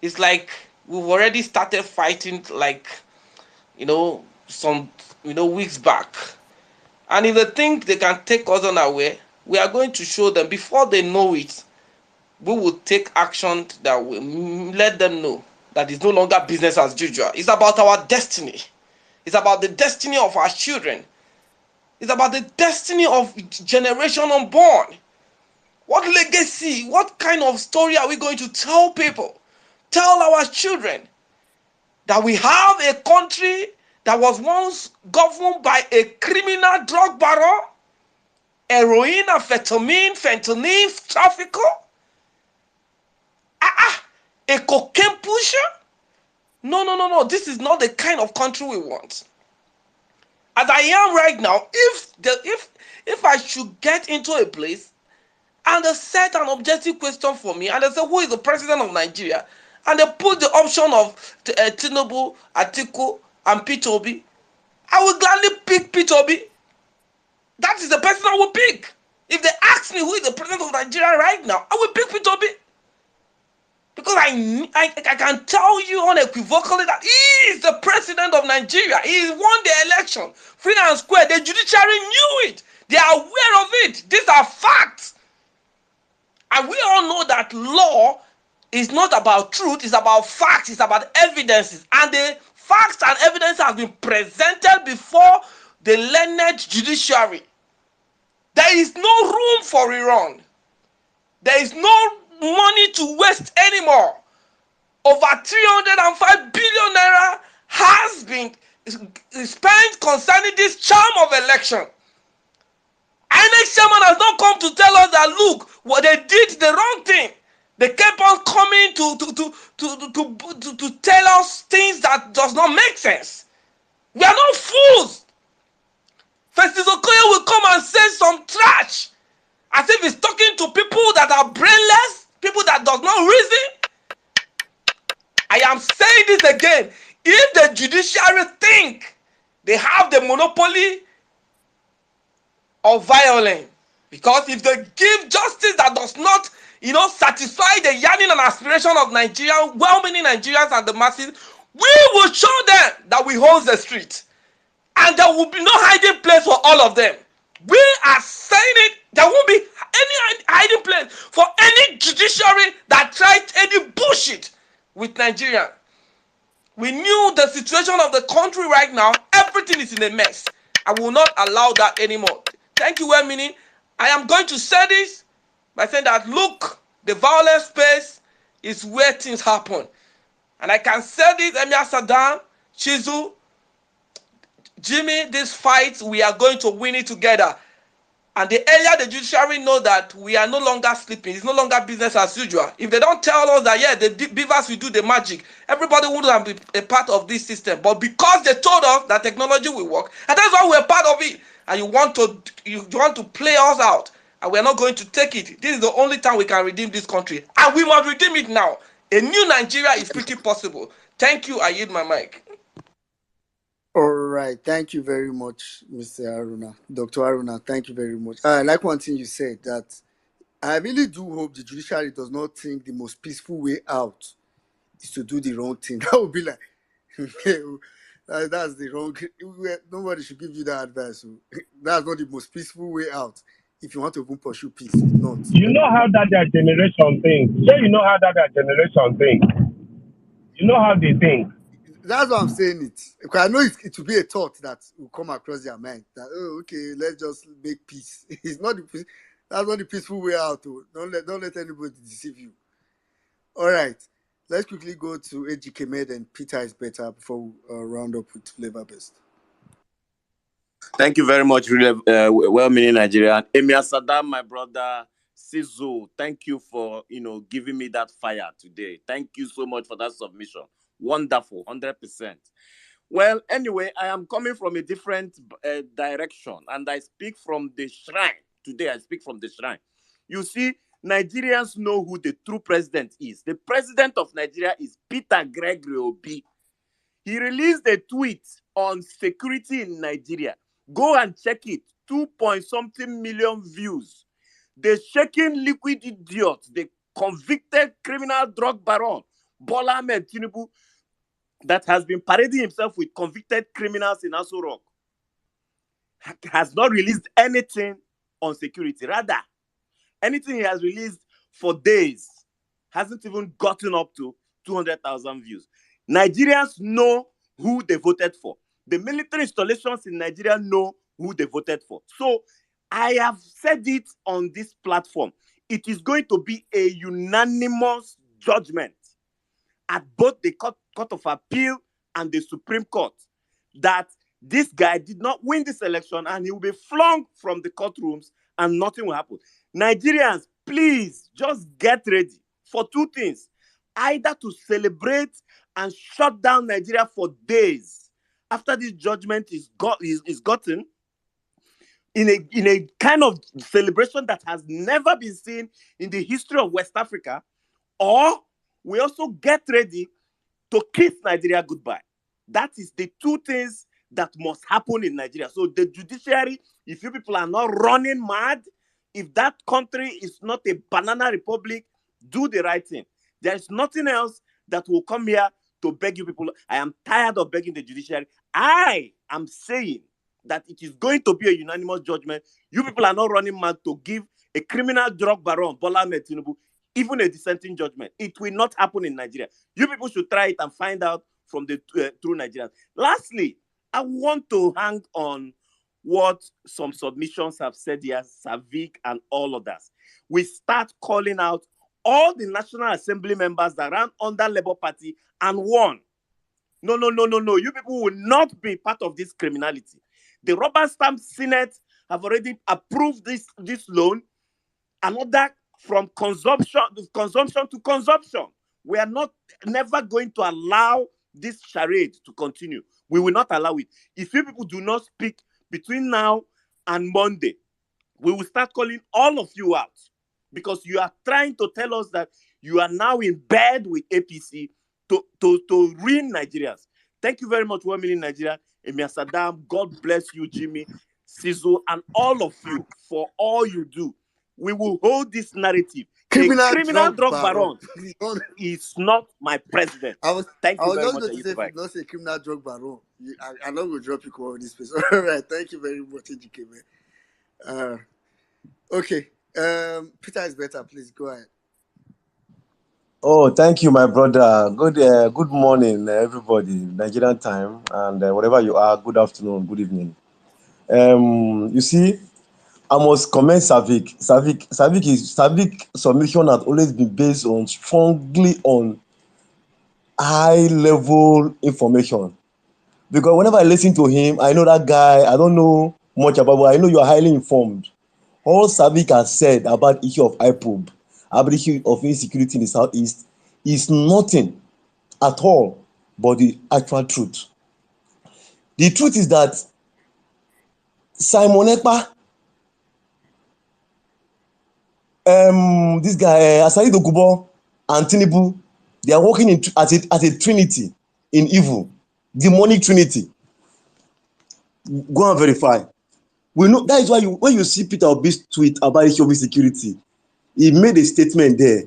it's like we've already started fighting, like, some weeks back. And if they think they can take us unaware, we are going to show them before they know it. We will take action that will let them know that it's no longer business as usual. It's about our destiny. It's about the destiny of our children. It's about the destiny of generation unborn. What legacy, what kind of story are we going to tell people? Tell our children that we have a country that was once governed by a criminal drug baron, heroin, amphetamine, fentanyl trafficker, a cocaine pusher. No. This is not the kind of country we want. As I am right now, if I should get into a place and they set an objective question for me and they say who is the president of Nigeria, and they put the option of Tinubu, Atiku, and Peter Obi, I will gladly pick Peter Obi. That is the person I will pick. If they ask me who is the president of Nigeria right now, I will pick Peter Obi. Because I can tell you unequivocally that he is the president of Nigeria. He won the election free and square. The judiciary knew it. They are aware of it. These are facts. And we all know that law is not about truth, it's about facts, it's about evidences. And the facts and evidence have been presented before the learned judiciary. There is no room for rerun. There is no money to waste anymore. Over 305 billion naira has been spent concerning this charm of election. INEC chairman has not come to tell us that, look, what they did the wrong thing. They kept on coming to tell us things that does not make sense. We are not fools. Festus Okoye will come and say some trash as if he's talking to people that are brainless, people that does not reason. I am saying this again. If the judiciary think they have the monopoly of violence, because if they give justice that does not, satisfy the yearning and aspiration of Nigerian, well-meaning Nigerians and the masses, we will show them that we hold the street. And there will be no hiding place for all of them. We are saying it. There won't be any hiding place for any judiciary that tried any bullshit with Nigeria. We knew the situation of the country right now. Everything is in a mess. I will not allow that anymore. Thank you, well-meaning. I am going to say this by saying that, look, the violence space is where things happen. And I can say this, Emir Saddam, Chizu, Jimmy, this fight, we are going to win it together. And the earlier the judiciary know that we are no longer sleeping, it's no longer business as usual. If they don't tell us that, yeah, the beavers will do the magic, everybody would have been a part of this system. But because they told us that technology will work, and that's why we're part of it, and you want to play us out, and we're not going to take it. This is the only time we can redeem this country, and we must redeem it now. A new Nigeria is pretty possible. Thank you. I yield my mic. All right. Thank you very much, Mr. Aruna. Dr. Aruna, thank you very much. I like one thing you said, that I really do hope the judiciary does not think the most peaceful way out is to do the wrong thing. That would be like, that's the wrong. Nobody should give you that advice. That's not the most peaceful way out. If you want to even pursue peace, it's not. You know how that their generation thinks. So you know how that their generation thinks. You know how they think. That's why I'm saying it. Because I know it will be a thought that will come across their mind. That, oh, okay, let's just make peace. It's not that's not the peaceful way out. Oh. Don't let anybody deceive you. All right. Let's quickly go to AGK Med and Peter is better before we round up with Flavor Best. Thank you very much, really, well-meaning Nigerian. Emir Saddam, my brother, Sizu, thank you for, giving me that fire today. Thank you so much for that submission. Wonderful, 100%. Well, anyway, I am coming from a different direction, and I speak from the shrine. Today, I speak from the shrine. You see, Nigerians know who the true president is. The president of Nigeria is Peter Gregory Obi. He released a tweet on security in Nigeria. Go and check it. 2-point-something million views. The shaking liquid idiot, the convicted criminal drug baron, Bola Ahmed Tinubu, that has been parading himself with convicted criminals in Aso Rock, has not released anything on security. Rather, anything he has released for days hasn't even gotten up to 200,000 views. Nigerians know who they voted for. The military installations in Nigeria know who they voted for. So I have said it on this platform. It is going to be a unanimous judgment at both the Court of Appeal and the Supreme Court that this guy did not win this election and he will be flung from the courtrooms and nothing will happen. Nigerians, please just get ready for two things. Either to celebrate and shut down Nigeria for days after this judgment is gotten, in a kind of celebration that has never been seen in the history of West Africa, or we also get ready to kiss Nigeria goodbye. That is the two things that must happen in Nigeria. So the judiciary, if you people are not running mad, if that country is not a banana republic, do the right thing. There is nothing else that will come here to beg you people. I am tired of begging the judiciary. I am saying that it is going to be a unanimous judgment. You people are not running mad to give a criminal drug baron, Bola Ahmed Tinubu, even a dissenting judgment. It will not happen in Nigeria. You people should try it and find out from the true Nigerians. Lastly, I want to hang on what some submissions have said here, Savik and all others. We start calling out all the National Assembly members that ran under Labour Party and won. No. You people will not be part of this criminality. The rubber stamp Senate have already approved this loan. Another from consumption to consumption. We are never going to allow this charade to continue. We will not allow it. If you people do not speak between now and Monday, we will start calling all of you out, because you are trying to tell us that you are now in bed with APC to ruin Nigerians. Thank you very much, 1 million Nigeria. Emir Saddam, God bless you, Jimmy, Sizzle, and all of you for all you do. We will hold this narrative. A criminal drug baron is not my president. Thank you very much. I was not going to say, if you not say criminal drug baron, I'm not going to drop you on this place. All right, thank you very much, EGK, man. Okay, Peter is better. Please go ahead. Oh, thank you, my brother. Good morning, everybody. Nigerian time, and wherever you are, good afternoon, good evening. You see, I must commend Savik. Savik submission has always been based on strongly on high level information. Because whenever I listen to him, I know that guy. I don't know much about, but I know you are highly informed. All Savik has said about the issue of IPOB, about the issue of insecurity in the Southeast, is nothing at all but the actual truth. The truth is that Simon Ekpa, this guy, Asari Dokubo, and Tinubu, they are working as a trinity in evil, demonic trinity. Go and verify. We know that is why when you see Peter Obi's tweet about issue of insecurity, he made a statement there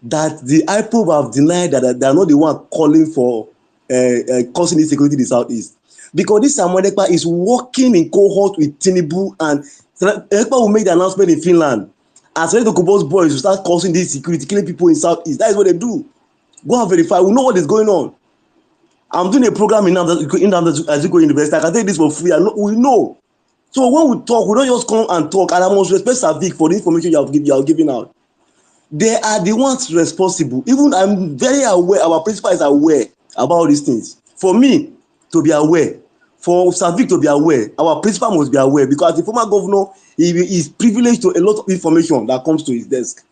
that the IPOB have denied that they are not the one calling for causing insecurity in the Southeast. Because this Simon Ekpa is working in cohort with Tinubu, and Ekpa will make the announcement in Finland. As the Kubo's boys will start causing this insecurity, killing people in Southeast. That is what they do. Go and verify. We know what is going on. I'm doing a program in Azuko University. I can take this for free. We know. So when we talk, we don't just come and talk. And I must respect Savik for the information you are giving out. They are the ones responsible. Even I'm very aware, our principal is aware about all these things. For me to be aware, for Savik to be aware, our principal must be aware, because the former governor, he is privileged to a lot of information that comes to his desk.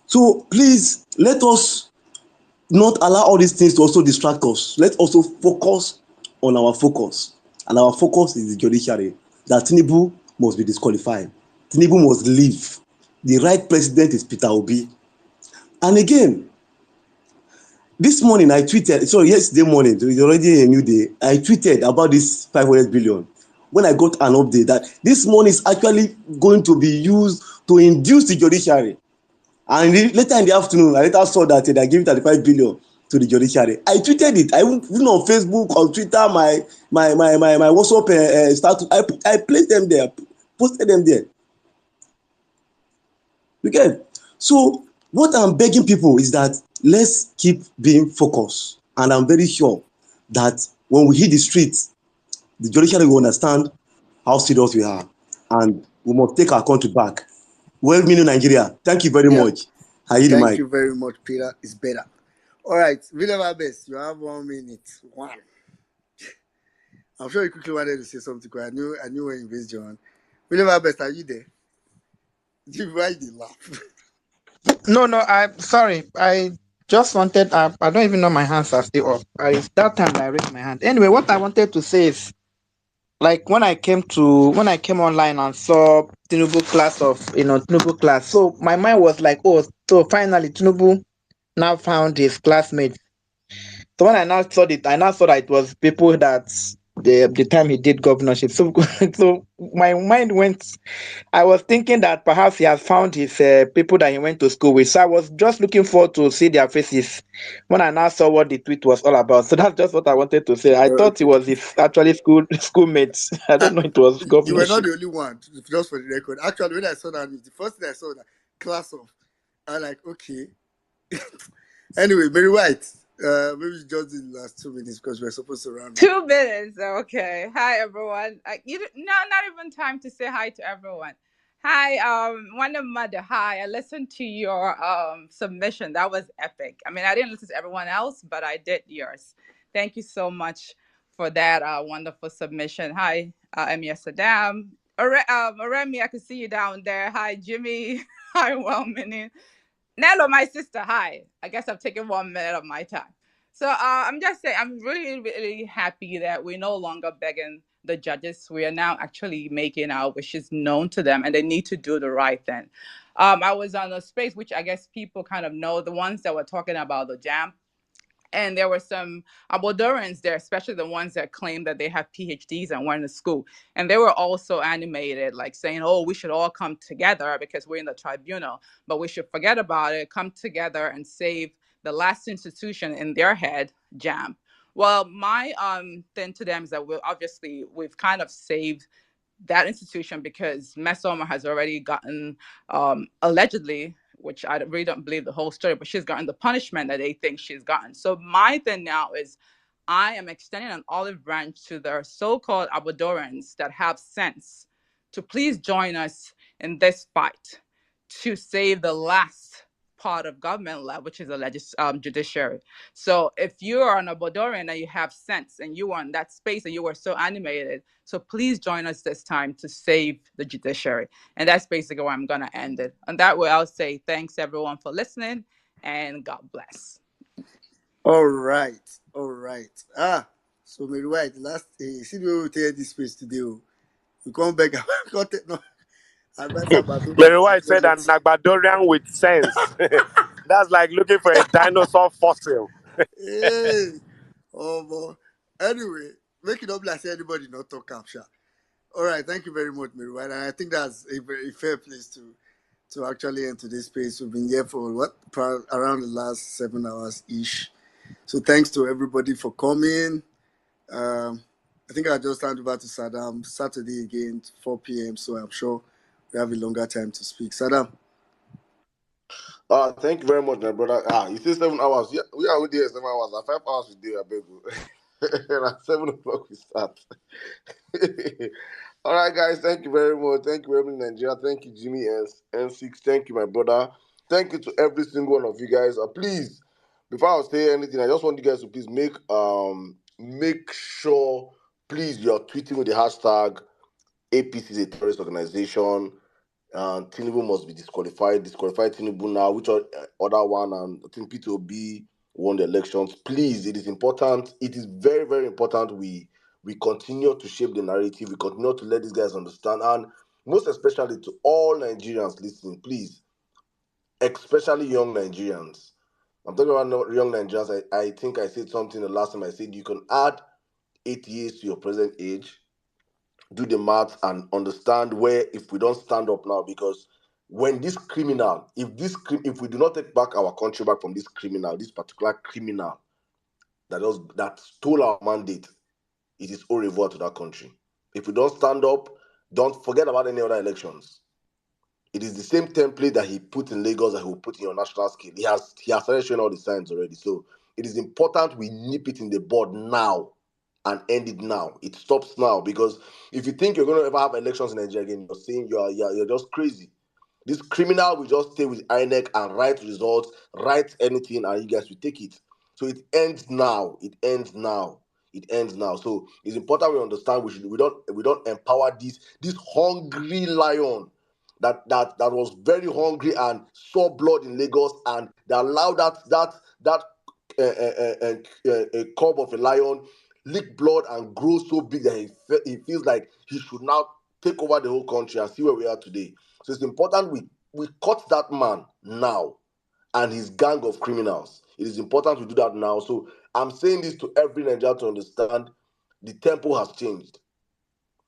So please, let us not allow all these things to also distract us. Let's also focus on our focus. And our focus is the judiciary. That Tinubu must be disqualified. Tinubu must leave. The right president is Peter Obi. And again, this morning I tweeted, yesterday morning, it was already a new day, I tweeted about this 500 billion. When I got an update that this money is actually going to be used to induce the judiciary. And later in the afternoon, I later saw that they gave 35 billion to the judiciary. I tweeted it. I went on Facebook, on Twitter, my WhatsApp status. I placed them there, posted them there. Okay. So what I'm begging people is that let's keep being focused. And I'm very sure that when we hit the streets, the judiciary will understand how serious we are. And we must take our country back. Well, meaning Nigeria. Thank you very much. Thank you very much, Peter. It's better. All right, Vilema Best, you have 1 minute. One. I'm sure you quickly wanted to say something, because I knew when you raised your hand. Vilema Best, are you there? Why did you laugh? No, I'm sorry. I just wanted, I don't even know my hands are still up. It's that time that I raised my hand. Anyway, what I wanted to say is, like when I came online and saw Tinubu class, so my mind was like, oh, so finally Tinubu now found his classmates. So when I now saw that it was people that the time he did governorship. So my mind went. I was thinking that perhaps he has found his people that he went to school with. So I was just looking forward to see their faces when I now saw what the tweet was all about. So that's just what I wanted to say. I thought it was his actually schoolmates. I don't know it was governorship. You were not the only one, just for the record. Actually, when I saw that, the first thing I saw that class of, I'm like, okay. Anyway, Mary White, Maybe just the last 2 minutes because we're supposed to round up. 2 minutes. Okay. Hi, everyone. Not even time to say hi to everyone. Hi, Wonder Mother. Hi. I listened to your submission. That was epic. I mean, I didn't listen to everyone else, but I did yours. Thank you so much for that wonderful submission. Hi, Emia Saddam. Remy, I can see you down there. Hi, Jimmy. Hi, Wellmini. Nello, my sister, hi. I guess I'm taking 1 minute of my time. So I'm just saying, I'm really, really happy that we're no longer begging the judges. We are now actually making our wishes known to them, and they need to do the right thing. I was on a space, which I guess people kind of know, the ones that were talking about the jam. And there were some Abodorans there, especially the ones that claim that they have PhDs and went to school. And they were also animated, like saying, oh, we should all come together because we're in the tribunal, but we should forget about it, come together and save the last institution in their head, JAM. Well, my thing to them is that we've kind of saved that institution because Mesoma has already gotten, allegedly, which I really don't believe the whole story, but she's gotten the punishment that they think she's gotten. So my thing now is I am extending an olive branch to the so-called Abodorans that have sense to please join us in this fight to save the last part of government left, which is the judiciary. So if you are an Abodorian and you have sense and you are in that space and you were so animated, so please join us this time to save the judiciary. And that's basically where I'm going to end it. And that way I'll say thanks everyone for listening and God bless. All right. So Mary White, last see the way we take this space today. We come back no advice about Mary White said an Agbadorian with sense. That's like looking for a dinosaur fossil. Hey, oh boy. Anyway, make it up like say anybody not talk capture. All right, thank you very much, Mary White. And I think that's a very fair place to actually enter this space. We've been here for around the last 7 hours ish. So thanks to everybody for coming. I think I just hand over to Saddam Saturday again, 4 p.m. So I'm sure we have a longer time to speak. Saddam. Thank you very much, my brother. You say 7 hours. Yeah, we are only there 7 hours. 5 hours we do, I beg you. And at 7 o'clock we start. All right, guys. Thank you very much. Thank you, very much, Nigeria. Thank you, Jimmy and N6. Thank you, my brother. Thank you to every single one of you guys. Please, before I say anything, I just want you guys to please make sure, please, you're tweeting with the hashtag APC is a terrorist organization. Tinubu must be disqualified. Disqualify Tinubu now. Which other one? And I think P2B won the elections. Please, it is important. It is very, very important. We continue to shape the narrative. We continue to let these guys understand, and most especially to all Nigerians listening, please, especially young Nigerians. I'm talking about young Nigerians. I think I said something the last time. I said you can add 8 years to your present age, do the math and understand where if we don't stand up now, because when this criminal, if we do not take back our country back from this criminal, this particular criminal that stole our mandate, it is au revoir to that country. If we don't stand up, don't forget about any other elections. It is the same template that he put in Lagos that he will put in your national scale. He has started showing all the signs already. So it is important we nip it in the bud now and end it now. It stops now, because if you think you're going to ever have elections in Nigeria again, you're saying you're just crazy. This criminal will just stay with INEC and write results, write anything, and you guys will take it. So it ends now. It ends now. So it's important we understand we don't empower this hungry lion that was very hungry and saw blood in Lagos, and they allowed that a cub of a lion lick blood and grow so big that he feels like he should now take over the whole country and see where we are today. So it's important we cut that man now and his gang of criminals. It is important to do that now. So I'm saying this to every Nigerian to understand the tempo has changed.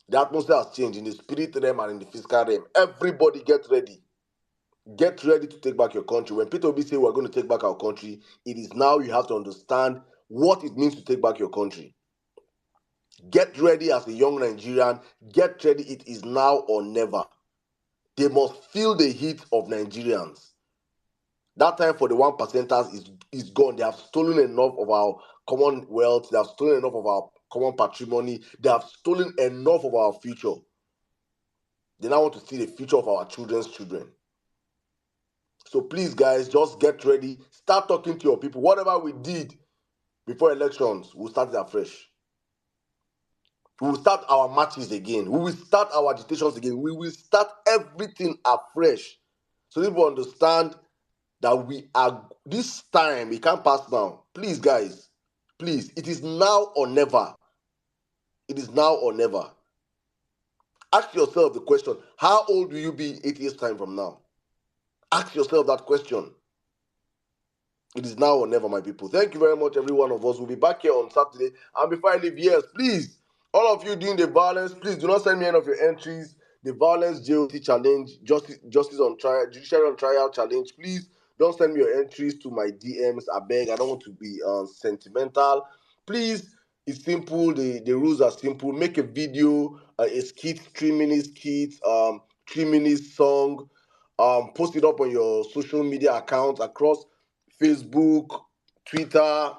The atmosphere has changed in the spirit realm and in the physical realm. Everybody get ready. Get ready to take back your country. When Peter Obi say we're going to take back our country, it is now you have to understand what it means to take back your country. Get ready as a young Nigerian. Get ready. It is now or never. They must feel the heat of Nigerians. That time for the 1%ers is is gone. They have stolen enough of our common wealth. They have stolen enough of our common patrimony. They have stolen enough of our future. They now want to see the future of our children's children. So please, guys, just get ready. Start talking to your people. Whatever we did before elections, we'll start it afresh. We will start our matches again. We will start our agitations again. We will start everything afresh. So people understand that we are, this time, it can't pass now. Please, guys, please, it is now or never. It is now or never. Ask yourself the question, how old will you be 8 years' time from now? Ask yourself that question. It is now or never, my people. Thank you very much, every one of us. We'll be back here on Saturday. And before I leave, yes, please, all of you doing the violence, please do not send me any of your entries. The violence JOT challenge, justice on trial, judiciary on trial challenge. Please don't send me your entries to my DMs. I beg. I don't want to be sentimental. Please, it's simple. The rules are simple. Make a video, a skit, 3 minutes skit, 3 minutes song. Post it up on your social media accounts across Facebook, Twitter,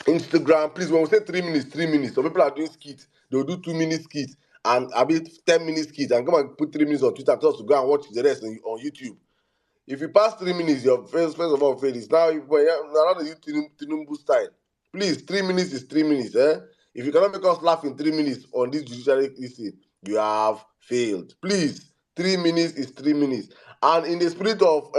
Instagram. Please, when we say 3 minutes, 3 minutes. Some people are doing skits. They'll do 2 minute skits and a bit 10 minute skits and come and put 3 minutes on Twitter and tell us to go and watch the rest on YouTube. If you pass 3 minutes, your first of all fail is now not the Tinubu style. Please, 3 minutes is 3 minutes. If you cannot make us laugh in 3 minutes on this judiciary issue, you have failed. Please, 3 minutes is 3 minutes. And in the spirit of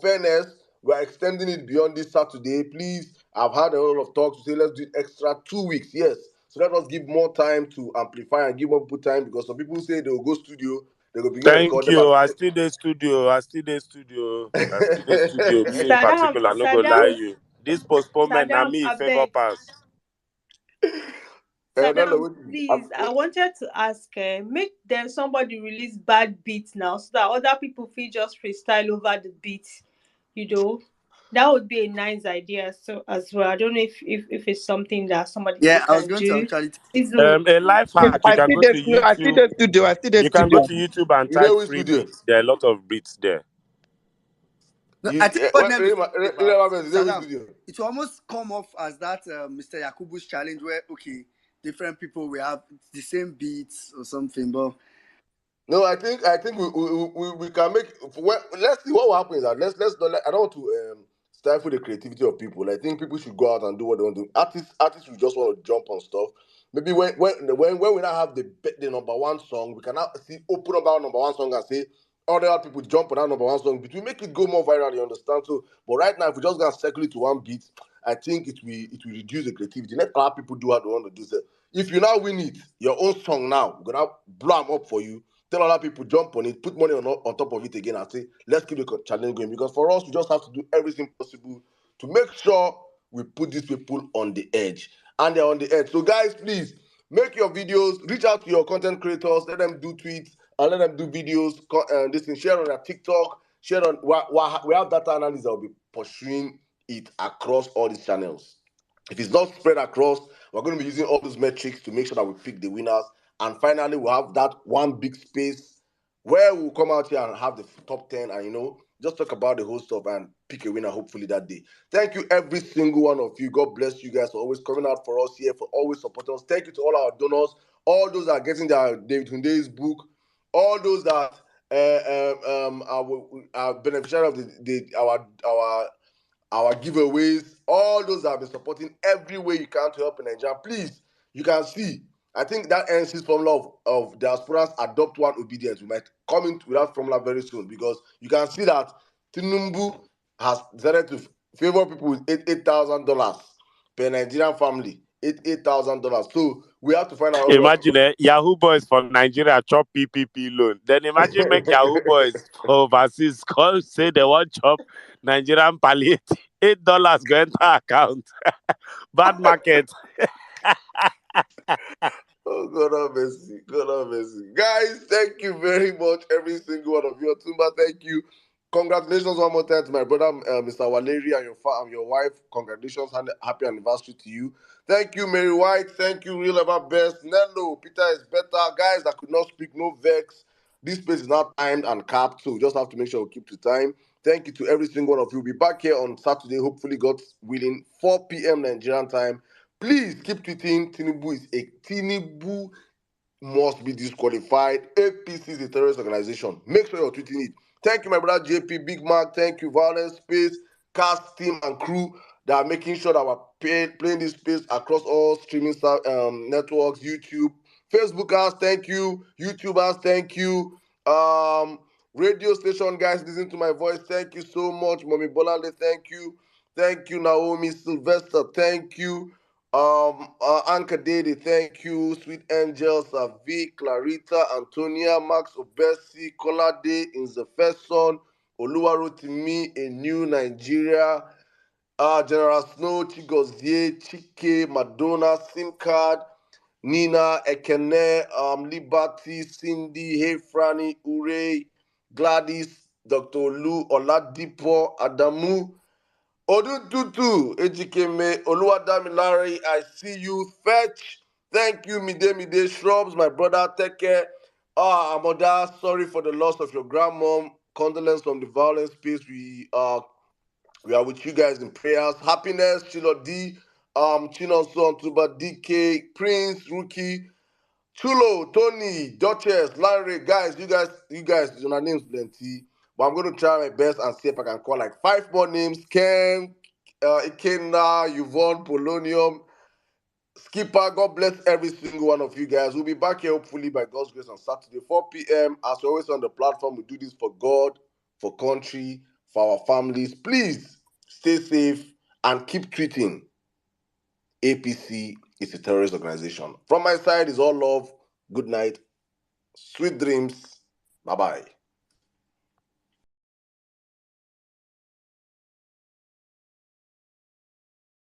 fairness, we are extending it beyond this Saturday. Please, I've had a lot of talks to say let's do it extra 2 weeks. Yes. So let us give more time to amplify and give more people time because some people say they will go studio, they will begin Thank recording. you. I still the studio. I still the studio. I still the studio. Me in Saddam, particular, no go lie Saddam, you. This postponement na Saddam, me I favor beg. pass. No, no, Saddam, wait. please, I wanted to ask, make them somebody release bad beats now so that other people feel just freestyle over the beats, you know. That would be a nice idea so as well. I don't know if it's something that somebody Yeah, I was can going to do. actually. Izu, A life hack. You I can see go to the I see YouTube. the studio. I see the You can go studio. to YouTube and You know type which free studio? beats. There are a lot of beats there. No, I think what them is talking You about, know which Saddam, studio? it will almost come off as that Mr. Yakubu's challenge where, okay, different people will have the same beats or something, but No, I think we can make. Well, let's see what will happen. Is that let's not. I don't want to stifle the creativity of people. I think people should go out and do what they want to do. Artists will just want to jump on stuff. Maybe when we now have the number one song, we can now see open up our number one song and say other people jump on that number one song. But we make it go more viral. You understand? So, but right now, if we just gonna circle it to one beat, I think it will reduce the creativity. Let other people do what they want to do. So if you now win it, your own song now, we're gonna blow them up for you. Tell other people jump on it, put money on top of it again, and say let's keep the challenge going. Because for us, we just have to do everything possible to make sure we put these people on the edge, and they're on the edge. So guys, please make your videos, reach out to your content creators, let them do tweets and let them do videos. This thing, share on their TikTok, share on. We have data analysts that will be pursuing it across all these channels. If it's not spread across, we're going to be using all those metrics to make sure that we pick the winners. And finally, we'll have that one big space where we'll come out here and have the top 10 and, just talk about the whole stuff and pick a winner, hopefully, that day. Thank you, every single one of you. God bless you guys for always coming out for us here, for always supporting us. Thank you to all our donors, all those that are getting their David Hunde's book, all those that are beneficiary of our giveaways, all those that have been supporting every way you can to help in Nigeria. Please, you can see, I think that NC's formula of diasporans adopt one obedience. We might come into that formula very soon because you can see that Tinubu has decided to favor people with $8,000 per Nigerian family. $8,000. So we have to find out. Imagine Yahoo Boys for Nigeria chop PPP loan. Then imagine make Yahoo Boys for overseas call say they want chop Nigerian palliative. $8 go enter account. Bad market. Oh, God have mercy. God have mercy. Guys, thank you very much, every single one of you. Tumba, thank you. Congratulations one more time to my brother, Mr. Waleri, and your wife. Congratulations and happy anniversary to you. Thank you, Mary White. Thank you, Real Ever Best. Nello, Peter is better. Guys that could not speak, no vex. This space is not timed and capped, so we just have to make sure we keep to time. Thank you to every single one of you. We'll be back here on Saturday, hopefully, God willing, 4 p.m. Nigerian time. Please keep tweeting. Tinubu must be disqualified. APC is a terrorist organization. Make sure you're tweeting it. Thank you, my brother JP, Big Mac. Thank you, Violence Space, cast team and crew that are making sure that we're playing this space across all streaming networks, YouTube, Facebookers. Thank you, YouTubers. Thank you, radio station guys. Listen to my voice. Thank you so much, Mommy Bolande. Thank you, Naomi Sylvester. Thank you. Anka Dede, thank you. Sweet Angel, Savi, Clarita, Antonia, Max Obesi, Kolade, Inzefeson, Oluwarotimi, A New Nigeria, General Snow, Chigozie, Chike, Madonna, SIM Card, Nina, Ekene, Liberty, Cindy, Hey Franny, Ure, Gladys, Dr. Lu, Oladipo, Adamu, Odututu, Ejikeme, Oluwadamilari, I see you. Fetch, thank you, Mide Shrubs, my brother, take care. Amoda, sorry for the loss of your grandmom. Condolence from the violence space. We are with you guys in prayers. Happiness, Chilo D, Chinonso, Tuba, DK, Prince, Rookie, Chulo, Tony, Duchess, Larry, guys, your names plenty. But I'm going to try my best and see if I can call like 5 more names. Ken, Ikenna, Yvonne, Polonium, Skipper. God bless every single one of you guys. We'll be back here hopefully by God's grace on Saturday, 4 p.m. As always on the platform, we do this for God, for country, for our families. Please stay safe and keep tweeting. APC is a terrorist organization. From my side is all love. Good night. Sweet dreams. Bye-bye.